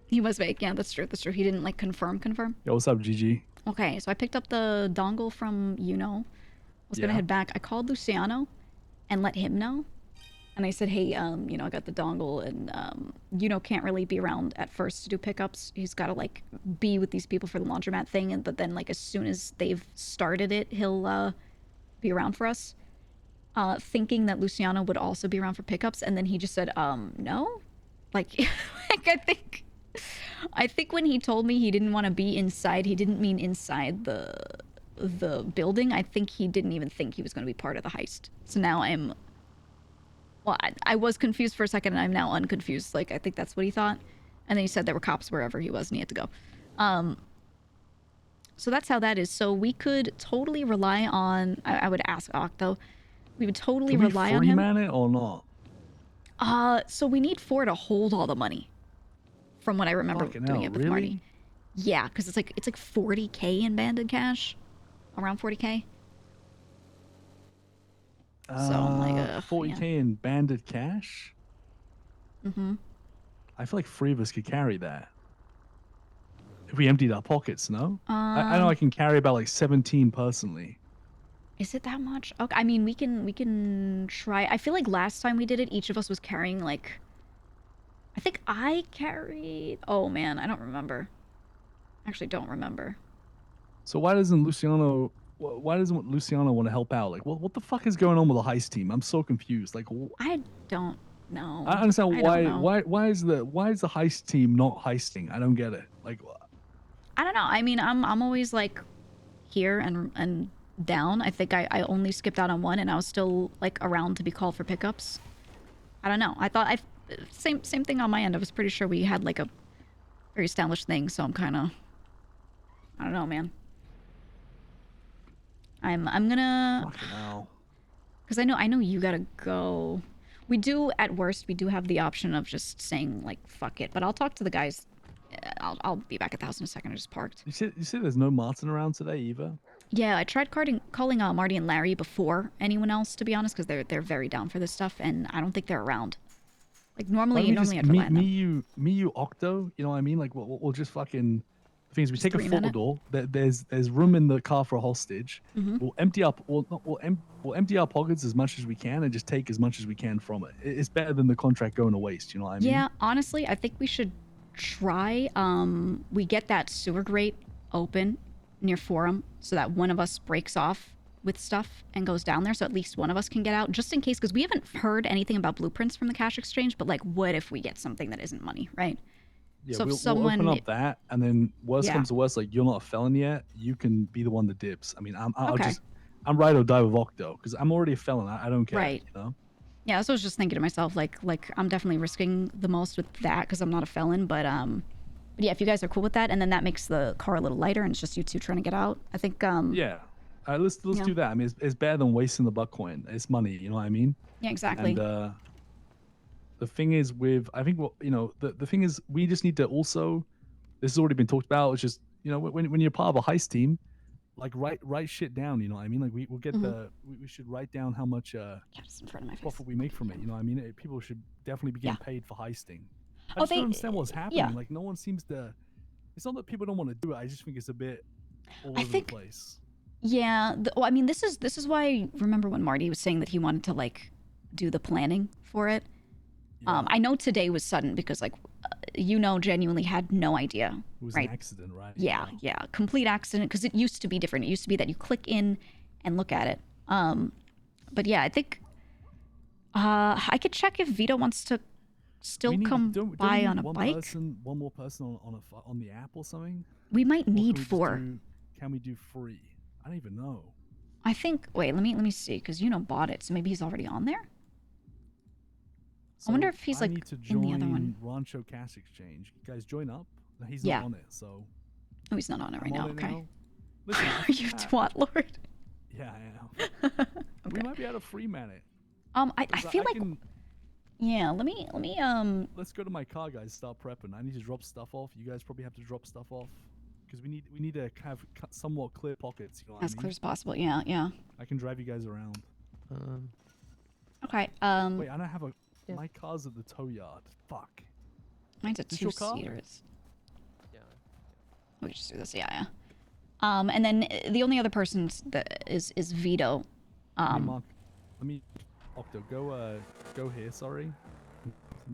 He was fake. Yeah, that's true. That's true. He didn't like confirm. Yo, what's up, GG? Okay, so I picked up the dongle from was gonna head back. I called Luciano and let him know. And I said, hey, I got the dongle and, can't really be around at first to do pickups. He's got to, like, be with these people for the laundromat thing. But then, like, as soon as they've started it, he'll be around for us. Thinking that Luciano would also be around for pickups. And then he just said, no? Like, I think when he told me he didn't want to be inside, he didn't mean inside the building. I think he didn't even think he was going to be part of the heist. So now well, I was confused for a second, and I'm now unconfused. Like, I think that's what he thought. And then he said there were cops wherever he was, and he had to go. So that's how that is. So we could totally rely on... I would ask Octo. We would totally rely on him. Can we free man it or not? So we need 4 to hold all the money. From what I remember doing it with Marty. Yeah, because it's like 40K in banded cash. Around 40K. So I'm like, 40K in banded cash? Mm-hmm. I feel like 3 of us could carry that. If we emptied our pockets, no? I know I can carry about like 17 personally. Is it that much? Okay, I mean, we can try. I feel like last time we did it, each of us was carrying like... I think I carried... Oh man, I don't remember. Actually, don't remember. So why doesn't Luciano want to help out? Like, what the fuck is going on with the heist team? I'm so confused. Like, I don't know. I understand why is the heist team not heisting? I don't get it. Like, I don't know. I mean, I'm always like here and down. I think I only skipped out on one, and I was still like around to be called for pickups. I don't know. I thought same thing on my end. I was pretty sure we had like a very established thing. So I'm kind of, I don't know, man. I'm gonna, because I know you gotta go. We do, at worst, we do have the option of just saying like fuck it. But I'll talk to the guys. I'll be back at the house in a second. I just parked. You said there's no Martin around today either? Yeah, I tried calling Marty and Larry before anyone else, to be honest, because they're very down for this stuff, and I don't think they're around. Like normally I'd rely on them. Me, you, Octo. You know what I mean? Like we'll just fucking. The thing is, we take a full door. There's room in the car for a hostage. Mm-hmm. We'll empty up. We'll empty our pockets as much as we can and just take as much as we can from it. It's better than the contract going to waste. You know what I mean? Yeah, honestly, I think we should try. We get that sewer grate open near Forum so that one of us breaks off with stuff and goes down there, so at least one of us can get out, just in case, because we haven't heard anything about blueprints from the cash exchange. But like, what if we get something that isn't money, right? Yeah, so we'll open up that, and then worst comes to worst, like you're not a felon yet, you can be the one that dibs. I mean, I'm ride or die with Octo because I'm already a felon. I don't care. Right. You know? Yeah, so I was just thinking to myself, like I'm definitely risking the most with that because I'm not a felon. But yeah, if you guys are cool with that, and then that makes the car a little lighter, and it's just you two trying to get out. I think. Yeah. All right, let's do that. I mean, it's better than wasting the butt coin. It's money. You know what I mean? Yeah, exactly. And the thing is, I think the thing is, we just need to also. This has already been talked about. It's just when you're part of a heist team, like write shit down. You know what I mean? Like we'll get we should write down how much just in front of my face. Profit we make from it. You know what I mean? People should definitely be getting paid for heisting. I just don't understand what's happening. Yeah. Like no one seems to. It's not that people don't want to do it. I just think it's a bit all over the place. Yeah. Well, I mean, this is why I remember when Marty was saying that he wanted to like do the planning for it. Yeah. I know today was sudden because like genuinely had no idea. It was right? an accident, right? Yeah, complete accident because it used to be different. It used to be that you click in and look at it. But yeah, I think I could check if Vito wants to still come by on a bike. One more person on the app or something. We might need 4. Can we do 3? I don't even know. I think. Wait, let me see, because bought it, so maybe he's already on there. So I wonder if he's I like need to in the other one. join Rancho Cash Exchange. You guys join up? No, he's Yeah. not on it, so. Oh, he's not on it right now. Okay. Listen, Are you twat lord? Yeah, I am. We might be able to free man it. I feel like. Yeah, let me Let's go to my car, guys. Start prepping. I need to drop stuff off. You guys probably have to drop stuff off because we need to have somewhat clear pockets. You know what as I mean? clear as possible. Yeah, yeah. I can drive you guys around. Okay. Wait, I don't have a. My car's at the tow yard. Fuck. Mine's a Is your car? two-seaters. Yeah. We just do this. Yeah, yeah. And then the only other person that is Vito. Let me Octo, go here. Sorry.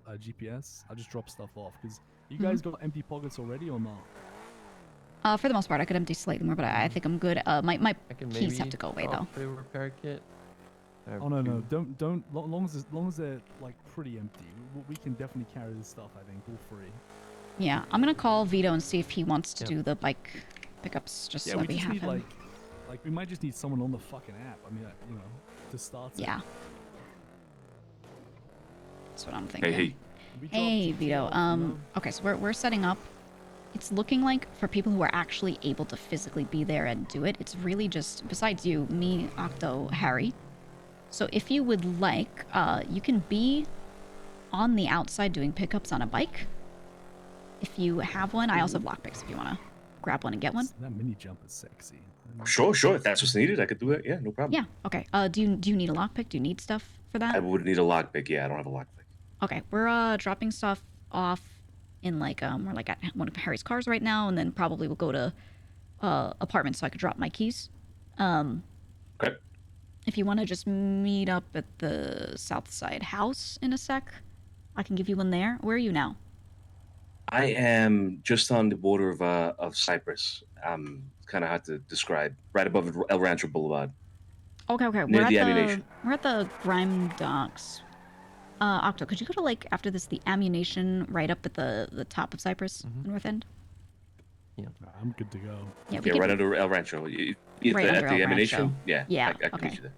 GPS. I'll just drop stuff off because you guys got empty pockets already or not? For the most part, I could empty slightly more, but I think I'm good. My keys have to go away though. For a repair kit. Oh no, don't. Long as they're like pretty empty, we can definitely carry this stuff. I think all free. Yeah, I'm gonna call Vito and see if he wants to do the bike pickups, just so that we have need, him. Like we might just need someone on the fucking app. I mean, to start. Yeah. That's what I'm thinking. Hey. Hey, Vito. Okay, so we're setting up. It's looking like for people who are actually able to physically be there and do it, it's really just, besides you, me, Octo, Harry. So if you would like, you can be on the outside doing pickups on a bike. If you have one, I also have lockpicks if you want to grab one and get one. That mini jump is sexy. Sure. If that's what's needed, I could do that. Yeah, no problem. Yeah. Okay. Do you need a lockpick? Do you need stuff for that? I would need a lockpick. Yeah, I don't have a lockpick. Okay, we're dropping stuff off in we're like at one of Harry's cars right now, and then probably we'll go to apartments so I could drop my keys. Okay. If you want to just meet up at the South Side house in a sec, I can give you one there. Where are you now? I am just on the border of Cyprus. Kind of hard to describe. Right above El Rancho Boulevard. Okay. Near the ammunition. We're at the Grime Docks. Octo, could you go to after this the ammunition right up at the top of Cyprus, the north end? Yeah, I'm good to go. Yeah, right under El Rancho. Right under the El ammunition. Rancho. Yeah. I can okay. meet you there.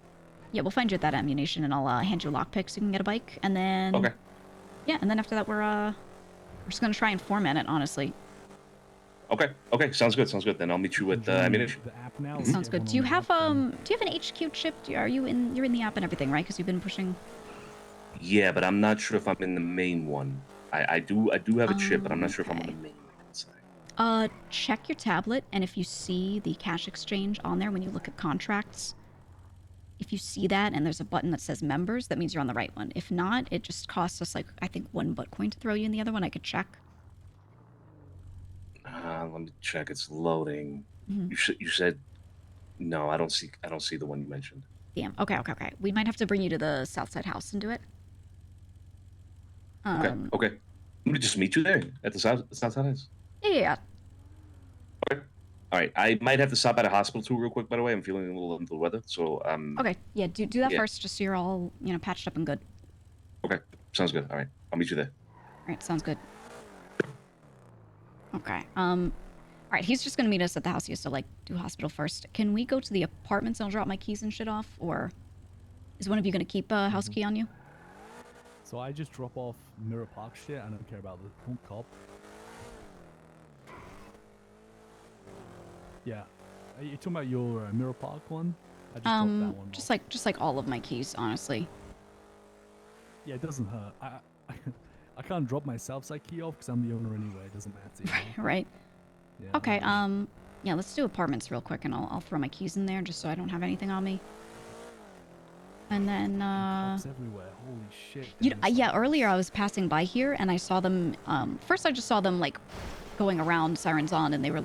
Yeah, we'll find you at that ammunition, and I'll hand you a lockpick so you can get a bike, and then. Okay. Yeah, and then after that we're just gonna try and format it, honestly. Okay. Sounds good. Then I'll meet you with ammunition. The app now. Sounds good. Do you have an HQ chip? You're in the app and everything, right? Because you've been pushing. Yeah, but I'm not sure if I'm in the main one. I do have a chip, but I'm not sure if I'm on the main side. Check your tablet, and if you see the cash exchange on there when you look at contracts, if you see that and there's a button that says members, that means you're on the right one. If not, it just costs us I think 1 butt coin to throw you in the other one. I could check. Let me check. It's loading. You said no. I don't see the one you mentioned. Damn. Okay. We might have to bring you to the Southside house and do it. Okay. I'm gonna just meet you there at the Southside house. Yeah. Okay. All right. I might have to stop at a hospital too, real quick. By the way, I'm feeling a little under the weather, so Okay. Yeah. Do that first, just so you're all patched up and good. Okay. Sounds good. All right. I'll meet you there. All right. Sounds good. Okay. All right. He's just gonna meet us at the house. He has to do hospital first. Can we go to the apartments and I'll drop my keys and shit off, or is one of you gonna keep a house key on you? So I just drop off Mirror Park shit. I don't care about the cop. Yeah. Are you talking about your Mirror Park one? I just dropped that one. Just like all of my keys, honestly. Yeah, it doesn't hurt. I can't drop my Southside key off because I'm the owner anyway. It doesn't matter. Right. Yeah, okay. Yeah. Let's do apartments real quick, and I'll throw my keys in there just so I don't have anything on me. And then cops everywhere. Holy shit. Yeah, earlier I was passing by here and I saw them first I just saw them going around, sirens on, and there were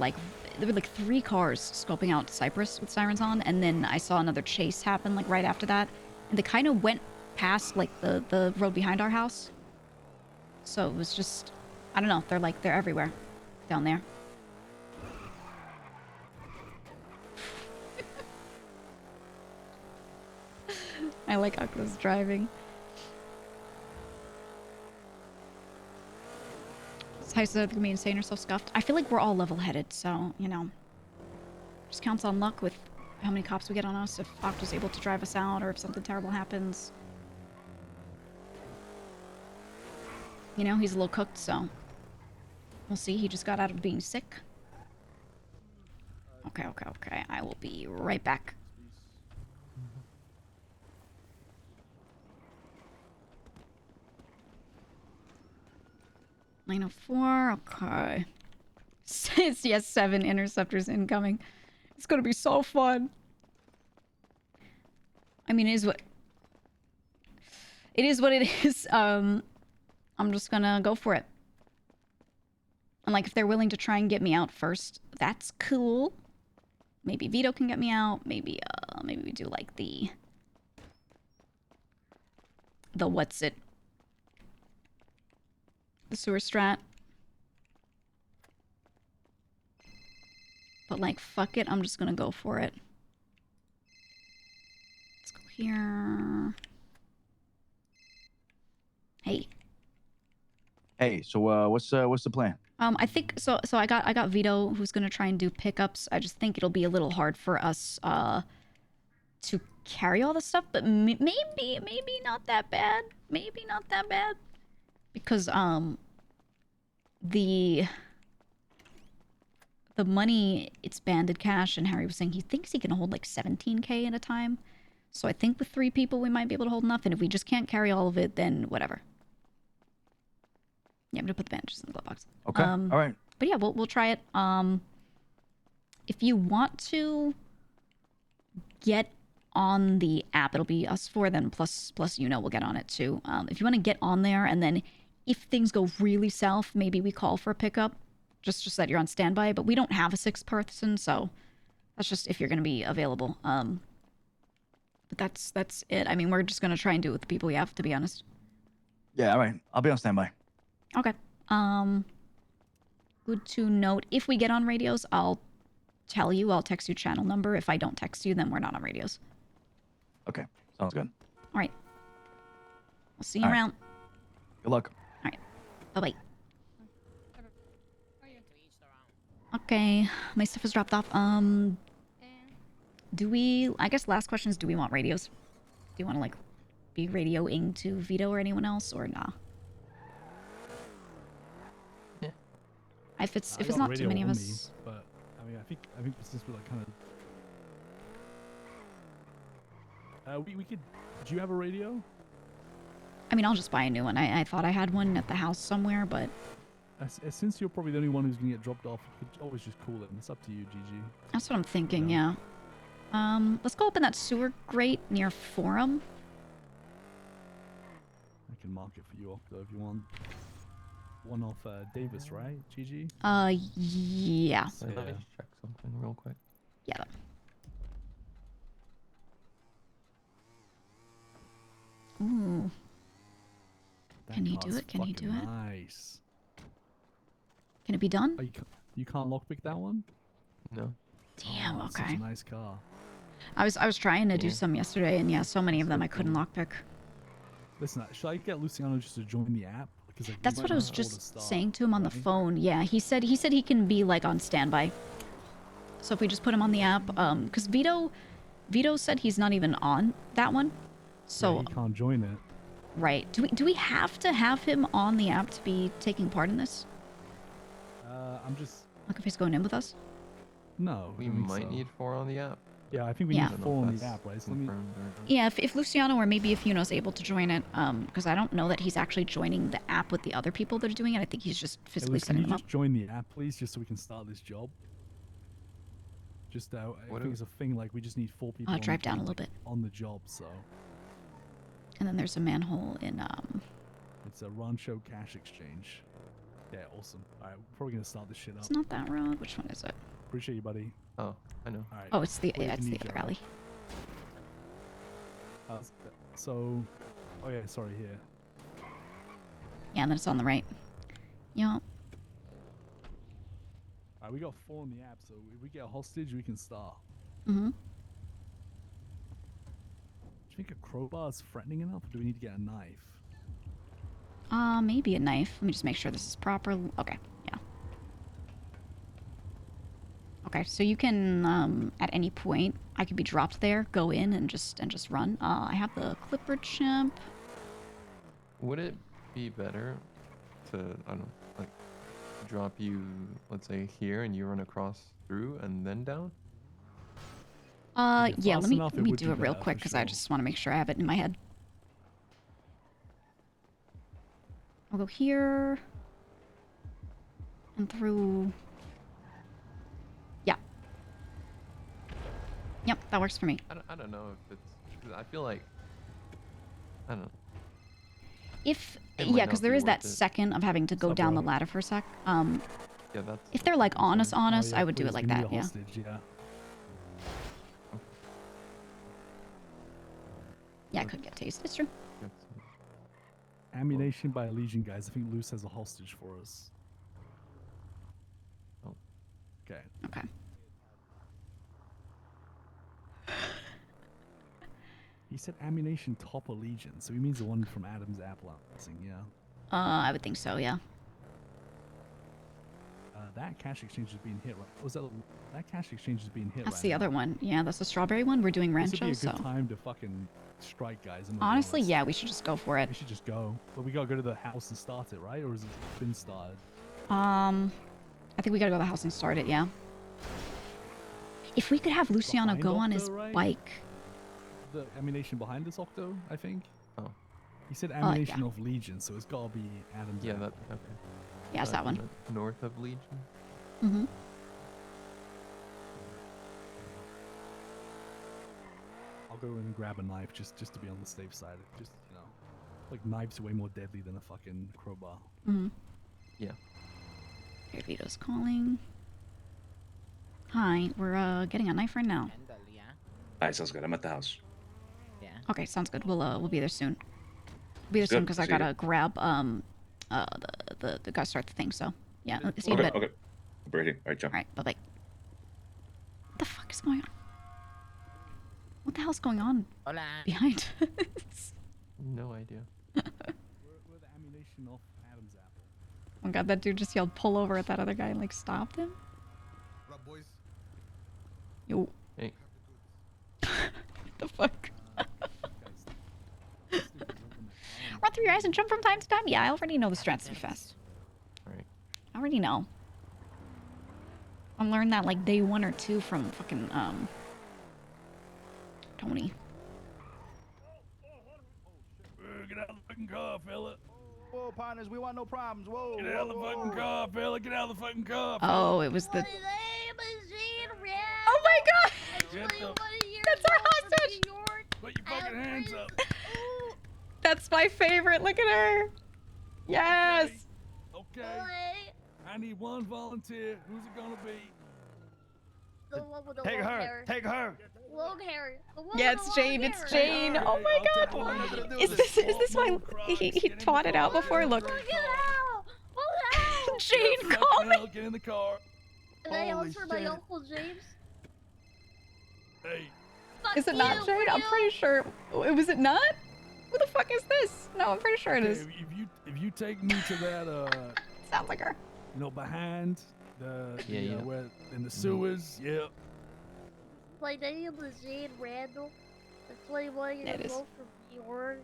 3 cars scoping out Cyprus with sirens on, and then I saw another chase happen right after that, and they kind of went past the road behind our house. So it was just, I don't know, they're everywhere down there. I like Octo's driving. It's Heist is gonna be insane or so scuffed. I feel like we're all level-headed, so just counts on luck with how many cops we get on us if Octo's able to drive us out or if something terrible happens. You know, he's a little cooked, so we'll see. He just got out of being sick. Okay. I will be right back. 904, okay. Yes, 7 interceptors incoming. It's gonna be so fun. I mean, it is what it is. I'm just gonna go for it. And like, if they're willing to try and get me out first, that's cool. Maybe Vito can get me out. Maybe we do like the what's it? The sewer strat. But like, fuck it, I'm just gonna go for it. Let's go here. Hey. Hey, so what's the plan? I think so. I got Vito, who's gonna try and do pickups. I just think it'll be a little hard for us to carry all the stuff, but maybe not that bad. Maybe not that bad, because the money, it's banded cash, and Harry was saying he thinks he can hold like 17K at a time. So I think with 3 people we might be able to hold enough, and if we just can't carry all of it, then whatever. Yeah, I'm gonna put the bandages in the glove box. Okay. All right. But yeah, we'll try it. If you want to get on the app, it'll be us 4, then plus we'll get on it too. If you want to get on there, and then if things go really south, maybe we call for a pickup, just that you're on standby. But we don't have a 6th person, so that's just if you're gonna be available. But that's it. I mean, we're just gonna try and do it with the people we have, to be honest. Yeah. All right. I'll be on standby. Okay. Good to note. If we get on radios, I'll tell you. I'll text you channel number. If I don't text you, then we're not on radios. Okay. Sounds good. All right. We'll see you around. Good luck. All right. Bye-bye. Okay. My stuff is dropped off. I guess last question is, do we want radios? Do you want to, like, be radioing to Vito or anyone else, or nah? If it's not too many of us. But I mean, I think since we're like kind of, we could. Do you have a radio? I mean, I'll just buy a new one. I thought I had one at the house somewhere, but Since you're probably the only one who's gonna get dropped off, you could always just call it. It's up to you, GG. that's what I'm thinking. Yeah. Let's go open that sewer grate near Forum. I can mark it for you, Octo, if you want. One off Davis, right? GG? Yeah. Let me just check something real quick. Yeah. Ooh. Can you do it? Can you do it? Nice. Can it be done? Oh, you can't lockpick that one? No. Damn, That's okay. Such a nice car. I was trying to do some yesterday, and yeah, so many of them I couldn't lockpick. Listen, should I get Luciano just to join the app? Because like, That's what I was just saying to him on the phone. Yeah, he said he can be like on standby. So if we just put him on the app, because Vito said he's not even on that one. So yeah, he can't join it. Right. Do we have to have him on the app to be taking part in this? I'm just. Look if he's going in with us. No. We might need 4 on the app. Yeah, I think we need 4 on the app, right? So Yeah, if Luciano or maybe if Yuno's able to join it, because I don't know that he's actually joining the app with the other people that are doing it. I think he's just physically setting them up. Can you just join the app, please, just so we can start this job? Just I think it's a thing, like, we just need 4 people. I'll drive down a little bit. On the job, so. And then there's a manhole in, It's a Rancho Cash Exchange. Yeah, awesome. Alright, we're probably gonna start this shit up. It's not that road. Which one is it? Appreciate you, buddy. Oh, I know. Alright. Oh, it's the other alley. So, oh yeah, sorry, here. Yeah, and then it's on the right. Yeah. Alright, we got 4 on the app, so if we get a hostage, we can start. Mm-hmm. Do you think a crowbar is threatening enough, or do we need to get a knife? Maybe a knife. Let me just make sure this is proper. Okay, yeah. Okay, so you can at any point I could be dropped there, go in and just run. I have the Clipper chimp. Would it be better to, I don't know, like drop you, let's say here, and you run across through and then down? Yeah, let me do it real quick because I just want to make sure I have it in my head. I'll go here and through. Yeah. Yep, that works for me. I don't know if it's, 'cause I feel like, I don't know. If It might yeah, not because there be is that worth it. second of having to go down the ladder for a sec. Yeah, that's. If they're like on us, Oh, I would do it like that. Yeah. Hostage, yeah. Yeah, I could get tased. It's true. Ammunition by Legion, guys. I think Luce has a hostage for us. Oh. Okay. Okay. He said ammunition top of Legion, so he means the one from Adam's apple. Yeah. I would think so. Yeah. That cash exchange is being hit. Right? Was that cash exchange is being hit? That's right the now. other one. Yeah, that's the strawberry one. We're doing This would be Rancho, a so good time to fucking strike, guys. I'm gonna be honestly, honest. yeah, we should just go for it. We should just go. But we gotta go to the house and start it, right? Or has it been started? I think we gotta go to the house and start it. Yeah. If we could have Luciano Behind go on Octo, his right? bike. The ammunition behind this Octo, I think. Oh. He said yeah. ammunition of Legion, so it's gotta be Adam's. Yeah, apple. that, okay. Yeah, it's that one. North of Legion? Mm-hmm. I'll go in and grab a knife just to be on the safe side. Just, you know, like knives are way more deadly than a fucking crowbar. Mm-hmm. Yeah. Here, Vito's calling. Hi, we're getting a knife right now. Alright, sounds good. I'm at the house. Okay, sounds good. We'll be there soon. We'll be there soon Good. because I See you. gotta grab the gotta start the thing. So yeah, see you in a Okay, bit. okay. Brady, alright, John. All right, bye bye. What the fuck is going on? What the hell's going on behind us? No idea. We're the ammunition off Adam's apple. Oh my god, that dude just yelled pull over at that other guy and like stopped him. What up, boys? Yo. Hey. What the fuck? Run through your eyes and jump from time to time? Yeah, I already know the strats too fast. Alright. I already know. I learned that like day 1 or 2 from fucking Tony. Get out of the fucking car, fella. Whoa, partners, we want no problems. Whoa. Get out of the fucking car, fella. Get out of the fucking car. Oh, it was the. Oh my god! That's our hostage! Put your fucking hands up. That's my favorite. Look at her. Yes. Okay. I need one volunteer. Who's it gonna be? The one with the Take long her. hair. Take her. Long hair. The one Yeah, with the it's long Jane. hair. It's Jane. Oh my god. Is this why he taught it out before? Look. Look out! Look out! Jane, call me. Get in the car. Can I Holy ask for my shit. Uncle James? Hey. Fuck Is it not you, Jane? I'm Will. pretty sure. Was it not? Who the fuck is this? No, I'm pretty sure it Okay, is. if you take me to that Sounds like her. you know, behind the Yeah. where in the sewers, yeah. My name is Jane Randall. I'm 21 It years is. old from New York.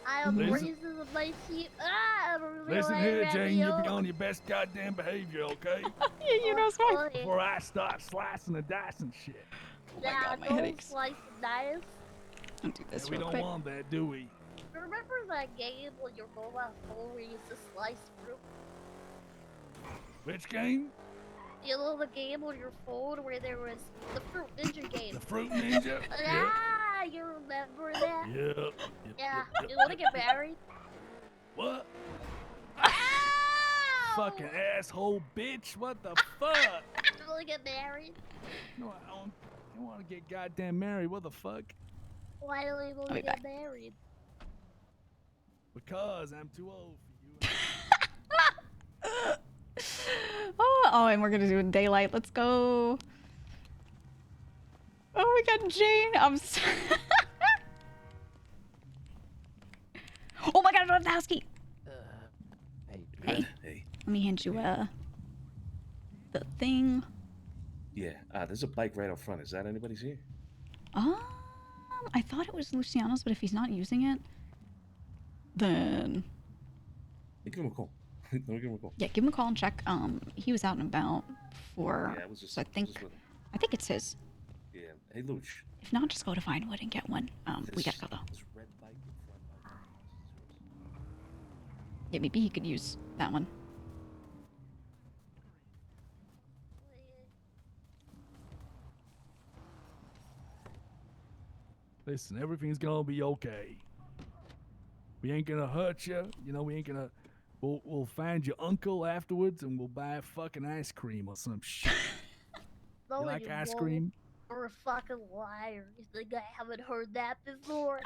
I am Listen- raised in my sheep. I don't really Listen like here, Jane, you'll be ravioli. on your best goddamn behavior, okay? Yeah, you know it's fine. Okay. Before I start slicing the dice and shit. Nah, God, my don't headaches. slice and dice. I'll do this Yeah, we real don't quick. want that, do we? Remember that game on your mobile phone where you used to slice fruit? Which game? You know the game on your phone where there was the Fruit Ninja game? The Fruit Ninja? Ah, you remember that? Yep. Yeah, you want to get married? What? Ow! Fucking asshole bitch, what the fuck? You want to get married? No, I don't want to get goddamn married, what the fuck? Why do we want I'll to be get back. married? Because I'm too old for you. Oh, and we're gonna do it in daylight. Let's go. Oh, we got Jane. Oh my god, the house key. Hey. Hey. Let me hand you the thing. Yeah, there's a bike right up front. Is that anybody's here? I thought it was Luciano's, but if he's not using it, then Hey, give him a call. Let me give him a call. yeah, give him a call and check. He was out and about for. Yeah, I was just. So I think it's his. Yeah. Hey, Luch. If not, just go to Vinewood and get one. We gotta go though. This red bike in front of Yeah, maybe he could use that one. Listen, everything's gonna be okay. We ain't gonna hurt you. You know, we ain't gonna. We'll find your uncle afterwards, and we'll buy fucking ice cream or some shit. No, You like you ice won't. cream? You're a fucking liar. You think I haven't heard that before?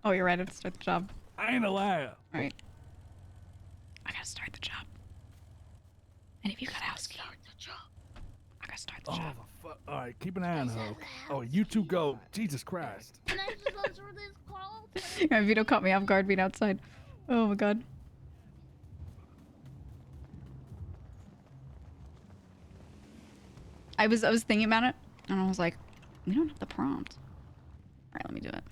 Oh, you're right. I have to start the job. I ain't a liar. All right. I gotta start the job. And if you gotta ask me, I gotta start the job. Fuck. All right, keep an eye on her. Oh, you two go. Jesus Christ. Can I just answer this call? Yeah, Vito caught me off guard being outside. Oh my god. I was thinking about it, and I was like, we don't have the prompt. All right, let me do it.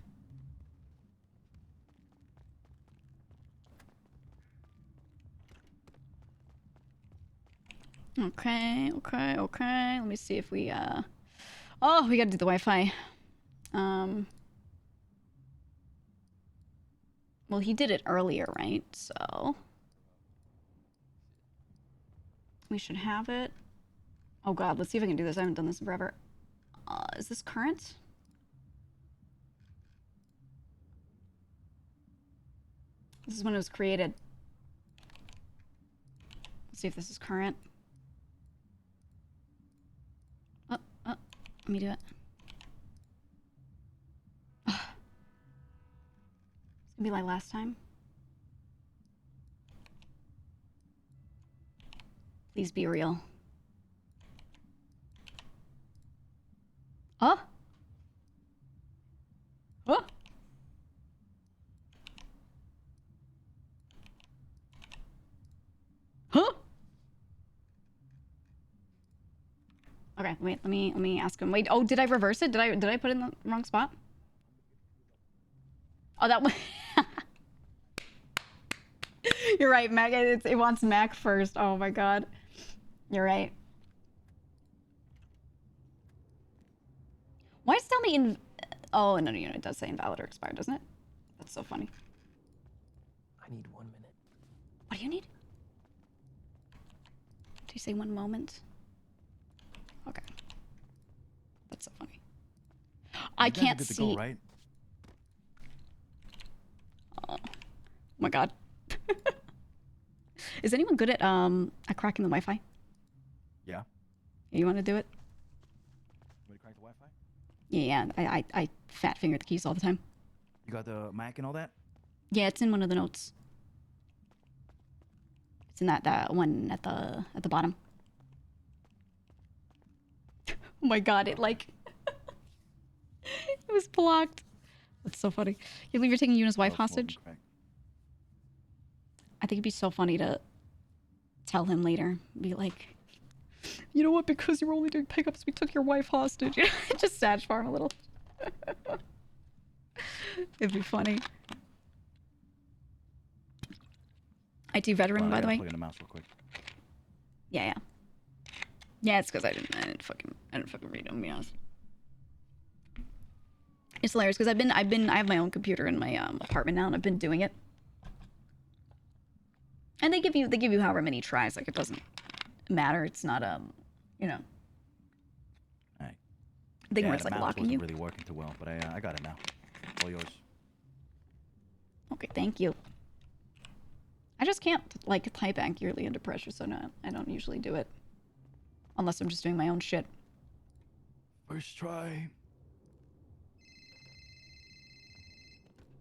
Okay. Let me see if we, oh, we gotta do the Wi-Fi. Well, he did it earlier, right? So we should have it. Oh god, let's see if I can do this. I haven't done this in forever. Is this current? This is when it was created. Let's see if this is current. Let me do it. It's gonna be like last time. Please be real. Huh? Huh? Huh? Okay, wait, let me ask him. Wait, oh, did I reverse it? Did I put it in the wrong spot? Oh, that one. You're right, Mac. It wants Mac first. Oh my god. You're right. Why does it tell me in... Oh, no, it does say invalid or expired, doesn't it? That's so funny. I need 1 minute. What do you need? Do you say 1 moment? Okay. That's so funny. I can't see... Go, right? Oh my god. Is anyone good at cracking the Wi-Fi? Yeah. You want to do it? You want to crack the Wi-Fi? Yeah, I fat finger the keys all the time. You got the Mac and all that? Yeah, it's in one of the notes. It's in that one at the bottom. Oh my god, it like it was blocked. That's so funny. You believe you're taking Yuna's wife hostage? I think it'd be so funny to tell him later. Be like, you know what? Because you were only doing pickups, we took your wife hostage. Just sad for a little. It'd be funny. IT veteran, by the way. Plug in the mouse real quick. Yeah. Yeah, it's because I didn't fucking read them, to be honest. It's hilarious because I have my own computer in my apartment now, and I've been doing it. And they give you however many tries. Like, it doesn't matter. It's not you know. Alright. Thing Yeah, where it's the like mouse locking wasn't you. really working too well, but I got it now. All yours. Okay, thank you. I just can't like type accurately under pressure, so no, I don't usually do it. Unless I'm just doing my own shit. First try.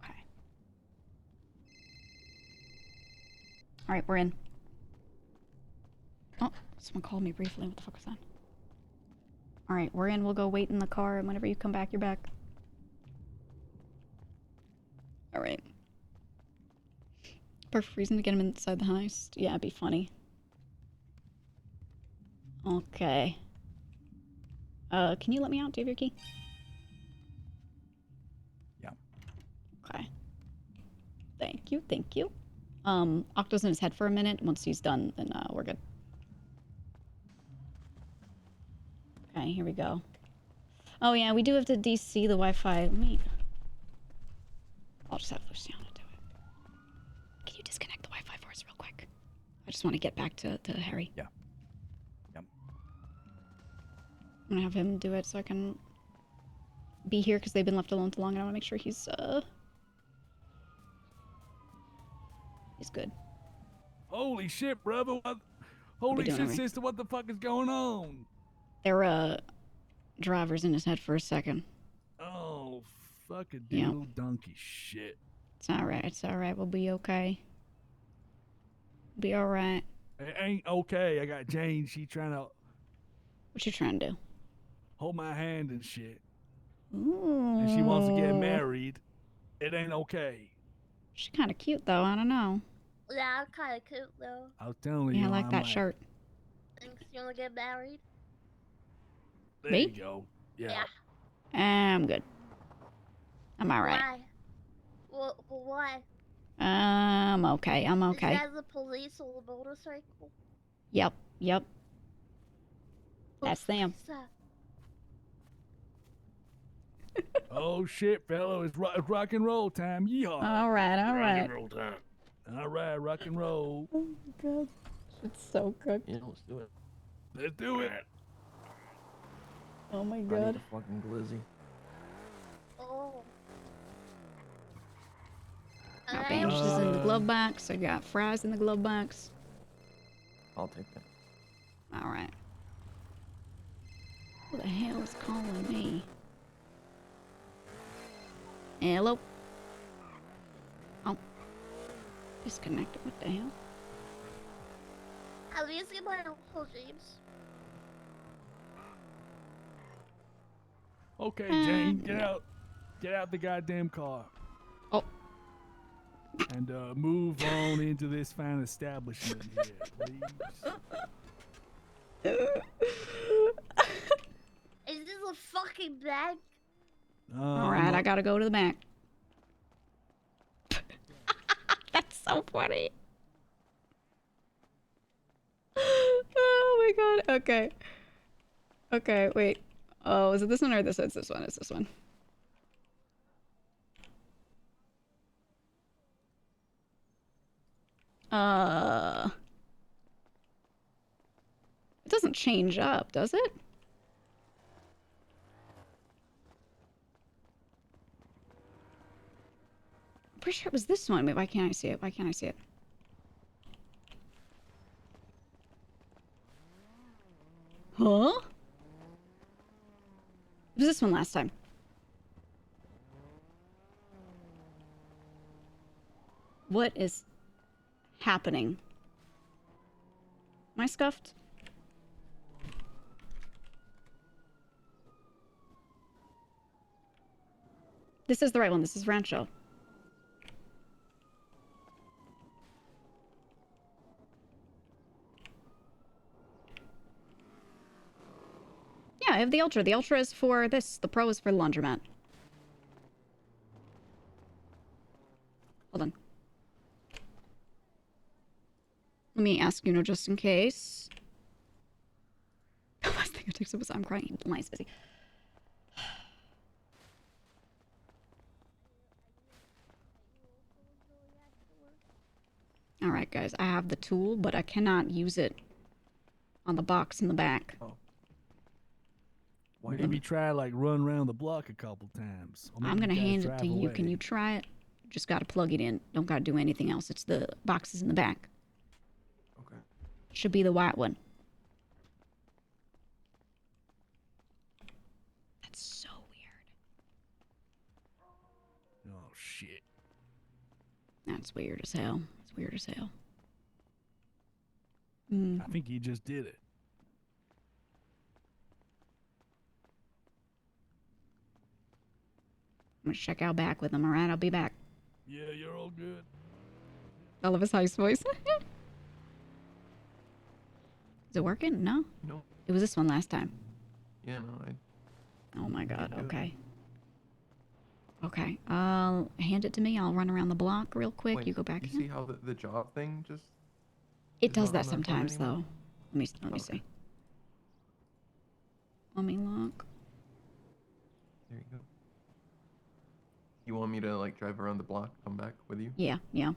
Okay. Alright, we're in. Oh, someone called me briefly. What the fuck was that? Alright, we're in. We'll go wait in the car, and whenever you come back, you're back. Alright. Perfect reason to get him inside the heist. Yeah, it'd be funny. Okay. Can you let me out? Do you have your key? Yeah. Okay. Thank you, thank you. Octo's in his head for a minute. Once he's done, then we're good. Okay, here we go. Oh yeah, we do have to DC the Wi-Fi. Let me... I'll just have Luciana do it. Can you disconnect the Wi-Fi for us real quick? I just want to get back to Harry. Yeah. Yep. I'm gonna have him do it so I can be here because they've been left alone too long and I want to make sure he's good. Holy shit, brother. Holy doing shit, alright. sister. What the fuck is going on? Their driver's in his head for a second. Oh, fuck a Yep. doodle donkey shit. It's alright, it's alright. We'll be okay. Be alright. It ain't okay. I got Jane. She trying to What you trying to do? hold my hand and shit. Ooh. And she wants to get married. It ain't okay. She's kind of cute though. I don't know. Yeah, I'm kind of cute though. I was telling you. Yeah, I like I'm that shirt. Thinks you wanna get married? There Me? you go. Yeah. I'm good. I'm alright. Why? Well, why? I'm okay. I'm okay. Is that the police on the motorcycle? Yep. Yep. That's them. Oh shit, fellow! It's rock and roll time. Yeehaw! All right, all rock right. and roll time. All right, rock and roll. Oh my god, it's so good. Yeah, let's do it. Let's do it. Oh my I need god. a fucking glizzy. Oh. Got bandages in the glove box. I got fries in the glove box. I'll take that. All right. Who the hell is calling me? Hello? Oh. Disconnected. What the hell? At least get my Uncle James. Okay, Jane, get out. Get out the goddamn car. Oh. And move on into this fine establishment here, please. Is this a fucking bag? All right, I gotta go to the back. That's so funny. Oh my god. Okay. Okay, wait. Oh, is it this one or this one? It's this one. It's this one. It doesn't change up, does it? I'm pretty sure it was this one. Wait, why can't I see it? Why can't I see it? Huh? It was this one last time. What is happening? Am I scuffed? This is the right one. This is Rancho. Yeah, I have the Ultra. The Ultra is for this. The Pro is for the laundromat. Hold on. Let me ask, just in case. The last thing I texted was, I'm crying. Mine's busy. Alright, guys. I have the tool, but I cannot use it on the box in the back. Oh. Maybe try run around the block a couple times. I'm gonna hand it to you. Can you try it? Just gotta plug it in. Don't gotta do anything else. It's the boxes in the back. Okay. Should be the white one. That's so weird. Oh shit. That's weird as hell. It's weird as hell. I think he just did it. I'm gonna check out back with him, alright? I'll be back. Yeah, you're all good. I love his heist voice. Is it working? No? No. It was this one last time. Yeah, no, I. Oh my god, do it. okay. Okay, hand it to me. I'll run around the block real quick. Wait, you go back You in. see how the job thing just. It is does not that on phone sometimes, anymore? though. Let me see. Let me look. There you go. You want me to like drive around the block, come back with you? Yeah, yeah.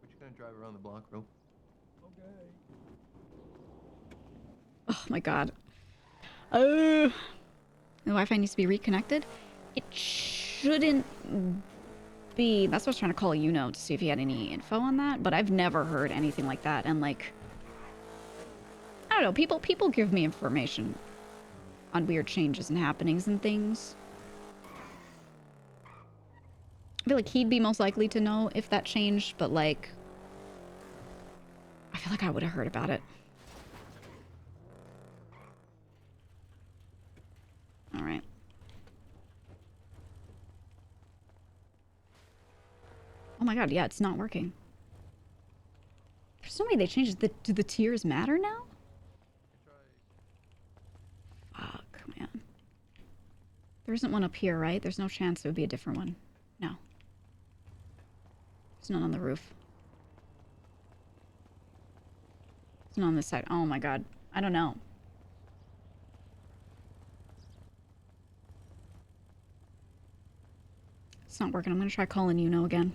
We're just gonna drive around the block, bro. Oh my god. The Wi-Fi needs to be reconnected. It shouldn't be. That's what I was trying to call to see if he had any info on that, but I've never heard anything like that. And like, I don't know. People give me information on weird changes and happenings and things. I feel like he'd be most likely to know if that changed, but like, I feel like I would have heard about it. All right. Oh my god, yeah, it's not working. There's so many they changed. Do the tiers matter now? Fuck, man. There isn't one up here, right? There's no chance it would be a different one. No. There's none on the roof. There's none on this side. Oh my god. I don't know. It's not working. I'm gonna try calling again.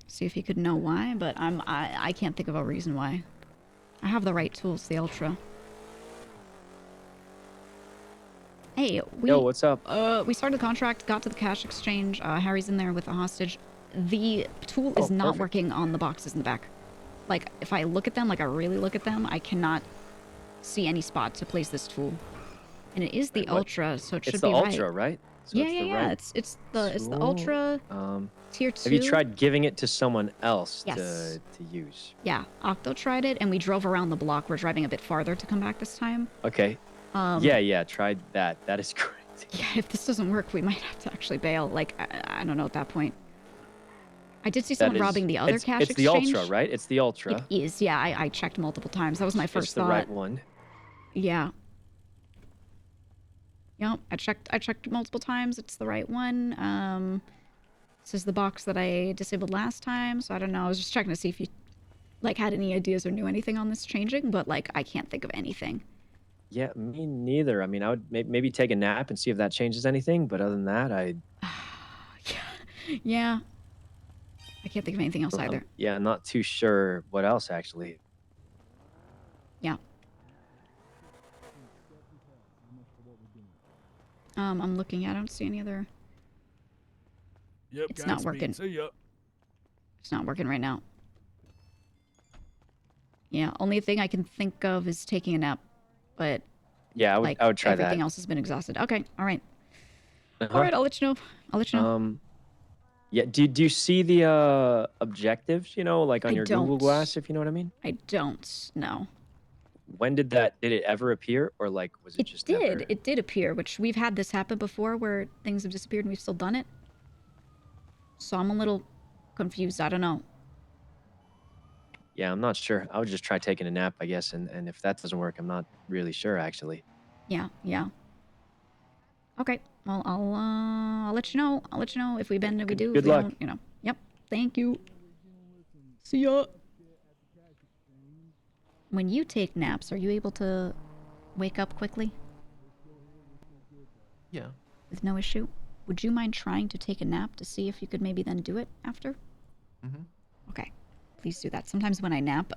See if he could know why, but I can't think of a reason why. I have the right tools, the Ultra. Hey, Yo, what's up? We started the contract, got to the cash exchange. Harry's in there with a hostage. The tool is not perfect. working on the boxes in the back. Like, if I look at them, like I really look at them, I cannot see any spot to place this tool. And it is the Wait, what? Ultra, so it should It's be the right. Ultra, right? So Yeah, it's yeah, the yeah. right It's the tool. Ultra tier 2. Have you tried giving it to someone else Yes. to use? Yeah, Octo tried it, and we drove around the block. We're driving a bit farther to come back this time. Okay. Yeah, tried that. That is great. Yeah, if this doesn't work, we might have to actually bail. Like, I don't know at that point. I did see someone robbing the other cash It's exchange. the Ultra, right? It's the Ultra. It is, yeah. I checked multiple times. That was my first It's the thought. right one. Yeah. Yep, I checked multiple times. It's the right one. This is the box that I disabled last time, so I don't know. I was just checking to see if you like had any ideas or knew anything on this changing, but like I can't think of anything. Yeah, me neither. I mean, I would maybe take a nap and see if that changes anything, but other than that, Yeah. I can't think of anything else either. Yeah, I'm not too sure what else actually. Yeah. I'm looking. I don't see any other. Yep, It's not working. See ya. It's not working right now. Yeah, only thing I can think of is taking a nap, but Yeah, I would try that. everything else has been exhausted. Okay, all right. Uh-huh. All right, I'll let you know. Yeah, do you see the objectives, like on I your Google don't. Glass, if you know what I mean? I don't know. When did it ever appear, or like was it just never? It did appear, which we've had this happen before where things have disappeared and we've still done it. So I'm a little confused. I don't know. Yeah, I'm not sure. I would just try taking a nap, I guess, and if that doesn't work, I'm not really sure actually. Yeah. Okay. Well, I'll let you know. I'll let you know if we bend, if we do. Good if we luck. don't, Yep. Thank you. See ya. When you take naps, are you able to wake up quickly? Yeah. With no issue? Would you mind trying to take a nap to see if you could maybe then do it after? Mhm. Okay. Please do that. Sometimes when I nap,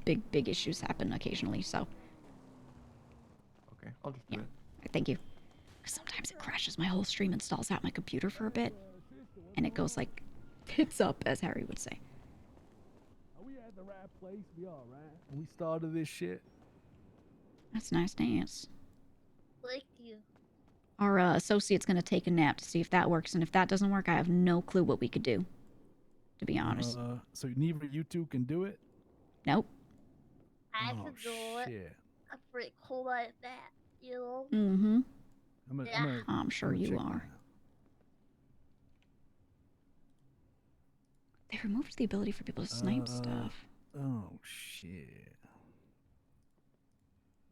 big issues happen occasionally, so. Okay, I'll just do it. Thank you. 'Cause sometimes it crashes my whole stream and stalls out my computer for a bit. And it goes like, tits up, as Harry would say. Are we at the right place? We all right? We started this shit. That's nice dance. Thank you. Our associate's gonna take a nap to see if that works, and if that doesn't work, I have no clue what we could do. To be honest. So neither you two can do it? Nope. I Oh, can do it. shit. I'm pretty cool like that, you know? Mm-hmm. I'm sure you are. They removed the ability for people to snipe stuff. Oh shit.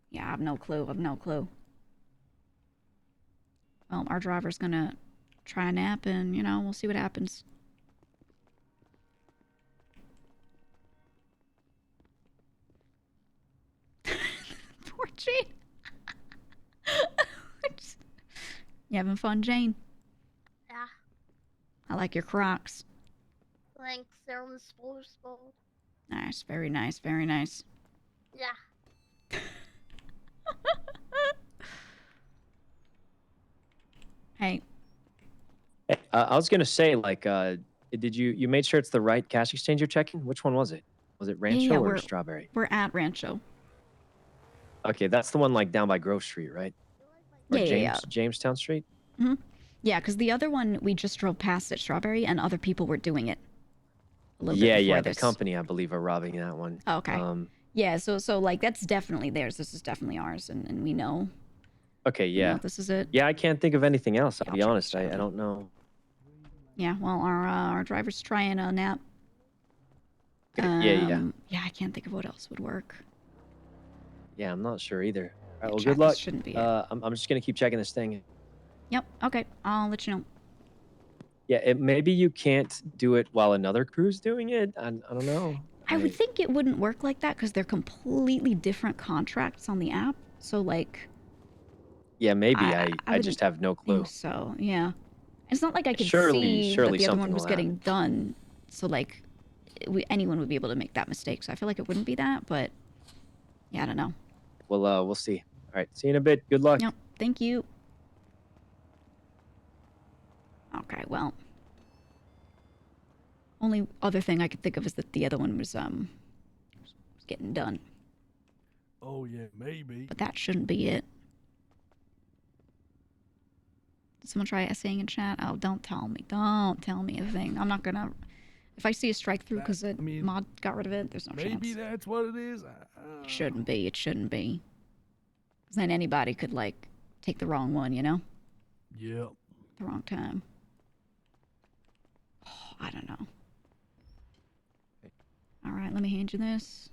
Yeah, I have no clue. Well, our driver's gonna try a nap and, you know, we'll see what happens. Poor Jane. You having fun, Jane? Yeah. I like your Crocs. Thanks, they're on the sports mode. Nice, very nice, very nice. Yeah. Hey. I was gonna say, like, did you made sure it's the right cash exchange you're checking? Which one was it? Was it Rancho or Strawberry? We're at Rancho. Okay, that's the one like down by Grove Street, right? Or Yeah. Jamestown Street. Mm-hmm. Yeah, because the other one we just drove past at Strawberry, and other people were doing it. A little bit before The this. company I believe are robbing that one. Oh, okay. Yeah, so like that's definitely theirs. This is definitely ours, and we know. Okay, yeah. This is it. Yeah, I can't think of anything else. I'll be honest. I don't know. Yeah, well, our driver's trying a nap. Yeah. Yeah, I can't think of what else would work. Yeah, I'm not sure either. All right, well, Check, good luck. this shouldn't be it. I'm just gonna keep checking this thing. Yep. Okay, I'll let you know. Yeah, maybe you can't do it while another crew's doing it. I don't know. I would think it wouldn't work like that because they're completely different contracts on the app. So like. Yeah, maybe. I wouldn't just have no clue. think so yeah, it's not like I could Surely see that the other something one was will getting done. So like, anyone would be able to make that mistake. So I feel like it wouldn't be that, but yeah, I don't know. Well, we'll see. All right, see you in a bit. Good luck. Yep. Thank you. Okay, well. Only other thing I could think of is that the other one was getting done. Oh yeah, maybe. But that shouldn't be it. Did someone try essaying in chat? Oh, don't tell me. Don't tell me a thing. I'm not gonna. If I see a strike through because mod got rid of it, there's no chance. Maybe that's what it is. It shouldn't be. It shouldn't be. Because then anybody could like take the wrong one, you know? Yep. The wrong time. Oh, I don't know. All right, let me hand you this.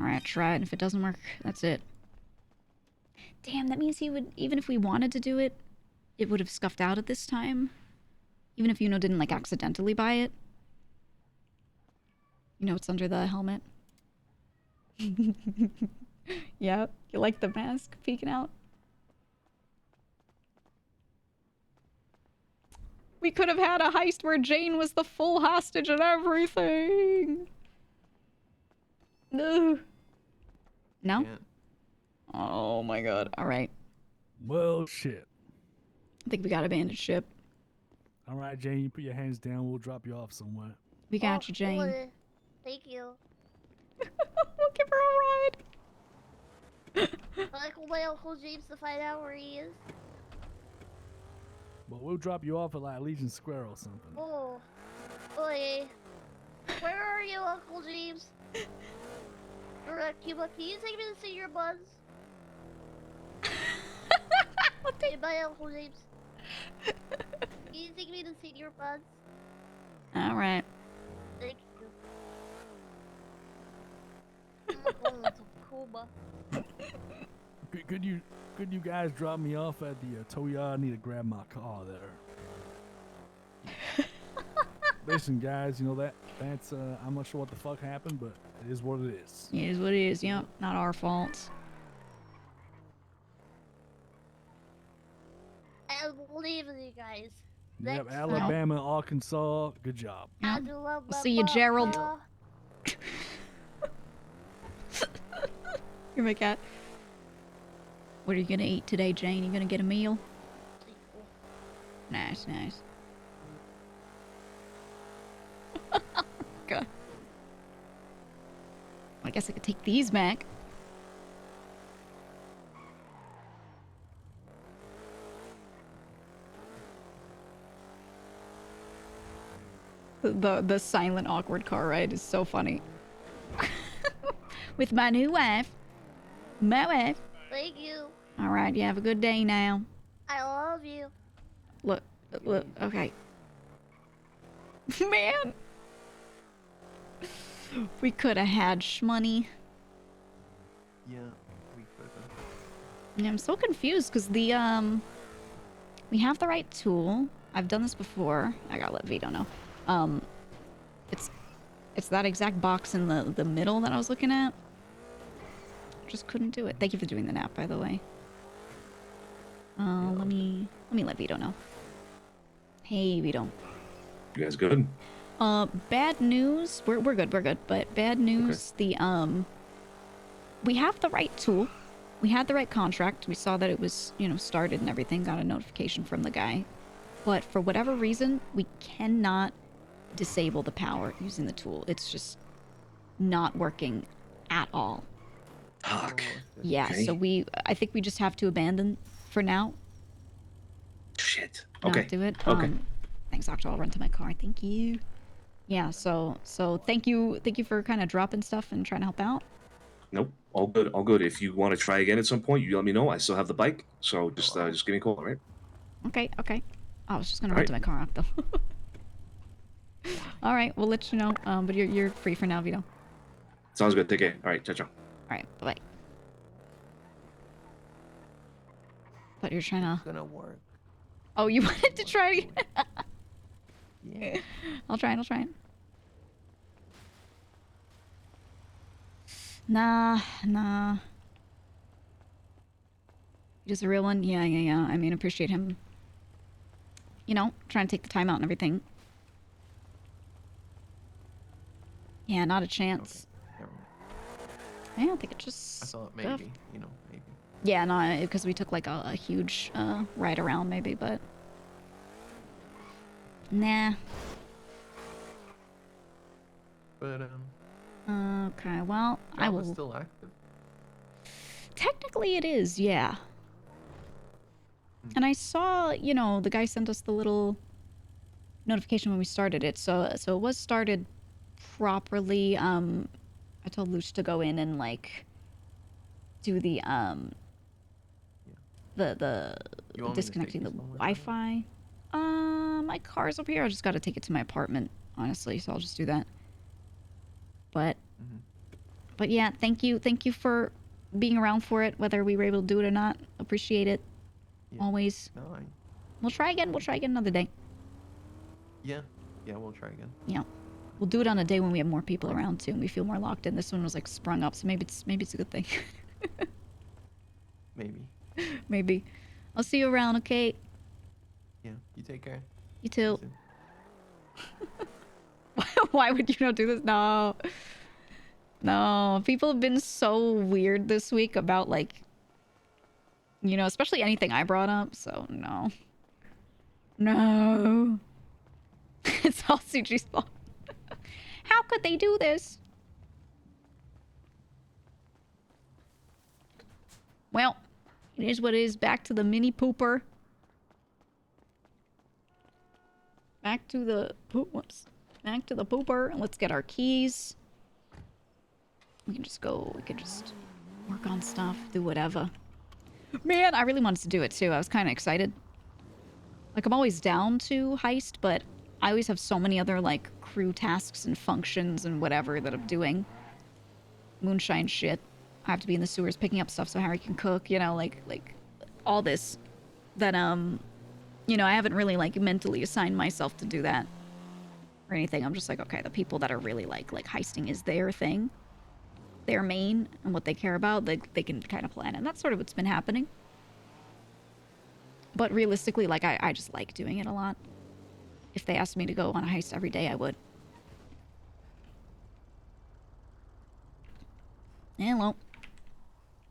All right, try it. If it doesn't work, that's it. Damn, that means he would, even if we wanted to do it, it would have scuffed out at this time. Even if didn't like accidentally buy it. You know what's under the helmet? Yeah, you like the mask peeking out? We could have had a heist where Jane was the full hostage and everything. No. No? Can't. Oh my god. All right. Well, shit. I think we got abandoned ship. All right, Jane, you put your hands down. We'll drop you off somewhere. We got you, Jane. Boy. Thank you. We'll give her a ride. I call my Uncle James to find out where he is. But we'll drop you off at like Legion Square or something. Oh. Boy. Where are you, Uncle James? Cuba, can you take me to see your Buns? Hey, my Uncle James. Can you take me to see your Buns? All right. Thank you. I'm going to Cuba. Could you guys drop me off at the tow yard? I need to grab my car there. Listen, guys, you know that's I'm not sure what the fuck happened, but it is what it is. It is what it is. Yep, not our fault. I believe in you guys. Yep, Next Alabama, Arkansas, good job. I do love my See you, Gerald. mama. You're my cat. What are you gonna eat today, Jane? You gonna get a meal? Nice, nice. God. I guess I could take these back. The silent awkward car ride is so funny. With my new wife. My wife. Thank you. All right, you have a good day now. I love you. Look, Okay. Man. We could have had shmoney. Yeah, we could have. Yeah, I'm so confused because the we have the right tool. I've done this before. I gotta let Vito know. It's that exact box in the middle that I was looking at. Just couldn't do it. Thank you for doing the nap, by the way. Let me let Vito know. Hey, Vito. You guys good? Bad news. We're good. We're good. But bad news. Okay. We have the right tool. We had the right contract. We saw that it was, you know, started and everything. Got a notification from the guy. But for whatever reason, we cannot disable the power using the tool. It's just not working at all. Fuck. Yeah. Okay. So I think we just have to abandon for now. Shit. Not Okay. do it. Okay. Thanks, Octo. I'll run to my car. Thank you. Yeah. So thank you for kind of dropping stuff and trying to help out. Nope. All good. All good. If you want to try again at some point, you let me know. I still have the bike, so just give me a call, all right? Okay. Okay. I was just gonna run to my car, Octo. All right. We'll let you know. But you're free for now, Vito. Sounds good. Take care. All right. Ciao, ciao. All right. Bye. But you're trying to. It's gonna work. Oh, you wanted to try it again? Yeah. I'll try it. Nah. He's a real one? Yeah. I mean, appreciate him, you know, trying to take the time out and everything. Yeah, not a chance. Okay. I don't think it just... I thought maybe, you know, maybe. Yeah, no, because we took like a huge ride around maybe, but... Nah. But, okay, well, I will... still active. Technically it is, yeah. And I saw, you know, the guy sent us the little notification when we started it. So it was started properly. I told Luch to go in and like do the disconnecting the Wi-Fi. My car's up here. I just got to take it to my apartment, honestly. So I'll just do that. But yeah, thank you for being around for it, whether we were able to do it or not. Appreciate it. Yeah. Always. No, We'll try again. We'll try again another day. Yeah, we'll try again. Yeah. We'll do it on a day when we have more people around too and we feel more locked in. This one was like sprung up, so maybe it's a good thing. Maybe. I'll see you around, okay? Yeah, you take care. You too. Why would you not do this? No, people have been so weird this week about like, you know, especially anything I brought up, so no. It's all Suji's fault. How could they do this? Well, it is what it is. Back to the mini pooper. Back to the pooper. And let's get our keys. We can just work on stuff, do whatever. Man, I really wanted to do it too. I was kind of excited. Like, I'm always down to heist, but I always have so many other, like, crew tasks and functions and whatever that I'm doing. Moonshine shit. I have to be in the sewers picking up stuff so Harry can cook, you know, like all this. That, you know, I haven't really, like, mentally assigned myself to do that or anything. I'm just like, okay, the people that are really, like heisting is their thing. Their main and what they care about, they can kind of plan it. And that's sort of what's been happening. But realistically, like, I just like doing it a lot. If they asked me to go on a heist every day, I would. Hello.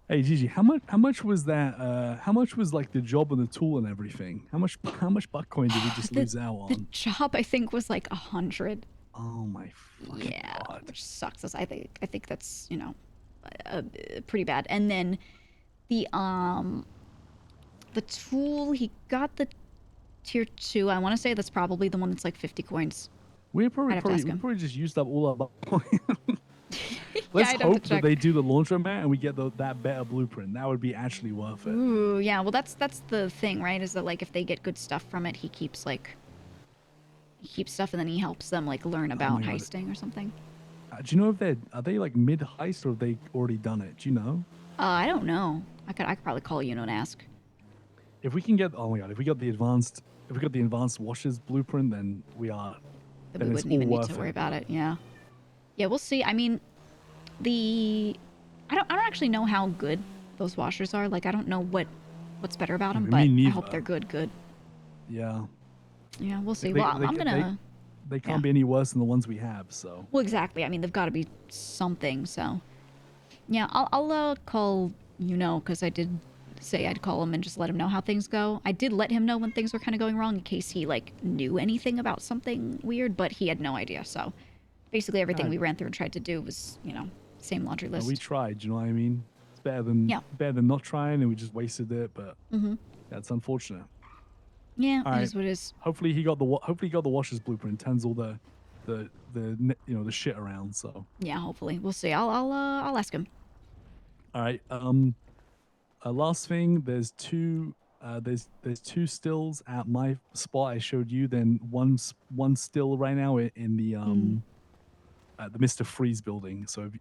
Hey Gigi, how much was that? How much was like the job and the tool and everything? How much Bitcoin did we just lose out on? The job I think was like 100. Oh my fucking God. Which sucks. I think that's, you know, pretty bad. And then the tool, he got the tier 2. I want to say that's probably the one that's like 50 coins. We probably just used up all our Bitcoin. Let's I'd have to hope that check. they do the laundromat and we get that better blueprint. That would be actually worth it. Ooh, yeah. Well, that's the thing, right? Is that like if they get good stuff from it, he keeps stuff and then he helps them like learn about heisting or something. Do you know if are they like mid heist or have they already done it? Do you know? I don't know. I could probably call you and ask. If we can get, oh my god, if we got the advanced washers blueprint, then we are. Then we wouldn't even need to worry about it. Yeah. Yeah, we'll see. I mean, I don't actually know how good those washers are. Like, I don't know what's better about them, but I hope they're good. Yeah. Yeah, we'll see. Well, I'm gonna. They can't be any worse than the ones we have. So. Well, exactly. I mean, they've got to be something. So. Yeah, I'll call because I did say I'd call him and just let him know how things go. I did let him know when things were kind of going wrong in case he like knew anything about something weird, but he had no idea. So basically everything we ran through and tried to do was, same laundry list. We tried, you know what I mean? It's better than not trying and we just wasted it, but that's unfortunate. Yeah, it is what it is. Hopefully he got the washer's blueprint, turns all the shit around, so. Yeah, hopefully. We'll see. I'll ask him. All right. Last thing, there's two stills at my spot I showed you. Then one still right now in the at the Mr. Freeze building. So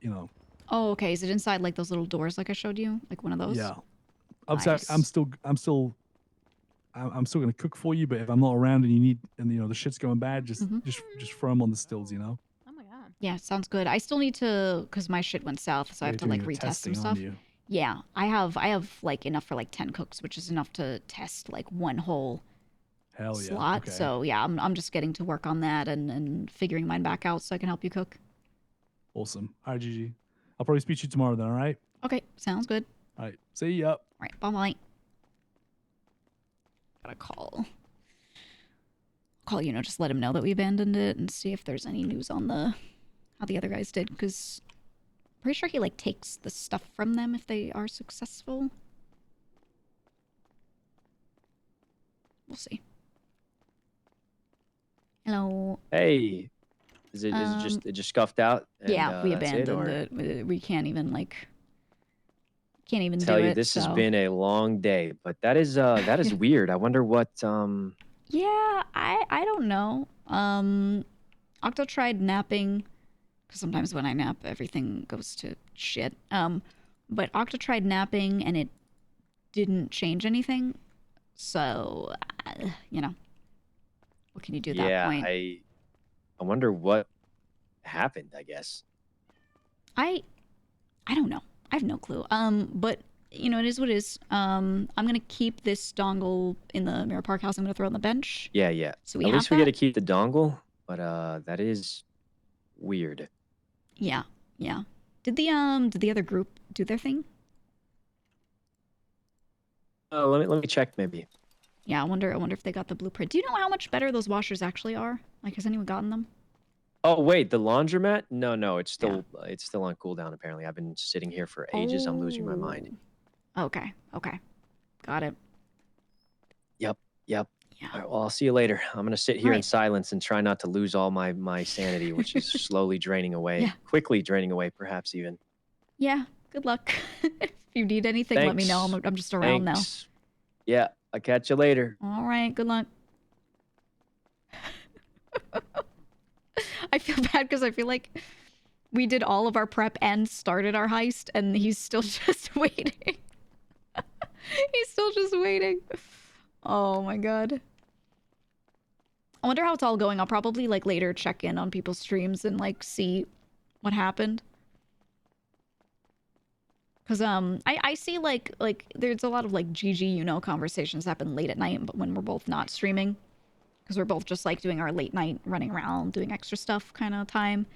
Oh, okay. Is it inside like those little doors like I showed you, like one of those? Yeah. Nice. I'm still gonna cook for you, but if I'm not around and you need the shit's going bad, just throw them on the stills, Oh my god. Yeah, sounds good. I still need to, because my shit went south, so I have to like retest some stuff. Yeah, I have like enough for like 10 cooks, which is enough to test like one whole slot. Okay. So yeah, I'm just getting to work on that and figuring mine back out so I can help you cook. Awesome. All right, Gigi. I'll probably speak to you tomorrow then, all right? Okay, sounds good. All right, see ya. All right, bye-bye. Gotta call just let him know that we abandoned it and see if there's any news on how the other guys did, because I'm pretty sure he like takes the stuff from them if they are successful. We'll see. Hello. Hey. Is it just scuffed out? And, yeah, we abandoned it. We can't even do it. This has been a long day, but that is weird. I wonder what Yeah, I don't know. Octo tried napping, because sometimes when I nap everything goes to shit. But Octo tried napping and it didn't change anything. So, what can you do at that point? I wonder what happened, I guess. I don't know. I have no clue. But it is what it is. I'm gonna keep this dongle in the Mirror Park house. I'm gonna throw it on the bench. Yeah. So we at have least we get to keep the dongle, but that is weird. Yeah. Did the other group do their thing? Let me check maybe. Yeah, I wonder if they got the blueprint. Do you know how much better those washers actually are? Like, has anyone gotten them? Oh wait, the laundromat? No, it's still on cooldown apparently. I've been sitting here for ages. I'm losing my mind. Okay. Got it. Yep. Yeah. All right, well, I'll see you later. I'm gonna sit here in silence and try not to lose all my sanity, which is slowly draining away, quickly draining away, perhaps even. Yeah. Good luck. If you need anything, let me know. I'm just around now. Yeah, I'll catch you later. All right. Good luck. I feel bad because I feel like we did all of our prep and started our heist, and he's still just waiting. He's still just waiting. Oh my god. I wonder how it's all going. I'll probably like later check in on people's streams and like see what happened. Cause I see like there's a lot of like GG conversations happen late at night, but when we're both not streaming. Because we're both just like doing our late night running around, doing extra stuff kind of time.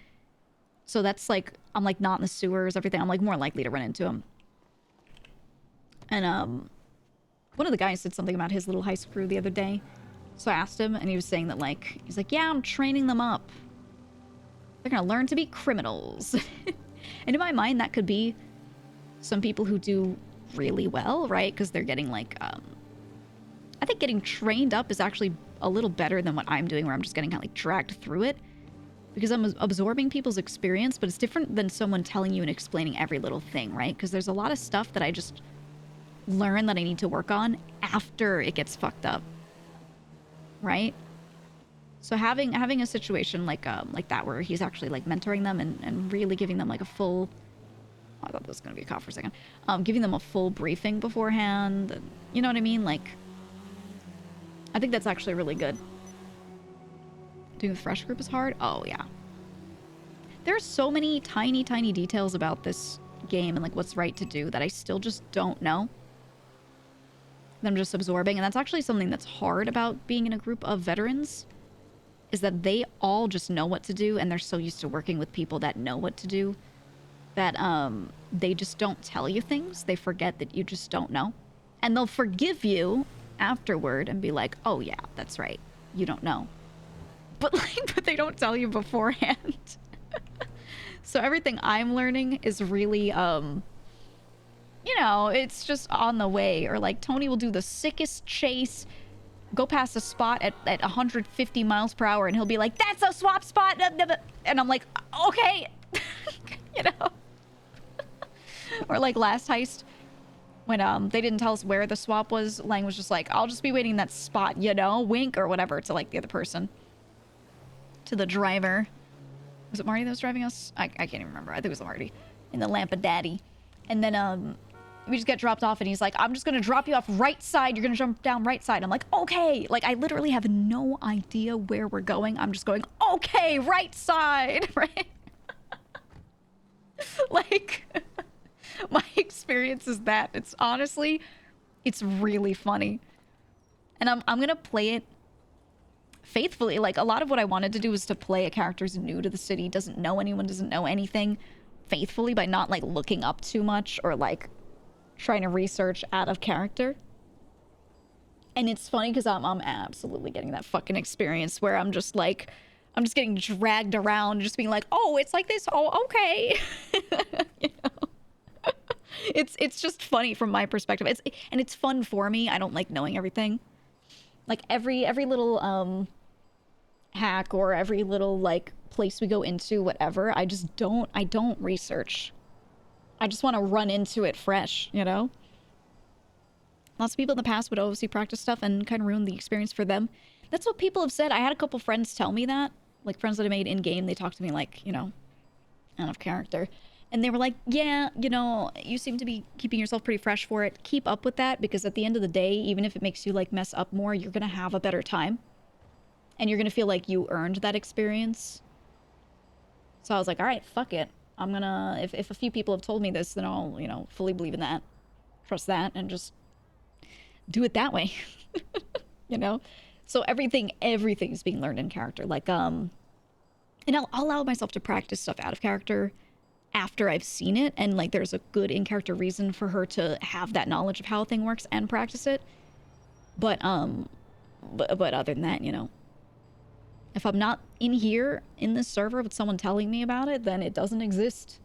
So that's like, I'm like not in the sewers, everything. I'm like more likely to run into him. And one of the guys said something about his little heist crew the other day. So I asked him and he was saying that like, he's like, yeah, I'm training them up. They're going to learn to be criminals. And in my mind, that could be some people who do really well, right? Because they're getting like, I think getting trained up is actually a little better than what I'm doing, where I'm just getting kind of like dragged through it. because I'm absorbing people's experience, but it's different than someone telling you and explaining every little thing, right? Because there's a lot of stuff that I just learn that I need to work on after it gets fucked up, right? So having a situation like that where he's actually like mentoring them and really giving them like a full, I thought this was gonna be a cough for a second, giving them a full briefing beforehand, and, you know what I mean? Like, I think that's actually really good. Doing the fresh group is hard? Oh, yeah. There's so many tiny, tiny details about this game and like what's right to do that I still just don't know. That I'm just absorbing. And that's actually something that's hard about being in a group of veterans, is that they all just know what to do, and they're so used to working with people that know what to do that they just don't tell you things. They forget that you just don't know. And they'll forgive you afterward and be like, oh yeah, that's right, you don't know. But they don't tell you beforehand. So everything I'm learning is really, you know, it's just on the way. Or like Tony will do the sickest chase, go past a spot at 150 miles per hour, and he'll be like, that's a swap spot. And I'm like, okay, you know. Or like last heist, when they didn't tell us where the swap was, Lang was just like, I'll just be waiting in that spot, you know, wink or whatever to like the other person. To the driver. Was it Marty that was driving us? I can't even remember. I think it was Marty. In the Lampa Daddy. And then we just get dropped off and he's like, I'm just gonna drop you off right side. You're gonna jump down right side. I'm like, okay. Like, I literally have no idea where we're going. I'm just going, okay, right side, right? Like, my experience is that. It's honestly, it's really funny. And I'm gonna play it faithfully. Like, a lot of what I wanted to do was to play a character who's new to the city, doesn't know anyone, doesn't know anything, faithfully, by not like looking up too much or like trying to research out of character. And it's funny because I'm absolutely getting that fucking experience where I'm just like, I'm just getting dragged around, just being like, oh, it's like this, oh, okay. You know? It's just funny from my perspective. It's fun for me. I don't like knowing everything. Like every little hack or every little like place we go into, whatever, I don't research. I just want to run into it fresh, you know? Lots of people in the past would obviously practice stuff and kind of ruin the experience for them. That's what people have said. I had a couple friends tell me that. Like, friends that I made in-game, they talked to me like, you know, out of character. And they were like, yeah, you know, you seem to be keeping yourself pretty fresh for it. Keep up with that, because at the end of the day, even if it makes you, like, mess up more, you're going to have a better time. And you're going to feel like you earned that experience. So I was like, all right, fuck it. I'm going to, if a few people have told me this, then I'll, you know, fully believe in that. Trust that, and just do it that way. You know? So everything's being learned in character. Like, and I'll allow myself to practice stuff out of character after I've seen it, and like there's a good in-character reason for her to have that knowledge of how a thing works and practice it. But other than that, you know, if I'm not in here in this server with someone telling me about it, then it doesn't exist.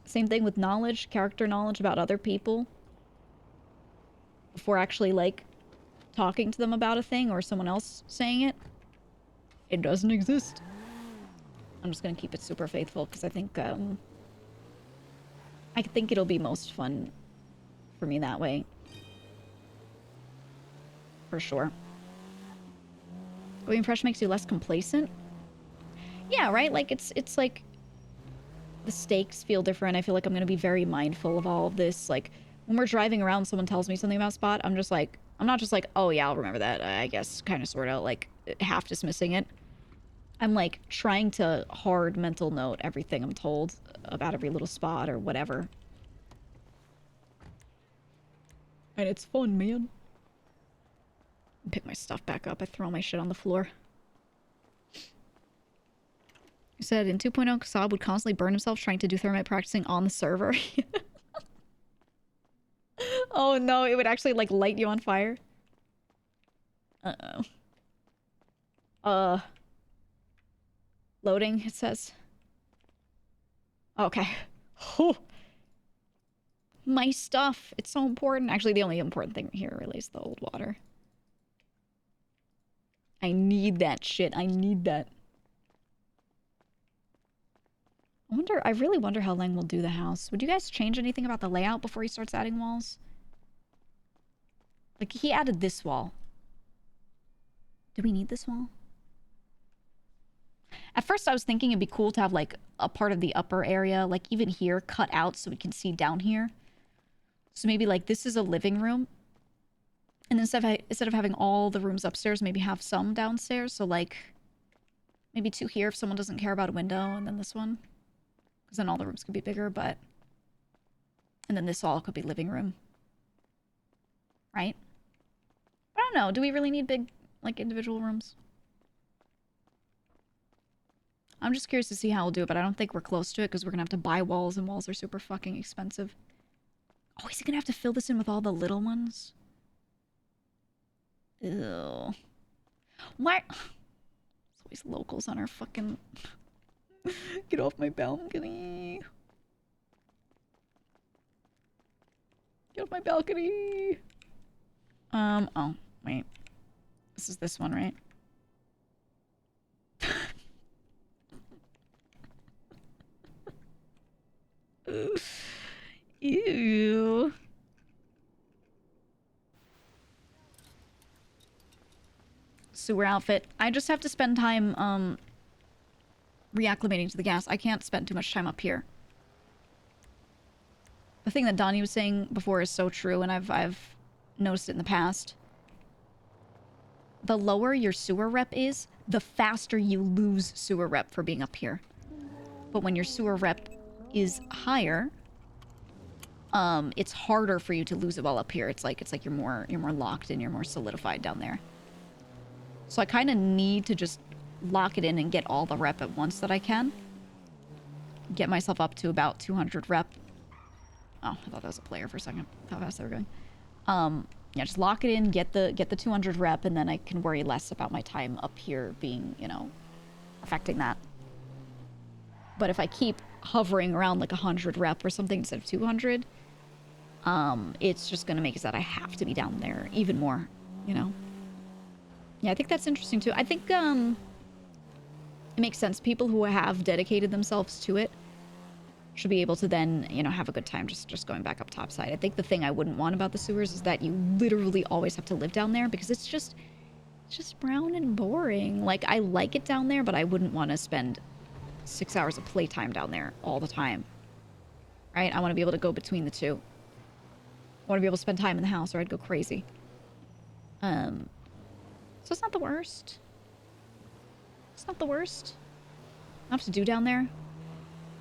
Same thing with knowledge, character knowledge about other people. Before actually like talking to them about a thing or someone else saying it, it doesn't exist. I'm just gonna keep it super faithful because I think it'll be most fun for me that way. For sure. Going fresh makes you less complacent. Yeah, right? Like it's like the stakes feel different. I feel like I'm gonna be very mindful of all of this. Like when we're driving around, someone tells me something about Spot, I'm not just like, oh yeah, I'll remember that, I guess, kind of sort of like half dismissing it. I'm like trying to hard mental note everything I'm told about every little spot or whatever. And it's fun, man. Pick my stuff back up. I throw all my shit on the floor. You said in 2.0, Kasab would constantly burn himself trying to do thermite practicing on the server. Oh no, it would actually like light you on fire. Uh-oh. Loading, it says. Okay. Whew. My stuff. It's so important. Actually, the only important thing here really is the old water. I need that shit. I need that. I really wonder how Lang will do the house. Would you guys change anything about the layout before he starts adding walls? Like, he added this wall. Do we need this wall? At first, I was thinking it'd be cool to have, like, a part of the upper area, like, even here, cut out so we can see down here. So maybe, like, this is a living room. And instead of having all the rooms upstairs, maybe have some downstairs. So, like, maybe 2 here if someone doesn't care about a window, and then this one. Because then all the rooms could be bigger, but... And then this all could be living room. Right? I don't know. Do we really need big, like, individual rooms? I'm just curious to see how we'll do it, but I don't think we're close to it because we're going to have to buy walls, and walls are super fucking expensive. Oh, is he going to have to fill this in with all the little ones? Ew. Why? There's always locals on our fucking... Get off my balcony. Get off my balcony. Oh, wait. This is this one, right? Ew. Sewer outfit. I just have to spend time, reacclimating to the gas. I can't spend too much time up here. The thing that Donnie was saying before is so true, and I've noticed it in the past. The lower your sewer rep is, the faster you lose sewer rep for being up here. But when your sewer rep is higher, it's harder for you to lose it while up here. It's like you're more locked in, you're more solidified down there. So I kind of need to just lock it in and get all the rep at once that I can. Get myself up to about 200 rep. Oh, I thought that was a player for a second. How fast they were going. Yeah, just lock it in, get the 200 rep, and then I can worry less about my time up here being, you know, affecting that. But if I keep hovering around like 100 rep or something instead of 200, it's just gonna make it so that I have to be down there even more, you know? Yeah, I think that's interesting too. I think it makes sense. People who have dedicated themselves to it should be able to then, you know, have a good time just going back up topside. I think the thing I wouldn't want about the sewers is that you literally always have to live down there because it's just brown and boring. Like, I like it down there, but I wouldn't want to spend 6 hours of playtime down there all the time. Right? I want to be able to go between the two. I want to be able to spend time in the house or I'd go crazy. So it's not the worst. It's not the worst. Enough to do down there.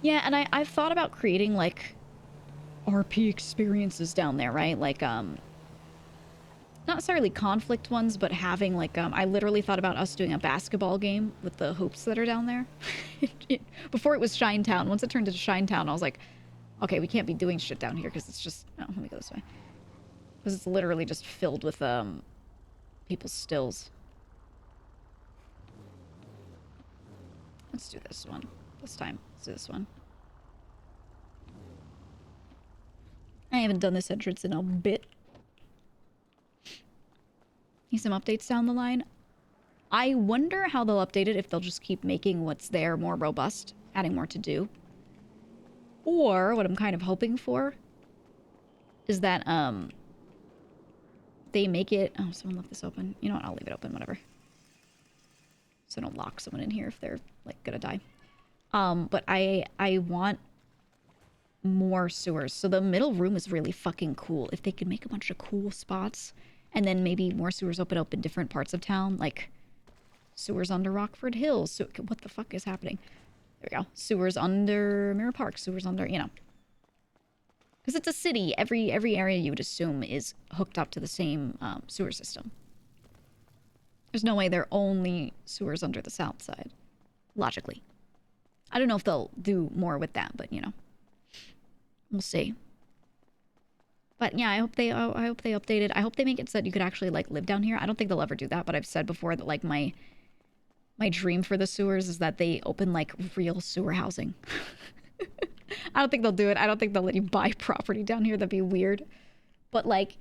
Yeah, and I've thought about creating, like, RP experiences down there, right? Like, not necessarily conflict ones, but having, like, I literally thought about us doing a basketball game with the hoops that are down there. Before it was Shinetown. Once it turned into Shinetown, I was like, okay, we can't be doing shit down here, because it's just... Oh, let me go this way. Because it's literally just filled with, people's stills. Let's do this one. This time. Let's do this one. I haven't done this entrance in a bit. Need some updates down the line. I wonder how they'll update it, if they'll just keep making what's there more robust, adding more to do. Or, what I'm kind of hoping for, is that, they make it... Oh, someone left this open. You know what? I'll leave it open, whatever. So I don't lock someone in here if they're, like, gonna die. But I want more sewers. So the middle room is really fucking cool. If they could make a bunch of cool spots, and then maybe more sewers open up in different parts of town, like sewers under Rockford Hills. So, what the fuck is happening? There we go. Sewers under Mirror Park. Sewers under, you know. Because it's a city. Every area you would assume is hooked up to the same sewer system. There's no way there are only sewers under the south side. Logically. I don't know if they'll do more with that, but, you know. We'll see. But, yeah, I hope they update it. I hope they make it so that you could actually, like, live down here. I don't think they'll ever do that, but I've said before that, like, my dream for the sewers is that they open, like, real sewer housing. I don't think they'll do it. I don't think they'll let you buy property down here. That'd be weird. But, like,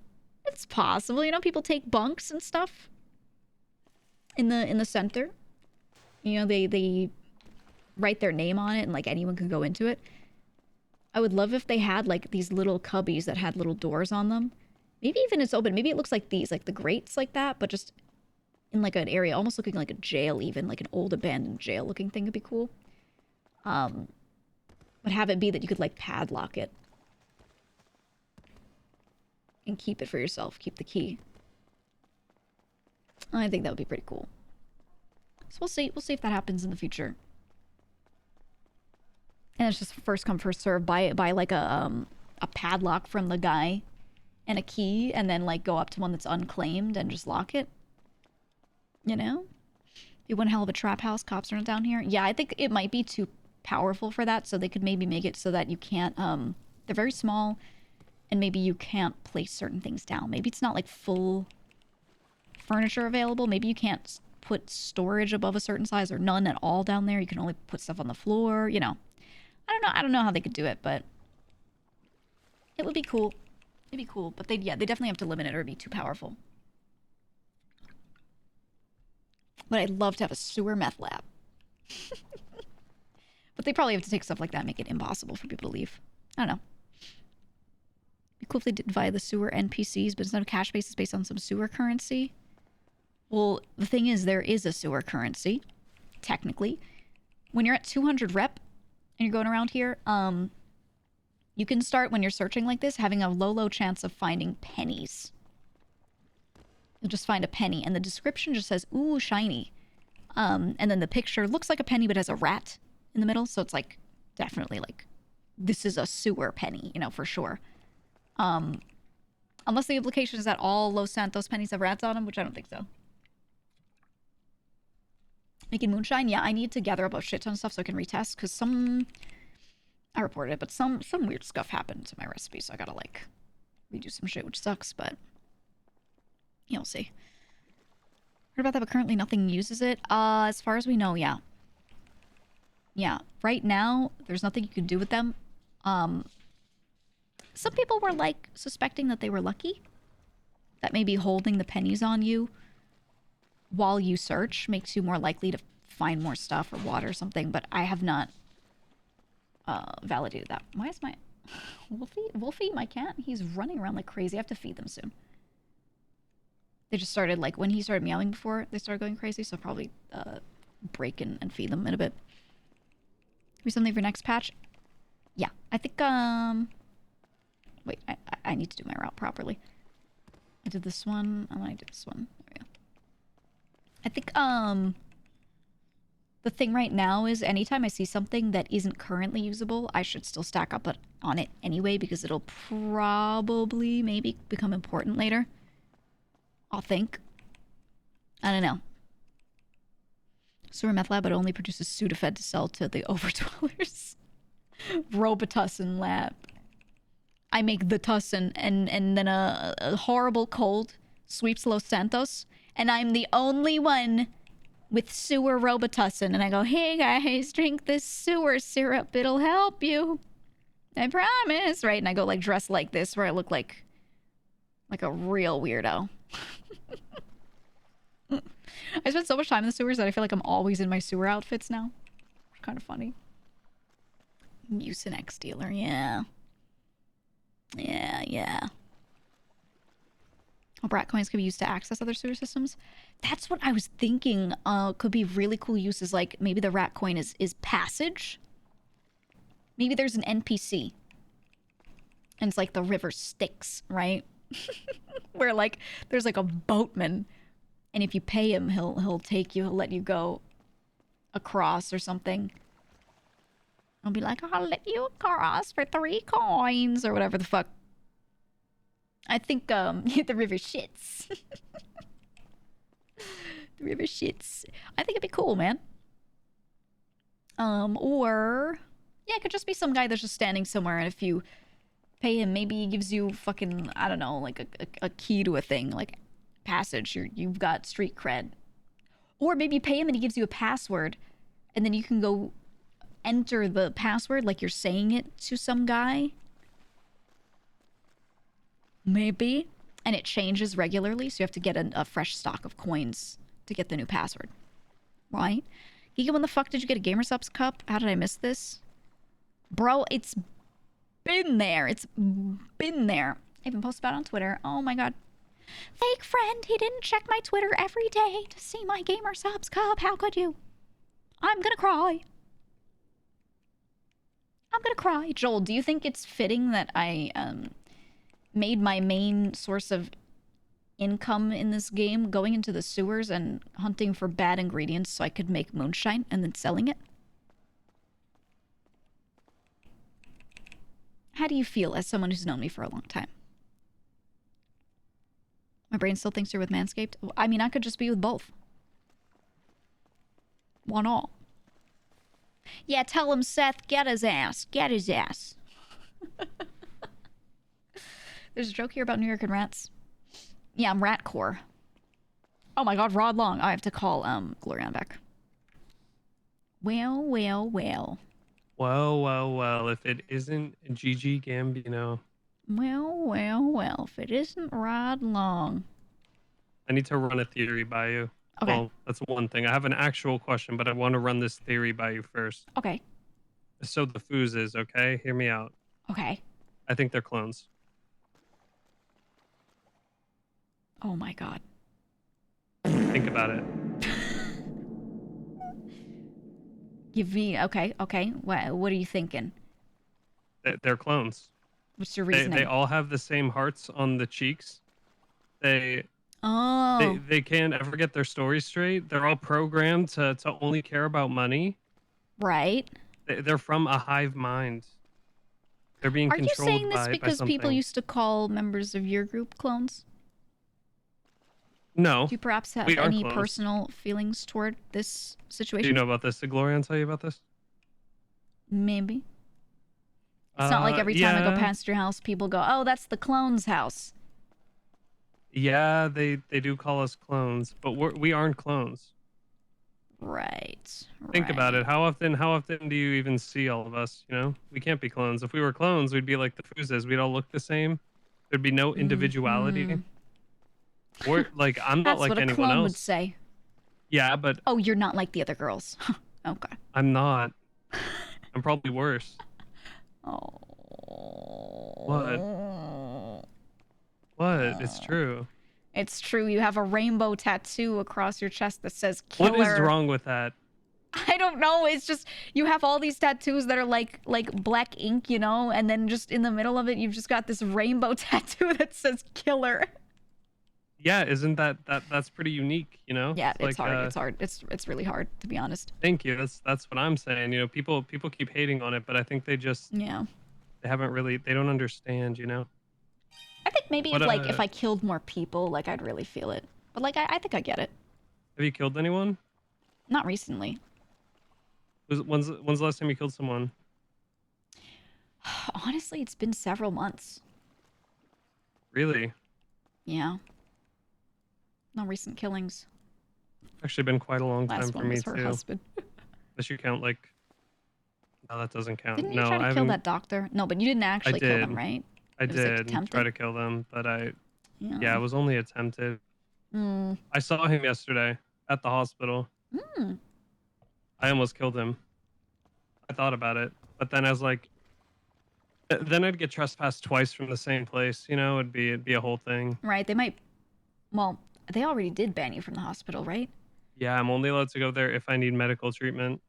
it's possible. You know, people take bunks and stuff in the center. You know, they write their name on it and like anyone could go into it. I would love if they had like these little cubbies that had little doors on them. Maybe even it's open. Maybe it looks like these, like the grates like that, but just in like an area, almost looking like a jail even, like an old abandoned jail looking thing would be cool. But have it be that you could like padlock it. And keep it for yourself. Keep the key. I think that would be pretty cool. So we'll see. We'll see if that happens in the future. And it's just first come, first serve. Buy like a padlock from the guy and a key, and then like go up to one that's unclaimed and just lock it. You know? Be one hell of a trap house. Cops are not down here. Yeah, I think it might be too powerful for that, so they could maybe make it so that you can't, they're very small, and maybe you can't place certain things down. Maybe it's not like full furniture available. Maybe you can't put storage above a certain size or none at all down there. You can only put stuff on the floor, you know. I don't know how they could do it, but it would be cool. It'd be cool, but they definitely have to limit it or it'd be too powerful. But I'd love to have a sewer meth lab. But they probably have to take stuff like that and make it impossible for people to leave. I don't know. It'd be cool if they did via the sewer NPCs, but instead of cash basis based on some sewer currency. Well, the thing is, there is a sewer currency, technically. When you're at 200 rep and you're going around here, you can start, when you're searching like this, having a low chance of finding pennies. You'll just find a penny, and the description just says, ooh, shiny. And then the picture looks like a penny, but has a rat in the middle, so it's like, definitely like, this is a sewer penny, you know, for sure. Unless the implication is that all Los Santos pennies have rats on them, which I don't think so. Making moonshine? Yeah, I need to gather up a shit ton of stuff so I can retest, because I reported it, but some weird stuff happened to my recipe, so I gotta, like, redo some shit, which sucks, but you'll see. Heard about that, but currently nothing uses it. As far as we know, yeah. Yeah, right now, there's nothing you can do with them. Some people were, like, suspecting that they were lucky. That maybe holding the pennies on you while you search makes you more likely to find more stuff or water or something, but I have not validated that. Why is my Wolfie, my cat, he's running around like crazy. I have to feed them soon. They just started, like, when he started meowing before, they started going crazy, so I'll probably break and feed them in a bit. Maybe something for next patch? Yeah, I think, wait, I need to do my route properly. I did this one, and then I did this one. There we go. I think, the thing right now is anytime I see something that isn't currently usable, I should still stack up on it anyway, because it'll probably maybe become important later. I'll think. I don't know. Sewer meth lab, but it only produces Sudafed to sell to the overdwellers. Robitussin lab. I make the tussin, and then a horrible cold sweeps Los Santos, and I'm the only one with sewer Robitussin, and I go, hey guys, drink this sewer syrup, it'll help you. I promise, right? And I go like dressed like this, where I look like a real weirdo. I spend so much time in the sewers that I feel like I'm always in my sewer outfits now. Kind of funny. Mucinex dealer, yeah. Yeah. Oh, brat coins could be used to access other sewer systems. That's what I was thinking. Could be really cool uses, like maybe the rat coin is passage. Maybe there's an NPC. And it's like the river Styx, right? Where like there's like a boatman, and if you pay him, he'll take you, he'll let you go across or something. I'll be like, I'll let you across for 3 coins or whatever the fuck. I think the river shits. The river shits. I think it'd be cool, man. Or yeah, it could just be some guy that's just standing somewhere, and if you pay him, maybe he gives you fucking, I don't know, like a key to a thing, like passage. You've got street cred. Or maybe you pay him and he gives you a password, and then you can go enter the password like you're saying it to some guy. Maybe. And it changes regularly, so you have to get a fresh stock of coins to get the new password. Right? Giga, when the fuck did you get a GamerSupps cup? How did I miss this? Bro, it's been there. It's been there. I even posted about it on Twitter. Oh my god. Fake friend, he didn't check my Twitter every day to see my GamerSupps cup. How could you? I'm gonna cry. I'm gonna cry. Joel, do you think it's fitting that I made my main source of income in this game going into the sewers and hunting for bad ingredients so I could make moonshine and then selling it? How do you feel as someone who's known me for a long time? My brain still thinks you're with Manscaped. I mean, I could just be with both. One all. Yeah, tell him, Seth, get his ass. Get his ass. There's a joke here about New York and rats. Yeah, I'm ratcore. Oh my god, Rod Long. I have to call Glorian back. Well, well, well. Well, well, well. If it isn't GG Gambino. Well, well, well. If it isn't Rod Long. I need to run a theory by you. Okay. Well, that's one thing. I have an actual question, but I want to run this theory by you first. Okay. So the foozes, okay? Hear me out. Okay. I think they're clones. Oh my god. Think about it. Give me... Okay, okay. What are you thinking? They're clones. What's your reasoning? They all have the same hearts on the cheeks. Oh. They can't ever get their story straight. They're all programmed to only care about money. Right. They're from a hive mind. They're being Are you controlled saying this by because people something. used to call members of your group clones? No. Do you perhaps have we are any clones. personal feelings toward this situation? Do you know about this? Did Glorian tell you about this? Maybe. It's not like every time I go past your house, people go, oh, that's the clone's house. Yeah, they do call us clones, but we aren't clones. Right. Think about it. How often do you even see all of us? You know, we can't be clones. If we were clones, we'd be like the foozes. We'd all look the same. There'd be no individuality. Or like I'm not like anyone else. That's what a clone would say. Yeah, but oh, you're not like the other girls. Okay. I'm not. I'm probably worse. Oh. What? It's true. It's true. You have a rainbow tattoo across your chest that says killer. What is wrong with that? I don't know. It's just you have all these tattoos that are like black ink, you know, and then just in the middle of it, you've just got this rainbow tattoo that says killer. Yeah, isn't that's pretty unique, you know? Yeah, it's hard. It's hard. It's really hard, to be honest. Thank you. That's what I'm saying. You know, people keep hating on it, but I think they just they don't understand, you know. I think maybe if I killed more people, like I'd really feel it. But like I think I get it. Have you killed anyone? Not recently. When's the last time you killed someone? Honestly, it's been several months. Really? Yeah. No recent killings. Actually been quite a long time Last for one me was her too. husband. Unless you count like no, that doesn't count. Didn't no, you try to I kill haven't... that doctor? No, but you didn't actually kill them, right? I It was, like, did attempted? try to kill them, but Yeah. it was only attempted. Mm. I saw him yesterday at the hospital. Mm. I almost killed him. I thought about it, but then I was like, then I'd get trespassed twice from the same place. You know, it'd be a whole thing. Right. They might. Well, they already did ban you from the hospital, right? Yeah, I'm only allowed to go there if I need medical treatment.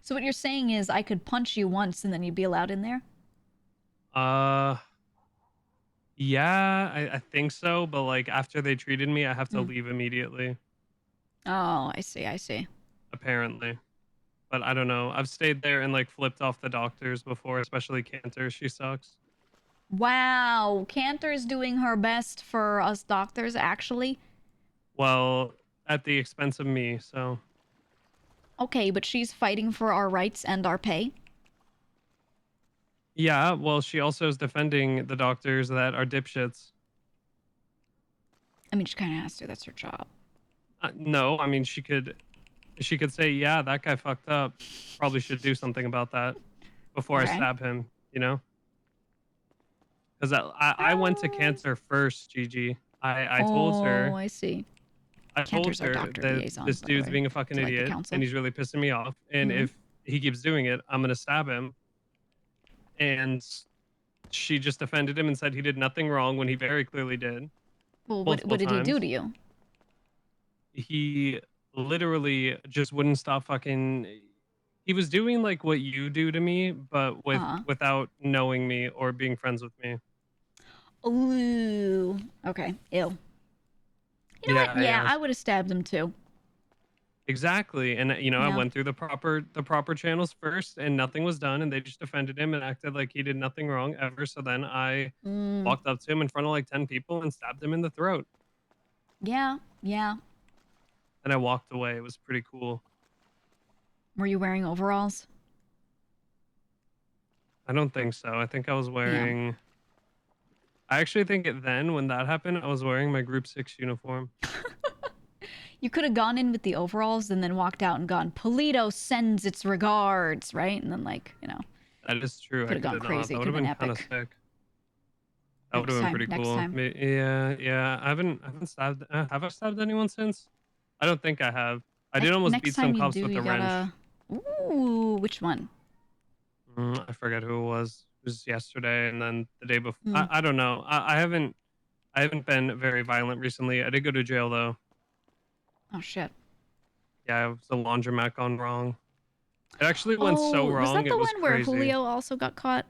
So what you're saying is I could punch you once and then you'd be allowed in there? Yeah, I think so, but like after they treated me, I have to leave immediately. Oh, I see. Apparently. But I don't know. I've stayed there and like flipped off the doctors before, especially Cantor. She sucks. Wow, Cantor's doing her best for us doctors, actually. Well, at the expense of me, so. Okay, but she's fighting for our rights and our pay. Yeah, well, she also is defending the doctors that are dipshits. I mean, she kind of has to. That's her job. No, I mean, she could say, yeah, that guy fucked up. Probably should do something about that before I stab him, you know? Because I went to Cantor first, Gigi. I told her. Oh, I see. I told Cantor's our her doctor that liaison, this by the dude's way, being a fucking to, like, the idiot council. and he's really pissing me off. And Mhm. if he keeps doing it, I'm gonna stab him. And she just defended him and said he did nothing wrong when he very clearly did. Well, what Multiple did he do times. to you? He literally just wouldn't stop fucking. He was doing like what you do to me, but without knowing me or being friends with me. Ooh. Okay. Ew. You know what? Yeah, I would have stabbed him too. Exactly. And you know, I Yeah. went through the proper channels first and nothing was done and they just defended him and acted like he did nothing wrong ever. So then I walked up to him in front of like 10 people and stabbed him in the throat. Yeah. Yeah. And I walked away. It was pretty cool. Were you wearing overalls? I don't think so. I think I was wearing I actually think then when that happened, I was wearing my group 6 uniform. You could have gone in with the overalls and then walked out and gone, Polito sends its regards, right? And then, like, you know. That is true. Could have gone crazy. That would Could have have been been kind of epic. sick. That would have been pretty Next cool. time. Yeah. I haven't stabbed. Have I stabbed anyone since? I don't think I have. I did almost beat some cops with a wrench. Ooh, which one? I forget who it was. It was yesterday, and then the day before. Hmm. I don't know. I haven't been very violent recently. I did go to jail though. Oh shit. Yeah, it was a laundromat gone wrong. It actually went so wrong. Was that the it was one where crazy. Julio also got caught?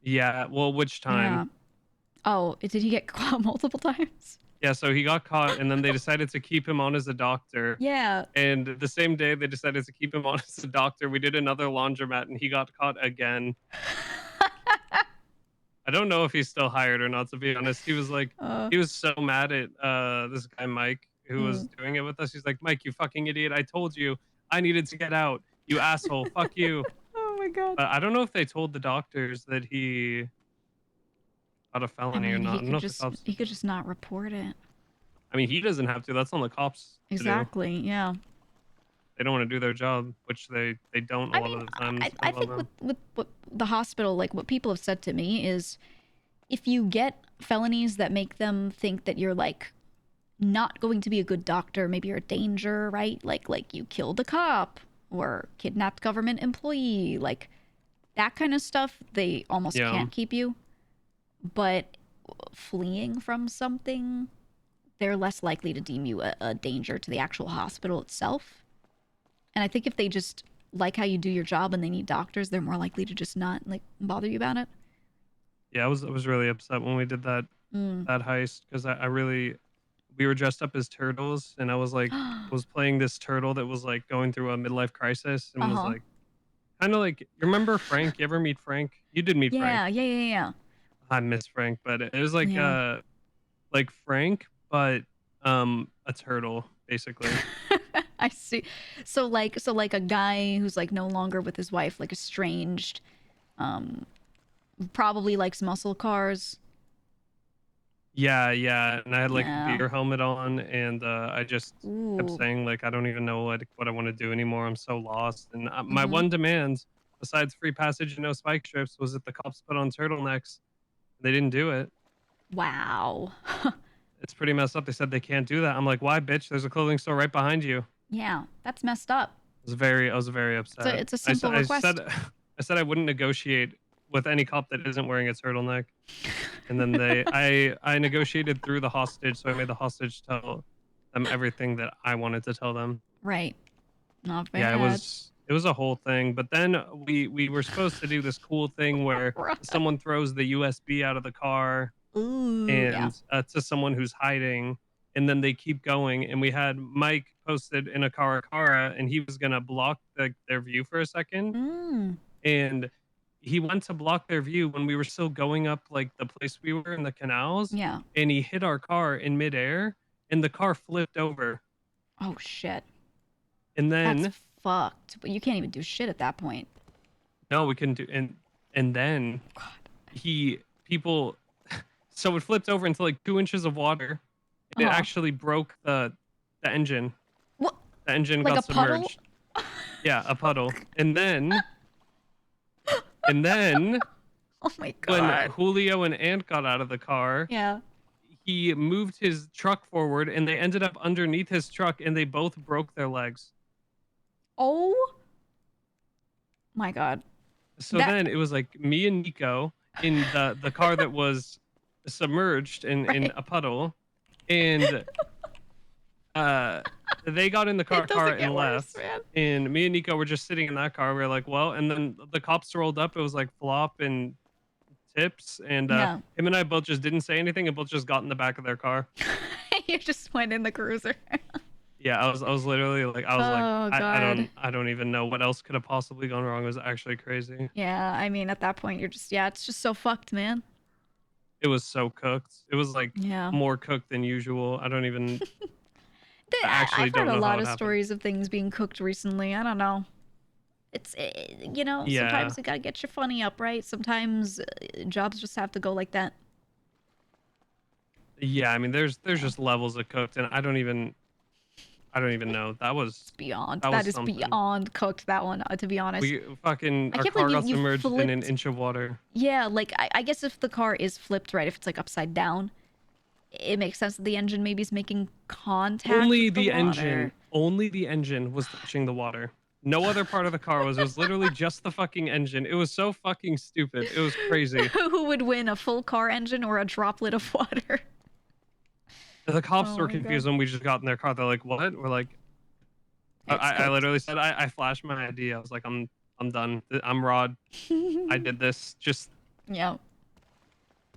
Yeah. Well, which time? Yeah. Oh, did he get caught multiple times? Yeah, so he got caught, and then they decided to keep him on as a doctor. Yeah. And the same day they decided to keep him on as a doctor, we did another laundromat, and he got caught again. I don't know if he's still hired or not, to be honest. He was like, he was so mad at this guy, Mike, who was doing it with us. He's like, Mike, you fucking idiot. I told you I needed to get out. You asshole. Fuck you. Oh, my God. But I don't know if they told the doctors that he got a felony or not. I don't know if the cops... He could just not report it. I mean, he doesn't have to. That's on the cops. Exactly. Yeah. They don't want to do their job, which they don't a lot of the time. I think with what the hospital, like what people have said to me is, if you get felonies that make them think that you're like not going to be a good doctor, maybe you're a danger, right? Like you killed a cop or kidnapped government employee, like that kind of stuff, they almost can't keep you. But fleeing from something, they're less likely to deem you a danger to the actual hospital itself. And I think if they just like how you do your job and they need doctors, they're more likely to just not like bother you about it. Yeah, I was really upset when we did that heist because we were dressed up as turtles and I was like was playing this turtle that was like going through a midlife crisis and was like kind of like, you remember Frank? You ever meet Frank? You did meet Frank. Yeah. I miss Frank, but it was like Frank, but a turtle basically. I see. So like a guy who's like no longer with his wife, like estranged, probably likes muscle cars. Yeah. And I had like a beer helmet on and I just kept saying like, I don't even know what I want to do anymore. I'm so lost. And my one demand, besides free passage and no spike strips, was that the cops put on turtlenecks. They didn't do it. Wow. It's pretty messed up. They said they can't do that. I'm like, why, bitch? There's a clothing store right behind you. Yeah, that's messed up. I was very upset. So it's a simple request. I said I wouldn't negotiate with any cop that isn't wearing a turtleneck. And then I negotiated through the hostage, so I made the hostage tell them everything that I wanted to tell them. Right. Not bad. Yeah, it was a whole thing. But then we were supposed to do this cool thing where someone throws the USB out of the car to someone who's hiding. And then they keep going. And we had Mike posted in a Karakara, and he was going to block their view for a second. And he went to block their view when we were still going up like the place we were in the canals. Yeah. And he hit our car in midair, and the car flipped over. Oh, shit. And then... That's fucked. But you can't even do shit at that point. No, we couldn't do... And then people... So it flipped over into like 2 inches of water. It actually broke the engine. What? The engine like got a submerged. Puddle? Yeah, a puddle. And then oh my god. When Julio and Ant got out of the car, he moved his truck forward, and they ended up underneath his truck, and they both broke their legs. Oh my god. So then it was like me and Nico in the car that was submerged in a puddle, and they got in the car and left, and me and Nico were just sitting in that car. We were like, well, and then the cops rolled up. It was like Flop and Tips, and him and I both just didn't say anything, and both just got in the back of their car. You just went in the cruiser. Yeah, I was literally like, I don't even know what else could have possibly gone wrong. It was actually crazy. Yeah, I mean, at that point, you're just, it's just so fucked, man. It was so cooked. It was like more cooked than usual. I don't even. I've heard a lot of stories of things being cooked recently. I don't know. It's, sometimes you gotta get your funny up, right? Sometimes jobs just have to go like that. Yeah, I mean, there's just levels of cooked, and I don't even know. That was beyond. That is something. Beyond cooked. That one, to be honest. Our car got submerged in an inch of water. Yeah, like I guess if the car is flipped, right? If it's like upside down, it makes sense that the engine maybe is making contact. Only with the engine. Only the engine was touching the water. No other part of the car was. It was literally just the fucking engine. It was so fucking stupid. It was crazy. Who would win, a full car engine or a droplet of water? The cops were confused when we just got in their car. They're like, "What?" We're like, I literally said, I flashed my ID. I was like, I'm done. I'm Rod. I did this. Just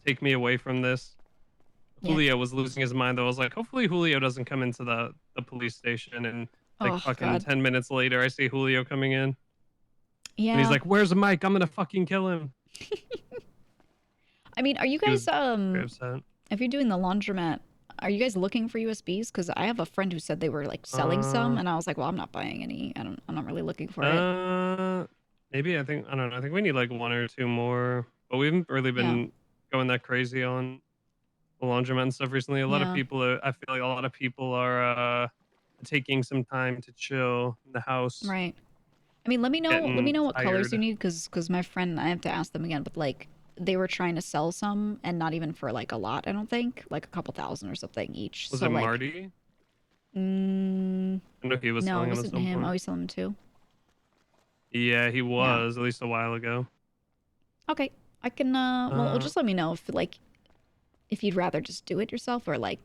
take me away from this. Julio was losing his mind. I was like, hopefully Julio doesn't come into the police station. And like 10 minutes later, I see Julio coming in. Yeah. And he's like, "Where's Mike? I'm gonna fucking kill him." I mean, are you guys if you're doing the laundromat, are you guys looking for USBs? Because I have a friend who said they were like selling some, and I was like, well, I'm not buying any. I'm not really looking for it. Maybe I don't know. I think we need like one or two more, but we haven't really been going that crazy on the laundromat and stuff recently. I feel like a lot of people are taking some time to chill in the house. Right. I mean, let me know what colors you need, because my friend, I have to ask them again, but like they were trying to sell some, and not even for like a lot, I don't think, like a couple thousand or something each. Was it like, Marty? I know he was selling it them at wasn't some him. point. Oh, he's selling them too. Yeah, he was at least a while ago. Okay, I can. Well, just let me know if you'd rather just do it yourself, or like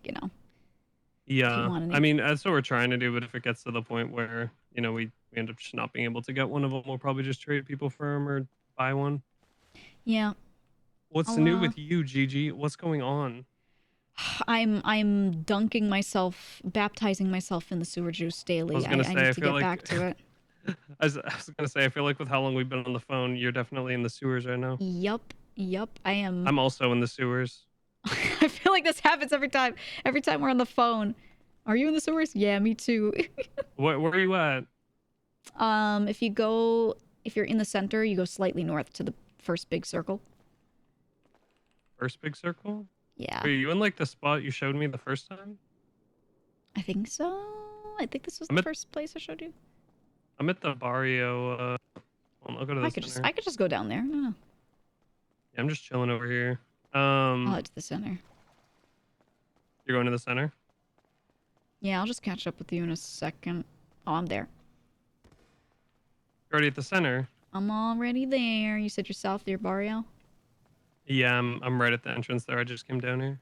Yeah, I mean that's what we're trying to do. But if it gets to the point where we end up just not being able to get one of them, we'll probably just trade people for them or buy one. Yeah. What's new with you, Gigi? What's going on? I'm dunking myself, baptizing myself in the sewer juice daily. I need to get back to it. I was gonna say, I feel like with how long we've been on the phone, you're definitely in the sewers right now. Yup, I am. I'm also in the sewers. I feel like this happens every time. Every time we're on the phone. Are you in the sewers? Yeah, me too. Where are you at? If you're in the center, you go slightly north to the first big circle. First big circle? Yeah. Are you in like the spot you showed me the first time? I think so. I think this was the first place I showed you. I'm at the barrio. I'll go to the center. I could just go down there. No. Yeah, I'm just chilling over here. I'll head to the center. You're going to the center? Yeah, I'll just catch up with you in a second. Oh, I'm there. You're already at the center? I'm already there. You said you're south of your barrio? Yeah, I'm right at the entrance there. I just came down here.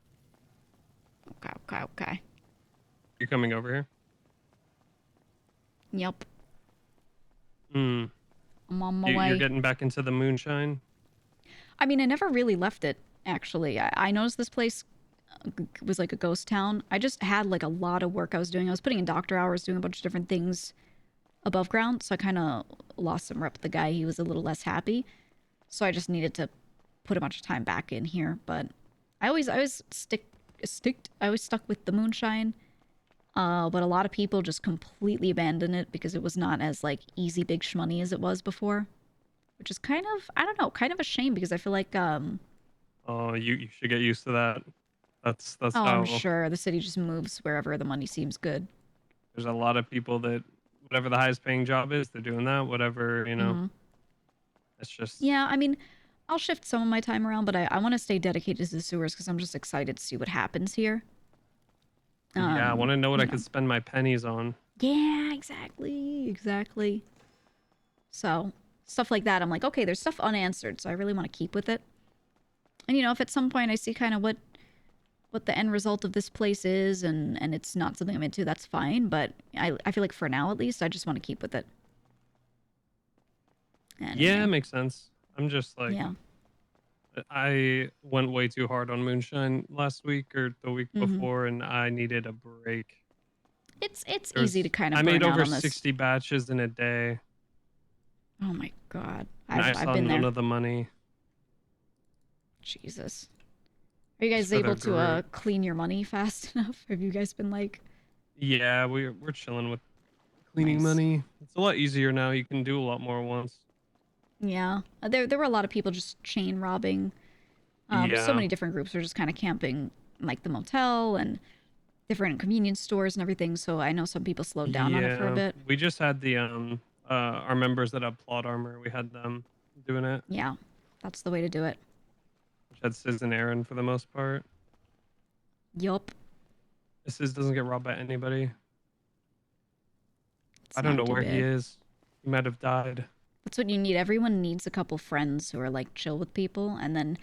Okay. You're coming over here? Yep. I'm on my way. You're getting back into the Moonshine? I mean, I never really left it, actually. I noticed this place was like a ghost town. I just had like a lot of work I was doing. I was putting in doctor hours, doing a bunch of different things above ground, so I kind of lost some rep with the guy. He was a little less happy, so I just needed to put a bunch of time back in here. But I always stuck with the Moonshine. But a lot of people just completely abandoned it because it was not as like easy big shmoney as it was before, which is kind of, I don't know, kind of a shame, because I feel like oh, you should get used to that. That's oh, how I'm sure the city just moves wherever the money seems good. There's a lot of people that whatever the highest paying job is, they're doing that. Whatever, It's just yeah. I mean, I'll shift some of my time around, but I want to stay dedicated to the sewers because I'm just excited to see what happens here. Yeah, I want to know what I could spend my pennies on. Yeah, exactly. So stuff like that, I'm like, okay, there's stuff unanswered, so I really want to keep with it. And if at some point I see kind of what the end result of this place is, and it's not something I'm into, that's fine. But I feel like for now, at least, I just want to keep with it. Yeah, it makes sense. I'm just like, yeah. I went way too hard on Moonshine last week or the week before, and I needed a break. It's easy to kind of. I made burn out over on this. 60 batches in a day. Oh my god! And I I've saw been none there. of the money. Jesus. Are you guys for the able to group. clean your money fast enough? Have you guys been like? Yeah, we're chilling with cleaning money. It's a lot easier now. You can do a lot more at once. Yeah, there were a lot of people just chain robbing. So Yeah. many different groups were just kind of camping, like the motel and different convenience stores and everything. So I know some people slowed down on it for a bit. We just had the our members that have plot armor. We had them doing it. Yeah, that's the way to do it. Which had Sizz and Aaron for the most part. Yup. Sizz doesn't get robbed by anybody. I don't know not too where he bad. is. He might have died. That's what you need. Everyone needs a couple friends who are like chill with people, and then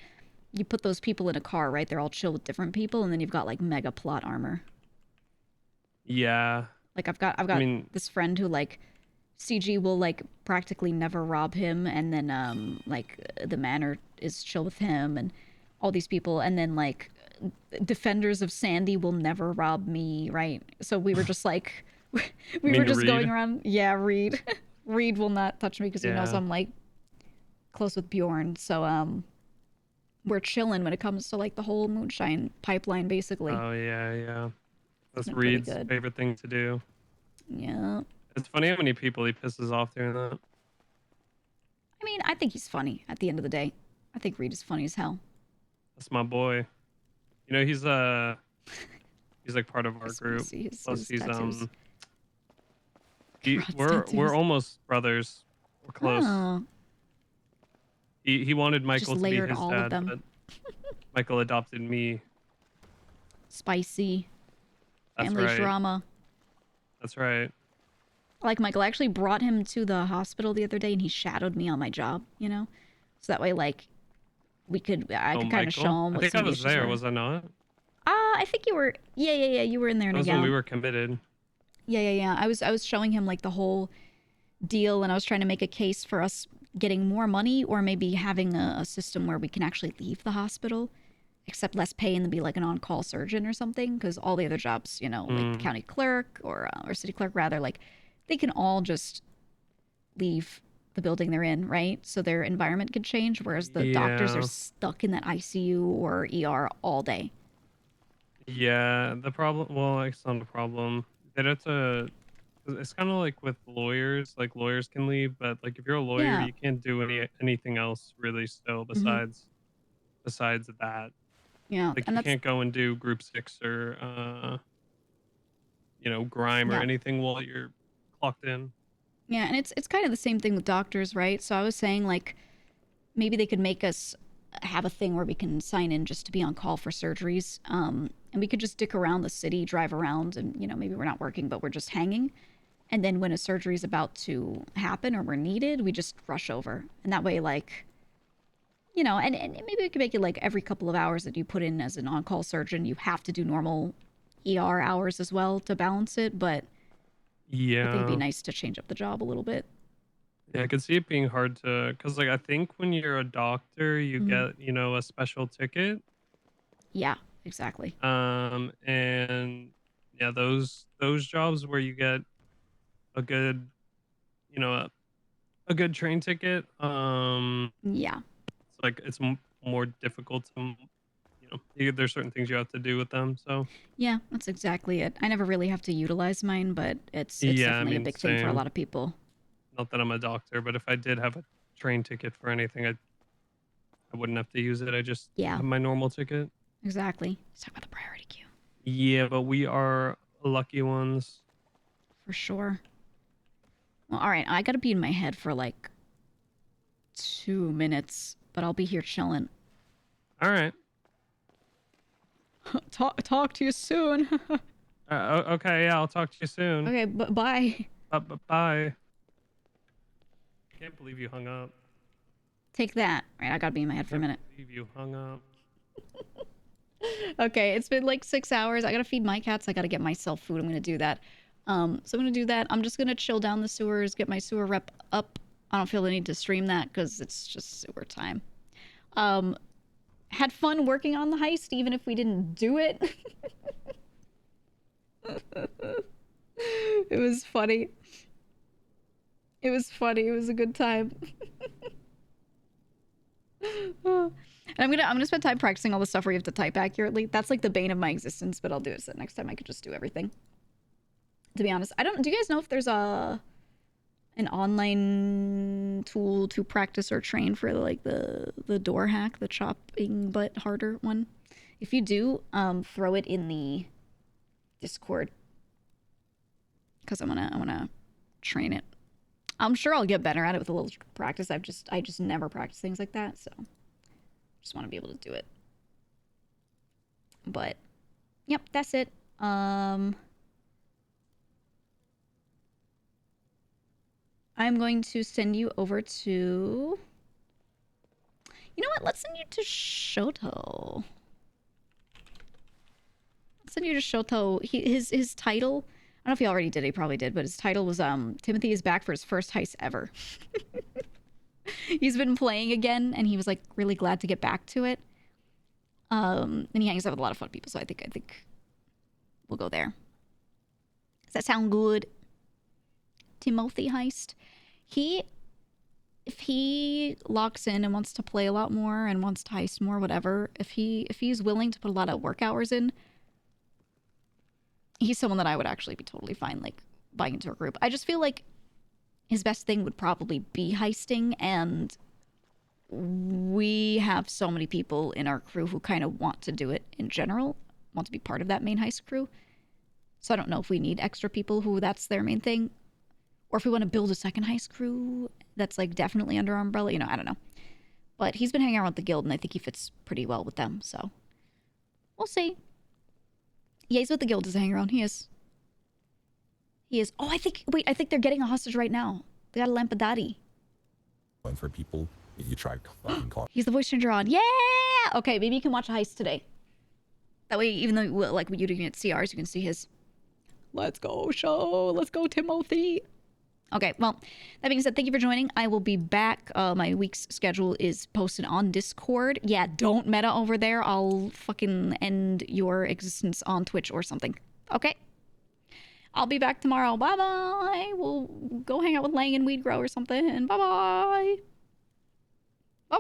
you put those people in a car, right? They're all chill with different people, and then you've got like mega plot armor. Yeah. Like I've got this friend who like CG will like practically never rob him, and then like the manor is chill with him, and all these people, and then like defenders of Sandy will never rob me, right? So we were just like we were just Reed? going around. Yeah, Reed. Reed will not touch me because he knows Yeah. I'm like close with Bjorn. So we're chilling when it comes to like the whole Moonshine pipeline, basically. Oh yeah. That's been pretty Reed's good. favorite thing to do. Yeah. It's funny how many people he pisses off doing that. I mean, I think he's funny at the end of the day. I think Reed is funny as hell. That's my boy. You know, he's like part of our Just wanna group. see his Plus he's tattoos. we're tattoos. almost brothers. We're close. Oh. He wanted Michael to be layered his all of dad, them. but Michael adopted me. Spicy. That's Family right. drama. That's right. I like Michael. I actually brought him to the hospital the other day, and he shadowed me on my job, So that way, like, I could kind of show him I what think some I of the was issues there, were. was I not? I think you were. Yeah. You were in there, That was when we Nagel. were committed. Yeah. I was showing him like the whole deal, and I was trying to make a case for us getting more money, or maybe having a system where we can actually leave the hospital, accept less pay, and then be like an on-call surgeon or something. Because all the other jobs, like county clerk or city clerk rather, like they can all just leave the building they're in, right? So their environment could change, whereas the doctors Yeah. are stuck in that ICU or ER all day. Yeah, the problem. Well, it's not a problem. That it's kind of like with lawyers. Like lawyers can leave, but like if you're a lawyer, Yeah. you can't do anything else really. Still, besides that, Yeah, like and you that's can't go and do Group 6 or grime or Yeah. anything while you're clocked in. Yeah, and it's kind of the same thing with doctors, right? So I was saying like maybe they could make us have a thing where we can sign in just to be on call for surgeries. And we could just dick around the city, drive around, and maybe we're not working, but we're just hanging. And then when a surgery is about to happen or we're needed, we just rush over. And that way, like, and maybe we could make it like every couple of hours that you put in as an on-call surgeon, you have to do normal ER hours as well to balance it. But I think it'd Yeah. be nice to change up the job a little bit. Yeah, I could see it being hard to, cause like I think when you're a doctor, you Mhm. get a special ticket. Yeah, exactly. And yeah, those jobs where you get a good, a good train ticket. Yeah. It's like it's more difficult to, there's certain things you have to do with them. So Yeah, that's exactly it. I never really have to utilize mine, but it's yeah, I definitely a mean, big thing for a same. lot of people. Not that I'm a doctor, but if I did have a train ticket for anything, I wouldn't have to use it. I just Yeah. have my normal ticket. Exactly. Let's talk about the priority queue. Yeah, but we are lucky ones. For sure. Well, all right. I got to be in my head for like 2 minutes. but I'll be here chilling. All right. Talk to you soon. Okay, yeah, I'll talk to you soon. Okay, bye. Bye. I can't believe you hung up. Take that. All right, I gotta be in my head for a minute. I can't believe you hung up. Okay, it's been like 6 hours. I gotta feed my cats. I gotta get myself food. I'm gonna do that. So I'm gonna do that. I'm just gonna chill down the sewers, get my sewer rep up. I don't feel the need to stream that because it's just sewer time. Had fun working on the heist, even if we didn't do it. It was funny. It was funny. It was a good time. And I'm gonna spend time practicing all the stuff where you have to type accurately. That's like the bane of my existence, but I'll do it so next time I could just do everything. To be honest, do you guys know if there's an online tool to practice or train for like the door hack, the chopping butt harder one? If you do, throw it in the Discord, because I wanna train it. I'm sure I'll get better at it with a little practice. I just never practice things like that, so just want to be able to do it. But yep, that's it. I'm going to send you over to... You know what? Let's send you to Shoto. Let's send you to Shoto. His title... I don't know if he already did. He probably did. But his title was Timothy is back for his first heist ever. He's been playing again, and he was like really glad to get back to it. And he hangs out with a lot of fun people, so I think we'll go there. Does that sound good? Timothy heist. If he locks in and wants to play a lot more and wants to heist more, whatever, if he's willing to put a lot of work hours in, he's someone that I would actually be totally fine, like, buying into a group. I just feel like his best thing would probably be heisting, and we have so many people in our crew who kind of want to do it in general, want to be part of that main heist crew. So I don't know if we need extra people who that's their main thing, or if we want to build a second heist crew that's, like, definitely under our umbrella. You know, I don't know. But he's been hanging around with the guild, and I think he fits pretty well with them, so we'll see. Yeah, he's with the guild, doesn't hang around. He is. Oh, I think they're getting a hostage right now. They got a Lampadati. And for people, you try fucking call. He's the voice changer on. Yeah! Okay, maybe you can watch a heist today. That way, even though, like, when you're doing it CRs, you can see his. Let's go, show. Let's go, Timothy. Okay, well, that being said, thank you for joining. I will be back. My week's schedule is posted on Discord. Yeah, don't meta over there. I'll fucking end your existence on Twitch or something. Okay? I'll be back tomorrow. Bye-bye. We'll go hang out with Lang and Weed Grow or something. Bye-bye. Bye-bye.